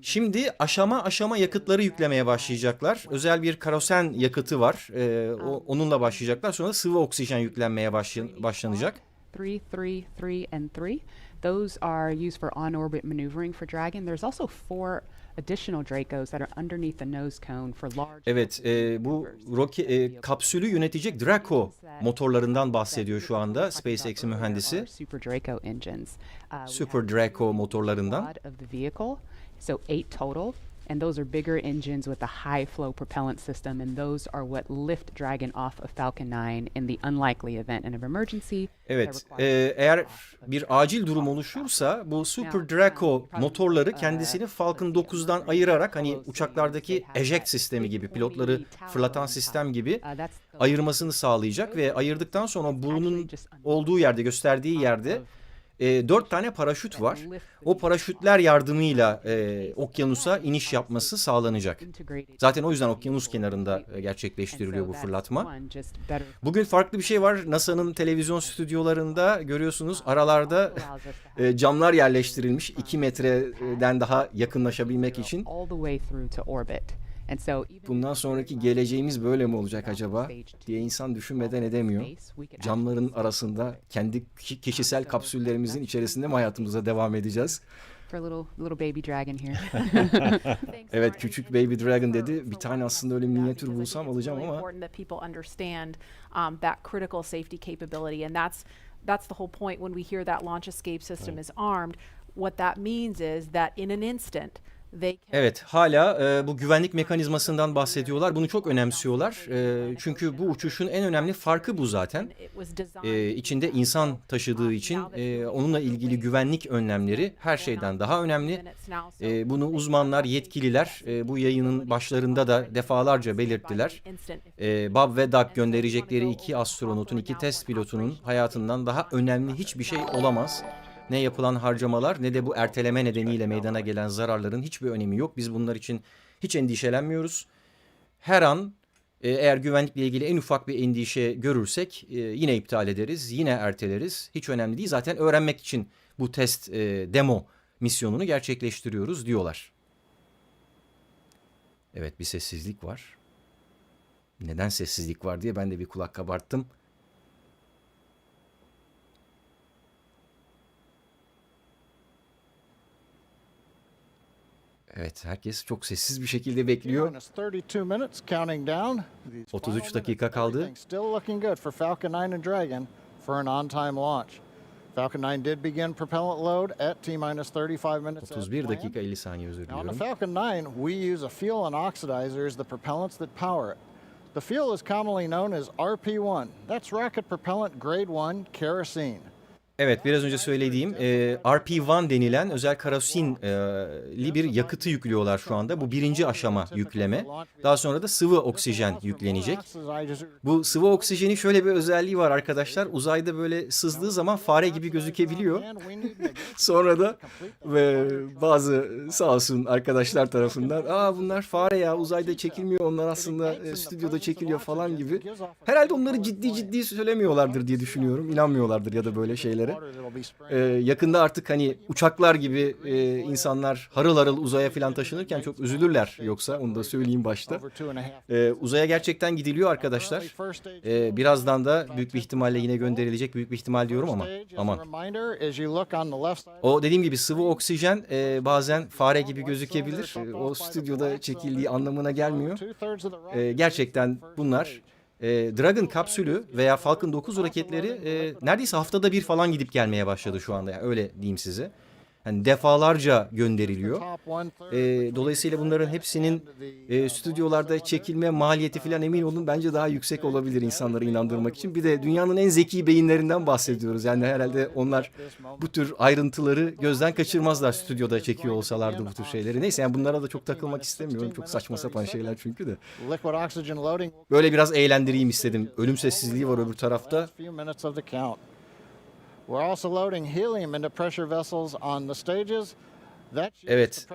Şimdi aşama aşama yakıtları yüklemeye başlayacaklar. Özel bir karosen yakıtı var. Onunla başlayacaklar. Sonra sıvı oksijen yüklenmeye başlanacak. 3, 3, and 3. Those are used for on-orbit maneuvering for Dragon. There's also 4 additional Dracos that are underneath the nose cone for large. Evet, bu kapsülü yönetecek Draco motorlarından bahsediyor şu anda SpaceX'in mühendisi. Super Draco motorlarından. So 8 total. And those are bigger engines with a high flow propellant system, and those are what lift Dragon off of Falcon 9 in the unlikely event of emergency. Evet, eğer bir acil durum oluşursa bu Super Draco motorları kendisini Falcon 9'dan ayırarak, hani uçaklardaki eject sistemi gibi, pilotları fırlatan sistem gibi ayırmasını sağlayacak ve ayırdıktan sonra burnun olduğu yerde, gösterdiği yerde 4 tane paraşüt var. O paraşütler yardımıyla okyanusa iniş yapması sağlanacak. Zaten o yüzden okyanus kenarında gerçekleştiriliyor bu fırlatma. Bugün farklı bir şey var. NASA'nın televizyon stüdyolarında görüyorsunuz, aralarda camlar yerleştirilmiş 2 metreden daha yakınlaşabilmek için. Bundan sonraki geleceğimiz böyle mi olacak acaba diye insan düşünmeden edemiyor. Camların arasında kendi kişisel kapsüllerimizin içerisinde mi hayatımıza devam edeceğiz? Evet, küçük baby dragon dedi. Bir tane aslında öyle minyatür bulsam alacağım ama. That's the whole point when we hear that launch escape system is armed. What that means is that in an instant Evet, hala bu güvenlik mekanizmasından bahsediyorlar. Bunu çok önemsiyorlar. Çünkü bu uçuşun en önemli farkı bu zaten. İçinde insan taşıdığı için onunla ilgili güvenlik önlemleri her şeyden daha önemli. Bunu uzmanlar, yetkililer bu yayının başlarında da defalarca belirttiler. Bob ve Doug gönderecekleri 2 astronotun, 2 test pilotunun hayatından daha önemli hiçbir şey olamaz. Ne yapılan harcamalar ne de bu erteleme nedeniyle meydana gelen zararların hiçbir önemi yok. Biz bunlar için hiç endişelenmiyoruz. Her an eğer güvenlikle ilgili en ufak bir endişe görürsek yine iptal ederiz, yine erteleriz. Hiç önemli değil. Zaten öğrenmek için bu test demo misyonunu gerçekleştiriyoruz diyorlar. Evet, bir sessizlik var. Neden sessizlik var diye ben de bir kulak kabarttım. Evet, herkes çok sessiz bir şekilde bekliyor. 33 dakika kaldı. Falcon 9 did begin propellant load at T-35 minutes. 31 dakika 50 saniye, özür diliyorum. On the Falcon 9, we use a fuel and oxidizer as the propellants that power it. The fuel is commonly known as RP1. That's rocket propellant grade 1 kerosene. Evet, biraz önce söylediğim RP1 denilen özel kerosinli bir yakıtı yüklüyorlar şu anda. Bu birinci aşama yükleme. Daha sonra da sıvı oksijen yüklenecek. Bu sıvı oksijenin şöyle bir özelliği var arkadaşlar. Uzayda böyle sızdığı zaman fare gibi gözükebiliyor. Sonra da bazı sağ olsun arkadaşlar tarafından bunlar fare ya, uzayda çekilmiyor, onlar aslında stüdyoda çekiliyor falan gibi. Herhalde onları ciddi söylemiyorlardır diye düşünüyorum. İnanmıyorlardır ya da böyle şeylere. Yakında artık hani uçaklar gibi insanlar harıl harıl uzaya falan taşınırken çok üzülürler, yoksa onu da söyleyeyim başta. Uzaya gerçekten gidiliyor arkadaşlar. Birazdan da büyük bir ihtimalle yine gönderilecek, büyük bir ihtimal diyorum ama aman. O dediğim gibi sıvı oksijen bazen fare gibi gözükebilir. O stüdyoda çekildiği anlamına gelmiyor. Gerçekten bunlar Dragon kapsülü veya Falcon 9 roketleri neredeyse haftada bir falan gidip gelmeye başladı şu anda. Yani öyle diyeyim size. Yani defalarca gönderiliyor. Dolayısıyla bunların hepsinin stüdyolarda çekilme maliyeti falan, emin olun, bence daha yüksek olabilir insanları inandırmak için. Bir de dünyanın en zeki beyinlerinden bahsediyoruz. Yani herhalde onlar bu tür ayrıntıları gözden kaçırmazlar stüdyoda çekiyor olsalardı bu tür şeyleri. Neyse, yani bunlara da çok takılmak istemiyorum. Çok saçma sapan şeyler çünkü de. Böyle biraz eğlendireyim istedim. Ölüm sessizliği var öbür tarafta. We're also loading helium into pressure vessels on the stages. Evet.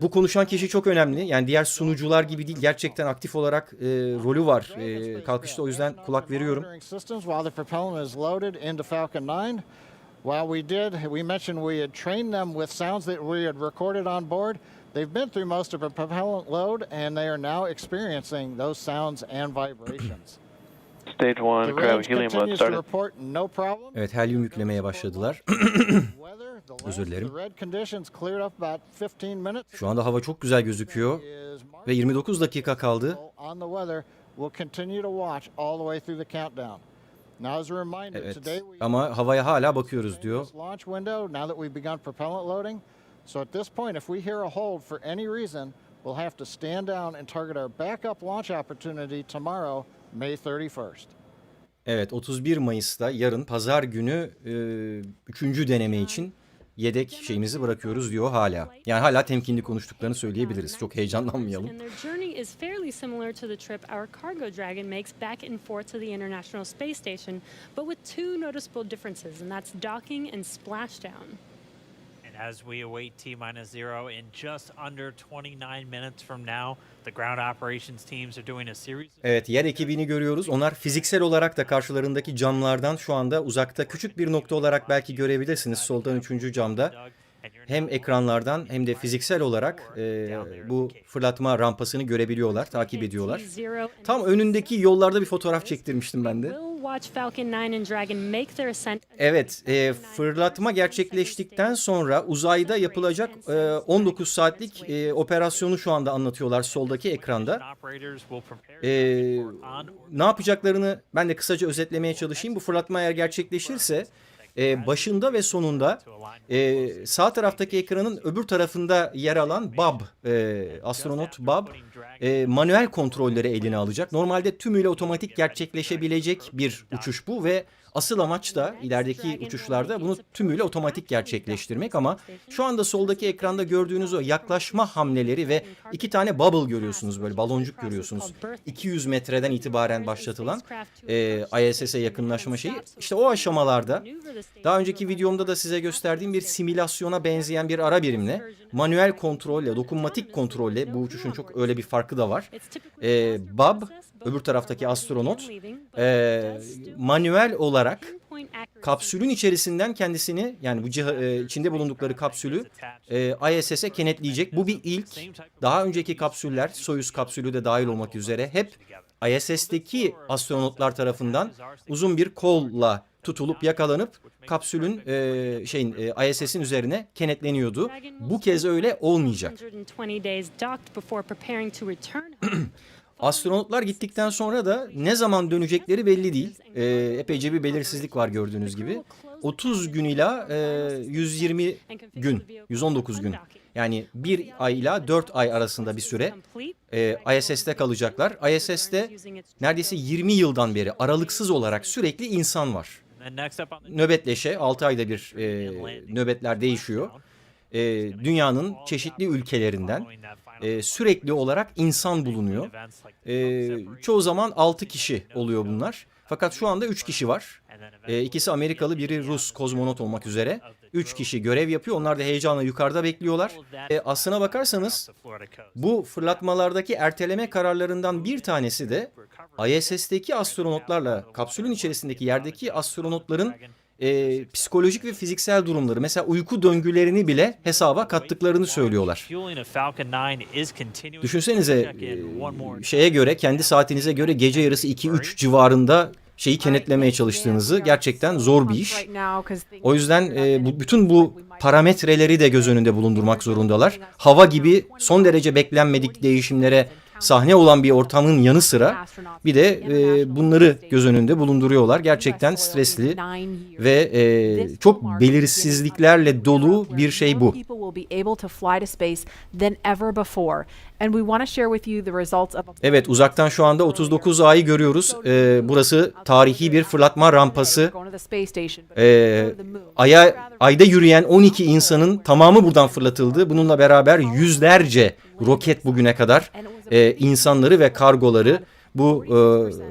Bu konuşan kişi çok önemli. Yani diğer sunucular gibi değil. Gerçekten aktif olarak rolü var kalkışta. O yüzden kulak veriyorum. We mentioned we had trained them with sounds that we had recorded on board. They've been through most of the propellant load and they are now experiencing those sounds and vibrations. Stage 1, cryo helium load started. Evet, helyum yüklemeye başladılar. Özür dilerim. Şu anda hava çok güzel gözüküyor ve 29 dakika kaldı. Evet, ama havaya hala bakıyoruz diyor. We'll have to stand down and target our backup launch opportunity tomorrow, May 31st. Evet, 31 Mayıs'ta yarın pazar günü 3. deneme için yedek şeyimizi bırakıyoruz diyor hala. Yani hala temkinli konuştuklarını söyleyebiliriz. Çok heyecanlanmayalım. And their journey is fairly similar to the trip our cargo dragon makes back and forth to the International Space Station, but with two noticeable differences, and that's docking and splashdown. As we await T-0 in just under 29 minutes from now, the ground operations teams are doing a series. Evet, yer ekibini görüyoruz. Onlar fiziksel olarak da karşılarındaki camlardan şu anda uzakta, küçük bir nokta olarak belki görebilirsiniz soldan 3. camda. hem ekranlardan hem de fiziksel olarak bu fırlatma rampasını görebiliyorlar, takip ediyorlar. Tam önündeki yollarda bir fotoğraf çektirmiştim ben de. Evet, fırlatma gerçekleştikten sonra uzayda yapılacak 19 saatlik operasyonu şu anda anlatıyorlar soldaki ekranda. Ne yapacaklarını ben de kısaca özetlemeye çalışayım. Bu fırlatma eğer gerçekleşirse başında ve sonunda sağ taraftaki ekranın öbür tarafında yer alan Bob, astronot Bob, manuel kontrolleri eline alacak. Normalde tümüyle otomatik gerçekleşebilecek bir uçuş bu ve asıl amaç da ilerideki uçuşlarda bunu tümüyle otomatik gerçekleştirmek ama şu anda soldaki ekranda gördüğünüz o yaklaşma hamleleri ve 2 tane bubble görüyorsunuz, böyle baloncuk görüyorsunuz. 200 metreden itibaren başlatılan ISS'e yakınlaşma şeyi. İşte o aşamalarda daha önceki videomda da size gösterdiğim bir simülasyona benzeyen bir ara birimle manuel kontrolle, dokunmatik kontrolle, bu uçuşun çok öyle bir farkı da var. Bob, öbür taraftaki astronot, manuel olarak kapsülün içerisinden kendisini, yani bu içinde bulundukları kapsülü ISS'e kenetleyecek. Bu bir ilk. Daha önceki kapsüller, Soyuz kapsülü de dahil olmak üzere hep ISS'teki astronotlar tarafından uzun bir kolla tutulup yakalanıp kapsülün ISS'in üzerine kenetleniyordu. Bu kez öyle olmayacak. Astronotlar gittikten sonra da ne zaman dönecekleri belli değil. Epeyce bir belirsizlik var gördüğünüz gibi. 30 gün ila 120 gün, 119 gün. Yani 1 ay ila 4 ay arasında bir süre ISS'te kalacaklar. ISS'te neredeyse 20 yıldan beri aralıksız olarak sürekli insan var. Nöbetleşe 6 ayda bir nöbetler değişiyor. Dünyanın çeşitli ülkelerinden sürekli olarak insan bulunuyor. Çoğu zaman 6 kişi oluyor bunlar. Fakat şu anda 3 kişi var. İkisi Amerikalı, biri Rus kozmonot olmak üzere. 3 kişi görev yapıyor. Onlar da heyecanla yukarıda bekliyorlar. Aslına bakarsanız bu fırlatmalardaki erteleme kararlarından bir tanesi de ISS'teki astronotlarla kapsülün içerisindeki yerdeki astronotların psikolojik ve fiziksel durumları, mesela uyku döngülerini bile hesaba kattıklarını söylüyorlar. Düşünsenize şeye göre, kendi saatinize göre gece yarısı 2-3 civarında şeyi kenetlemeye çalıştığınızı, gerçekten zor bir iş. O yüzden bütün bu parametreleri de göz önünde bulundurmak zorundalar. Hava gibi son derece beklenmedik değişimlere sahne olan bir ortamın yanı sıra bir de bunları göz önünde bulunduruyorlar. Gerçekten stresli ve çok belirsizliklerle dolu bir şey bu. Evet, uzaktan şu anda 39 A'yı görüyoruz. Burası tarihi bir fırlatma rampası. Ayda yürüyen 12 insanın tamamı buradan fırlatıldı. Bununla beraber yüzlerce roket bugüne kadar insanları ve kargoları bu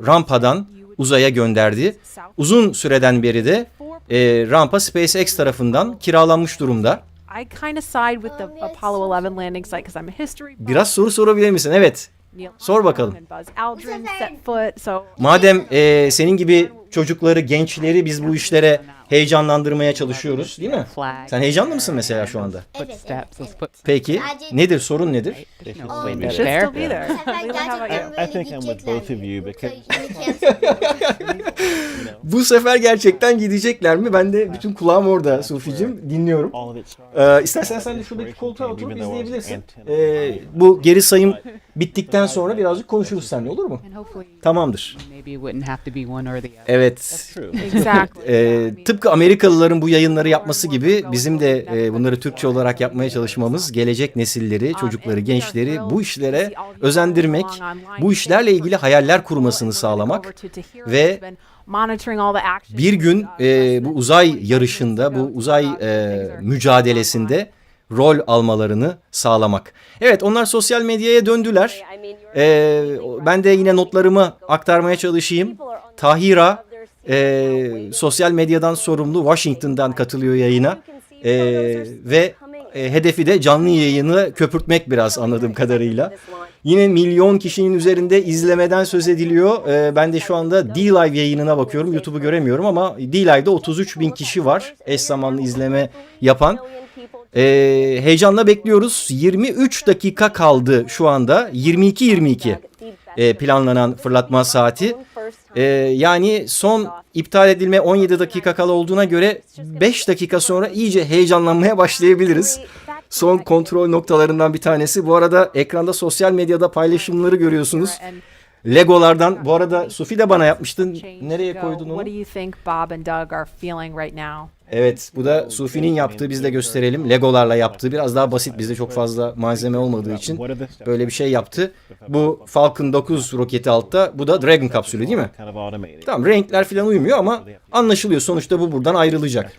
rampadan uzaya gönderdi. Uzun süreden beri de rampa Spacex tarafından kiralanmış durumda. Biraz soru sorabilir misin? Evet. Sor bakalım. Madem senin gibi çocukları, gençleri biz bu işlere heyecanlandırmaya çalışıyoruz, değil mi? Sen heyecanlı mısın mesela şu anda? Evet. Peki, nedir, sorun nedir? Bu sefer gerçekten gidecekler mi? Ben de bütün kulağım orada Sufi'cim, dinliyorum. İstersen sen de şuradaki koltuğa oturup izleyebilirsin. Bu geri sayım bittikten sonra birazcık konuşuruz seninle, olur mu? Tamamdır. Evet. Tıpkı Amerikalıların bu yayınları yapması gibi bizim de bunları Türkçe olarak yapmaya çalışmamız, gelecek nesilleri, çocukları, gençleri bu işlere özendirmek, bu işlerle ilgili hayaller kurmasını sağlamak ve bir gün bu uzay yarışında, bu uzay mücadelesinde rol almalarını sağlamak. Evet, onlar sosyal medyaya döndüler. Ben de yine notlarımı aktarmaya çalışayım. Tahira sosyal medyadan sorumlu, Washington'dan katılıyor yayına. Ve hedefi de canlı yayını köpürtmek biraz anladığım kadarıyla. Yine milyon kişinin üzerinde izlemeden söz ediliyor. Ben de şu anda D-Live yayınına bakıyorum. YouTube'u göremiyorum ama D-Live'da 33 bin kişi var eş zamanlı izleme yapan. Heyecanla bekliyoruz. 23 dakika kaldı şu anda. 22:22 planlanan fırlatma saati. Yani son iptal edilme 17 dakika kala olduğuna göre 5 dakika sonra iyice heyecanlanmaya başlayabiliriz. Son kontrol noktalarından bir tanesi. Bu arada ekranda sosyal medyada paylaşımları görüyorsunuz. Legolardan. Bu arada Sufi de bana yapmıştın. Nereye koydun onu? Evet, bu da Sufi'nin yaptığı, biz de gösterelim. Legolarla yaptığı, biraz daha basit, bizde çok fazla malzeme olmadığı için böyle bir şey yaptı. Bu Falcon 9 roketi altta, bu da Dragon kapsülü değil mi? Tamam, renkler falan uymuyor ama anlaşılıyor. Sonuçta bu buradan ayrılacak.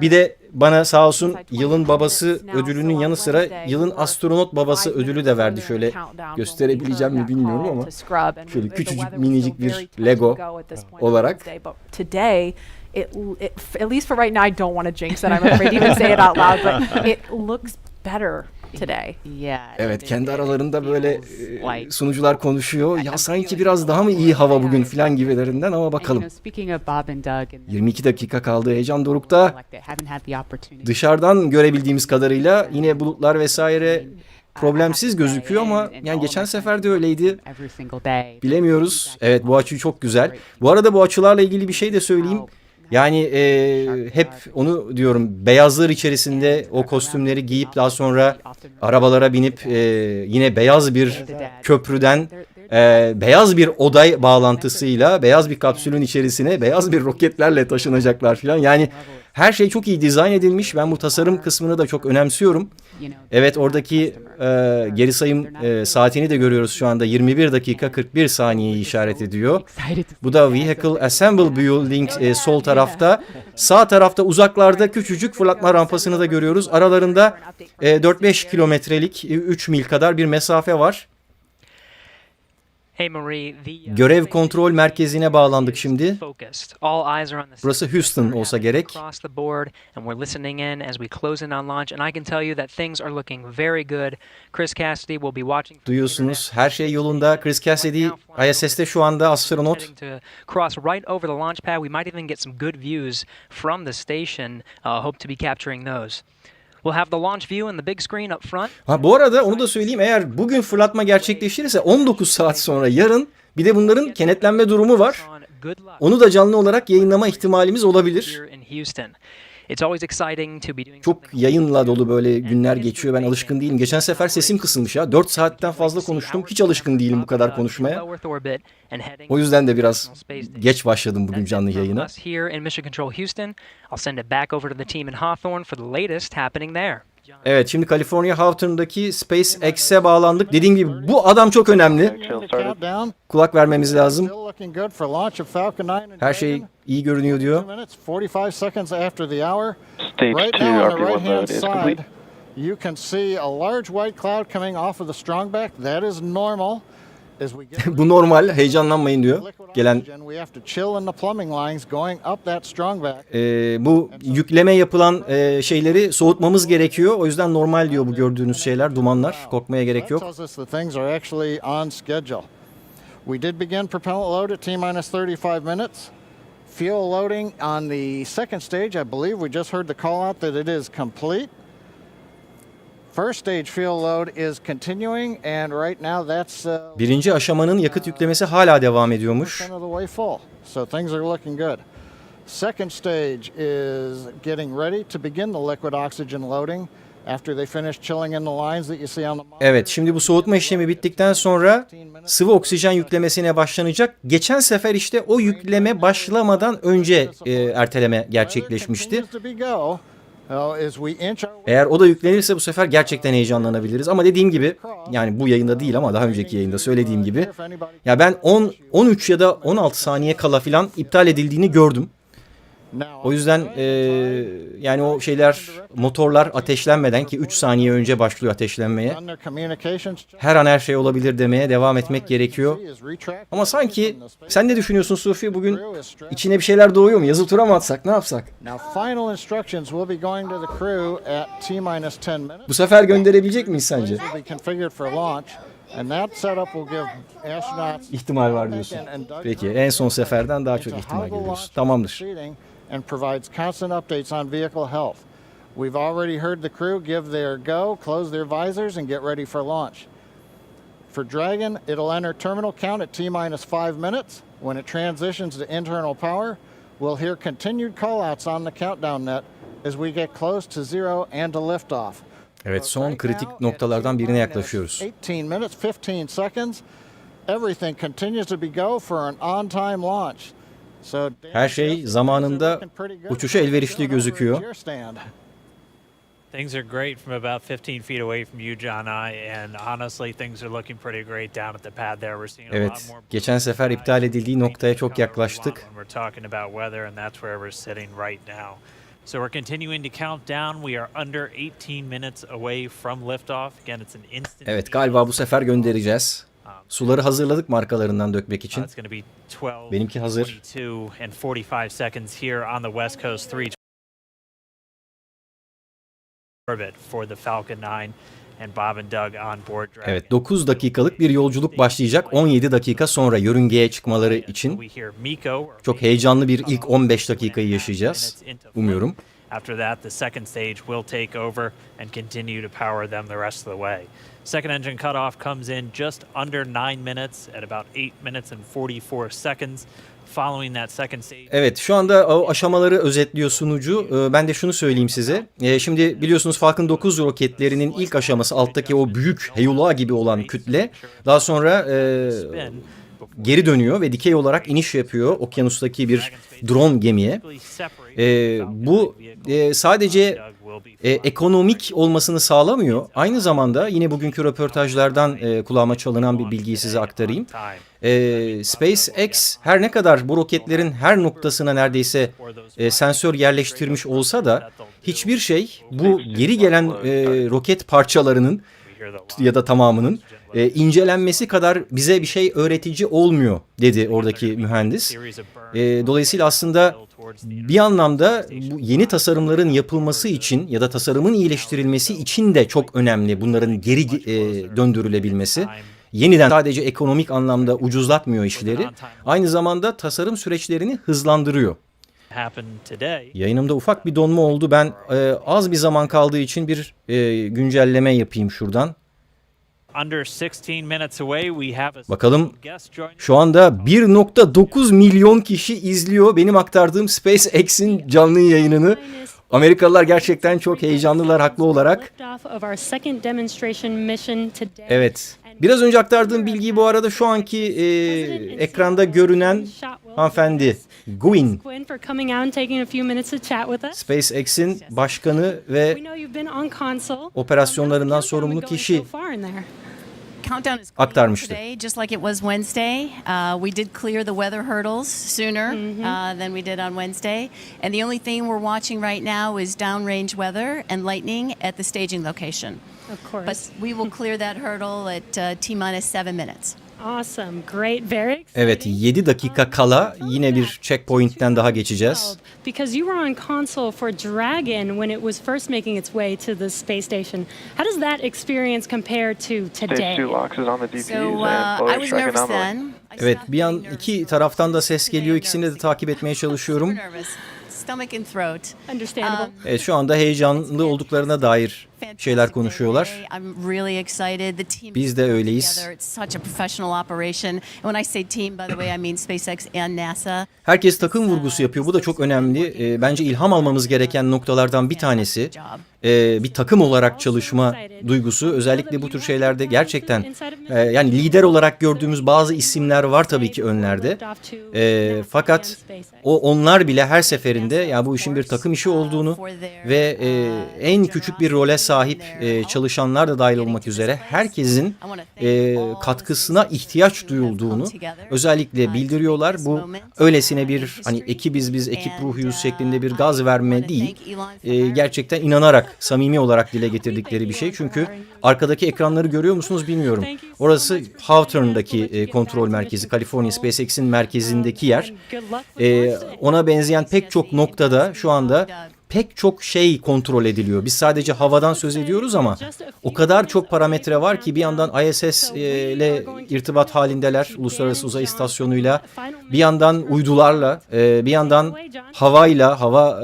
Bir de bana sağ olsun yılın babası ödülünün yanı sıra yılın astronot babası ödülü de verdi. Şöyle gösterebileceğim mi bilmiyorum ama şöyle küçücük minicik bir Lego olarak. At least for right now, I don't want to jinx it. I'm afraid to even say it out loud, but it looks better today. Evet, kendi aralarında böyle sunucular konuşuyor. Ya sanki biraz daha mı iyi hava bugün filan gibilerinden ama bakalım. 22 dakika kaldı, heyecan dorukta. Dışarıdan görebildiğimiz kadarıyla yine bulutlar vesaire problemsiz gözüküyor ama yani geçen sefer de öyleydi. Bilemiyoruz. Evet, bu açı çok güzel. Bu arada bu açılarla ilgili bir şey de söyleyeyim. Yani hep onu diyorum, beyazlar içerisinde o kostümleri giyip daha sonra arabalara binip yine beyaz bir köprüden beyaz bir oday bağlantısıyla beyaz bir kapsülün içerisine beyaz bir roketlerle taşınacaklar falan. Yani her şey çok iyi dizayn edilmiş. Ben bu tasarım kısmını da çok önemsiyorum. Evet, oradaki geri sayım saatini de görüyoruz şu anda. 21 dakika 41 saniyeyi işaret ediyor. Bu da Vehicle Assemble Building sol tarafta. Sağ tarafta uzaklarda küçücük fırlatma rampasını da görüyoruz. Aralarında 4-5 kilometrelik 3 mil kadar bir mesafe var. Görev kontrol merkezine bağlandık şimdi. Burası Houston olsa gerek. Duyuyorsunuz, her şey yolunda. Chris Cassidy ISS'te şu anda astronot. We'll have the launch view and the big screen up front. Bu arada onu da söyleyeyim, eğer bugün fırlatma gerçekleşirse 19 saat sonra yarın bir de bunların kenetlenme durumu var. Onu da canlı olarak yayınlama ihtimalimiz olabilir. Çok yayınla dolu böyle günler geçiyor. Ben alışkın değilim. Geçen sefer sesim kısılmış ya. 4 saatten fazla konuştum. Hiç alışkın değilim bu kadar konuşmaya. O yüzden de biraz geç başladım bugün canlı yayına. Evet, şimdi Kaliforniya Hawthorne'daki Spacex'e bağlandık. Dediğim gibi bu adam çok önemli. Kulak vermemiz lazım. Her şey iyi görünüyor diyor. Stage 2, RP1 mode is complete. You can see a large white cloud coming off of the strongback. That is normal. Bu normal, heyecanlanmayın diyor. Gelen bu yükleme yapılan şeyleri soğutmamız gerekiyor. O yüzden normal diyor bu gördüğünüz şeyler, dumanlar. Korkmaya gerek yok. We did begin propellant load at T-35 minutes. Fuel loading on the second stage, I believe we just heard the call out that it is complete. First stage fuel load is continuing and right now that's birinci aşamanın yakıt yüklemesi hala devam ediyormuş. So things are looking good. Second stage is getting ready to begin the liquid oxygen loading after they finish chilling in the lines that you see on the monitor. Evet, şimdi bu soğutma işlemi bittikten sonra sıvı oksijen yüklemesine başlanacak. Geçen sefer işte o yükleme başlamadan önce erteleme gerçekleşmişti. Eğer o da yüklenirse bu sefer gerçekten heyecanlanabiliriz. Ama dediğim gibi, yani bu yayında değil ama daha önceki yayında söylediğim gibi, ya ben 13 ya da 16 saniye kala filan iptal edildiğini gördüm. O yüzden yani o şeyler, motorlar ateşlenmeden, ki 3 saniye önce başlıyor ateşlenmeye, her an her şey olabilir demeye devam etmek gerekiyor. Ama sanki sen ne düşünüyorsun Sufi? Bugün içine bir şeyler doğuyor mu? Yazı tura mı atsak, ne yapsak? Bu sefer gönderebilecek miyiz sence? İhtimal var diyorsun. Peki, en son seferden daha çok ihtimal görüyoruz. Tamamdır. And provides constant updates on vehicle health. We've already heard the crew give their go, close their visors, and get ready for launch. For Dragon, it'll enter terminal count at T-minus 5 minutes. When it transitions to internal power, we'll hear continued callouts on the countdown net as we get close to zero and to liftoff. Evet, son kritik noktalardan birine yaklaşıyoruz. 18 minutes, 15 seconds. Everything continues to be go for an on-time launch. Her şey zamanında, uçuşa elverişli gözüküyor. Things are great from about 15 feet away from you, John, and honestly things are looking pretty great down at the pad there. We're seeing a lot Evet, more. geçen sefer iptal edildiği noktaya çok yaklaştık. We're talking about weather, and that's where we're sitting right now. So we're continuing to count down. We are under 18 minutes away from liftoff. Again, it's an instant. Evet, galiba bu sefer göndereceğiz. Suları hazırladık markalarından dökmek için. Benimki hazır. And 45 seconds here on the West Coast 3 orbit for the Falcon 9 and Bob and Doug on board Dragon. Evet, 9 dakikalık bir yolculuk başlayacak 17 dakika sonra yörüngeye çıkmaları için. Çok heyecanlı bir ilk 15 dakikayı yaşayacağız. Umuyorum. After that, the second stage will take over and continue to power them the rest of the way. Second engine cutoff comes in just under 9 minutes at about 8 minutes and 44 seconds. Following that second stage. Evet, şu anda o aşamaları özetliyor sunucu. Ben de şunu söyleyeyim size. Şimdi biliyorsunuz Falcon 9 roketlerinin ilk aşaması, alttaki o büyük heyula gibi olan kütle. Daha sonra geri dönüyor ve dikey olarak iniş yapıyor okyanustaki bir drone gemiye. Bu sadece ekonomik olmasını sağlamıyor. Aynı zamanda yine bugünkü röportajlardan kulağıma çalınan bir bilgiyi size aktarayım. SpaceX her ne kadar bu roketlerin her noktasına neredeyse sensör yerleştirmiş olsa da hiçbir şey bu geri gelen roket parçalarının ya da tamamının incelenmesi kadar bize bir şey öğretici olmuyor dedi oradaki mühendis. Dolayısıyla aslında bir anlamda bu yeni tasarımların yapılması için ya da tasarımın iyileştirilmesi için de çok önemli bunların geri döndürülebilmesi. Yeniden sadece ekonomik anlamda ucuzlatmıyor işleri, aynı zamanda tasarım süreçlerini hızlandırıyor. Yayınımda ufak bir donma oldu. Ben az bir zaman kaldığı için bir güncelleme yapayım şuradan. Bakalım, şu anda 1.9 milyon kişi izliyor benim aktardığım SpaceX'in canlı yayınını. Amerikalılar gerçekten çok heyecanlılar, haklı olarak. Evet. Biraz önce aktardığım bilgiyi bu arada şu anki ekranda görünen hanımefendi Gwyn, SpaceX'in başkanı ve operasyonlarından sorumlu kişi aktarmıştı. Just like it was Wednesday, we did clear the weather hurdles sooner than we did on Wednesday. And the only thing we're watching right now is downrange weather and lightning at the staging location. Of course. But we will clear that hurdle at T-minus 7 minutes. Awesome, great, very exciting. Evet, 7 dakika kala yine bir checkpoint'ten daha geçeceğiz. Because you were on console for Dragon when it was first making its way to the space station. How does that experience compare to today? Stage 2 locks is on the DPUs I was nervous then. Evet, bir an iki taraftan da ses geliyor. İkisini de takip etmeye çalışıyorum. Stomach and throat. Understandable. Evet, şu anda heyecanlı olduklarına dair şeyler konuşuyorlar. Biz de öyleyiz. Herkes takım vurgusu yapıyor. Bu da çok önemli. Bence ilham almamız gereken noktalardan bir tanesi. Bir takım olarak çalışma duygusu. Özellikle bu tür şeylerde gerçekten yani lider olarak gördüğümüz bazı isimler var tabii ki önlerde. Fakat onlar bile her seferinde ya bu işin bir takım işi olduğunu ve en küçük bir role sahip çalışanlar da dahil olmak üzere herkesin katkısına ihtiyaç duyulduğunu özellikle bildiriyorlar. Bu öylesine bir hani ekibiz biz, ekip ruhuyuz şeklinde bir gaz verme değil. Gerçekten inanarak, samimi olarak dile getirdikleri bir şey. Çünkü arkadaki ekranları görüyor musunuz bilmiyorum. Orası Hawthorne'daki kontrol merkezi, Kaliforniya SpaceX'in merkezindeki yer. Ona benzeyen pek çok noktada şu anda pek çok şey kontrol ediliyor. Biz sadece havadan söz ediyoruz ama o kadar çok parametre var ki bir yandan ISS ile irtibat halindeler, Uluslararası Uzay İstasyonu'yla, bir yandan uydularla, bir yandan havayla, hava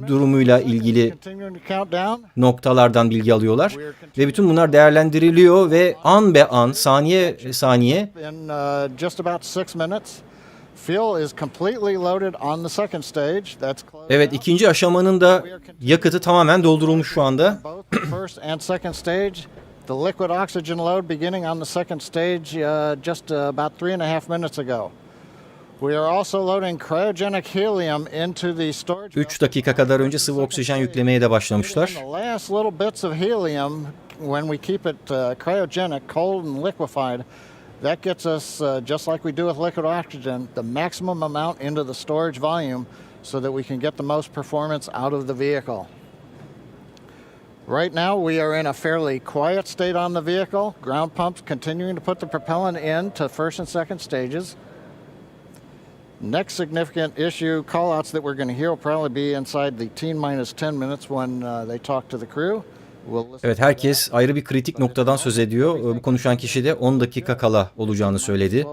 durumuyla ilgili noktalardan bilgi alıyorlar. Ve bütün bunlar değerlendiriliyor ve an be an, saniye saniye evet, ikinci aşamanın da yakıtı tamamen doldurulmuş şu anda. The liquid oxygen load beginning on the second stage just about 3.5 minutes ago. We are also loading cryogenic helium into the storage. 3 dakika kadar önce sıvı oksijen yüklemeye de başlamışlar. The last little bits of helium, when we keep it cryogenic, cold and liquefied, that gets us, just like we do with liquid oxygen, the maximum amount into the storage volume so that we can get the most performance out of the vehicle. Right now we are in a fairly quiet state on the vehicle. Ground pumps continuing to put the propellant in to first and second stages. Next significant issue callouts that we're going to hear will probably be inside the T-10 minutes when they talk to the crew. Evet, herkes ayrı bir kritik noktadan söz ediyor. Bu konuşan kişi de 10 dakika kala olacağını söyledi.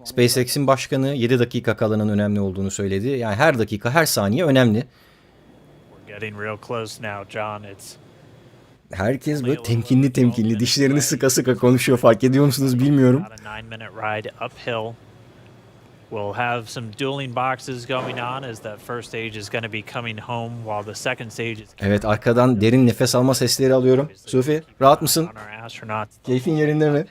SpaceX'in başkanı 7 dakika kalanın önemli olduğunu söyledi. Yani her dakika, her saniye önemli. Herkes böyle temkinli, dişlerini sıka sıka konuşuyor. Fark ediyor musunuz bilmiyorum. We'll have some dueling boxes going on as that first stage is going to be coming home while the second stage is. Evet, arkadan derin nefes alma sesleri alıyorum. Sufi, rahat mısın? Keyfin yerinde mi?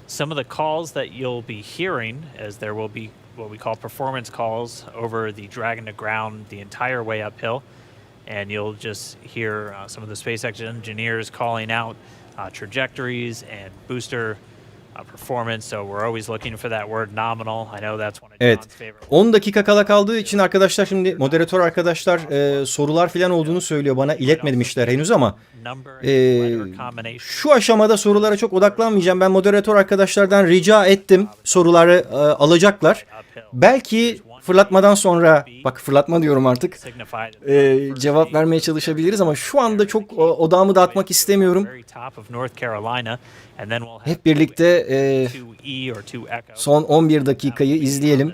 Some of the calls that you'll be hearing as there will be what we call performance calls over the Dragon to ground the entire way uphill. And you'll just hear some of the SpaceX engineers calling out trajectories and booster performance. So we're always looking for that word nominal. I know that's one of John's favorite. 10 dakika kala kaldığı için arkadaşlar, şimdi moderatör arkadaşlar sorular falan olduğunu söylüyor. Bana iletmemişler henüz ama şu aşamada sorulara çok odaklanmayacağım. Ben moderatör arkadaşlardan rica ettim. Soruları alacaklar. Belki fırlatmadan sonra, bak fırlatma diyorum artık, cevap vermeye çalışabiliriz ama şu anda çok odağımı dağıtmak istemiyorum. Hep birlikte son 11 dakikayı izleyelim.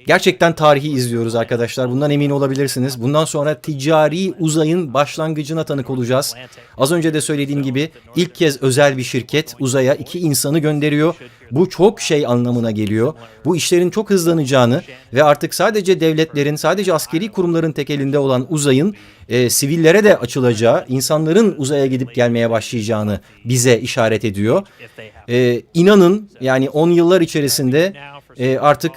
Gerçekten tarihi izliyoruz arkadaşlar. Bundan emin olabilirsiniz. Bundan sonra ticari uzayın başlangıcına tanık olacağız. Az önce de söylediğim gibi ilk kez özel bir şirket Uzaya 2 insanı gönderiyor. Bu çok şey anlamına geliyor. Bu işlerin çok hızlanacağını ve artık sadece devletlerin, sadece askeri kurumların tek elinde olan uzayın sivillere de açılacağı, insanların uzaya gidip gelmeye başlayacağını bize işaret ediyor. İnanın yani 10 yıllar içerisinde artık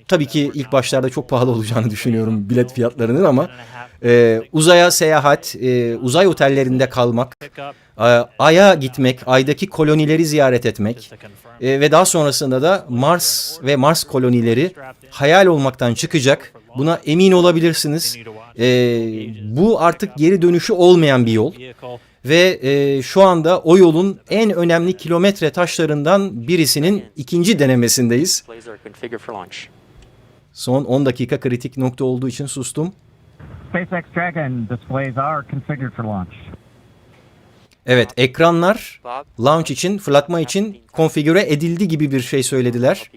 tabii ki ilk başlarda çok pahalı olacağını düşünüyorum bilet fiyatlarının ama uzaya seyahat, uzay otellerinde kalmak, Ay'a gitmek, Ay'daki kolonileri ziyaret etmek ve daha sonrasında da Mars ve Mars kolonileri hayal olmaktan çıkacak. Buna emin olabilirsiniz. Bu artık geri dönüşü olmayan bir yol. Ve şu anda o yolun en önemli kilometre taşlarından birisinin ikinci denemesindeyiz. Son 10 dakika kritik nokta olduğu için sustum. SpaceX Dragon displays are configured for launch. Evet, ekranlar launch için, fırlatma için konfigüre edildi gibi bir şey söylediler.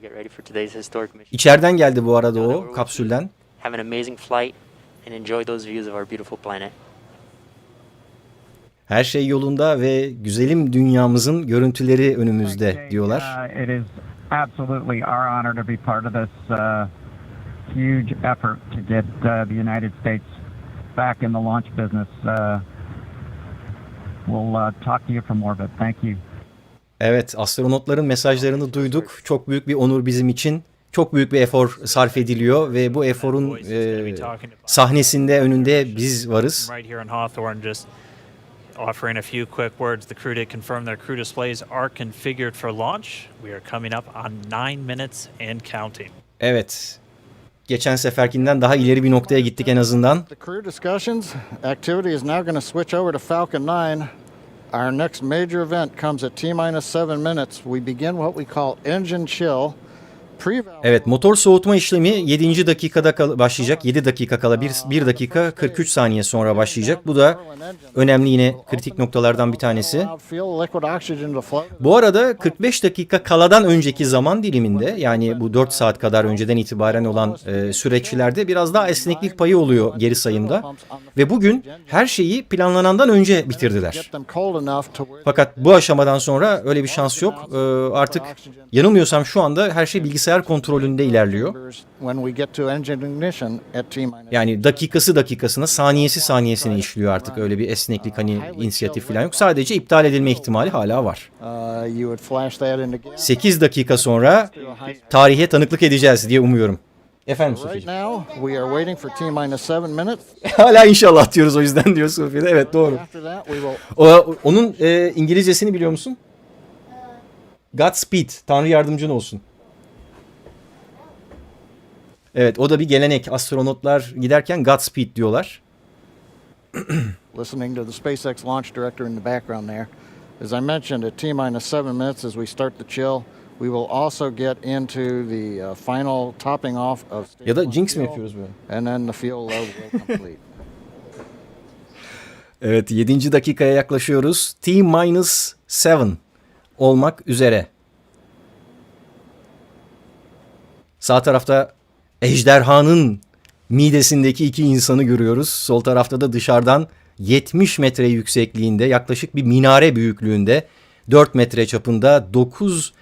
İçeriden geldi bu arada o kapsülden. Have an amazing flight and enjoy those views of our beautiful planet. Her şey yolunda ve güzelim dünyamızın görüntüleri önümüzde diyorlar. It is absolutely our honor to be part of this huge effort to get the United States back in the launch business. We'll talk to you for more of it. Thank you. Evet, astronotların mesajlarını duyduk. Çok büyük bir onur bizim için. çok büyük bir efor sarf ediliyor ve bu eforun sahnesinde önünde biz varız. Right here in Hawthorne, just offering a few quick words. The crew did confirm their crew displays are configured for launch. We are coming up on 9 minutes and counting. Evet. Geçen seferkinden daha ileri bir noktaya gittik en azından. The crew discussions activity is now going to switch over to Falcon 9. Our next major event comes at T-7 minutes. We begin what we call engine chill. Evet, motor soğutma işlemi 7. dakikada başlayacak. 7 dakika kala 1 dakika 43 saniye sonra başlayacak. Bu da önemli, yine kritik noktalardan bir tanesi. Bu arada 45 dakika kaladan önceki zaman diliminde, yani bu 4 saat kadar önceden itibaren olan süreçlerde biraz daha esneklik payı oluyor geri sayımda. Ve bugün her şeyi planlanandan önce bitirdiler. Fakat bu aşamadan sonra öyle bir şans yok. Artık yanılmıyorsam şu anda her şey bilgisayar kontrolünde ilerliyor. Yani dakikası dakikasına, saniyesi saniyesine işliyor artık. Öyle bir esneklik, hani inisiyatif falan yok. Sadece iptal edilme ihtimali hala var. 8 dakika sonra tarihe tanıklık edeceğiz diye umuyorum. Efendim Sofi'ciğim. Hala inşallah diyoruz, o yüzden diyor Sofi. Evet, doğru. Onun İngilizcesini biliyor musun? Godspeed. Tanrı yardımcın olsun. Evet, o da bir gelenek. Astronotlar giderken Godspeed diyorlar. Listening to the Spacex launch director in the background there. As I mentioned, at T-7 minutes as we start the chill, we will also get into the final topping off of ya da Jinx mi yapıyoruz böyle? And then the fuel load will complete. Evet, 7. dakikaya yaklaşıyoruz. T-7 olmak üzere. Sağ tarafta ejderhanın midesindeki 2 insanı görüyoruz. Sol tarafta da dışarıdan 70 metre yüksekliğinde, yaklaşık bir minare büyüklüğünde, 4 metre çapında 9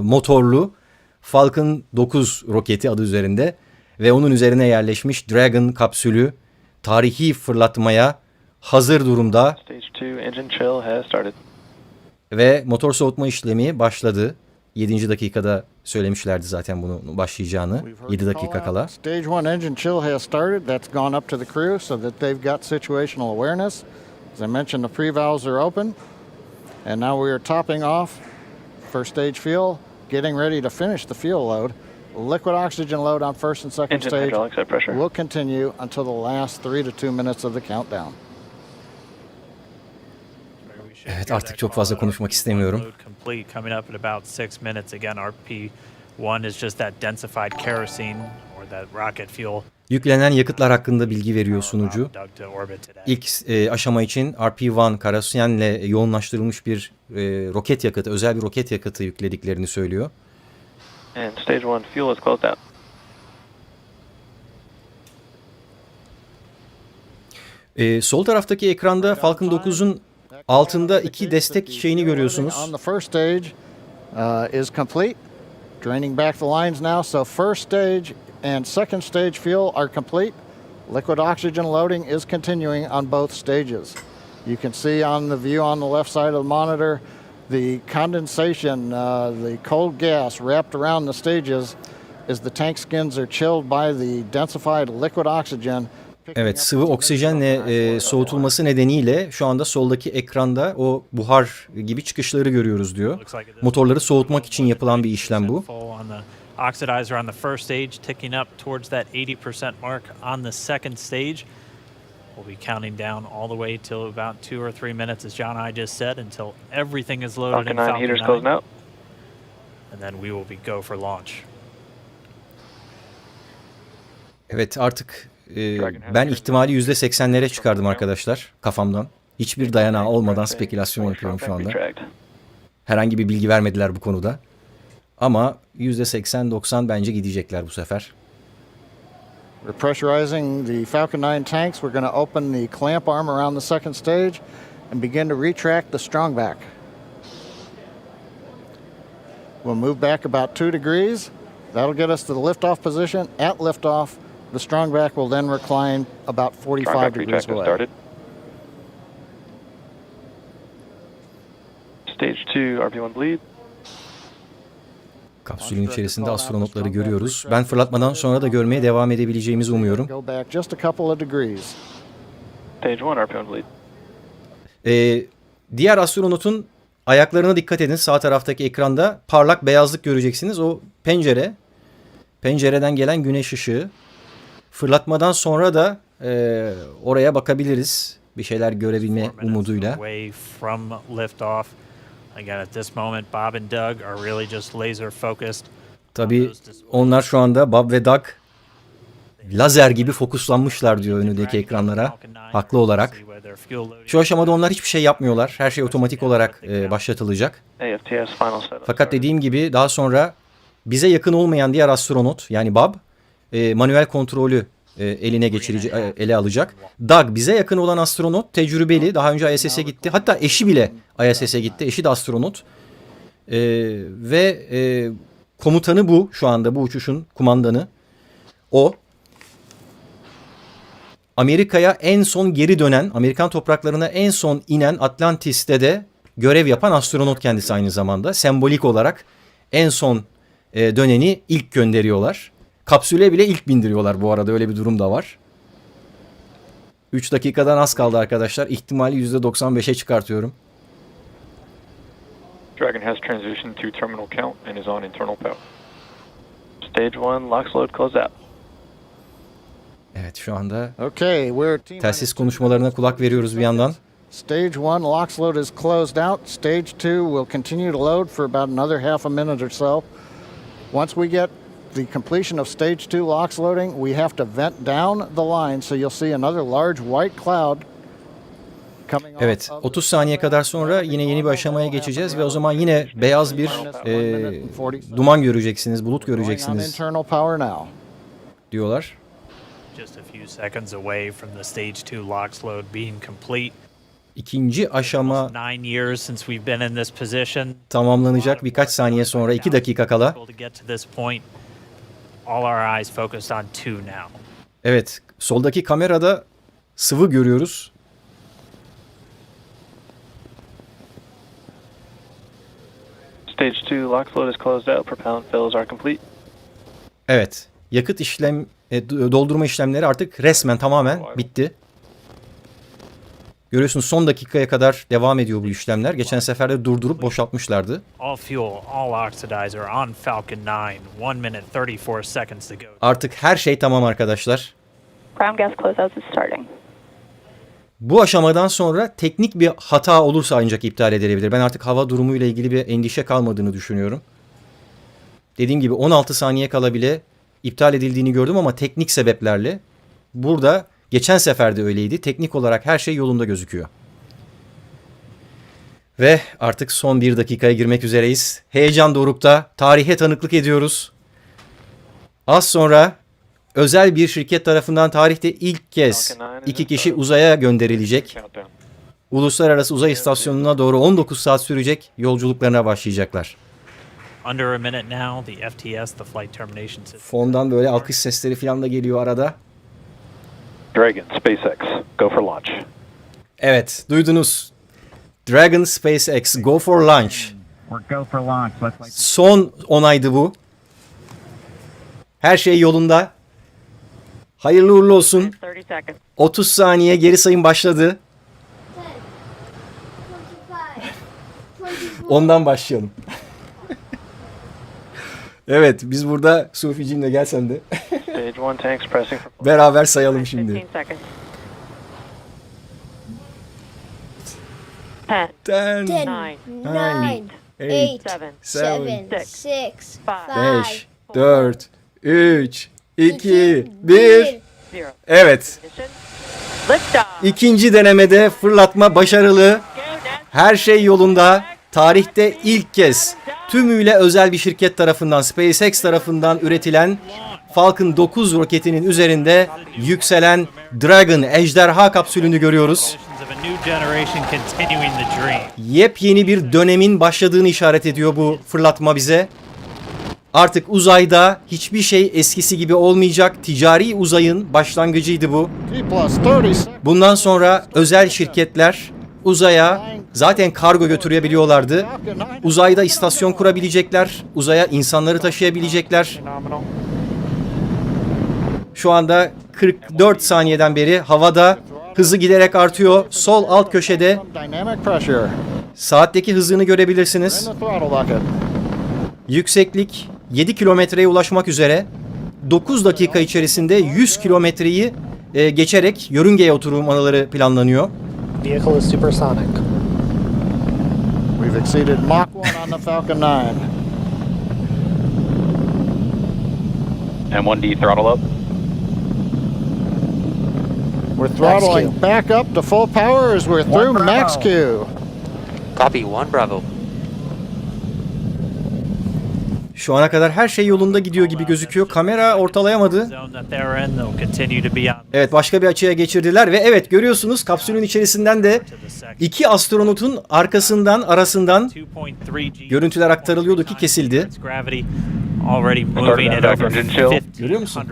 motorlu Falcon 9 roketi adı üzerinde ve onun üzerine yerleşmiş Dragon kapsülü tarihi fırlatmaya hazır durumda. Ve motor soğutma işlemi başladı. 7. dakikada söylemişlerdi zaten bunu başlayacağını. 7 dakika kala. Stage 1 engine chill has started. That's gone up to the crew so that they've got situational awareness. As I mentioned, the pre-valves are open. And now we are topping off first stage fuel, getting ready to finish the fuel load. Liquid oxygen load on first and second stage will continue until the last 3 to 2 minutes of the countdown. Evet, artık çok fazla konuşmak istemiyorum. Coming up at about 6 minutes. Again, RP1 is just that densified kerosene or that rocket fuel. Yüklenen yakıtlar hakkında bilgi veriyor sunucu. İlk aşama için RP1 kerosene yoğunlaştırılmış bir roket yakıtı, özel bir roket yakıtı yüklediklerini söylüyor. And stage 1 fuel is closed out. Sol taraftaki ekranda Falcon 9'un altında 2 destek şeyini görüyorsunuz. On the first stage is complete. Draining back the lines now. So first stage and second stage fuel are complete. Liquid oxygen loading is continuing on both stages. You can see on the view on the left side of the monitor the condensation, the cold gas wrapped around the stages as the tank skins are chilled by the densified liquid oxygen. Evet, sıvı oksijenle soğutulması nedeniyle şu anda soldaki ekranda o buhar gibi çıkışları görüyoruz diyor. Motorları soğutmak için yapılan bir işlem bu. Oxidizer on the first stage, ticking up towards that 80% mark on the second stage. We'll be counting down all the way till about 2 or 3 minutes, as John and I just said, until everything is loaded in Falcon 9. And then we will go for launch. Evet, artık ben ihtimali %80'lere çıkardım arkadaşlar kafamdan. Hiçbir dayanağı olmadan spekülasyon yapıyorum şu anda. Herhangi bir bilgi vermediler bu konuda. Ama %80-90 bence gidecekler bu sefer. We're pressurizing the Falcon 9 tanks. We're going to open the clamp arm around the second stage and begin to retract the strongback. We'll move back about 2 degrees. That'll get us to the liftoff position. At liftoff, the strongback will then recline about 45 degrees away. Started. Stage 2 RP1 bleed. Kapsülün içerisinde astronotları görüyoruz. Ben fırlatmadan sonra da görmeye devam edebileceğimizi umuyorum. Diğer astronotun ayaklarına dikkat edin. Sağ taraftaki ekranda parlak beyazlık göreceksiniz. O pencere. Pencereden gelen güneş ışığı. Fırlatmadan sonra da oraya bakabiliriz. Bir şeyler görebilme umuduyla. Tabii onlar şu anda Bob ve Doug lazer gibi fokuslanmışlar diyor önündeki ekranlara. Haklı olarak. Şu aşamada onlar hiçbir şey yapmıyorlar. Her şey otomatik olarak başlatılacak. Fakat dediğim gibi daha sonra bize yakın olmayan diğer astronot yani Bob manuel kontrolü ele alacak. Doug bize yakın olan astronot tecrübeli. Daha önce ISS'e gitti. Hatta eşi bile ISS'e gitti. Eşi de astronot. Ve komutanı bu şu anda bu uçuşun kumandanı. O. Amerika'ya en son geri dönen, Amerikan topraklarına en son inen Atlantis'te de görev yapan astronot kendisi aynı zamanda. Sembolik olarak en son döneni ilk gönderiyorlar. Kapsüle bile ilk bindiriyorlar bu arada, öyle bir durum da var. 3 dakikadan az kaldı arkadaşlar. İhtimali %95'e çıkartıyorum. Dragon has transitioned to terminal count and is on internal power. Stage 1, LOX load close out. Evet, şu anda telsiz konuşmalarına kulak veriyoruz bir yandan. Stage 1 LOX load is closed out. Stage 2 will continue to load for about another half a minute or so. Once we get the completion of stage 2 LOX loading, we have to vent down the line so you'll see another large white cloud. Evet, 30 saniye kadar sonra yine yeni bir aşamaya geçeceğiz ve o zaman yine beyaz bir duman göreceksiniz, bulut göreceksiniz diyorlar. İkinci aşama tamamlanacak birkaç saniye sonra, 2 dakika kala. Evet, soldaki kamerada sıvı görüyoruz. Stage 2 LOX load is closed out. Propellant fills are complete. Evet, yakıt doldurma işlemleri artık resmen tamamen bitti. Görüyorsunuz son dakikaya kadar devam ediyor bu işlemler. Geçen sefer de durdurup boşaltmışlardı. Artık her şey tamam arkadaşlar. Ground gas closeout is starting. Bu aşamadan sonra teknik bir hata olursa ancak iptal edilebilir. Ben artık hava durumuyla ilgili bir endişe kalmadığını düşünüyorum. Dediğim gibi 16 saniye kala bile iptal edildiğini gördüm ama teknik sebeplerle. Burada geçen sefer de öyleydi. Teknik olarak her şey yolunda gözüküyor. Ve artık son 1 dakikaya girmek üzereyiz. Heyecan dorukta. Tarihe tanıklık ediyoruz. Az sonra özel bir şirket tarafından tarihte ilk kez 2 kişi uzaya gönderilecek. Uluslararası Uzay İstasyonu'na doğru 19 saat sürecek yolculuklarına başlayacaklar. Fondan böyle alkış sesleri falan da geliyor arada. Dragon, Spacex, go for launch. Evet, duydunuz. Dragon, Spacex, go for launch. Son onaydı bu. Her şey yolunda. Hayırlı uğurlu olsun. 30 saniye geri sayım başladı. Ondan başlayalım. Evet, biz burada Sufi'cimle gel sen de. Beraber sayalım şimdi. 10, 9, 8, 7, 5, 4, 3, 2, 1. Evet. İkinci denemede fırlatma başarılı. Her şey yolunda. Tarihte ilk kez tümüyle özel bir şirket tarafından, Spacex tarafından üretilen Falcon 9 roketinin üzerinde yükselen Dragon ejderha kapsülünü görüyoruz. Yepyeni bir dönemin başladığını işaret ediyor bu fırlatma bize. Artık uzayda hiçbir şey eskisi gibi olmayacak. Ticari uzayın başlangıcıydı bu. Bundan sonra özel şirketler Uzaya zaten kargo götürebiliyorlardı. Uzayda istasyon kurabilecekler. Uzaya insanları taşıyabilecekler. Şu anda 44 saniyeden beri havada, hızı giderek artıyor. Sol alt köşede saatteki hızını görebilirsiniz. Yükseklik 7 kilometreye ulaşmak üzere. 9 dakika içerisinde 100 kilometreyi geçerek yörüngeye oturmaları planlanıyor. Vehicle is supersonic. We've exceeded Mach 1 on the Falcon 9. M1D throttle up. We're throttling back up to full power as we're through max Q. Copy, 1 Bravo. Şu ana kadar her şey yolunda gidiyor gibi gözüküyor. Kamera ortalayamadı. Evet, başka bir açıya geçirdiler ve evet, görüyorsunuz kapsülün içerisinden de iki astronotun arasından görüntüler aktarılıyordu ki kesildi. Görüyor musun?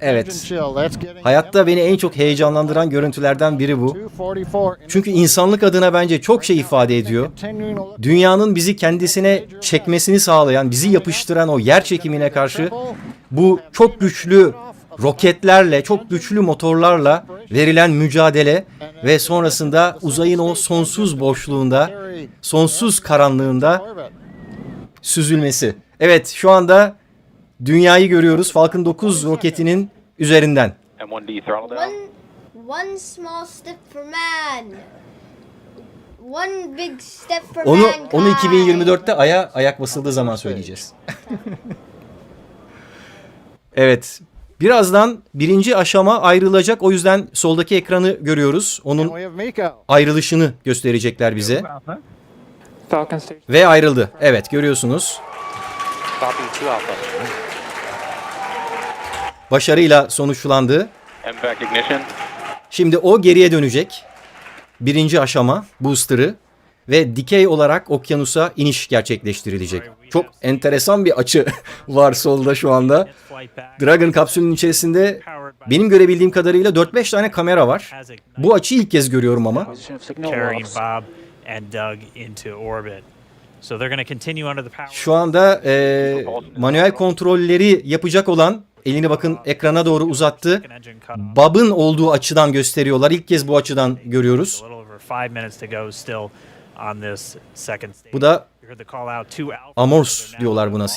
Evet. Hayatta beni en çok heyecanlandıran görüntülerden biri bu. Çünkü insanlık adına bence çok şey ifade ediyor. Dünyanın bizi kendisine çekmesini sağlayan, bizi yapıştıran o yer çekimine karşı bu çok güçlü roketlerle, çok güçlü motorlarla verilen mücadele ve sonrasında uzayın o sonsuz boşluğunda, sonsuz karanlığında süzülmesi. Evet, şu anda Dünyayı görüyoruz Falcon 9 roketinin üzerinden. One small step for man. One big step for Onu 2024'te ayak basıldığı zaman söyleyeceğiz. Evet. Birazdan birinci aşama ayrılacak. O yüzden soldaki ekranı görüyoruz. Onun ayrılışını gösterecekler bize. Ve ayrıldı. Evet, görüyorsunuz. Başarıyla sonuçlandı. Şimdi o geriye dönecek. Birinci aşama booster'ı ve dikey olarak okyanusa iniş gerçekleştirilecek. Çok enteresan bir açı var solda şu anda. Dragon kapsülünün içerisinde benim görebildiğim kadarıyla 4-5 tane kamera var. Bu açıyı ilk kez görüyorum ama. Şu anda manuel kontrolleri yapacak olan, elini bakın ekrana doğru uzattı. Bob'ın olduğu açıdan gösteriyorlar. İlk kez bu açıdan görüyoruz. Bu da amors diyorlar buna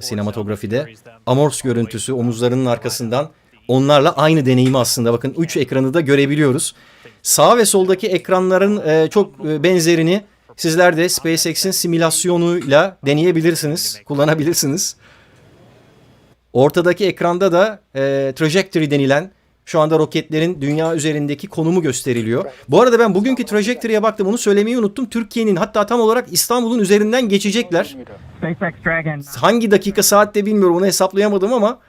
sinematografide. Amors görüntüsü omuzlarının arkasından. Onlarla aynı deneyimi aslında. Bakın 3 ekranı da görebiliyoruz. Sağ ve soldaki ekranların çok benzerini sizler de SpaceX'in simülasyonuyla deneyebilirsiniz, kullanabilirsiniz. Ortadaki ekranda da trajectory denilen şu anda roketlerin dünya üzerindeki konumu gösteriliyor. Bu arada ben bugünkü trajectory'e baktım, onu söylemeyi unuttum. Türkiye'nin, hatta tam olarak İstanbul'un üzerinden geçecekler. Hangi dakika saatte bilmiyorum, onu hesaplayamadım ama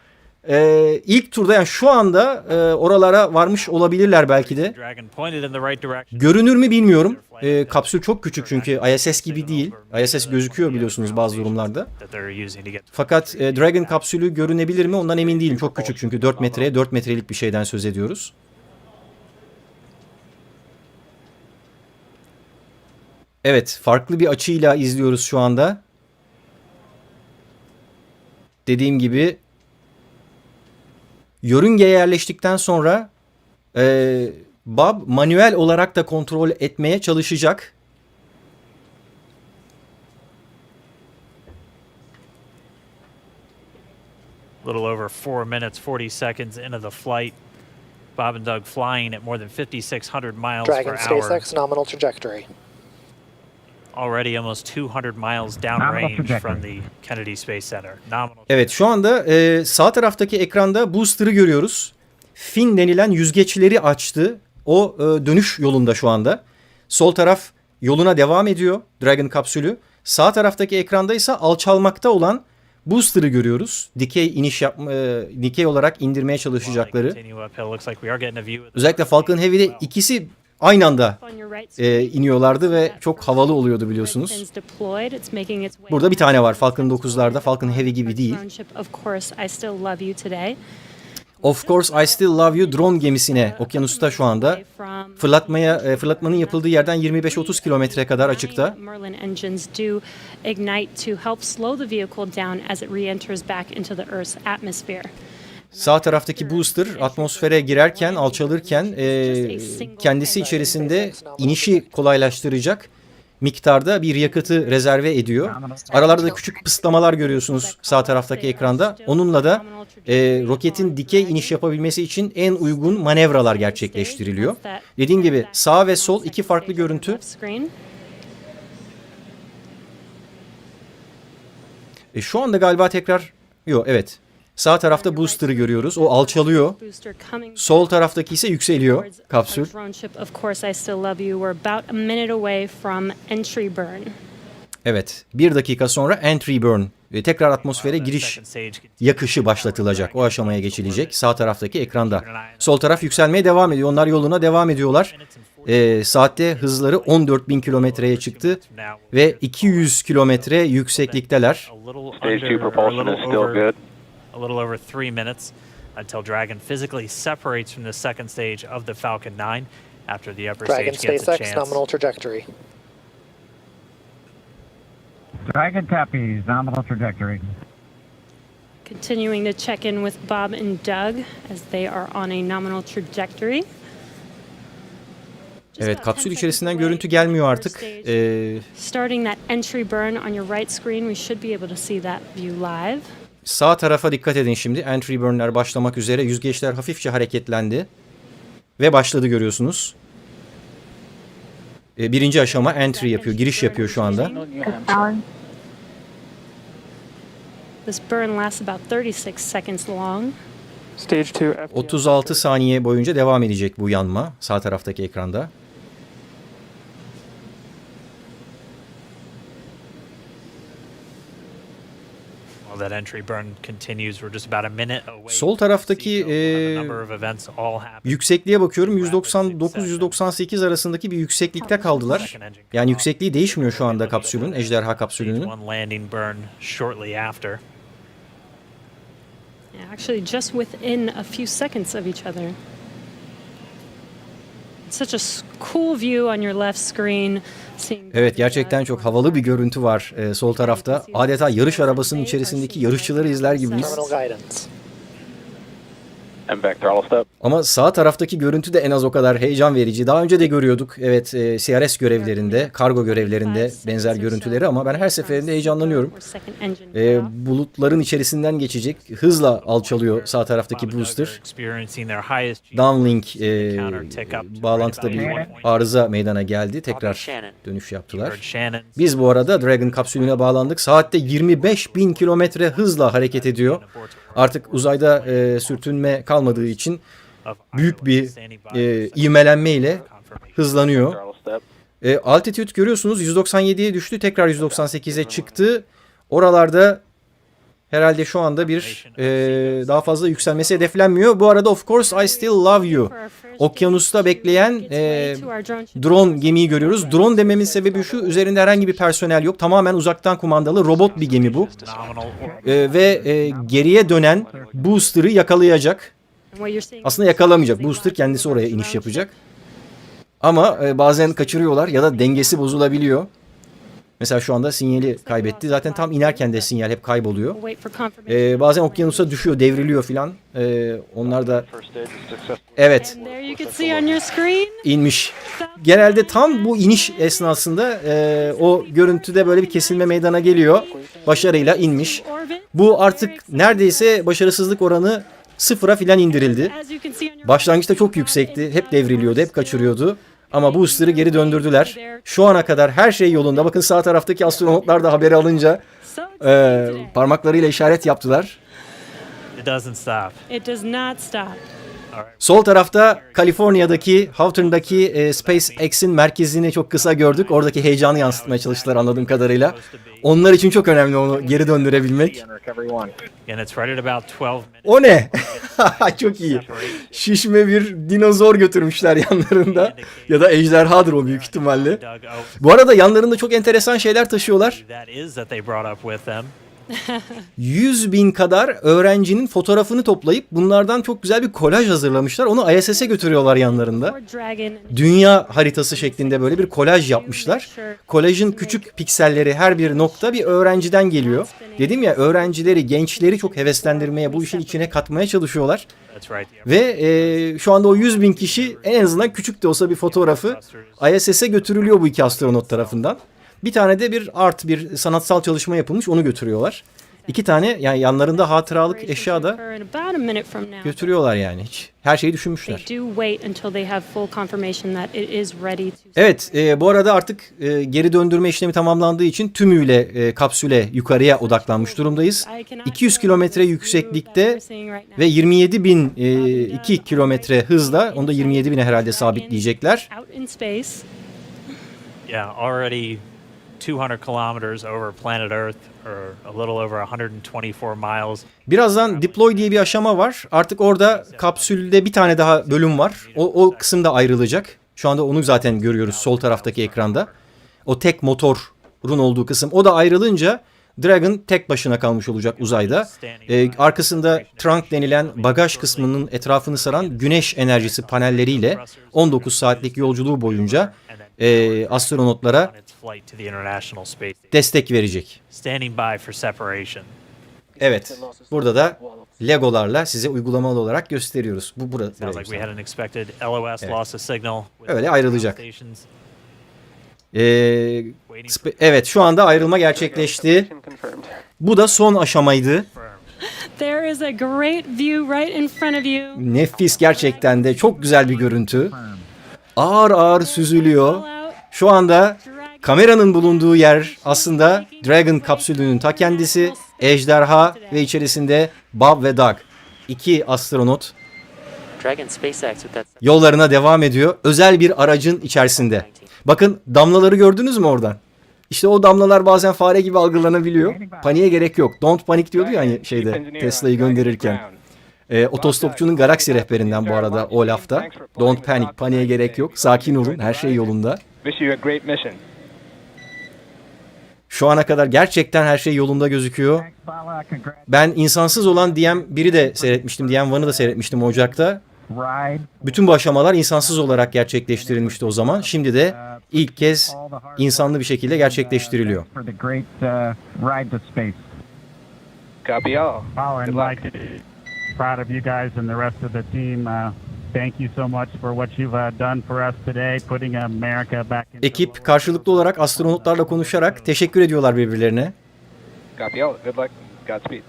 ilk turda, yani şu anda oralara varmış olabilirler belki de. Görünür mü bilmiyorum. Kapsül çok küçük çünkü ISS gibi değil. ISS gözüküyor biliyorsunuz bazı durumlarda. Fakat Dragon kapsülü görünebilir mi ondan emin değilim. Çok küçük çünkü 4 metreye 4 metrelik bir şeyden söz ediyoruz. Evet, farklı bir açıyla izliyoruz şu anda. Dediğim gibi yörüngeye yerleştikten sonra Bob manuel olarak da kontrol etmeye çalışacak. Little over 4 minutes 40 seconds into the flight. Bob and Doug flying at more than 5,600 miles per hour. Dragon Spacex nominal trajectory. Already almost 200 miles downrange from the Kennedy Space Center. Evet, şu anda sağ taraftaki ekranda booster'ı görüyoruz. Fin denilen yüzgeçleri açtı. O dönüş yolunda şu anda. Sol taraf yoluna devam ediyor Dragon kapsülü. Sağ taraftaki ekranda ise alçalmakta olan booster'ı görüyoruz. Dikey olarak indirmeye çalışacakları. Özellikle Falcon Heavy'de ikisi aynı anda iniyorlardı ve çok havalı oluyordu biliyorsunuz. Burada bir tane var Falcon 9'larda. Falcon Heavy gibi değil. Of Course I Still Love You drone gemisine okyanusta şu anda. Fırlatmanın yapıldığı yerden 25-30 kilometre kadar açıkta. Merlin engines do ignite to help slow the vehicle down as it re-enters back into the Earth's atmosphere. Sağ taraftaki booster atmosfere girerken, alçalırken kendisi içerisinde inişi kolaylaştıracak miktarda bir yakıtı rezerve ediyor. Aralarda da küçük pısıtlamalar görüyorsunuz sağ taraftaki ekranda. Onunla da roketin dikey iniş yapabilmesi için en uygun manevralar gerçekleştiriliyor. Dediğim gibi sağ ve sol iki farklı görüntü. Şu anda galiba tekrar... Yok, evet. Sağ tarafta booster'ı görüyoruz. O alçalıyor. Sol taraftaki ise yükseliyor kapsül. Evet. 1 dakika sonra entry burn. Tekrar atmosfere giriş yakışı başlatılacak. O aşamaya geçilecek. Sağ taraftaki ekranda. Sol taraf yükselmeye devam ediyor. Onlar yoluna devam ediyorlar. Saatte hızları 14.000 kilometreye çıktı. Ve 200 kilometre yükseklikteler. Stage 2 propulsion is still good. A little over 3 minutes until Dragon physically separates from the second stage of the Falcon 9 after the upper Dragon stage gets a Spacex chance. nominal trajectory. Dragon copies, nominal trajectory. Continuing to check in with Bob and Doug as they are on a nominal trajectory. Evet, kapsül içerisinden görüntü gelmiyor artık. Starting that entry burn on your right screen, we should be able to see that view live. Sağ tarafa dikkat edin şimdi. Entry burn'ler başlamak üzere. Yüzgeçler hafifçe hareketlendi. Ve başladı görüyorsunuz. Birinci aşama entry yapıyor. Giriş yapıyor şu anda. This burn lasts about 36 seconds long. Stage 2. 36 saniye boyunca devam edecek bu yanma. Sağ taraftaki ekranda. Sol taraftaki yüksekliğe bakıyorum. 199-198 arasındaki bir yükseklikte kaldılar. Yani yüksekliği değişmiyor şu anda kapsülün, ejderha kapsülünün. Actually just within a few seconds of each other. Such a cool view on your left screen. Evet, gerçekten çok havalı bir görüntü var sol tarafta. Adeta yarış arabasının içerisindeki yarışçıları izler gibiyiz. Ama sağ taraftaki görüntü de en az o kadar heyecan verici. Daha önce de görüyorduk. Evet, CRS görevlerinde, kargo görevlerinde benzer görüntüleri ama ben her seferinde heyecanlanıyorum. Bulutların içerisinden geçecek. Hızla alçalıyor sağ taraftaki booster. Downlink bağlantıda bir arıza meydana geldi. Tekrar dönüş yaptılar. Biz bu arada Dragon kapsülüne bağlandık. Saatte 25.000 kilometre hızla hareket ediyor. Artık uzayda sürtünme kalmadığı için büyük bir ivmelenmeyle hızlanıyor. Altitude görüyorsunuz 197'ye düştü, tekrar 198'e çıktı. Oralarda herhalde şu anda bir daha fazla yükselmesi hedeflenmiyor. Bu arada Of Course I Still Love You. Okyanusta bekleyen drone gemiyi görüyoruz. Drone dememin sebebi şu, üzerinde herhangi bir personel yok. Tamamen uzaktan kumandalı robot bir gemi bu. Ve geriye dönen booster'ı yakalayacak. Aslında yakalamayacak. Booster kendisi oraya iniş yapacak. Ama bazen kaçırıyorlar ya da dengesi bozulabiliyor. Mesela şu anda sinyali kaybetti. Zaten tam inerken de sinyal hep kayboluyor. Bazen okyanusa düşüyor, devriliyor filan. Onlar da... Evet. İnmiş. Genelde tam bu iniş esnasında o görüntüde böyle bir kesilme meydana geliyor. Başarıyla inmiş. Bu artık neredeyse başarısızlık oranı sıfıra filan indirildi. Başlangıçta çok yüksekti. Hep devriliyordu, hep kaçırıyordu. Ama booster'ı geri döndürdüler. Şu ana kadar her şey yolunda. Bakın sağ taraftaki astronotlar da haberi alınca parmaklarıyla işaret yaptılar. It does not stop. Sol tarafta Kaliforniya'daki, Hawthorne'daki Spacex'in merkezini çok kısa gördük. Oradaki heyecanı yansıtmaya çalıştılar anladığım kadarıyla. Onlar için çok önemli onu geri döndürebilmek. O ne? Çok iyi. Şişme bir dinozor götürmüşler yanlarında. Ya da ejderhadır o büyük ihtimalle. Bu arada yanlarında çok enteresan şeyler taşıyorlar. 100.000 kadar öğrencinin fotoğrafını toplayıp bunlardan çok güzel bir kolaj hazırlamışlar. Onu ISS'e götürüyorlar yanlarında. Dünya haritası şeklinde böyle bir kolaj yapmışlar. Kolajın küçük pikselleri, her bir nokta bir öğrenciden geliyor. Dedim ya, öğrencileri, gençleri çok heveslendirmeye, bu işin içine katmaya çalışıyorlar. Ve şu anda o 100.000 kişi en azından küçük de olsa bir fotoğrafı ISS'e götürülüyor bu iki astronot tarafından. Bir tane de bir sanatsal çalışma yapılmış, onu götürüyorlar. 2 tane yani yanlarında hatıralık eşya da götürüyorlar yani. Hiç her şeyi düşünmüşler. Evet, bu arada artık geri döndürme işlemi tamamlandığı için tümüyle kapsüle yukarıya odaklanmış durumdayız. 200 kilometre yükseklikte ve 27.002 kilometre hızla, onu da 27.000'e herhalde sabitleyecekler. Yeah, already 200 kilometers over planet Earth, or a little over 124 miles. Birazdan deploy diye bir aşama var. Artık orada kapsülde bir tane daha bölüm var. O kısım da ayrılacak. Şu anda onu zaten görüyoruz sol taraftaki ekranda. O tek motorun olduğu kısım. O da ayrılınca Dragon tek başına kalmış olacak uzayda. Arkasında trunk denilen bagaj kısmının etrafını saran güneş enerjisi panelleriyle 19 saatlik yolculuğu boyunca astronotlara destek verecek. Evet, burada da Legolarla size uygulamalı olarak gösteriyoruz. Bu burada. Öyle ayrılacak. Evet, şu anda ayrılma gerçekleşti. Bu da son aşamaydı. Nefis, gerçekten de çok güzel bir görüntü. Ağır ağır süzülüyor. Şu anda kameranın bulunduğu yer aslında Dragon kapsülünün ta kendisi. Ejderha ve içerisinde Bob ve Doug. 2 astronot yollarına devam ediyor. Özel bir aracın içerisinde. Bakın, damlaları gördünüz mü oradan? İşte o damlalar bazen fare gibi algılanabiliyor. Paniğe gerek yok. Don't panic diyordu ya hani şeyde, Tesla'yı gönderirken. Otostopçunun Galaxy rehberinden bu arada o lafta. Don't panic, paniğe gerek yok. Sakin olun, her şey yolunda. Şu ana kadar gerçekten her şey yolunda gözüküyor. Ben insansız olan biri de seyretmiştim. DM1'ı da seyretmiştim Ocak'ta. Bütün bu aşamalar insansız olarak gerçekleştirilmişti o zaman. Şimdi de ilk kez insanlı bir şekilde gerçekleştiriliyor. Copy all. Good luck. Proud of you guys and the rest of the team. Thank you so much for what you've done for us today, putting America back in. Ekip karşılıklı olarak astronotlarla konuşarak teşekkür ediyorlar birbirlerine. Copy all. Good luck. Godspeed.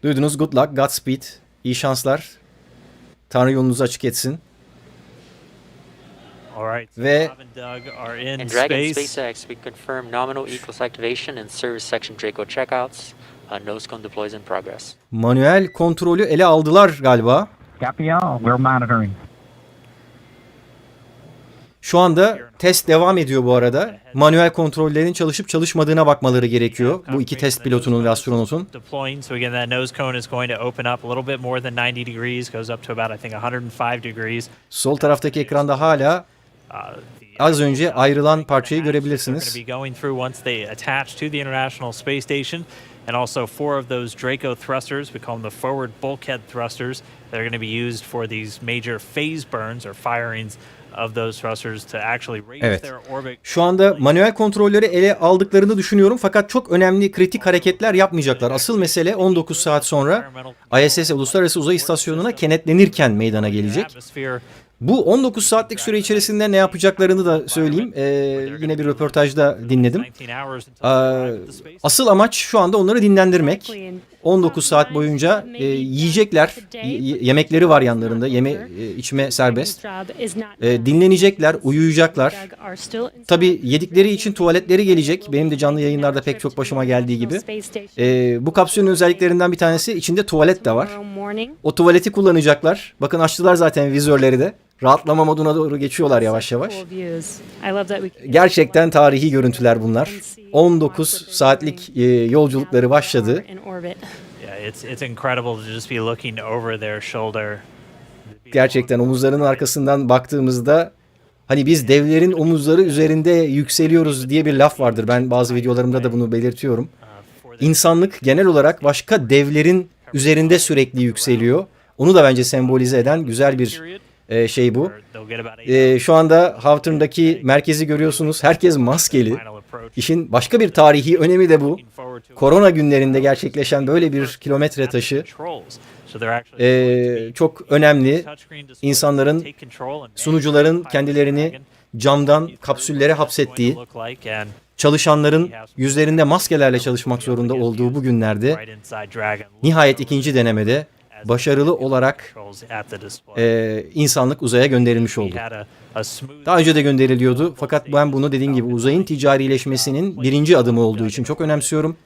Duydunuz, good luck, Godspeed. İyi şanslar. Tanrı yolunuzu açık etsin. Ve in Dragon Spacex, we confirm nominal Equals activation and service section Draco checkouts. Nose cone deploys in progress. Manuel kontrolü ele aldılar galiba. Copy all. We're monitoring. Şu anda test devam ediyor bu arada. Manuel kontrollerin çalışıp çalışmadığına bakmaları gerekiyor. Bu 2 test pilotunun ve astronotun. Sol taraftaki ekranda hala az önce ayrılan parçayı görebilirsiniz. And also 4 of those Draco thrusters, we call them the forward bulkhead thrusters, that are going to be used for these major phase burns or firings of those thrusters to actually raise their orbit. Şu anda manuel kontrolleri ele aldıklarını düşünüyorum, fakat çok önemli kritik hareketler yapmayacaklar. Asıl mesele 19 saat sonra ISS Uluslararası Uzay İstasyonu'na kenetlenirken meydana gelecek. Bu 19 saatlik süre içerisinde ne yapacaklarını da söyleyeyim. Yine bir röportajda dinledim. Asıl amaç şu anda onları dinlendirmek. 19 saat boyunca yiyecekler, yemekleri var yanlarında, içme serbest. Dinlenecekler, uyuyacaklar. Tabii yedikleri için tuvaletleri gelecek. Benim de canlı yayınlarda pek çok başıma geldiği gibi. Bu kapsülün özelliklerinden bir tanesi, içinde tuvalet de var. O tuvaleti kullanacaklar. Bakın, açtılar zaten vizörleri de. Rahatlama moduna doğru geçiyorlar yavaş yavaş. Gerçekten tarihi görüntüler bunlar. 19 saatlik yolculukları başladı. Gerçekten omuzlarının arkasından baktığımızda, hani biz devlerin omuzları üzerinde yükseliyoruz diye bir laf vardır. Ben bazı videolarımda da bunu belirtiyorum. insanlık genel olarak başka devlerin üzerinde sürekli yükseliyor. Onu da bence sembolize eden güzel bir şey bu. Şu anda Hawthorne'daki merkezi görüyorsunuz. Herkes maskeli. İşin başka bir tarihi önemi de bu. Korona günlerinde gerçekleşen böyle bir kilometre taşı çok önemli. İnsanların, sunucuların kendilerini camdan kapsüllere hapsettiği, çalışanların yüzlerinde maskelerle çalışmak zorunda olduğu bu günlerde nihayet ikinci denemede başarılı olarak insanlık uzaya gönderilmiş oldu. Daha önce de gönderiliyordu fakat ben bunu dediğim gibi uzayın ticarileşmesinin birinci adımı olduğu için çok önemsiyorum.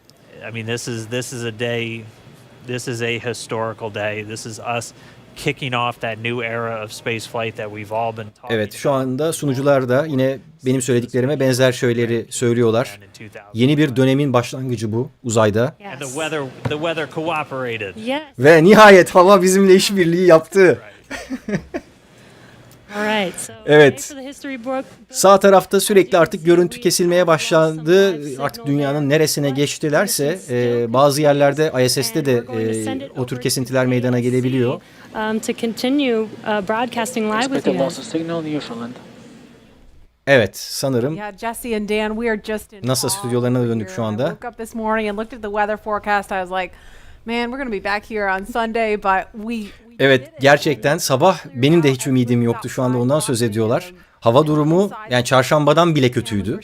This is a historical day. This is us kicking off that new era of space flight that we've all been talking. Evet, şu anda sunucular da yine benim söylediklerime benzer şeyleri söylüyorlar. Yeni bir dönemin başlangıcı bu uzayda. And the weather cooperated. Yes. Ve nihayet hava bizimle işbirliği yaptı. Evet. Sağ tarafta sürekli artık görüntü kesilmeye başlandı. Artık dünyanın neresine geçtilerse bazı yerlerde ISS'te de o tür kesintiler meydana gelebiliyor. Evet, sanırım NASA stüdyolarına döndük şu anda. Evet, gerçekten sabah benim de hiç ümidim yoktu, şu anda ondan söz ediyorlar. Hava durumu yani çarşambadan bile kötüydü.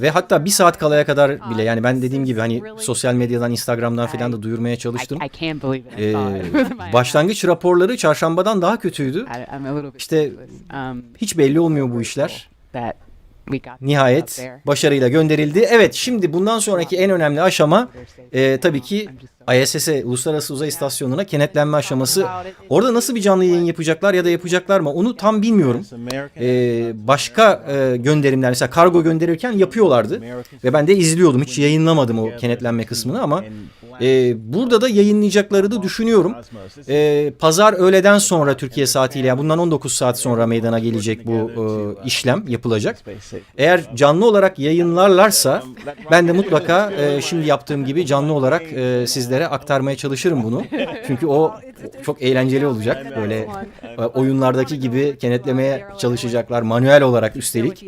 Ve hatta bir saat kalaya kadar bile, yani ben dediğim gibi hani sosyal medyadan, Instagram'dan falan da duyurmaya çalıştım. Başlangıç raporları çarşambadan daha kötüydü. İşte hiç belli olmuyor bu işler. Nihayet başarıyla gönderildi. Evet, şimdi bundan sonraki en önemli aşama tabii ki ISS'e, Uluslararası Uzay İstasyonu'na kenetlenme aşaması. Orada nasıl bir canlı yayın yapacaklar ya da yapacaklar mı onu tam bilmiyorum. Başka gönderimler, mesela kargo gönderirken yapıyorlardı. Ve ben de izliyordum. Hiç yayınlamadım o kenetlenme kısmını ama burada da yayınlayacakları da düşünüyorum. Pazar öğleden sonra Türkiye saatiyle, yani bundan 19 saat sonra meydana gelecek bu işlem yapılacak. Eğer canlı olarak yayınlarlarsa ben de mutlaka şimdi yaptığım gibi canlı olarak sizlere aktarmaya çalışırım bunu. Çünkü o çok eğlenceli olacak. Böyle oyunlardaki gibi kenetlemeye çalışacaklar manuel olarak üstelik.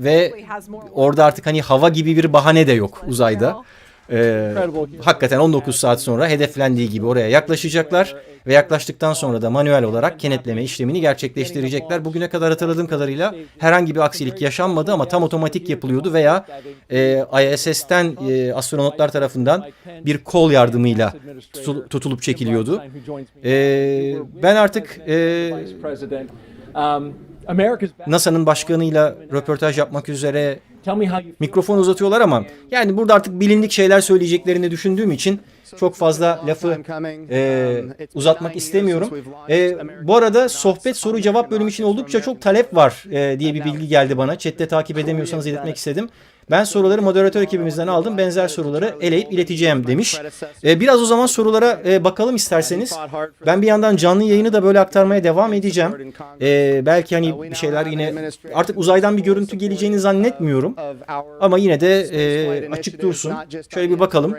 Ve orada artık hani hava gibi bir bahane de yok uzayda. Hakikaten 19 saat sonra hedeflendiği gibi oraya yaklaşacaklar ve yaklaştıktan sonra da manuel olarak kenetleme işlemini gerçekleştirecekler. Bugüne kadar hatırladığım kadarıyla herhangi bir aksilik yaşanmadı ama tam otomatik yapılıyordu veya ISS'ten astronotlar tarafından bir kol yardımıyla tutulup çekiliyordu. Ben artık NASA'nın başkanıyla röportaj yapmak üzere mikrofon uzatıyorlar ama yani burada artık bilindik şeyler söyleyeceklerini düşündüğüm için çok fazla lafı uzatmak istemiyorum. Bu arada sohbet soru cevap bölümü için oldukça çok talep var diye bir bilgi geldi bana. Chat'te takip edemiyorsanız iletmek istedim. Ben soruları moderatör ekibimizden aldım. Benzer soruları eleyip ileteceğim demiş. Biraz o zaman sorulara bakalım isterseniz. Ben bir yandan canlı yayını da böyle aktarmaya devam edeceğim. Belki hani bir şeyler yine artık uzaydan bir görüntü geleceğini zannetmiyorum. Ama yine de açık dursun. Şöyle bir bakalım.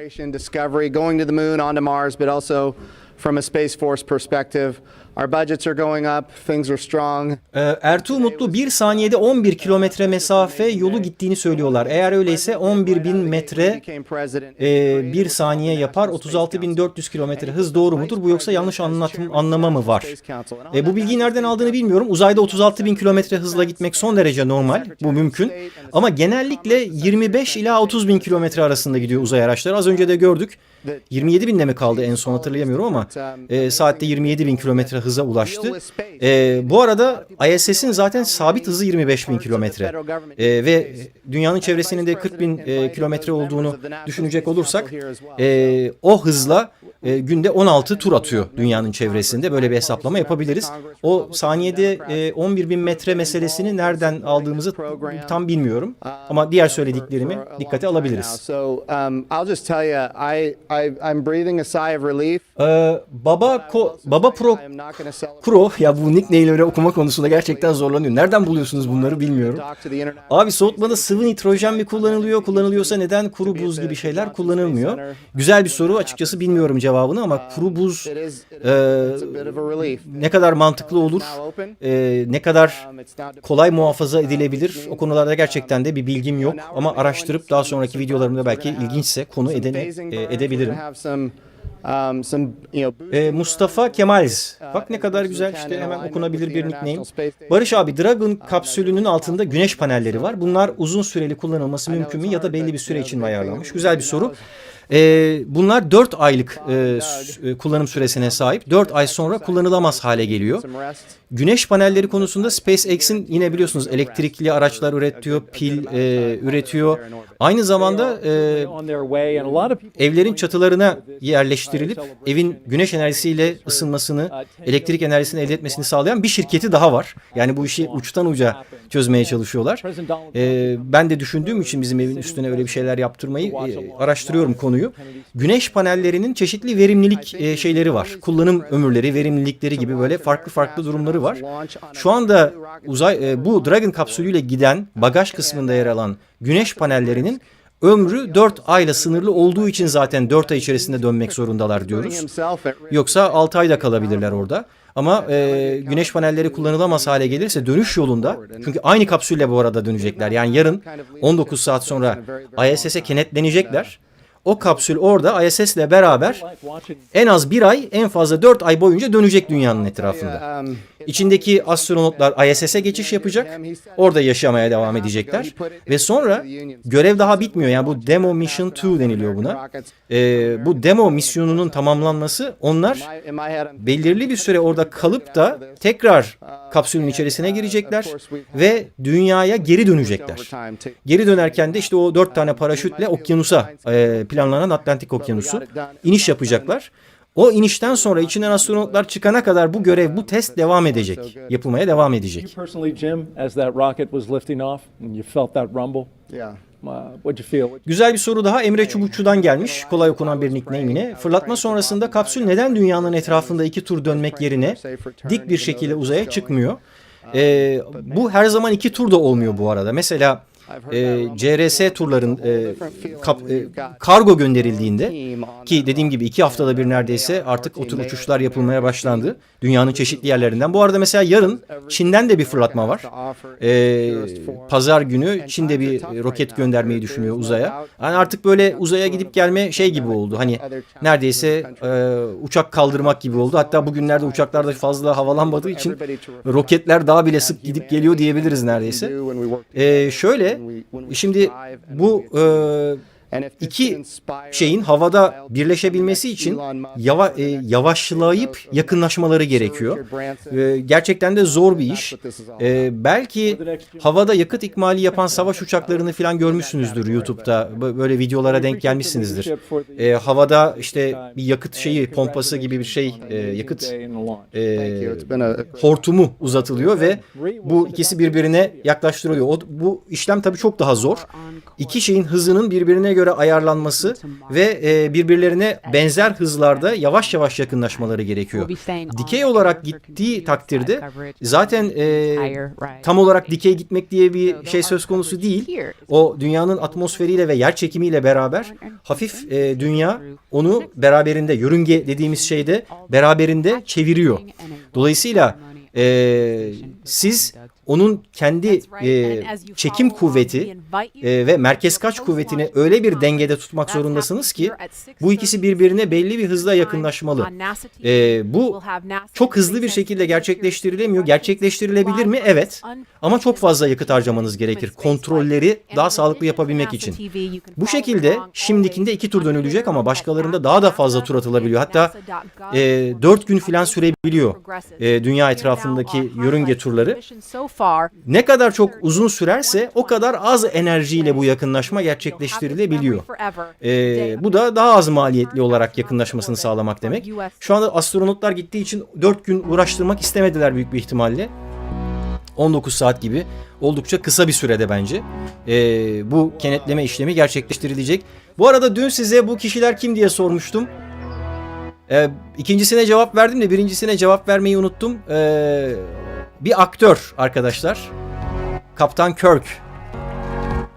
From a Space Force perspective, our budgets are going up, things are strong. Ertuğ Mutlu 1 saniyede 11 kilometre mesafe yolu gittiğini söylüyorlar. Eğer öyleyse 11.000 metre 1 saniye yapar. 36.400 kilometre hız doğru mudur? Bu yoksa yanlış anlama mı var? Bu bilgiyi nereden aldığını bilmiyorum. Uzayda 36.000 kilometre hızla gitmek son derece normal. Bu mümkün. Ama genellikle 25 ila 30.000 kilometre arasında gidiyor uzay araçları. Az önce de gördük. 27.000'de mi kaldı en son hatırlayamıyorum ama saatte 27.000 kilometre hıza ulaştı. Bu arada ISS'in zaten sabit hızı 25.000 kilometre ve dünyanın çevresinin de 40.000 kilometre olduğunu düşünecek olursak o hızla günde 16 tur atıyor dünyanın çevresinde. Böyle bir hesaplama yapabiliriz. O saniyede 11.000 metre meselesini nereden aldığımızı tam bilmiyorum. Ama diğer söylediklerimi dikkate alabiliriz. Baba Pro ya bu nickname'leri okuma konusunda gerçekten zorlanıyor. Nereden buluyorsunuz bunları bilmiyorum. Abi soğutmada sıvı nitrojen mi kullanılıyor? Kullanılıyorsa neden kuru buz gibi şeyler kullanılmıyor? Güzel bir soru, açıkçası bilmiyorum cevabını ama kuru buz ne kadar mantıklı olur? Ne kadar kolay muhafaza edilebilir? O konularda gerçekten de bir bilgim yok ama araştırıp daha sonraki videolarımda belki ilginçse konu edebilirim. Mustafa Kemaliz. Bak ne kadar güzel, işte hemen okunabilir bir nickname. Barış abi, Dragon kapsülünün altında güneş panelleri var. Bunlar uzun süreli kullanılması mümkün mü ya da belli bir süre için mi ayarlanmış? Güzel bir soru. Bunlar 4 aylık kullanım süresine sahip. 4 ay sonra kullanılamaz hale geliyor. Güneş panelleri konusunda SpaceX'in yine biliyorsunuz elektrikli araçlar üretiyor, pil üretiyor. Aynı zamanda evlerin çatılarına yerleştirilip evin güneş enerjisiyle ısınmasını, elektrik enerjisini elde etmesini sağlayan bir şirketi daha var. Yani bu işi uçtan uca çözmeye çalışıyorlar. Ben de düşündüğüm için bizim evin üstüne öyle bir şeyler yaptırmayı araştırıyorum konuyu. Güneş panellerinin çeşitli verimlilik şeyleri var. Kullanım ömürleri, verimlilikleri gibi böyle farklı durumları var. Şu anda bu Dragon kapsülüyle giden bagaj kısmında yer alan güneş panellerinin ömrü 4 ayla sınırlı olduğu için zaten 4 ay içerisinde dönmek zorundalar diyoruz. Yoksa 6 ayda kalabilirler orada. Ama güneş panelleri kullanılamaz hale gelirse dönüş yolunda, çünkü aynı kapsülle bu arada dönecekler. Yani yarın 19 saat sonra ISS'e kenetlenecekler. O kapsül orada ISS ile beraber en az 1 ay, en fazla 4 ay boyunca dönecek dünyanın etrafında. İçindeki astronotlar ISS'e geçiş yapacak. Orada yaşamaya devam edecekler. Ve sonra görev daha bitmiyor. Yani bu Demo Mission 2 deniliyor buna. Bu demo misyonunun tamamlanması, onlar belirli bir süre orada kalıp da tekrar kapsülün içerisine girecekler ve dünyaya geri dönecekler. Geri dönerken de işte o 4 tane paraşütle okyanusa, planlanan Atlantik Okyanusu iniş yapacaklar. O inişten sonra içinden astronotlar çıkana kadar bu görev, bu test devam edecek. Yapılmaya devam edecek. Güzel bir soru daha Emre Çubukçu'dan gelmiş. Kolay okunan bir nickname yine. Fırlatma sonrasında kapsül neden dünyanın etrafında 2 tur dönmek yerine dik bir şekilde uzaya çıkmıyor? Bu her zaman 2 tur da olmuyor bu arada. Mesela CRS turların kargo gönderildiğinde, ki dediğim gibi 2 haftada bir neredeyse artık o tür uçuşlar yapılmaya başlandı dünyanın çeşitli yerlerinden. Bu arada mesela yarın Çin'den de bir fırlatma var. Pazar günü Çin'de bir roket göndermeyi düşünüyor uzaya. Yani artık böyle uzaya gidip gelme şey gibi oldu. Hani neredeyse uçak kaldırmak gibi oldu. Hatta bugünlerde uçaklarda fazla havalanmadığı için roketler daha bile sık gidip geliyor diyebiliriz neredeyse. Şöyle, şimdi bu iki şeyin havada birleşebilmesi için yavaşlayıp yakınlaşmaları gerekiyor. Gerçekten de zor bir iş. Belki havada yakıt ikmali yapan savaş uçaklarını falan görmüşsünüzdür YouTube'da. Böyle videolara denk gelmişsinizdir. Havada işte bir yakıt şeyi, pompası gibi bir şey, yakıt hortumu uzatılıyor ve bu ikisi birbirine yaklaştırılıyor. Bu işlem tabii çok daha zor. İki şeyin hızının birbirine göre ayarlanması ve birbirlerine benzer hızlarda yavaş yavaş yakınlaşmaları gerekiyor. Dikey olarak gittiği takdirde zaten tam olarak dikey gitmek diye bir şey söz konusu değil. O dünyanın atmosferiyle ve yer çekimiyle beraber hafif dünya onu beraberinde, yörünge dediğimiz şeyde beraberinde çeviriyor. Dolayısıyla siz onun kendi çekim kuvveti ve merkez kaç kuvvetini öyle bir dengede tutmak zorundasınız ki bu ikisi birbirine belli bir hızla yakınlaşmalı. Bu çok hızlı bir şekilde gerçekleştirilemiyor. Gerçekleştirilebilir mi? Evet. Ama çok fazla yakıt harcamanız gerekir. Kontrolleri daha sağlıklı yapabilmek için. Bu şekilde şimdikinde 2 tur dönülecek ama başkalarında daha da fazla tur atılabiliyor. Hatta 4 gün falan sürebiliyor dünya etrafındaki yörünge turları. Ne kadar çok uzun sürerse o kadar az enerjiyle bu yakınlaşma gerçekleştirilebiliyor. Bu da daha az maliyetli olarak yakınlaşmasını sağlamak demek. Şu anda astronotlar gittiği için 4 gün uğraştırmak istemediler büyük bir ihtimalle. 19 saat gibi oldukça kısa bir sürede bence bu kenetleme işlemi gerçekleştirilecek. Bu arada dün size bu kişiler kim diye sormuştum. İkincisine cevap verdim de birincisine cevap vermeyi unuttum. Bir aktör arkadaşlar. Kaptan Kirk.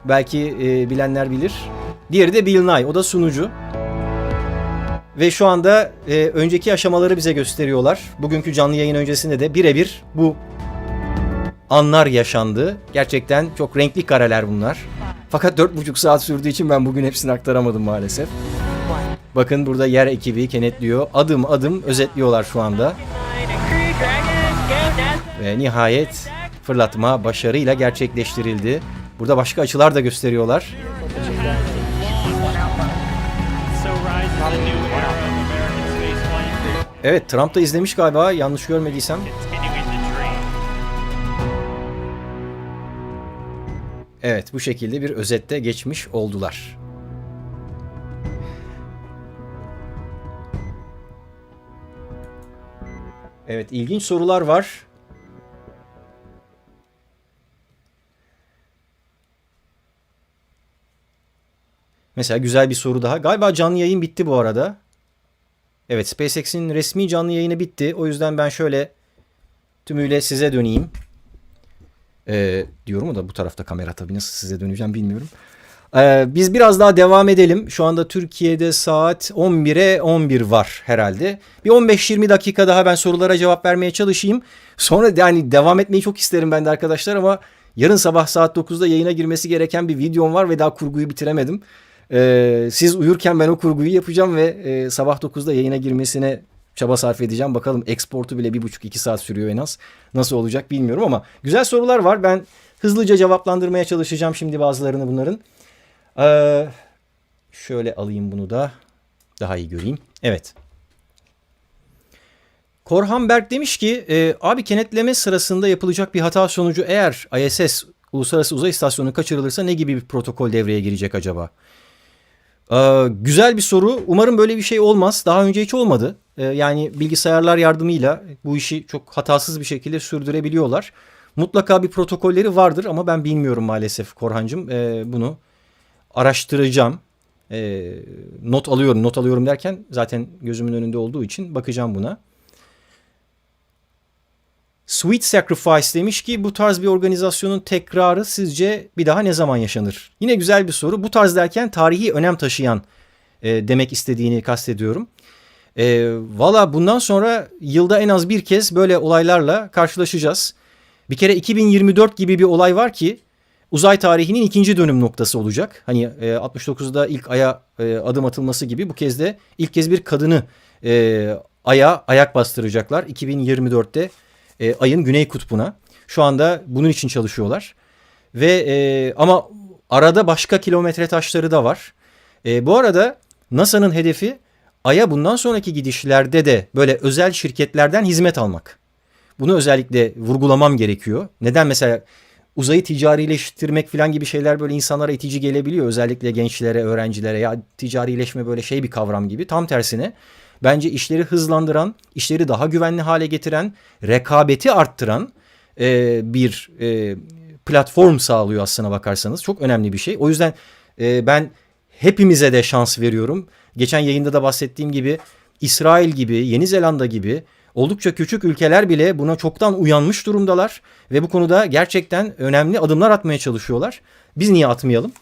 Belki bilenler bilir. Diğeri de Bill Nye. O da sunucu. Ve şu anda önceki aşamaları bize gösteriyorlar. Bugünkü canlı yayın öncesinde de birebir bu anlar yaşandı. Gerçekten çok renkli kareler bunlar. Fakat 4,5 saat sürdüğü için ben bugün hepsini aktaramadım maalesef. Bakın burada yer ekibi kenetliyor. Adım adım özetliyorlar şu anda. Ve nihayet fırlatma başarıyla gerçekleştirildi. Burada başka açılar da gösteriyorlar. Evet, Trump da izlemiş galiba, yanlış görmediysem. Evet, bu şekilde bir özette geçmiş oldular. Evet, ilginç sorular var. Mesela güzel bir soru daha. Galiba canlı yayın bitti bu arada. Evet, Spacex'in resmi canlı yayını bitti. O yüzden ben şöyle tümüyle size döneyim. Diyorum da bu tarafta kamera, tabii nasıl size döneceğim bilmiyorum. Biz biraz daha devam edelim. Şu anda Türkiye'de saat 11'e 11 var herhalde. Bir 15-20 dakika daha ben sorulara cevap vermeye çalışayım. Sonra yani devam etmeyi çok isterim ben de arkadaşlar ama yarın sabah saat 9'da yayına girmesi gereken bir videom var ve daha kurguyu bitiremedim. Siz uyurken ben o kurguyu yapacağım ve sabah 9'da yayına girmesine çaba sarf edeceğim. Bakalım exportu bile 1,5-2 saat sürüyor en az. Nasıl olacak bilmiyorum ama güzel sorular var. Ben hızlıca cevaplandırmaya çalışacağım şimdi bazılarını bunların. Şöyle alayım bunu da daha iyi göreyim. Evet. Korhan Berk demiş ki abi kenetleme sırasında yapılacak bir hata sonucu eğer ISS Uluslararası Uzay İstasyonu kaçırılırsa ne gibi bir protokol devreye girecek acaba? Güzel bir soru. Umarım böyle bir şey olmaz. Daha önce hiç olmadı. Yani bilgisayarlar yardımıyla bu işi çok hatasız bir şekilde sürdürebiliyorlar. Mutlaka bir protokolleri vardır ama ben bilmiyorum maalesef Korhancığım. Bunu araştıracağım. Not alıyorum derken zaten gözümün önünde olduğu için bakacağım buna. Sweet Sacrifice demiş ki bu tarz bir organizasyonun tekrarı sizce bir daha ne zaman yaşanır? Yine güzel bir soru. Bu tarz derken tarihi önem taşıyan demek istediğini kastediyorum. Valla bundan sonra yılda en az bir kez böyle olaylarla karşılaşacağız. Bir kere 2024 gibi bir olay var ki uzay tarihinin ikinci dönüm noktası olacak. Hani 69'da ilk aya adım atılması gibi bu kez de ilk kez bir kadını aya ayak bastıracaklar. 2024'te ayın güney kutbuna. Şu anda bunun için çalışıyorlar. Ve ama arada başka kilometre taşları da var. Bu arada NASA'nın hedefi Ay'a bundan sonraki gidişlerde de böyle özel şirketlerden hizmet almak. Bunu özellikle vurgulamam gerekiyor. Neden mesela uzayı ticarileştirmek falan gibi şeyler böyle insanlara itici gelebiliyor. Özellikle gençlere, öğrencilere ya ticarileşme böyle şey bir kavram gibi. Tam tersine bence işleri hızlandıran, işleri daha güvenli hale getiren, rekabeti arttıran bir platform sağlıyor aslına bakarsanız. Çok önemli bir şey. O yüzden ben hepimize de şans veriyorum. Geçen yayında da bahsettiğim gibi İsrail gibi, Yeni Zelanda gibi oldukça küçük ülkeler bile buna çoktan uyanmış durumdalar. Ve bu konuda gerçekten önemli adımlar atmaya çalışıyorlar. Biz niye atmayalım?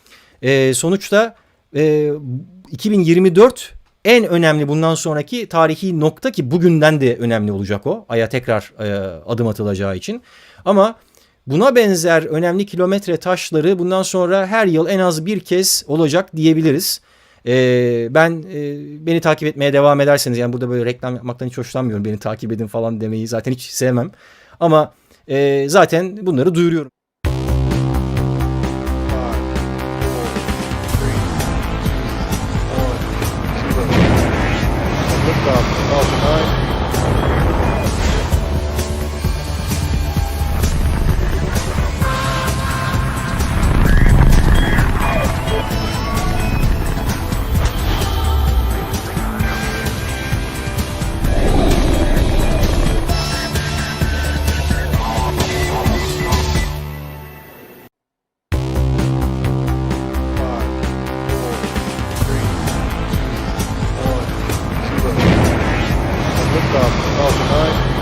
Sonuçta 2024 en önemli bundan sonraki tarihi nokta ki bugünden de önemli olacak o. Ay'a tekrar adım atılacağı için. Ama buna benzer önemli kilometre taşları bundan sonra her yıl en az bir kez olacak diyebiliriz. Beni takip etmeye devam ederseniz yani burada böyle reklam yapmaktan hiç hoşlanmıyorum. Beni takip edin falan demeyi zaten hiç sevmem. Ama zaten bunları duyuruyorum. Liftoff, Falcon 9.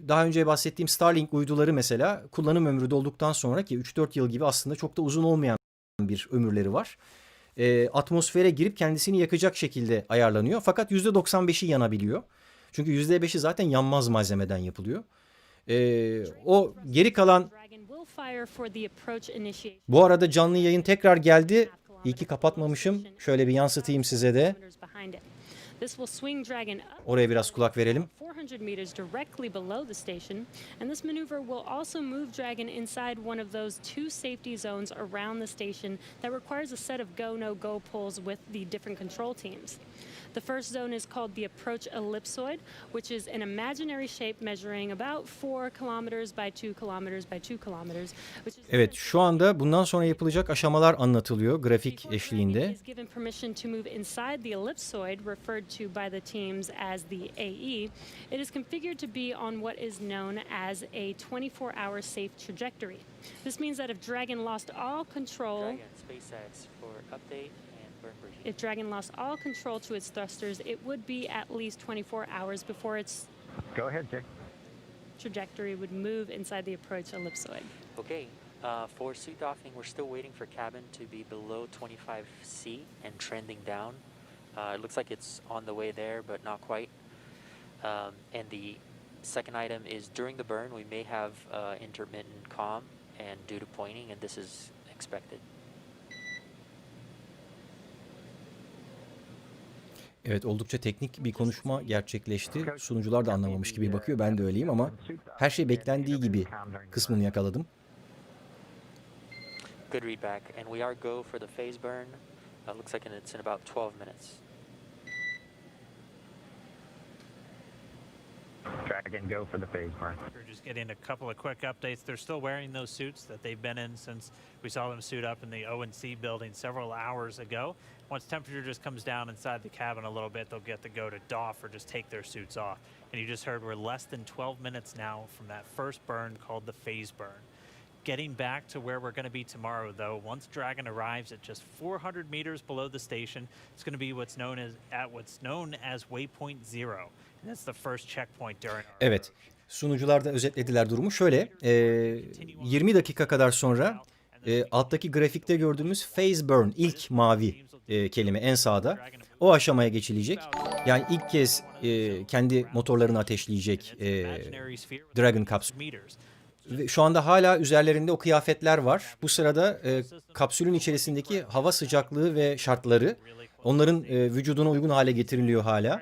Daha önce bahsettiğim Starlink uyduları mesela kullanım ömrü dolduktan sonra ki 3-4 yıl gibi aslında çok da uzun olmayan bir ömürleri var. Atmosfere girip kendisini yakacak şekilde ayarlanıyor. Fakat %95'i yanabiliyor. Çünkü %5'i zaten yanmaz malzemeden yapılıyor. O geri kalan... Bu arada canlı yayın tekrar geldi. İyi ki kapatmamışım. Şöyle bir yansıtayım size de. Oraya biraz kulak verelim. 400 meters directly below the station, and this maneuver will also move Dragon inside one of those two safety zones around the station that requires a set of go-no-go pulls with the different control teams. The first zone is called the approach ellipsoid, which is an imaginary shape measuring about 4 kilometers by 2 kilometers by 2 kilometers. Evet, şu anda bundan sonra yapılacak aşamalar anlatılıyor grafik eşliğinde. Is given permission to move inside the ellipsoid, referred to by the teams as the AE. It is configured to be on what is known as a 24-hour safe trajectory. This means that if Dragon lost all control, Spacex for update. If Dragon lost all control to its thrusters, it would be at least 24 hours before its trajectory would move inside the approach ellipsoid. Okay, for suit docking, we're still waiting for cabin to be below 25C and trending down. It looks like it's on the way there, but not quite. And the second item is during the burn, we may have intermittent comm and due to pointing, and this is expected. Evet, oldukça teknik bir konuşma gerçekleşti. Sunucular da anlamamış gibi bakıyor. Ben de öyleyim ama her şey beklendiği gibi kısmını yakaladım. Good readback, and we are go for the phase burn. Looks like it's in about 12 minutes. Dragon, go for the phase burn. We're just getting a couple of quick updates. They're still wearing those suits that they've been in since we saw them suit up in the O&C building several hours ago. Once temperature just comes down inside the cabin a little bit, they'll get to go to doff or just take their suits off. And you just heard we're less than 12 minutes now from that first burn called the phase burn. Getting back to where we're going to be tomorrow, though, once Dragon arrives at just 400 meters below the station, it's going to be what's known as waypoint 0. And that's the first checkpoint during our Evet, sunucular da özetlediler durumu. Şöyle, 20 dakika kadar sonra alttaki grafikte gördüğümüz phase burn, ilk mavi kelime en sağda, o aşamaya geçilecek. Yani ilk kez kendi motorlarını ateşleyecek Dragon kapsül. Ve şu anda hala üzerlerinde o kıyafetler var. Bu sırada kapsülün içerisindeki hava sıcaklığı ve şartları onların vücuduna uygun hale getiriliyor hala.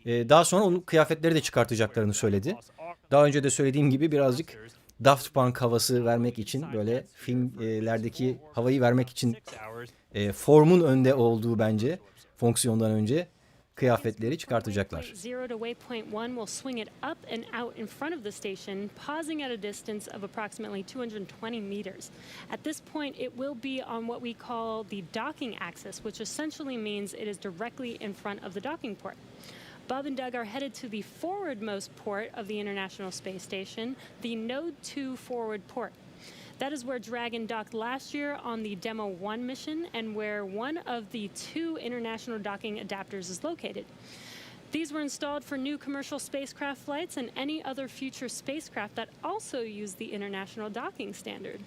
Daha sonra onun kıyafetleri de çıkartacaklarını söyledi. Daha önce de söylediğim gibi birazcık Daft Punk havası vermek için, böyle filmlerdeki havayı vermek için formun önde olduğu bence fonksiyondan önce kıyafetleri çıkartacaklar. Zero to waypoint 1 will swing it up and out in front of the station, pausing at a distance of approximately 220 meters. At this point, it will be on what we call the docking axis, which essentially means it is directly in front of the docking port. Bob and Doug are headed to the forwardmost port of the International Space Station, the Node 2 forward port. That is where Dragon docked last year on the Demo 1 mission and where one of the 2 international docking adapters is located. These were installed for new commercial spacecraft flights and any other future spacecraft that also use the International Docking Standard.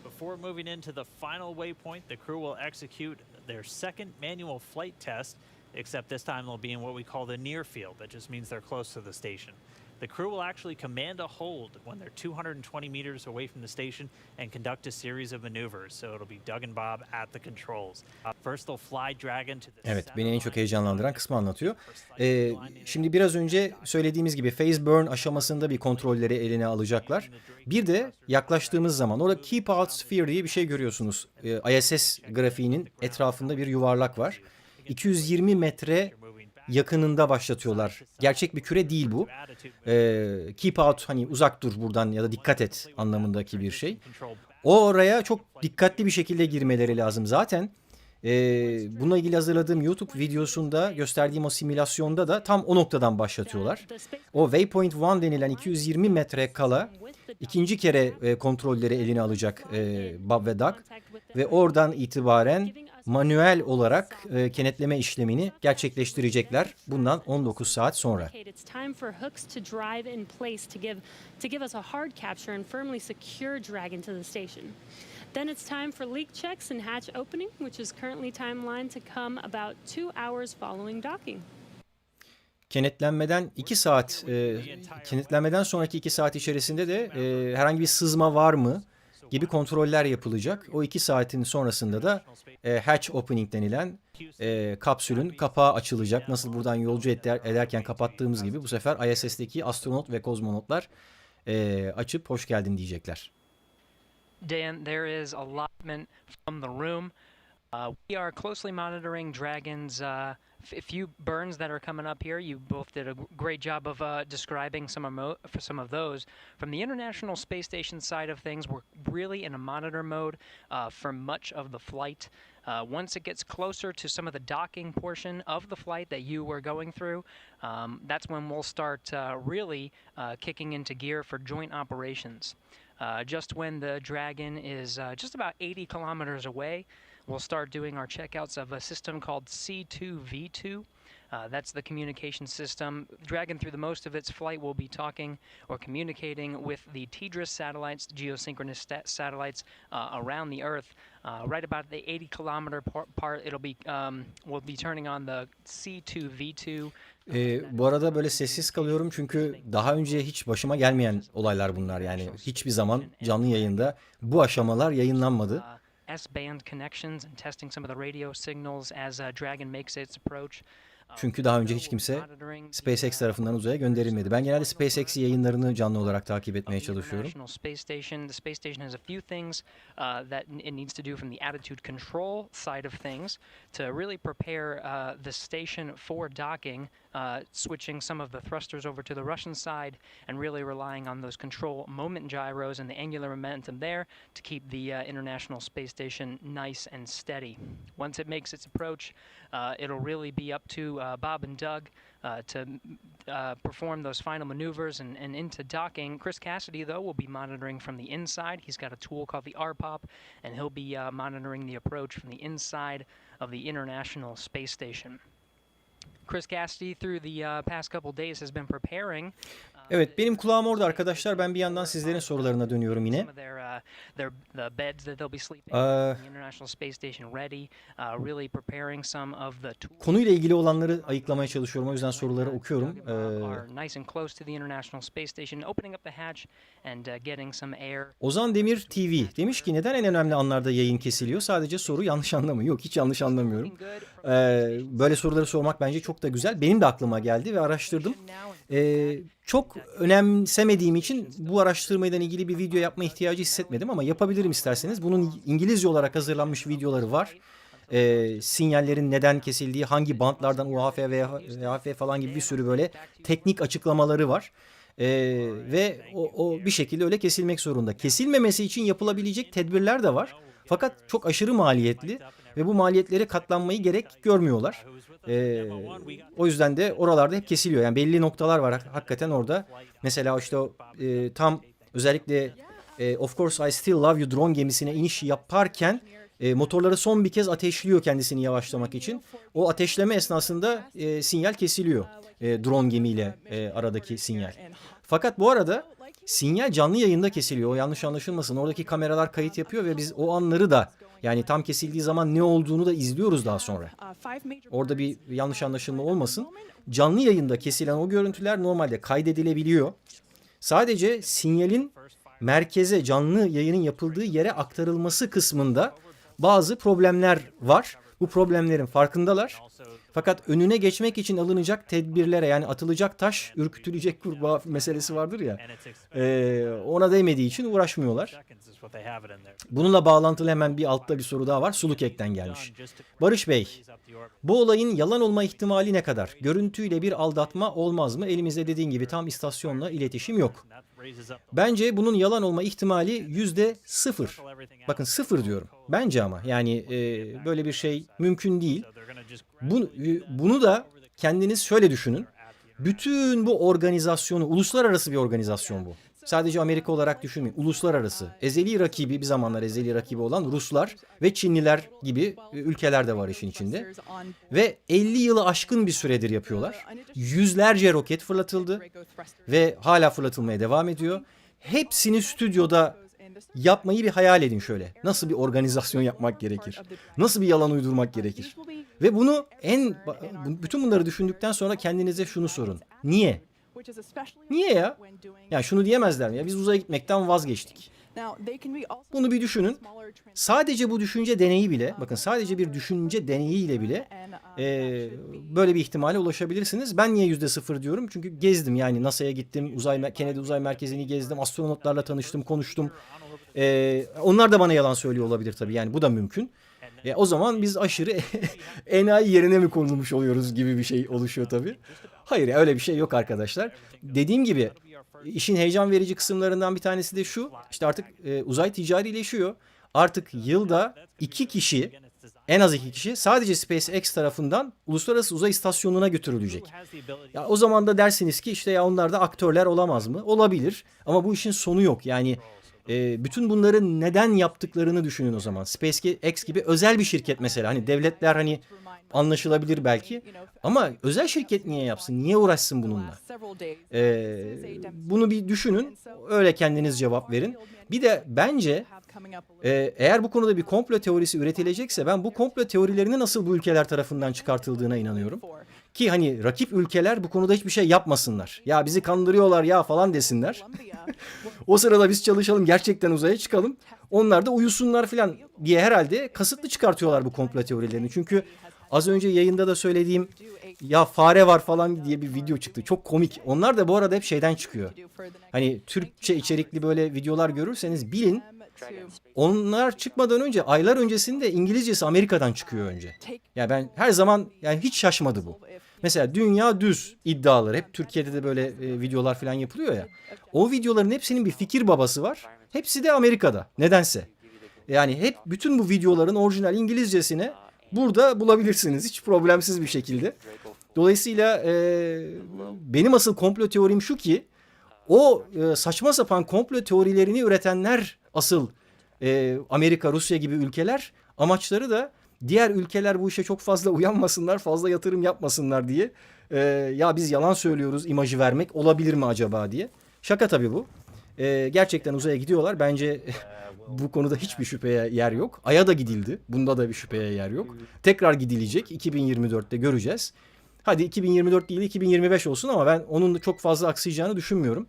Before moving into the final waypoint, the crew will execute their second manual flight test, except this time they'll be in what we call the near field. That just means they're close to the station. The crew will actually command a hold when they're 220 meters away from the station and conduct a series of maneuvers. So it'll be Doug and Bob at the controls. First they'll fly Dragon to the Evet, beni en çok heyecanlandıran kısmı anlatıyor. Şimdi biraz önce söylediğimiz gibi phase burn aşamasında bir kontrolleri eline alacaklar. Bir de yaklaştığımız zaman orada keep out sphere diye bir şey görüyorsunuz. ISS grafiğinin etrafında bir yuvarlak var. 220 metre yakınında başlatıyorlar. Gerçek bir küre değil bu. Keep out, hani uzak dur buradan ya da dikkat et anlamındaki bir şey. Oraya çok dikkatli bir şekilde girmeleri lazım. Zaten bununla ilgili hazırladığım YouTube videosunda gösterdiğim o simülasyonda da tam o noktadan başlatıyorlar. O waypoint 1 denilen 220 metre kala ikinci kere kontrolleri eline alacak Bob ve Doug ve oradan itibaren manuel olarak kenetleme işlemini gerçekleştirecekler bundan 19 saat sonra. Then it's time for leak checks and hatch opening, which is currently timelined to come about 2 hours following docking. Kenetlenmeden sonraki 2 saat içerisinde de herhangi bir sızma var mı gibi kontroller yapılacak. O 2 saatin sonrasında da hatch opening denilen kapsülün kapağı açılacak. Nasıl buradan yolcu ederken kapattığımız gibi bu sefer ISS'teki astronot ve kozmonotlar açıp hoş geldin diyecekler. Dan, there is allotment from the room. We are closely monitoring Dragon's few burns that are coming up here. You both did a great job of describing some of those. From the International Space Station side of things, we're really in a monitor mode for much of the flight. Once it gets closer to some of the docking portion of the flight that you were going through, that's when we'll start really kicking into gear for joint operations. Just when the Dragon is just about 80 kilometers away, we'll start doing our checkouts of a system called C2V2. That's the communication system. Dragon, through the most of its flight, will be talking or communicating with the TDRS satellites, the geosynchronous satellites around the Earth. Right about the 80 kilometer part, we'll be turning on the C2V2. Bu arada böyle sessiz kalıyorum çünkü daha önce hiç başıma gelmeyen olaylar bunlar. Yani hiçbir zaman canlı yayında bu aşamalar yayınlanmadı. S-band connections and testing some of the radio signals as Dragon makes its approach. Çünkü daha önce hiç kimse Spacex tarafından uzaya gönderilmedi. Ben genelde Spacex yayınlarını canlı olarak takip etmeye çalışıyorum. The Space Station has a few things that it needs to do from the attitude control side of things to really prepare the station for docking, switching some of the thrusters over to the Russian side and really relying on those control moment gyros and the angular momentum there to keep the International Space Station nice and steady. Once it makes its approach, it'll really be up to Bob and Doug to perform those final maneuvers and into docking. Chris Cassidy, though, will be monitoring from the inside. He's got a tool called the RPOP, and he'll be monitoring the approach from the inside of the International Space Station. Chris Cassidy, through the past couple days, has been preparing. Evet, benim kulağım orada arkadaşlar. Ben bir yandan sizlerin sorularına dönüyorum yine. Konuyla ilgili olanları ayıklamaya çalışıyorum. O yüzden soruları okuyorum. Ozan Demir TV demiş ki neden en önemli anlarda yayın kesiliyor? Sadece soru yanlış anlamıyor. Yok, hiç yanlış anlamıyorum. Böyle soruları sormak bence çok da güzel. Benim de aklıma geldi ve araştırdım. Çok önemsemediğim için bu araştırmayla ilgili bir video yapma ihtiyacı hissetmedim ama yapabilirim isterseniz. Bunun İngilizce olarak hazırlanmış videoları var. Sinyallerin neden kesildiği, hangi bantlardan UHF ve VHF falan gibi bir sürü böyle teknik açıklamaları var. Ve o bir şekilde öyle kesilmek zorunda. Kesilmemesi için yapılabilecek tedbirler de var. Fakat çok aşırı maliyetli ve bu maliyetlere katlanmayı gerek görmüyorlar. O yüzden de oralarda hep kesiliyor. Yani belli noktalar var hakikaten orada. Mesela işte tam özellikle Of Course I Still Love You drone gemisine iniş yaparken motorları son bir kez ateşliyor kendisini yavaşlamak için. O ateşleme esnasında sinyal kesiliyor. drone gemiyle aradaki sinyal. Fakat bu arada sinyal canlı yayında kesiliyor. O yanlış anlaşılmasın. Oradaki kameralar kayıt yapıyor ve biz o anları da yani tam kesildiği zaman ne olduğunu da izliyoruz daha sonra. Orada bir yanlış anlaşılma olmasın. Canlı yayında kesilen o görüntüler normalde kaydedilebiliyor. Sadece sinyalin merkeze, canlı yayının yapıldığı yere aktarılması kısmında bazı problemler var. Bu problemlerin farkındalar. Fakat önüne geçmek için alınacak tedbirlere, yani atılacak taş ürkütülecek kurbağa meselesi vardır ya, ona değmediği için uğraşmıyorlar. Bununla bağlantılı hemen bir altta bir soru daha var. Sulukek'ten gelmiş. Barış Bey, bu olayın yalan olma ihtimali ne kadar? Görüntüyle bir aldatma olmaz mı? Elimizde dediğin gibi tam istasyonla iletişim yok. Bence bunun yalan olma ihtimali %0. Bakın 0 diyorum. Bence ama yani böyle bir şey mümkün değil. Bunu da kendiniz şöyle düşünün. Bütün bu organizasyonu, uluslararası bir organizasyon bu. Sadece Amerika olarak düşünmeyin. Uluslararası. Ezeli rakibi, bir zamanlar ezeli rakibi olan Ruslar ve Çinliler gibi ülkeler de var işin içinde. Ve 50 yılı aşkın bir süredir yapıyorlar. Yüzlerce roket fırlatıldı ve hala fırlatılmaya devam ediyor. Hepsini stüdyoda yapmayı bir hayal edin şöyle. Nasıl bir organizasyon yapmak gerekir? Nasıl bir yalan uydurmak gerekir? Ve bunu bütün bunları düşündükten sonra kendinize şunu sorun. Niye? Niye ya? Ya şunu diyemezler mi? Ya biz uzaya gitmekten vazgeçtik. Bunu bir düşünün. Sadece bu düşünce deneyi bile, bakın sadece bir düşünce deneyiyle bile böyle bir ihtimale ulaşabilirsiniz. Ben niye %0 diyorum? Çünkü gezdim, yani NASA'ya gittim, Kennedy Uzay Merkezi'ni gezdim, astronotlarla tanıştım, konuştum. Onlar da bana yalan söylüyor olabilir tabii, yani bu da mümkün. O zaman biz aşırı enayi yerine mi konulmuş oluyoruz gibi bir şey oluşuyor tabii. Hayır ya, öyle bir şey yok arkadaşlar. Dediğim gibi işin heyecan verici kısımlarından bir tanesi de şu. İşte artık uzay ticarileşiyor. Artık yılda 2 kişi, en az 2 kişi sadece Spacex tarafından Uluslararası Uzay İstasyonu'na götürülecek. Ya o zaman da dersiniz ki işte ya onlar da aktörler olamaz mı? Olabilir ama bu işin sonu yok. Yani bütün bunları neden yaptıklarını düşünün o zaman. Spacex gibi özel bir şirket mesela. Hani devletler hani anlaşılabilir belki. Ama özel şirket niye yapsın? Niye uğraşsın bununla? Bunu bir düşünün. Öyle kendiniz cevap verin. Bir de bence eğer bu konuda bir komplo teorisi üretilecekse ben bu komplo teorilerinin nasıl bu ülkeler tarafından çıkartıldığına inanıyorum. Ki hani rakip ülkeler bu konuda hiçbir şey yapmasınlar. Ya bizi kandırıyorlar ya falan desinler. O sırada biz çalışalım, gerçekten uzaya çıkalım. Onlar da uyusunlar falan diye herhalde kasıtlı çıkartıyorlar bu komplo teorilerini. Çünkü az önce yayında da söylediğim ya fare var falan diye bir video çıktı. Çok komik. Onlar da bu arada hep şeyden çıkıyor. Hani Türkçe içerikli böyle videolar görürseniz bilin. Onlar çıkmadan önce, aylar öncesinde İngilizcesi Amerika'dan çıkıyor önce. Ya ben her zaman, yani hiç şaşmadı bu. Mesela dünya düz iddiaları, hep Türkiye'de de böyle videolar falan yapılıyor ya. O videoların hepsinin bir fikir babası var. Hepsi de Amerika'da. Nedense. Yani hep bütün bu videoların orijinal İngilizcesini burada bulabilirsiniz. Hiç problemsiz bir şekilde. Dolayısıyla benim asıl komplo teorim şu ki o saçma sapan komplo teorilerini üretenler asıl Amerika, Rusya gibi ülkeler, amaçları da diğer ülkeler bu işe çok fazla uyanmasınlar, fazla yatırım yapmasınlar diye. Ya biz yalan söylüyoruz imajı vermek olabilir mi acaba diye. Şaka tabii bu. Gerçekten uzaya gidiyorlar. Bence bu konuda hiçbir şüpheye yer yok. Ay'a da gidildi. Bunda da bir şüpheye yer yok. Tekrar gidilecek. 2024'te göreceğiz. Hadi 2024 değil 2025 olsun ama ben onun da çok fazla aksayacağını düşünmüyorum.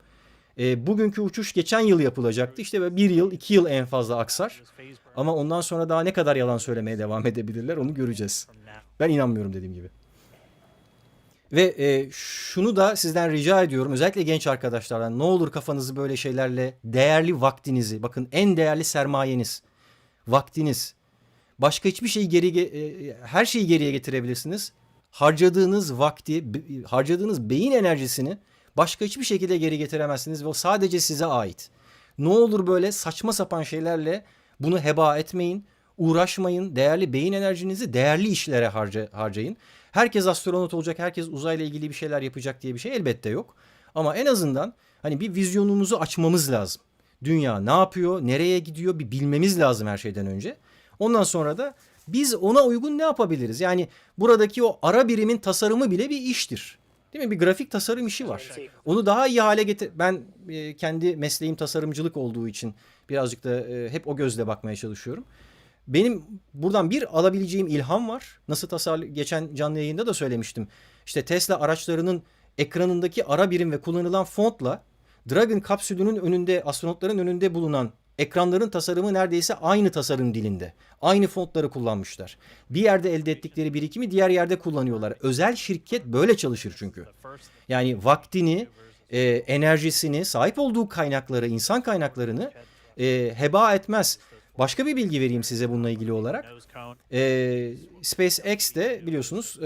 Bugünkü uçuş geçen yıl yapılacaktı. İşte 1 yıl, 2 yıl en fazla aksar. Ama ondan sonra daha ne kadar yalan söylemeye devam edebilirler onu göreceğiz. Ben inanmıyorum dediğim gibi. Ve şunu da sizden rica ediyorum. Özellikle genç arkadaşlardan ne olur kafanızı böyle şeylerle, değerli vaktinizi, bakın en değerli sermayeniz, vaktiniz. Başka hiçbir şeyi her şeyi geriye getirebilirsiniz. Harcadığınız vakti, harcadığınız beyin enerjisini başka hiçbir şekilde geri getiremezsiniz ve o sadece size ait. Ne olur böyle saçma sapan şeylerle bunu heba etmeyin, uğraşmayın. Değerli beyin enerjinizi değerli işlere harcayın. Herkes astronot olacak, herkes uzayla ilgili bir şeyler yapacak diye bir şey elbette yok. Ama en azından hani bir vizyonumuzu açmamız lazım. Dünya ne yapıyor, nereye gidiyor bir bilmemiz lazım her şeyden önce. Ondan sonra da biz ona uygun ne yapabiliriz? Yani buradaki o ara birimin tasarımı bile bir iştir. Değil mi? Bir grafik tasarım işi var. Onu daha iyi hale getir. Ben kendi mesleğim tasarımcılık olduğu için birazcık da hep o gözle bakmaya çalışıyorum. Benim buradan bir alabileceğim ilham var. Nasıl geçen canlı yayında da söylemiştim. İşte Tesla araçlarının ekranındaki ara birim ve kullanılan fontla Dragon kapsülünün önünde, astronotların önünde bulunan ekranların tasarımı neredeyse aynı tasarım dilinde. Aynı fontları kullanmışlar. Bir yerde elde ettikleri birikimi diğer yerde kullanıyorlar. Özel şirket böyle çalışır çünkü. Yani vaktini, enerjisini, sahip olduğu kaynakları, insan kaynaklarını heba etmez. Başka bir bilgi vereyim size bununla ilgili olarak. Spacex de biliyorsunuz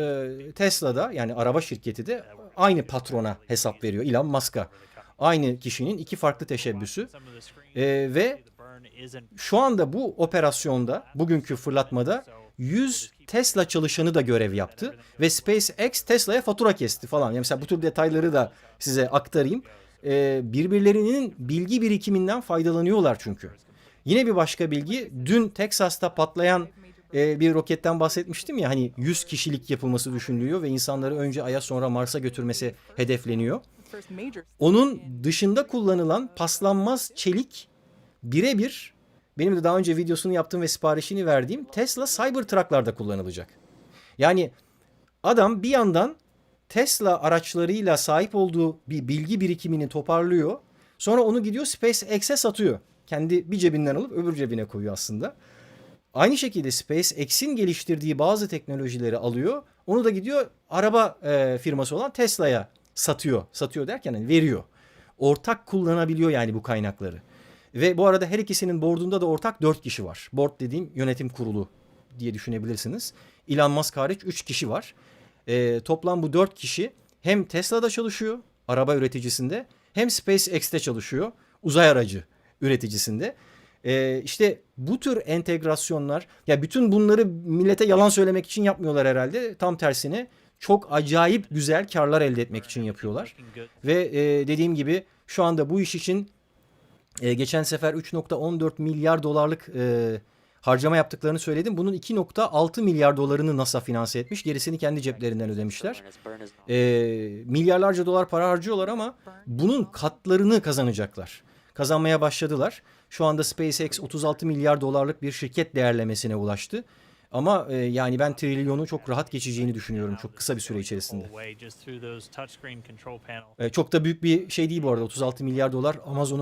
Tesla'da, yani araba şirketi de aynı patrona hesap veriyor, Elon Musk'a. Aynı kişinin iki farklı teşebbüsü. Ve şu anda bu operasyonda, bugünkü fırlatmada 100 Tesla çalışanı da görev yaptı. Ve SpaceX Tesla'ya fatura kesti falan. Yani mesela bu tür detayları da size aktarayım. Birbirlerinin bilgi birikiminden faydalanıyorlar çünkü. Yine bir başka bilgi, dün Teksas'ta patlayan bir roketten bahsetmiştim ya, hani 100 kişilik yapılması düşünülüyor ve insanları önce Ay'a sonra Mars'a götürmesi hedefleniyor. Onun dışında kullanılan paslanmaz çelik birebir benim de daha önce videosunu yaptığım ve siparişini verdiğim Tesla Cybertruck'larda kullanılacak. Yani adam bir yandan Tesla araçlarıyla sahip olduğu bir bilgi birikimini toparlıyor. Sonra onu gidiyor SpaceX'e satıyor. Kendi bir cebinden alıp öbür cebine koyuyor aslında. Aynı şekilde SpaceX'in geliştirdiği bazı teknolojileri alıyor. Onu da gidiyor araba firması olan Tesla'ya satıyor. Satıyor derken yani veriyor. Ortak kullanabiliyor yani bu kaynakları. Ve bu arada her ikisinin board'unda da ortak 4 kişi var. Board dediğim yönetim kurulu diye düşünebilirsiniz. Elon Musk hariç 3 kişi var. Toplam bu 4 kişi hem Tesla'da çalışıyor, araba üreticisinde, hem SpaceX'te çalışıyor, uzay aracı üreticisinde. İşte bu tür entegrasyonlar, ya bütün bunları millete yalan söylemek için yapmıyorlar herhalde. Tam tersine çok acayip güzel karlar elde etmek için yapıyorlar. Ve dediğim gibi şu anda bu iş için geçen sefer 3.14 milyar dolarlık harcama yaptıklarını söyledim. Bunun 2.6 milyar dolarını NASA finanse etmiş. Gerisini kendi ceplerinden ödemişler. Milyarlarca dolar para harcıyorlar ama bunun katlarını kazanacaklar. Kazanmaya başladılar. Şu anda SpaceX 36 milyar dolarlık bir şirket değerlemesine ulaştı. Ama yani ben trilyonu çok rahat geçeceğini düşünüyorum çok kısa bir süre içerisinde. Çok da büyük bir şey değil bu arada, 36 milyar dolar Amazon'un